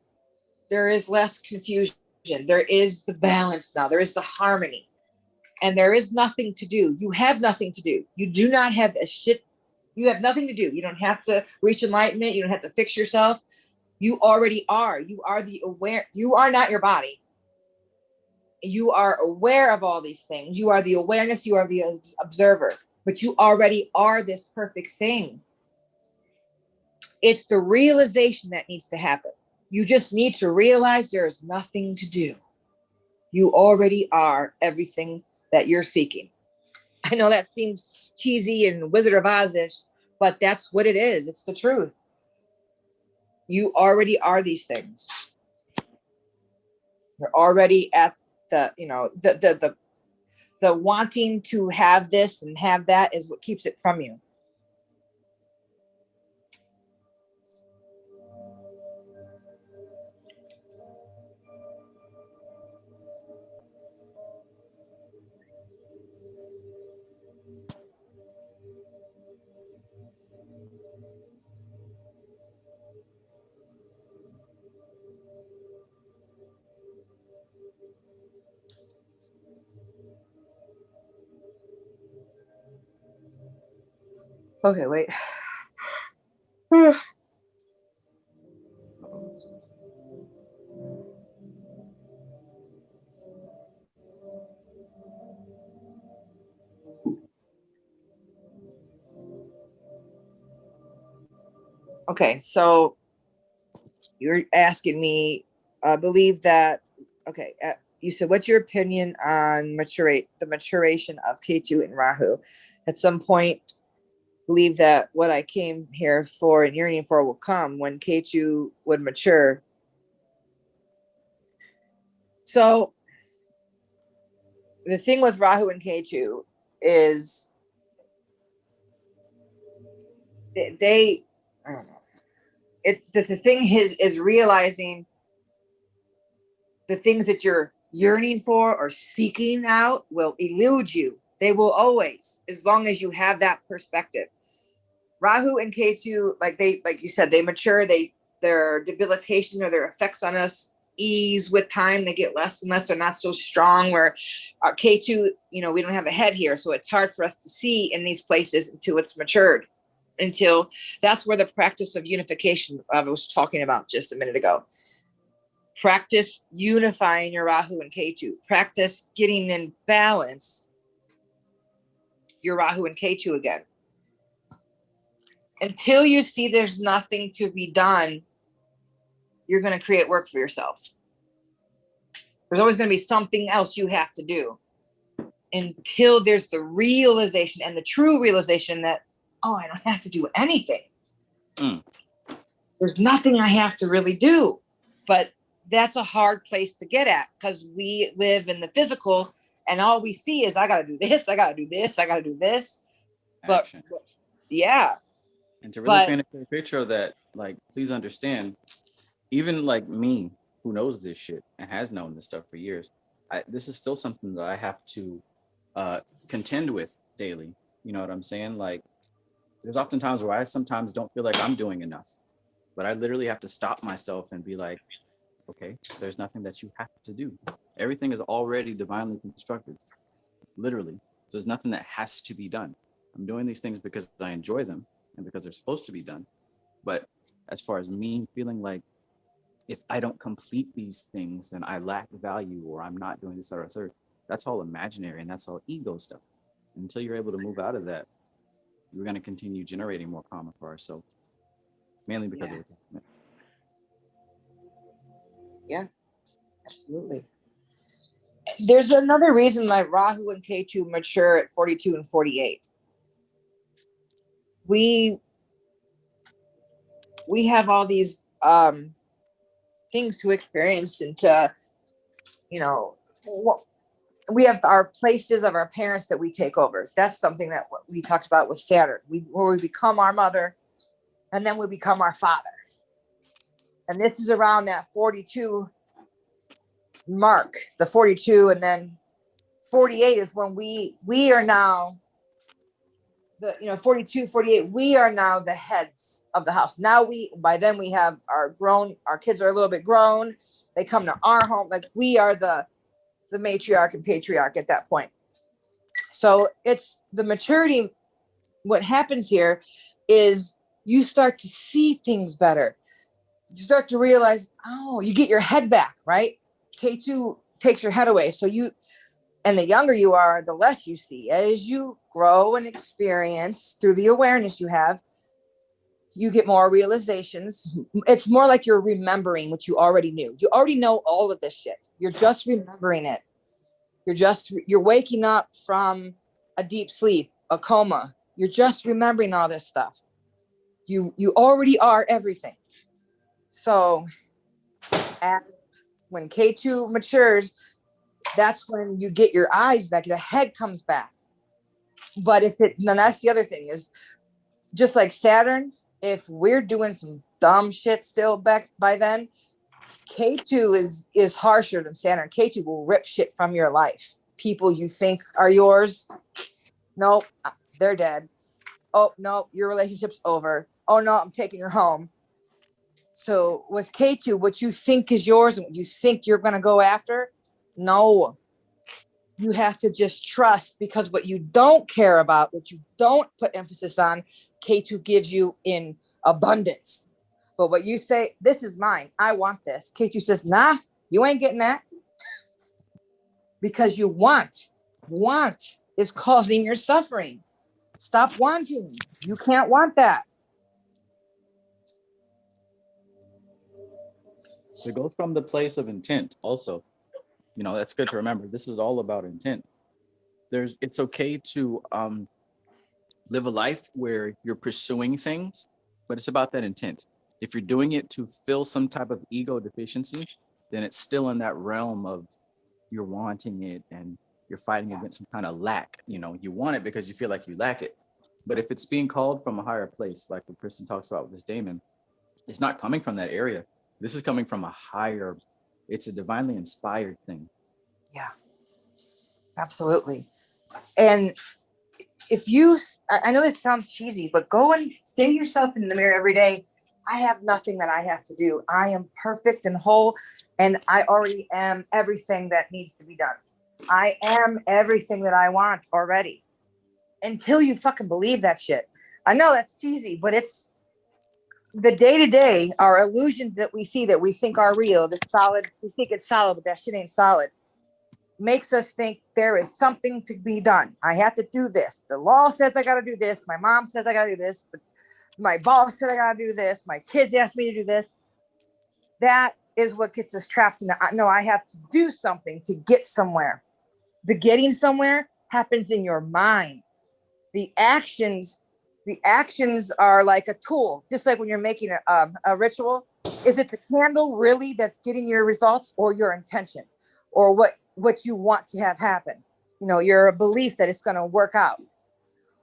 there is less confusion. There is the balance now. There is the harmony. And there is nothing to do. You have nothing to do. You do not have a shit. You have nothing to do. You don't have to reach enlightenment. You don't have to fix yourself. You already are. You are the aware. You are not your body. You are aware of all these things. You are the awareness. You are the observer. But you already are this perfect thing. It's the realization that needs to happen. You just need to realize there is nothing to do. You already are everything that you're seeking. I know that seems cheesy and Wizard of Oz-ish, but that's what it is. It's the truth. You already are these things. You're already at the, you know, the wanting to have this and have that is what keeps it from you. Okay, wait. Okay, so you're asking me, I believe that, okay, you said, what's your opinion on the maturation of K2 and Rahu? At some point, believe that what I came here for and yearning for will come when K2 would mature. So the thing with Rahu and K2 is they I don't know. It's the thing is realizing the things that you're yearning for or seeking out will elude you. They will always, as long as you have that perspective. Rahu and K2, like you said, they mature, their debilitation or their effects on us ease with time. They get less and less. They're not so strong. Where our K2, you know, we don't have a head here, so it's hard for us to see in these places until it's matured. Until that's where the practice of unification I was talking about just a minute ago. Practice unifying your Rahu and K2. Practice getting in balance your Rahu and K2 again. Until you see there's nothing to be done, you're going to create work for yourself. There's always going to be something else you have to do until there's the realization and the true realization that, oh, I don't have to do anything. There's nothing I have to really do. But that's a hard place to get at because we live in the physical and all we see is I got to do this, I got to do this, I got to do this. But yeah. And to really paint a clear picture of that, like, please understand, even like me, who knows this shit and has known this stuff for years, this is still something that I have to contend with daily. You know what I'm saying? Like, there's often times where I sometimes don't feel like I'm doing enough, but I literally have to stop myself and be like, okay, there's nothing that you have to do. Everything is already divinely constructed, literally. So there's nothing that has to be done. I'm doing these things because I enjoy them and because they're supposed to be done. But as far as me feeling like if I don't complete these things, then I lack value or I'm not doing this, that, or third, that's all imaginary and that's all ego stuff. Until you're able to move out of that, we're going to continue generating more karma for ourselves, mainly because of attachment. Yeah, absolutely. There's another reason why Rahu and K2 mature at 42 and 48. We have all these things to experience and to, you know, we have our places of our parents that we take over. That's something that we talked about with Saturn. Where we become our mother and then we become our father. And this is around that 42 mark, the 42, and then 48 is when we are now the, you know, 42, 48, we are now the heads of the house. Now by then we have our kids are a little bit grown. They come to our home. Like we are the matriarch and patriarch at that point. So it's the maturity. What happens here is you start to see things better. You start to realize, oh, you get your head back, right? K2 takes your head away. So and the younger you are, the less you see. As you grow and experience through the awareness you have, you get more realizations. It's more like you're remembering what you already knew. You already know all of this shit. You're just remembering it. You're waking up from a deep sleep, a coma. You're just remembering all this stuff. You already are everything. So when K2 matures, that's when you get your eyes back, the head comes back. But then that's the other thing is, just like Saturn, if we're doing some dumb shit still back by then, K2 is harsher than Saturn. K2 will rip shit from your life. People you think are yours, nope, they're dead. Oh, no, your relationship's over. Oh, no, I'm taking her home. So with K2, what you think is yours and what you think you're going to go after, no. You have to just trust, because what you don't care about, what you don't put emphasis on, K2 gives you in abundance. But what you say, this is mine, I want this. K2 says, nah, you ain't getting that. Because you want is causing your suffering. Stop wanting. You can't want that. It goes from the place of intent also. You know, that's good to remember. This is all about intent. It's okay to live a life where you're pursuing things, but it's about that intent. If you're doing it to fill some type of ego deficiency, then it's still in that realm of you're wanting it and you're fighting against some kind of lack. You know, you want it because you feel like you lack it. But if it's being called from a higher place, like what Kristen talks about with this daemon, it's not coming from that area. This is coming from a higher, it's a divinely inspired thing. Yeah, absolutely. And if you, I know this sounds cheesy, but go and say to yourself in the mirror every day, I have nothing that I have to do. I am perfect and whole, and I already am everything that needs to be done. I am everything that I want already. Until you fucking believe that shit. I know that's cheesy, but it's the day-to-day, our illusions that we see that we think are real, the solid, we think it's solid, but that shit ain't solid, makes us think there is something to be done. I have to do this. The law says I got to do this. My mom says I got to do this. My boss said I got to do this. My kids asked me to do this. That is what gets us trapped in the, no, I have to do something to get somewhere. The getting somewhere happens in your mind. The actions are like a tool, just like when you're making a ritual. Is it the candle really that's getting your results, or your intention, or what you want to have happen? You know, your belief that it's going to work out.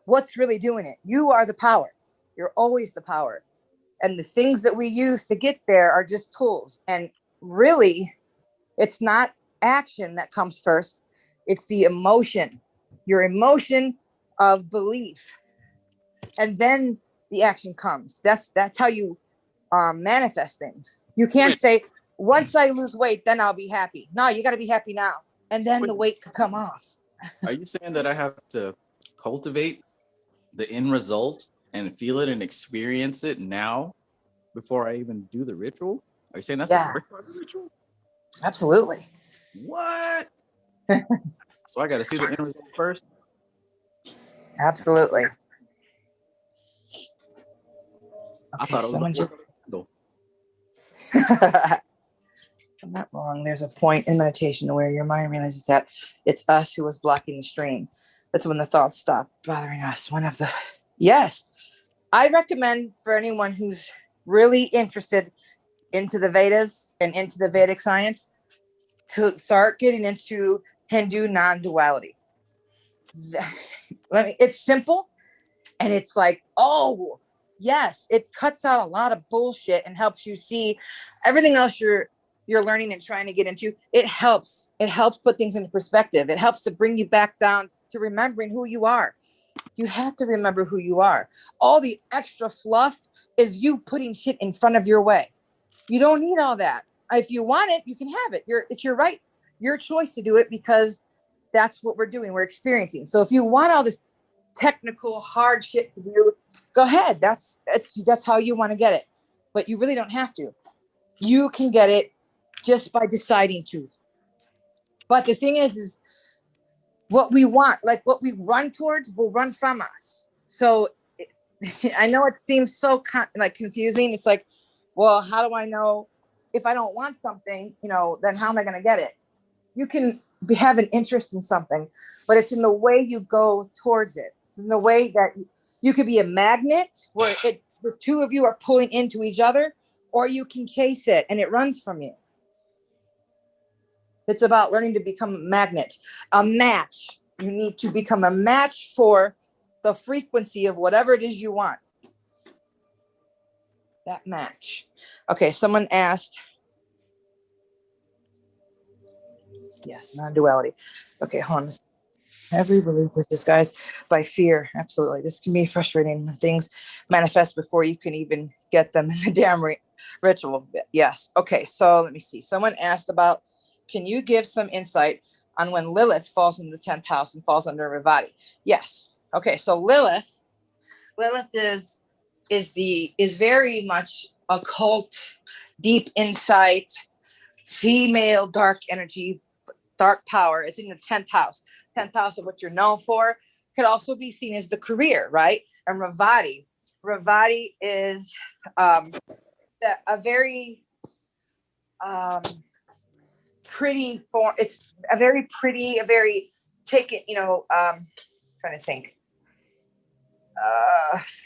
What's really doing it? You are the power. You're always the power. And the things that we use to get there are just tools. And really, it's not action that comes first. It's the emotion, your emotion of belief. And then the action comes. That's how you manifest things. You can't say, once I lose weight, then I'll be happy. No, you got to be happy now. And then the weight could come off. Are you saying that I have to cultivate the end result and feel it and experience it now before I even do the ritual? Are you saying that's the first part of the ritual? Absolutely. What? So I got to see the end result first? Absolutely. I thought it was the I'm not wrong. There's a point in meditation where your mind realizes that it's us who was blocking the stream. That's when the thoughts stop bothering us. Yes. I recommend for anyone who's really interested into the Vedas and into the Vedic science to start getting into Hindu non-duality. It's simple, and it's like, oh, yes, it cuts out a lot of bullshit and helps you see everything else you're learning and trying to get into. It helps put things into perspective. It helps to bring you back down to remembering who you are. You have to remember who you are. All the extra fluff is you putting shit in front of your way. You don't need all that. If you want it, you can have it. It's your right, your choice to do it, because that's what we're doing. We're experiencing. So if you want all this technical hard shit to do, go ahead. That's how you want to get it. But you really don't have to. You can get it just by deciding to. But the thing is what we want, like what we run towards, will run from us. So I know it seems so confusing. It's like, well, how do I know if I don't want something, then how am I going to get it? You can have an interest in something, but it's in the way you go towards it. It's in the way that you could be a magnet where the two of you are pulling into each other, or you can chase it and it runs from you. It's about learning to become a magnet, a match. You need to become a match for the frequency of whatever it is you want. That match. Okay, someone asked. Yes, non-duality. Okay, hold on. Every belief is disguised by fear. Absolutely. This can be frustrating when things manifest before you can even get them in the damn ritual. Yes. Okay, so let me see. Someone asked about, can you give some insight on when Lilith falls in the 10th house and falls under Revati? Yes. Okay, so Lilith is very much occult, deep insight, female dark energy, dark power. It's in the 10th house. 10th house of what you're known for could also be seen as the career, right? And Revati is a very pretty form. It's a very pretty, a very taken, trying to think,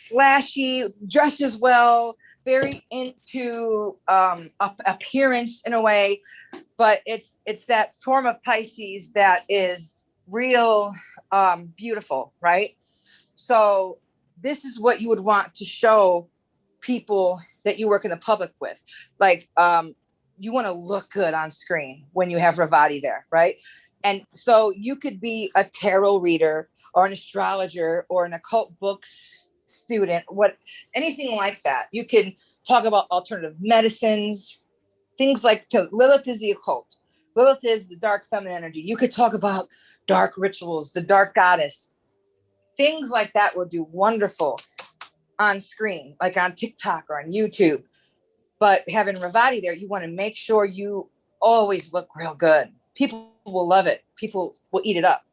flashy, dresses well, very into appearance in a way, but it's that form of Pisces that is real beautiful, right? So this is what you would want to show people that you work in the public with. Like you want to look good on screen when you have Revati there, right? And so you could be a tarot reader or an astrologer or an occult books student, anything like that. You can talk about alternative medicines, things like Lilith is the occult. Lilith is the dark feminine energy. You could talk about dark rituals, the dark goddess. Things like that will do wonderful on screen, like on TikTok or on YouTube. But having Revati there, you want to make sure you always look real good. People will love it. People will eat it up.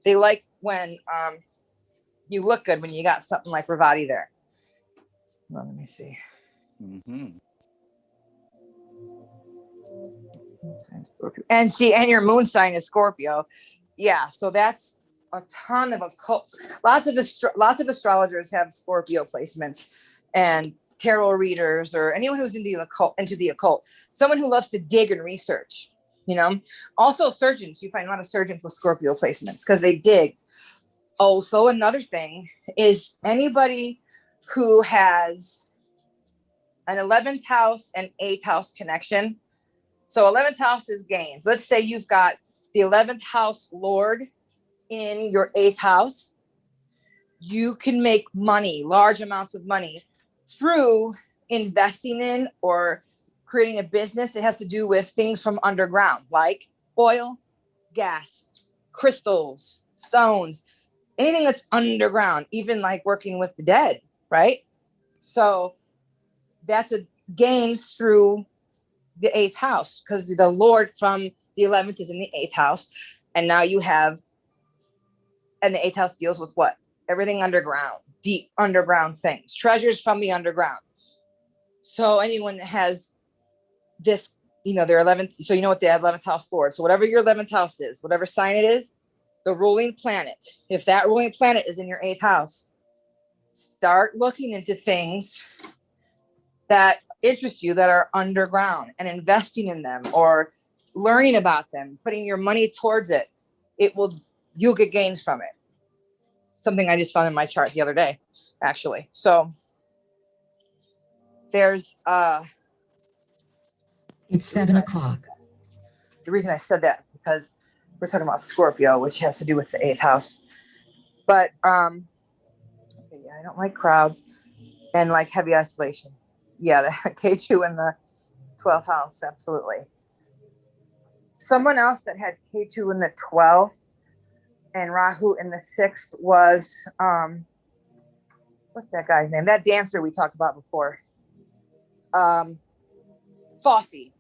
They like when you look good when you got something like Revati there. Well, let me see. Mm-hmm. And and your moon sign is Scorpio. Yeah, so that's a ton of occult. Lots of astrologers have Scorpio placements, and tarot readers or anyone who's into the occult. Someone who loves to dig and research. Also surgeons. You find a lot of surgeons with Scorpio placements because they dig. Also, another thing is anybody who has an 11th house and 8th house connection. So 11th house is gains. Let's say you've got the 11th house Lord in your 8th house. You can make money, large amounts of money, through investing in or creating a business that has to do with things from underground, like oil, gas, crystals, stones, anything that's underground, even like working with the dead, right? So that's a gains through the 8th house, because the Lord from the 11th is in the 8th house. And now you have, and the 8th house deals with what? Everything underground, deep underground things, treasures from the underground. So anyone that has this, their 11th, so you know what the 11th house Lord. So whatever your 11th house is, whatever sign it is, the ruling planet, if that ruling planet is in your 8th house, start looking into things that interest you that are underground and investing in them or learning about them, putting your money towards it. You'll get gains from it. Something I just found in my chart the other day, actually. So there's It's 7 o'clock. the reason I said that is because we're talking about Scorpio, which has to do with the 8th house. But I don't like crowds and like heavy isolation. Yeah, the K2 in the 12th house, absolutely. Someone else that had K2 in the 12th and Rahu in the 6th was, what's that guy's name? That dancer we talked about before. Fosse.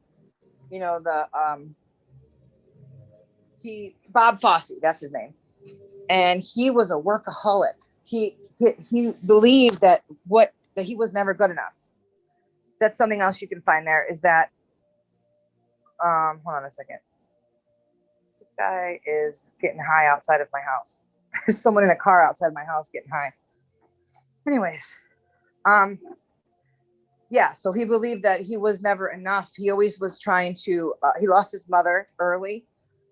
Bob Fosse, that's his name. And he was a workaholic. He believed that he was never good enough. That's something else you can find there is that, hold on a second. This guy is getting high outside of my house. There's someone in a car outside my house getting high. Anyways, yeah, so he believed that he was never enough. He always was trying to, he lost his mother early.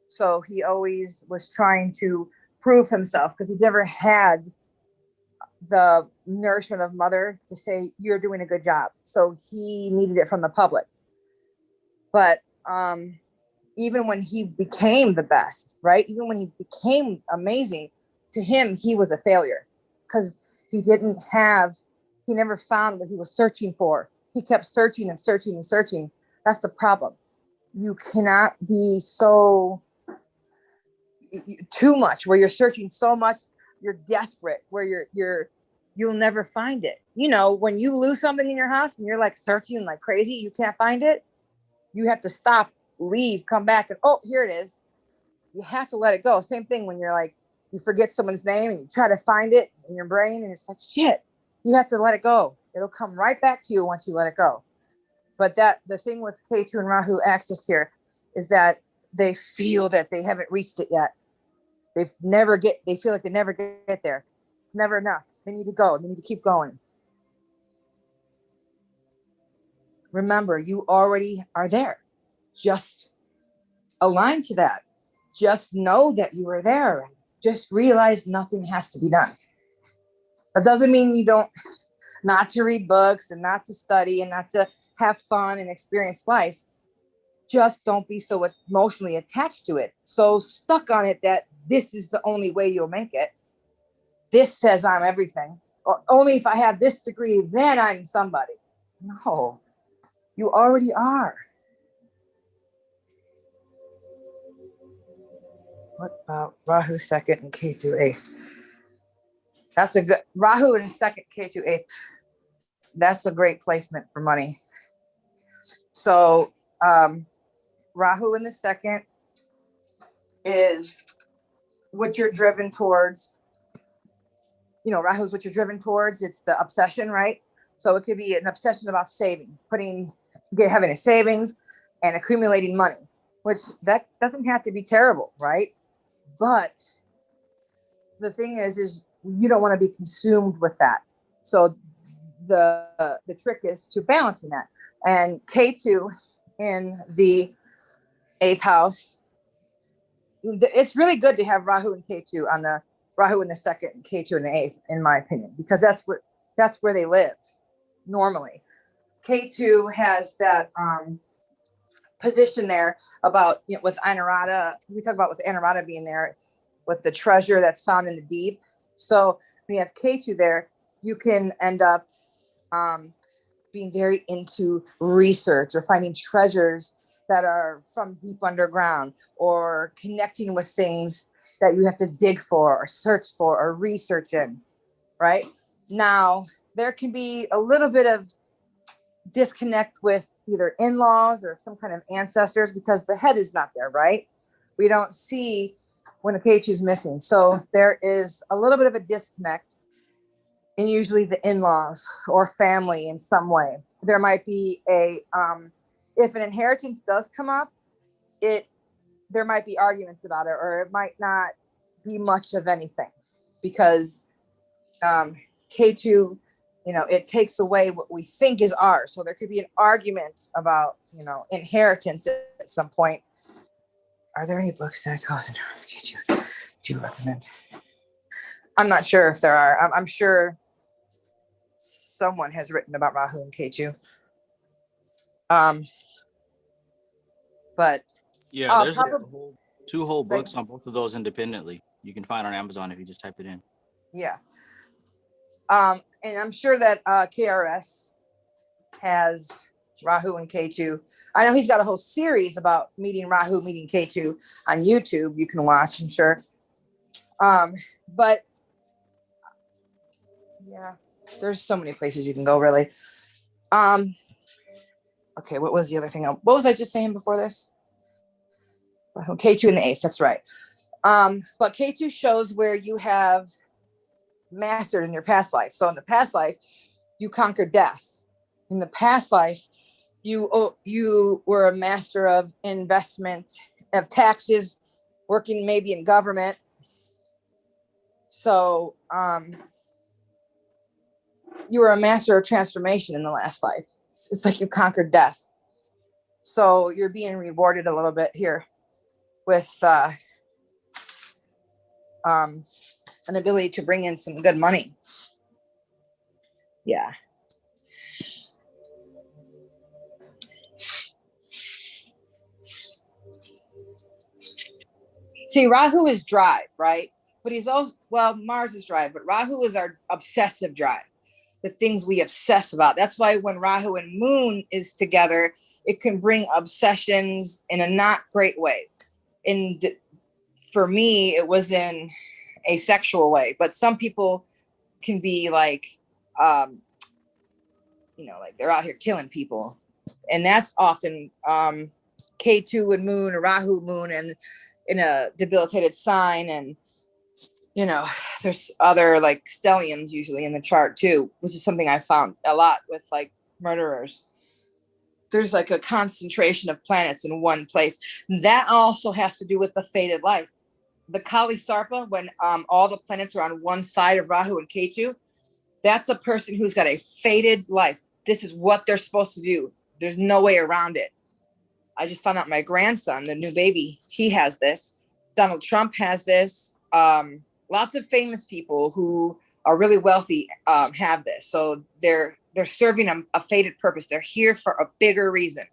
So he always was trying to prove himself because he never had the nourishment of mother to say, you're doing a good job. So he needed it from the public. But even when he became the best, right? Even when he became amazing, to him, he was a failure because he never found what he was searching for. He kept searching and searching and searching. That's the problem. You cannot be so too much where you're searching so much, you're desperate, where you'll never find it. You know, when you lose something in your house and you're like searching like crazy, you can't find it. You have to stop, leave, come back, and oh, here it is. You have to let it go. Same thing when you're like, you forget someone's name and you try to find it in your brain and it's like, shit, you have to let it go. It'll come right back to you once you let it go. But the thing with K2 and Rahu axis here is that they feel that they haven't reached it yet. They feel like they never get there. It's never enough. They need to go. They need to keep going. Remember, you already are there. Just align to that. Just know that you are there. Just realize nothing has to be done. That doesn't mean you don't, not to read books and not to study and not to have fun and experience life. Just don't be so emotionally attached to it. So stuck on it that this is the only way you'll make it. This says I'm everything. Or only if I have this degree, then I'm somebody. No, you already are. What about Rahu second and K2 eighth? That's a good, Rahu in second, K2 eighth. That's a great placement for money. So Rahu in the second is what you're driven towards. You know, Rahu is what you're driven towards. It's the obsession, right? So it could be an obsession about saving, having a savings and accumulating money, which that doesn't have to be terrible, right? But the thing is you don't want to be consumed with that. So the trick is to balancing that. And K2 in the eighth house, it's really good to have Rahu and K2 on the Rahu in the second and K2 in the eighth, in my opinion, because that's where they live normally. K2 has that position there about, you know, with Anurata. We talk about with Anurata being there with the treasure that's found in the deep. So when you have K2 there, you can end up being very into research or finding treasures that are from deep underground or connecting with things that you have to dig for or search for or research in, right? Now, there can be a little bit of disconnect with either in-laws or some kind of ancestors because the head is not there, right? We don't see when the K2 is missing. So there is a little bit of a disconnect in usually the in-laws or family in some way. There might be if an inheritance does come up, there might be arguments about it, or it might not be much of anything because K2, you know, it takes away what we think is ours. So there could be an argument about, you know, inheritance at some point. Are there any books that cause K2 to recommend? I'm not sure if there are. I'm sure someone has written about Rahu and K2. But yeah, there's two whole books on both of those independently. You can find on Amazon if you just type it in. Yeah. And I'm sure that KRS has Rahu and K2. I know he's got a whole series about meeting Rahu, meeting K2 on YouTube. You can watch, I'm sure. But yeah, there's so many places you can go, really. Okay, what was the other thing? What was I just saying before this? K2 in the eighth, that's right. But K2 shows where you have mastered in your past life. So in the past life, you conquered death. In the past life, you were a master of investment, of taxes, working maybe in government. So you were a master of transformation in the last life. It's like you conquered death. So you're being rewarded a little bit here with an ability to bring in some good money. Yeah. See, Rahu is drive, right? But he's also, well, Mars is drive, but Rahu is our obsessive drive, the things we obsess about. That's why when Rahu and Moon is together, it can bring obsessions in a not great way. And for me, it was in a sexual way, but some people can be like, like they're out here killing people. And that's often K2 and Moon or Rahu Moon and in a debilitated sign. And, there's other like stelliums usually in the chart too, which is something I found a lot with like murderers. There's like a concentration of planets in one place. That also has to do with the fated life. The Kali Sarpa, when all the planets are on one side of Rahu and Ketu, that's a person who's got a fated life. This is what they're supposed to do. There's no way around it. I just found out my grandson, the new baby, he has this. Donald Trump has this. Lots of famous people who are really wealthy have this. So they're serving a fated purpose. They're here for a bigger reason.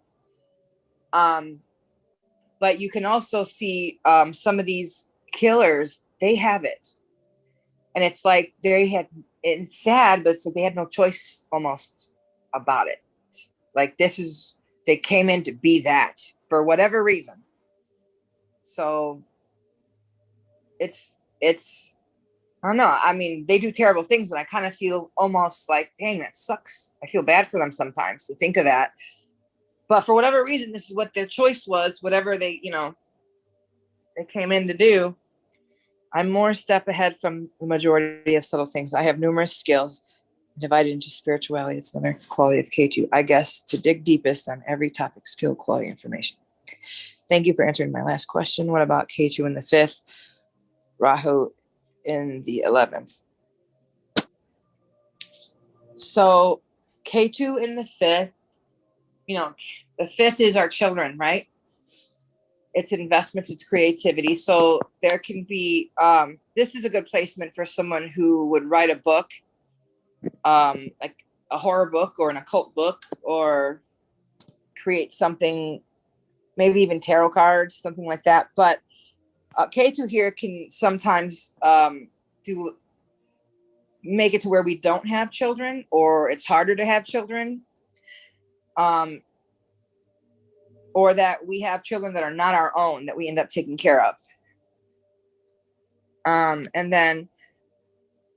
But you can also see some of these killers, they have it. And it's like it's sad, but it's like they had no choice almost about it. Like they came in to be that for whatever reason. So it's I don't know. I mean, they do terrible things, but I kind of feel almost like, dang, that sucks. I feel bad for them sometimes to think of that. But for whatever reason, this is what their choice was, whatever they came in to do. I'm more a step ahead from the majority of subtle things. I have numerous skills divided into spirituality. It's another quality of K2, I guess, to dig deepest on every topic, skill, quality, information. Thank you for answering my last question. What about K2 in the 5th, Rahu in the 11th? So K2 in the 5th, the 5th is our children, right? It's investments, it's creativity. So there can be, this is a good placement for someone who would write a book, like a horror book or an occult book, or create something, maybe even tarot cards, something like that. But K2 here can sometimes make it to where we don't have children, or it's harder to have children. Or that we have children that are not our own that we end up taking care of. And then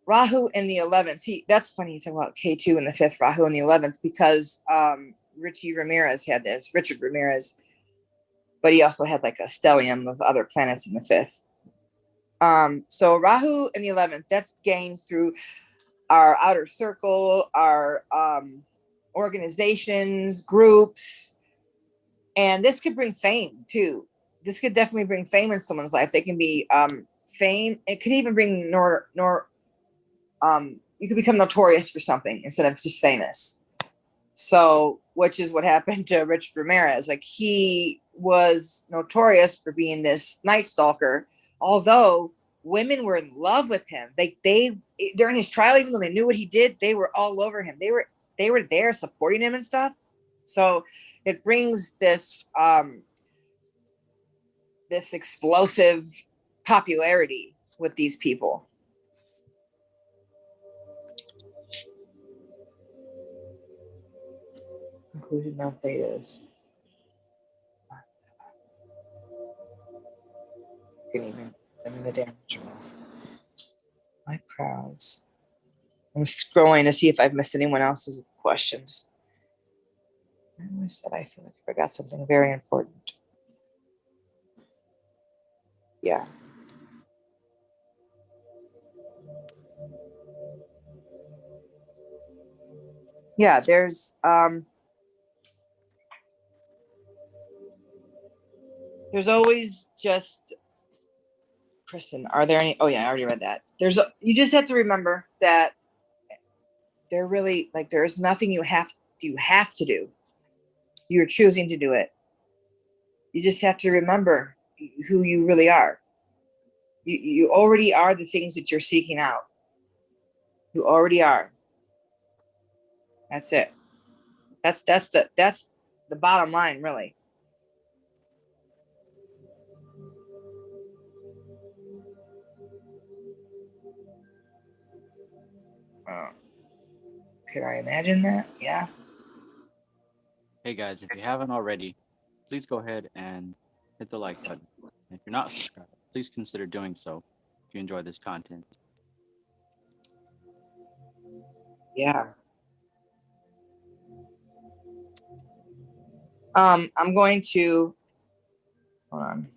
Rahu in the 11th. See, that's funny you talk about K2 in the 5th, Rahu in the 11th, because Richard Ramirez, but he also had like a stellium of other planets in the 5th. So Rahu in the 11th, that's gains through our outer circle, our organizations, groups. And this could bring fame too. This could definitely bring fame in someone's life. They can be fame. It could even bring you could become notorious for something instead of just famous. So, which is what happened to Richard Ramirez. Like, he was notorious for being this night stalker, although women were in love with him. They during his trial, even though they knew what he did, they were all over him. They were there supporting him and stuff. So it brings this this explosive popularity with these people. Conclusion of Vedas. Can even the damage. My crowds. I'm scrolling to see if I've missed anyone else's questions. I said I feel like I forgot something very important. Yeah. Yeah, there's always just Kristen, are there any? Oh yeah, I already read that. You just have to remember that there really, like, there is nothing you have to do. You're choosing to do it. You just have to remember who you really are. You already are the things that you're seeking out. You already are. That's it. That's the bottom line, really. Could I imagine that? Yeah. Hey guys, if you haven't already, please go ahead and hit the like button. And if you're not subscribed, please consider doing so if you enjoy this content. Yeah. I'm going to hold on.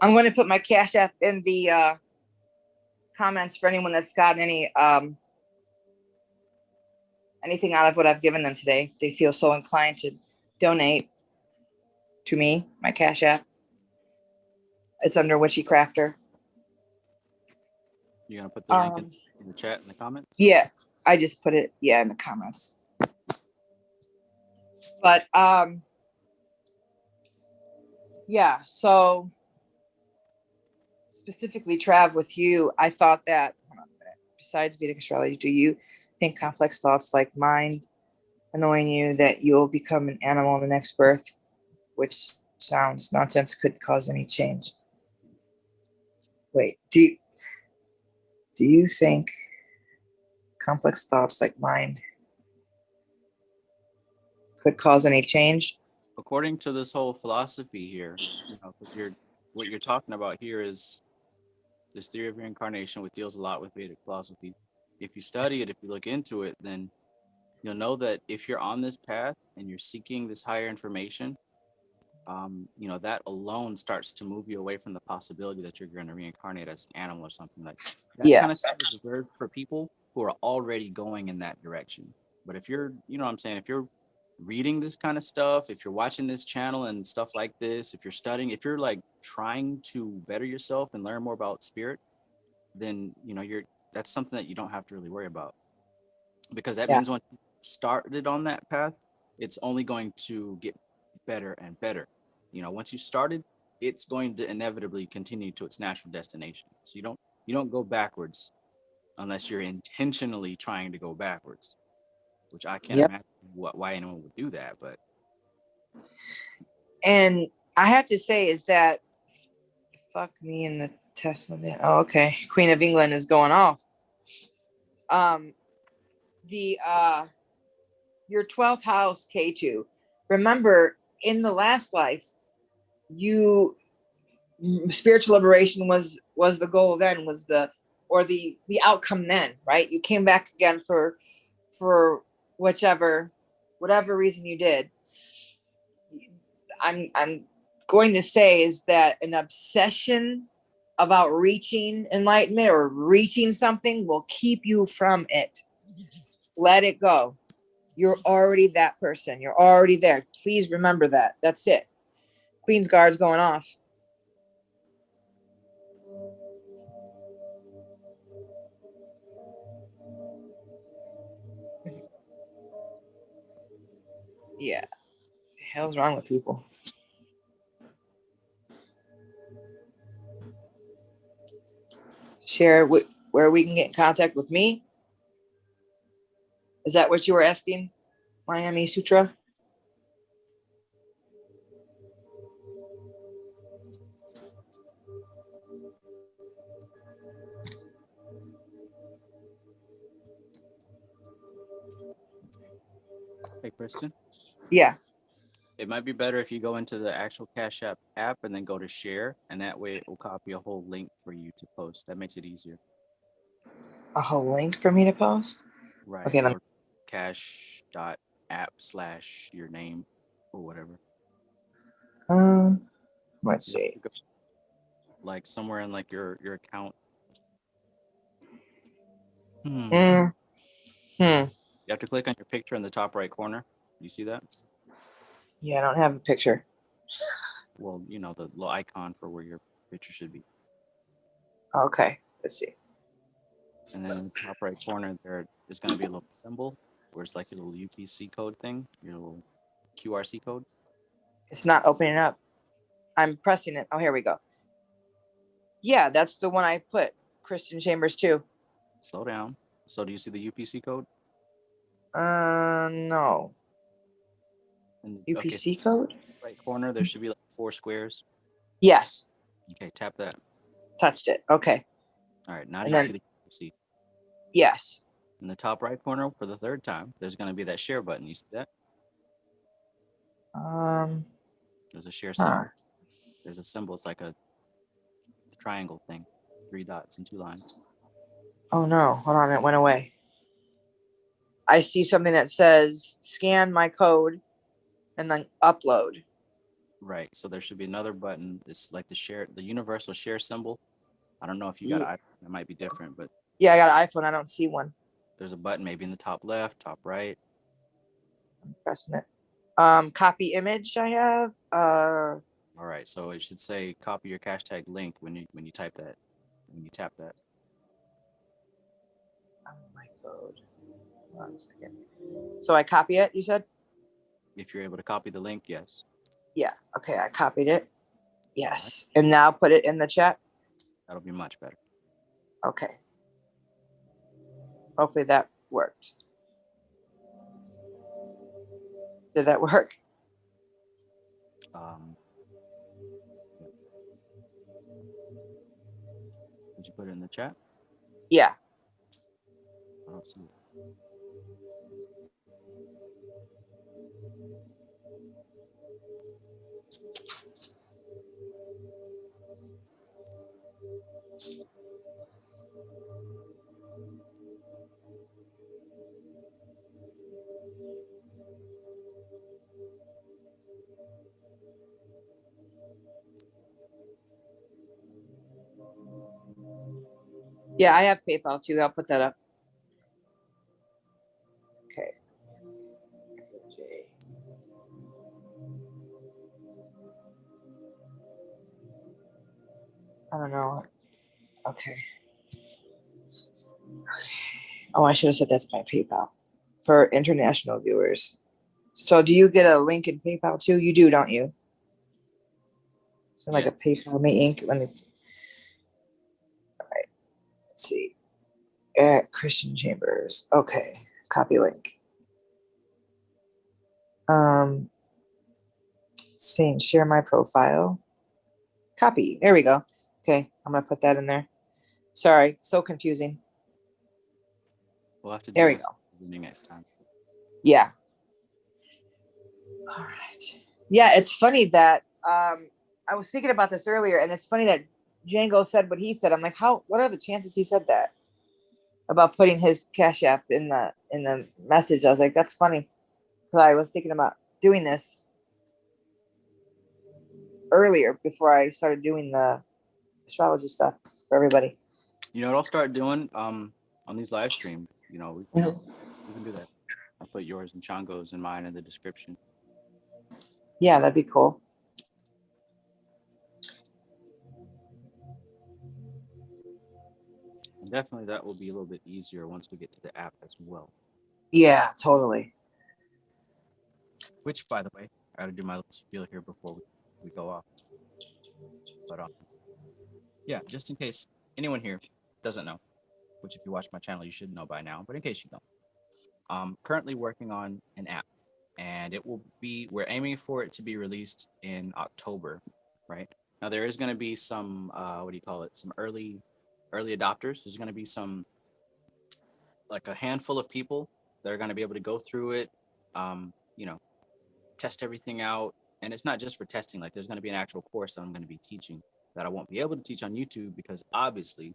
I'm going to put my Cash App in the comments for anyone that's gotten anything out of what I've given them today. They feel so inclined to donate to me, my Cash App. It's under Witchy Crafter. You're gonna put the link in the chat in the comments? Yeah, I just put it, in the comments. But yeah, so specifically, Trav, with you, I thought that, hold on a minute, besides Vedic astrology, do you think complex thoughts like mind annoying you, that you'll become an animal in the next birth, which sounds nonsense, could cause any change? Wait, do you think complex thoughts like mind could cause any change? According to this whole philosophy here, because what you're talking about here is this theory of reincarnation, which deals a lot with Vedic philosophy. If you study it, if you look into it, then you'll know that if you're on this path and you're seeking this higher information, that alone starts to move you away from the possibility that you're going to reincarnate as an animal or something like that. That kind of stuff is reserved for people who are already going in that direction. But if you're, what I'm saying, if you're reading this kind of stuff, if you're watching this channel and stuff like this, if you're studying, if you're like trying to better yourself and learn more about spirit, then that's something that you don't have to really worry about, because that means once you started on that path, it's only going to get better and better. Once you started, it's going to inevitably continue to its natural destination. So you don't go backwards unless you're intentionally trying to go backwards, which I can't imagine why anyone would do that. But and I have to say is that fuck me in the Tesla. Oh, okay. Queen of England is going off. Your 12th house, K2. Remember, in the last life, spiritual liberation was the goal then, was the outcome then, right? You came back again for whatever reason you did. I'm going to say is that an obsession about reaching enlightenment or reaching something will keep you from it. Let it go. You're already that person. You're already there. Please remember that. That's it. Queen's Guard's going off. Yeah. What the hell's wrong with people? Share where we can get in contact with me. Is that what you were asking, Miami Sutra? hey, Kristen, Yeah. it might be better if you go into the actual Cash app and then go to share, and that way it will copy a whole link for you to post. That makes it easier. A whole link for me to post? Right. Okay. Or cash.app/your name or whatever. Let's see. Like somewhere in like your account. You have to click on your picture in the top right corner. You see that? Yeah, I don't have a picture. Well, you know, the little icon for where your picture should be. Okay, let's see. And then in the top right corner, there is going to be a little symbol where it's like a little UPC code thing, your little QRC code. It's not opening up. I'm pressing it. Oh, here we go. Yeah, that's the one I put. Christian Chambers too. Slow down. So do you see the UPC code? No. Okay, UPC code? right corner, there should be like 4 squares. Yes. Okay, tap that. Touched it. Okay. All right, now And do you then- see the UPC? Yes. In the top right corner for the 3rd time, there's going to be that share button. You see that? There's a share symbol. There's a symbol. It's like a triangle thing, 3 dots and 2 lines. Oh no, hold on, it went away. I see something that says scan my code and then upload. Right. So there should be another button. It's like the universal share symbol. I don't know if you got an iPhone. It might be different, but Yeah, I got an iPhone. I don't see one. there's a button maybe in the top left, top right. I'm pressing it. Copy image I have. All right. So it should say copy your hashtag link when you type that, when you tap that. My code. Hold on a second. So I copy it, you said? If you're able to copy the link, yes. Yeah. Okay, I copied it. Yes. And now put it in the chat. That'll be much better. Okay. Hopefully that worked. Did that work? Did you put it in the chat? Yeah. I don't see it. Yeah, I have PayPal too. I'll put that up. Okay. I don't know. Okay. Oh, I should have said that's my PayPal for international viewers. So do you get a link in PayPal too? You do, don't you? So like a PayPal me Inc. Let me. All right. Let's see. At Christian Chambers. Okay. Copy link. Saying share my profile. Copy. There we go. Okay. I'm gonna put that in there. Sorry. So confusing. We'll have to do There we this go. next time. Yeah. All right. Yeah, it's funny that I was thinking about this earlier, and it's funny that Django said what he said. I'm like, what are the chances he said that about putting his Cash App in the message? I was like, that's funny. Because I was thinking about doing this earlier before I started doing the astrology stuff for everybody. You know what I'll start doing on these live streams? You know, we can do that. I'll put yours and Chango's and mine in the description. Yeah, that'd be cool. And definitely that will be a little bit easier once we get to the app as well. Yeah, totally. Which, by the way, I got to do my little spiel here before we go off. But yeah, just in case anyone here doesn't know, which if you watch my channel, you should know by now, but in case you don't, I'm currently working on an app, and we're aiming for it to be released in October, right? Now there is going to be some, some early adopters. There's going to be some, like a handful of people that are going to be able to go through it, test everything out. And it's not just for testing, like there's going to be an actual course that I'm going to be teaching that I won't be able to teach on YouTube because obviously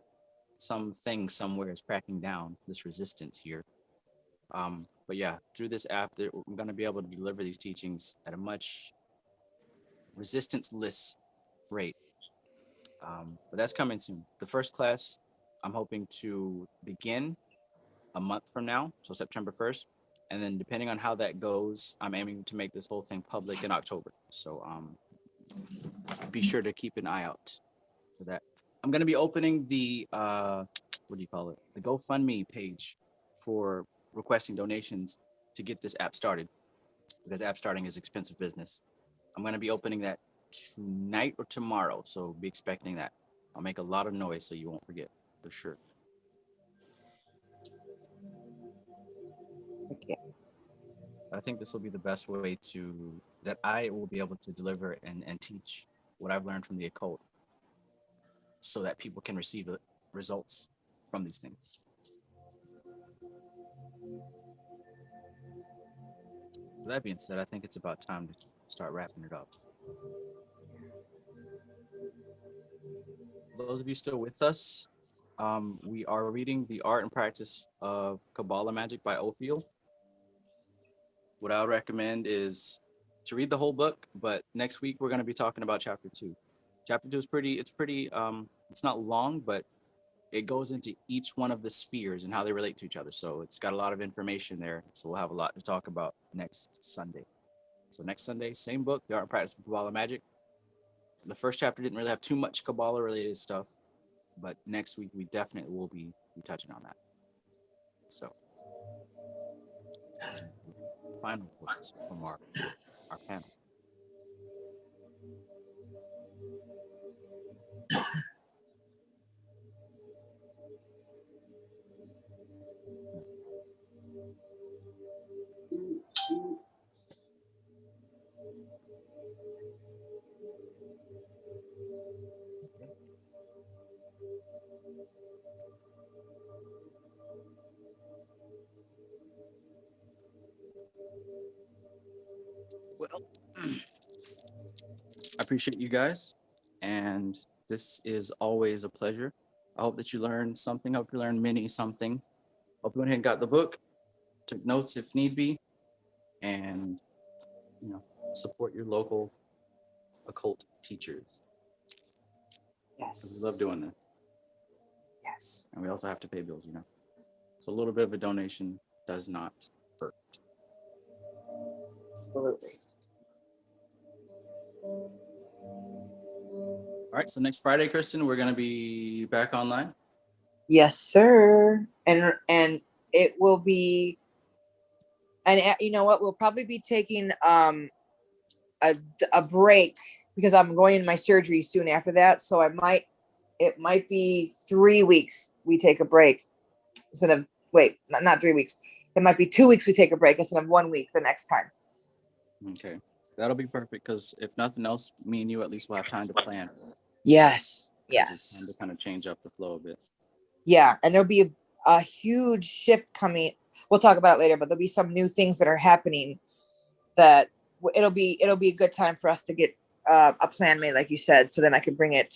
something somewhere is cracking down this resistance here. But yeah, through this app, I'm going to be able to deliver these teachings at a much resistance-less rate. But that's coming soon. The first class I'm hoping to begin a month from now, so September 1st. And then depending on how that goes, I'm aiming to make this whole thing public in October. So be sure to keep an eye out for that. I'm going to be opening the, what do you call it? The GoFundMe page for requesting donations to get this app started, because app starting is expensive business. I'm going to be opening that tonight or tomorrow. So be expecting that. I'll make a lot of noise so you won't forget, for sure. Okay. But I think this will be the best way that I will be able to deliver and teach what I've learned from the occult, so that people can receive the results from these things. So that being said, I think it's about time to start wrapping it up. For those of you still with us, we are reading The Art and Practice of Kabbalah Magic by Ophiel. What I would recommend is to read the whole book, but next week we're going to be talking about chapter 2. Chapter 2 is it's not long, but it goes into each one of the spheres and how they relate to each other. So it's got a lot of information there. So we'll have a lot to talk about next Sunday. So next Sunday, same book, The Art and Practice of Kabbalah Magic. The first chapter didn't really have too much Kabbalah related stuff, but next week we definitely will be touching on that. So final words from our panel. Well, I appreciate you guys, and this is always a pleasure. I hope that you learned something. I hope you learned many something. Hope you went ahead and got the book, took notes if need be, and support your local occult teachers. Yes. We love doing that. Yes. And we also have to pay bills, So a little bit of a donation does not hurt. Absolutely. All right, so next Friday, Kristen, we're going to be back online. Yes, sir. And it will be, and you know what? We'll probably be taking a break because I'm going in my surgery soon after that. So it might be 3 weeks we take a break instead of not 3 weeks. It might be 2 weeks we take a break instead of 1 week the next time. Okay, that'll be perfect, because if nothing else, me and you at least will have time to plan. Yes. It's time to kind of change up the flow a bit. Yeah, and there'll be a huge shift coming. We'll talk about it later, but there'll be some new things that are happening that it'll be a good time for us to get a plan made, like you said, so then I can bring it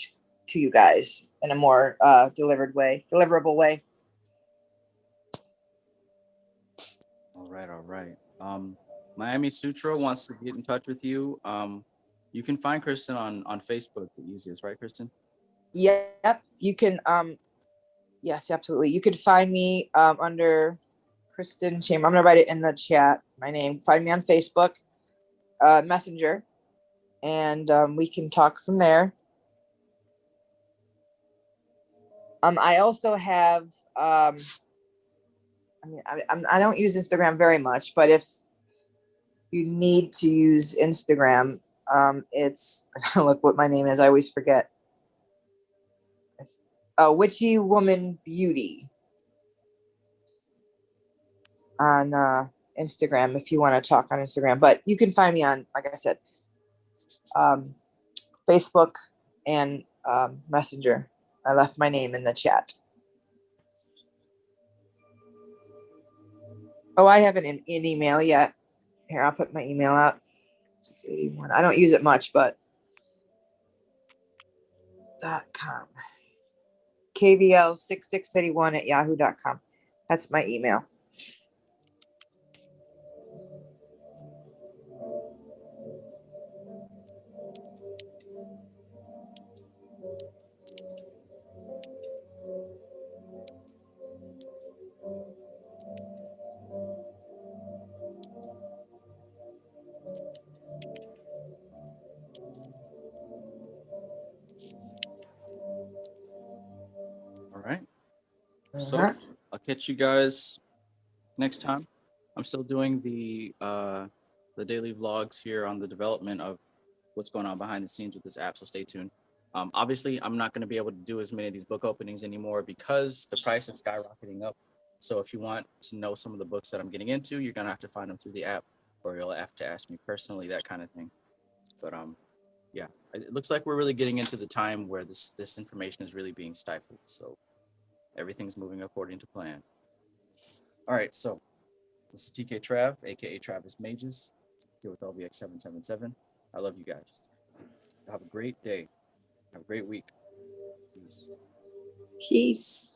to you guys in a more deliverable way. All right. Miami Sutra wants to get in touch with you. You can find Kristen on Facebook, the easiest, right, Kristen? Yep, you can. Yes, absolutely. You could find me under Kristen Chamber. I'm gonna write it in the chat. My name. Find me on Facebook, Messenger, and we can talk from there. I also have. I don't use Instagram very much, but if you need to use Instagram, it's look what my name is. I always forget. Witchy Woman Beauty on Instagram if you want to talk on Instagram. But you can find me on, like I said, Facebook and Messenger. I left my name in the chat. Oh, I haven't an email yet. Here, I'll put my email out. 681. I don't use it much, but .com. KVL6681@yahoo.com. That's my email. So Uh-huh. I'll catch you guys next time. I'm still doing the daily vlogs here on the development of what's going on behind the scenes with this app, so stay tuned. Obviously, I'm not going to be able to do as many of these book openings anymore because the price is skyrocketing up. So if you want to know some of the books that I'm getting into, you're going to have to find them through the app, or you'll have to ask me personally, that kind of thing. But yeah, it looks like we're really getting into the time where this information is really being stifled. So everything's moving according to plan. All right, so this is TK Trav, aka Travis Mages, here with LBX777. I love you guys. Have a great day. Have a great week. Peace. Peace.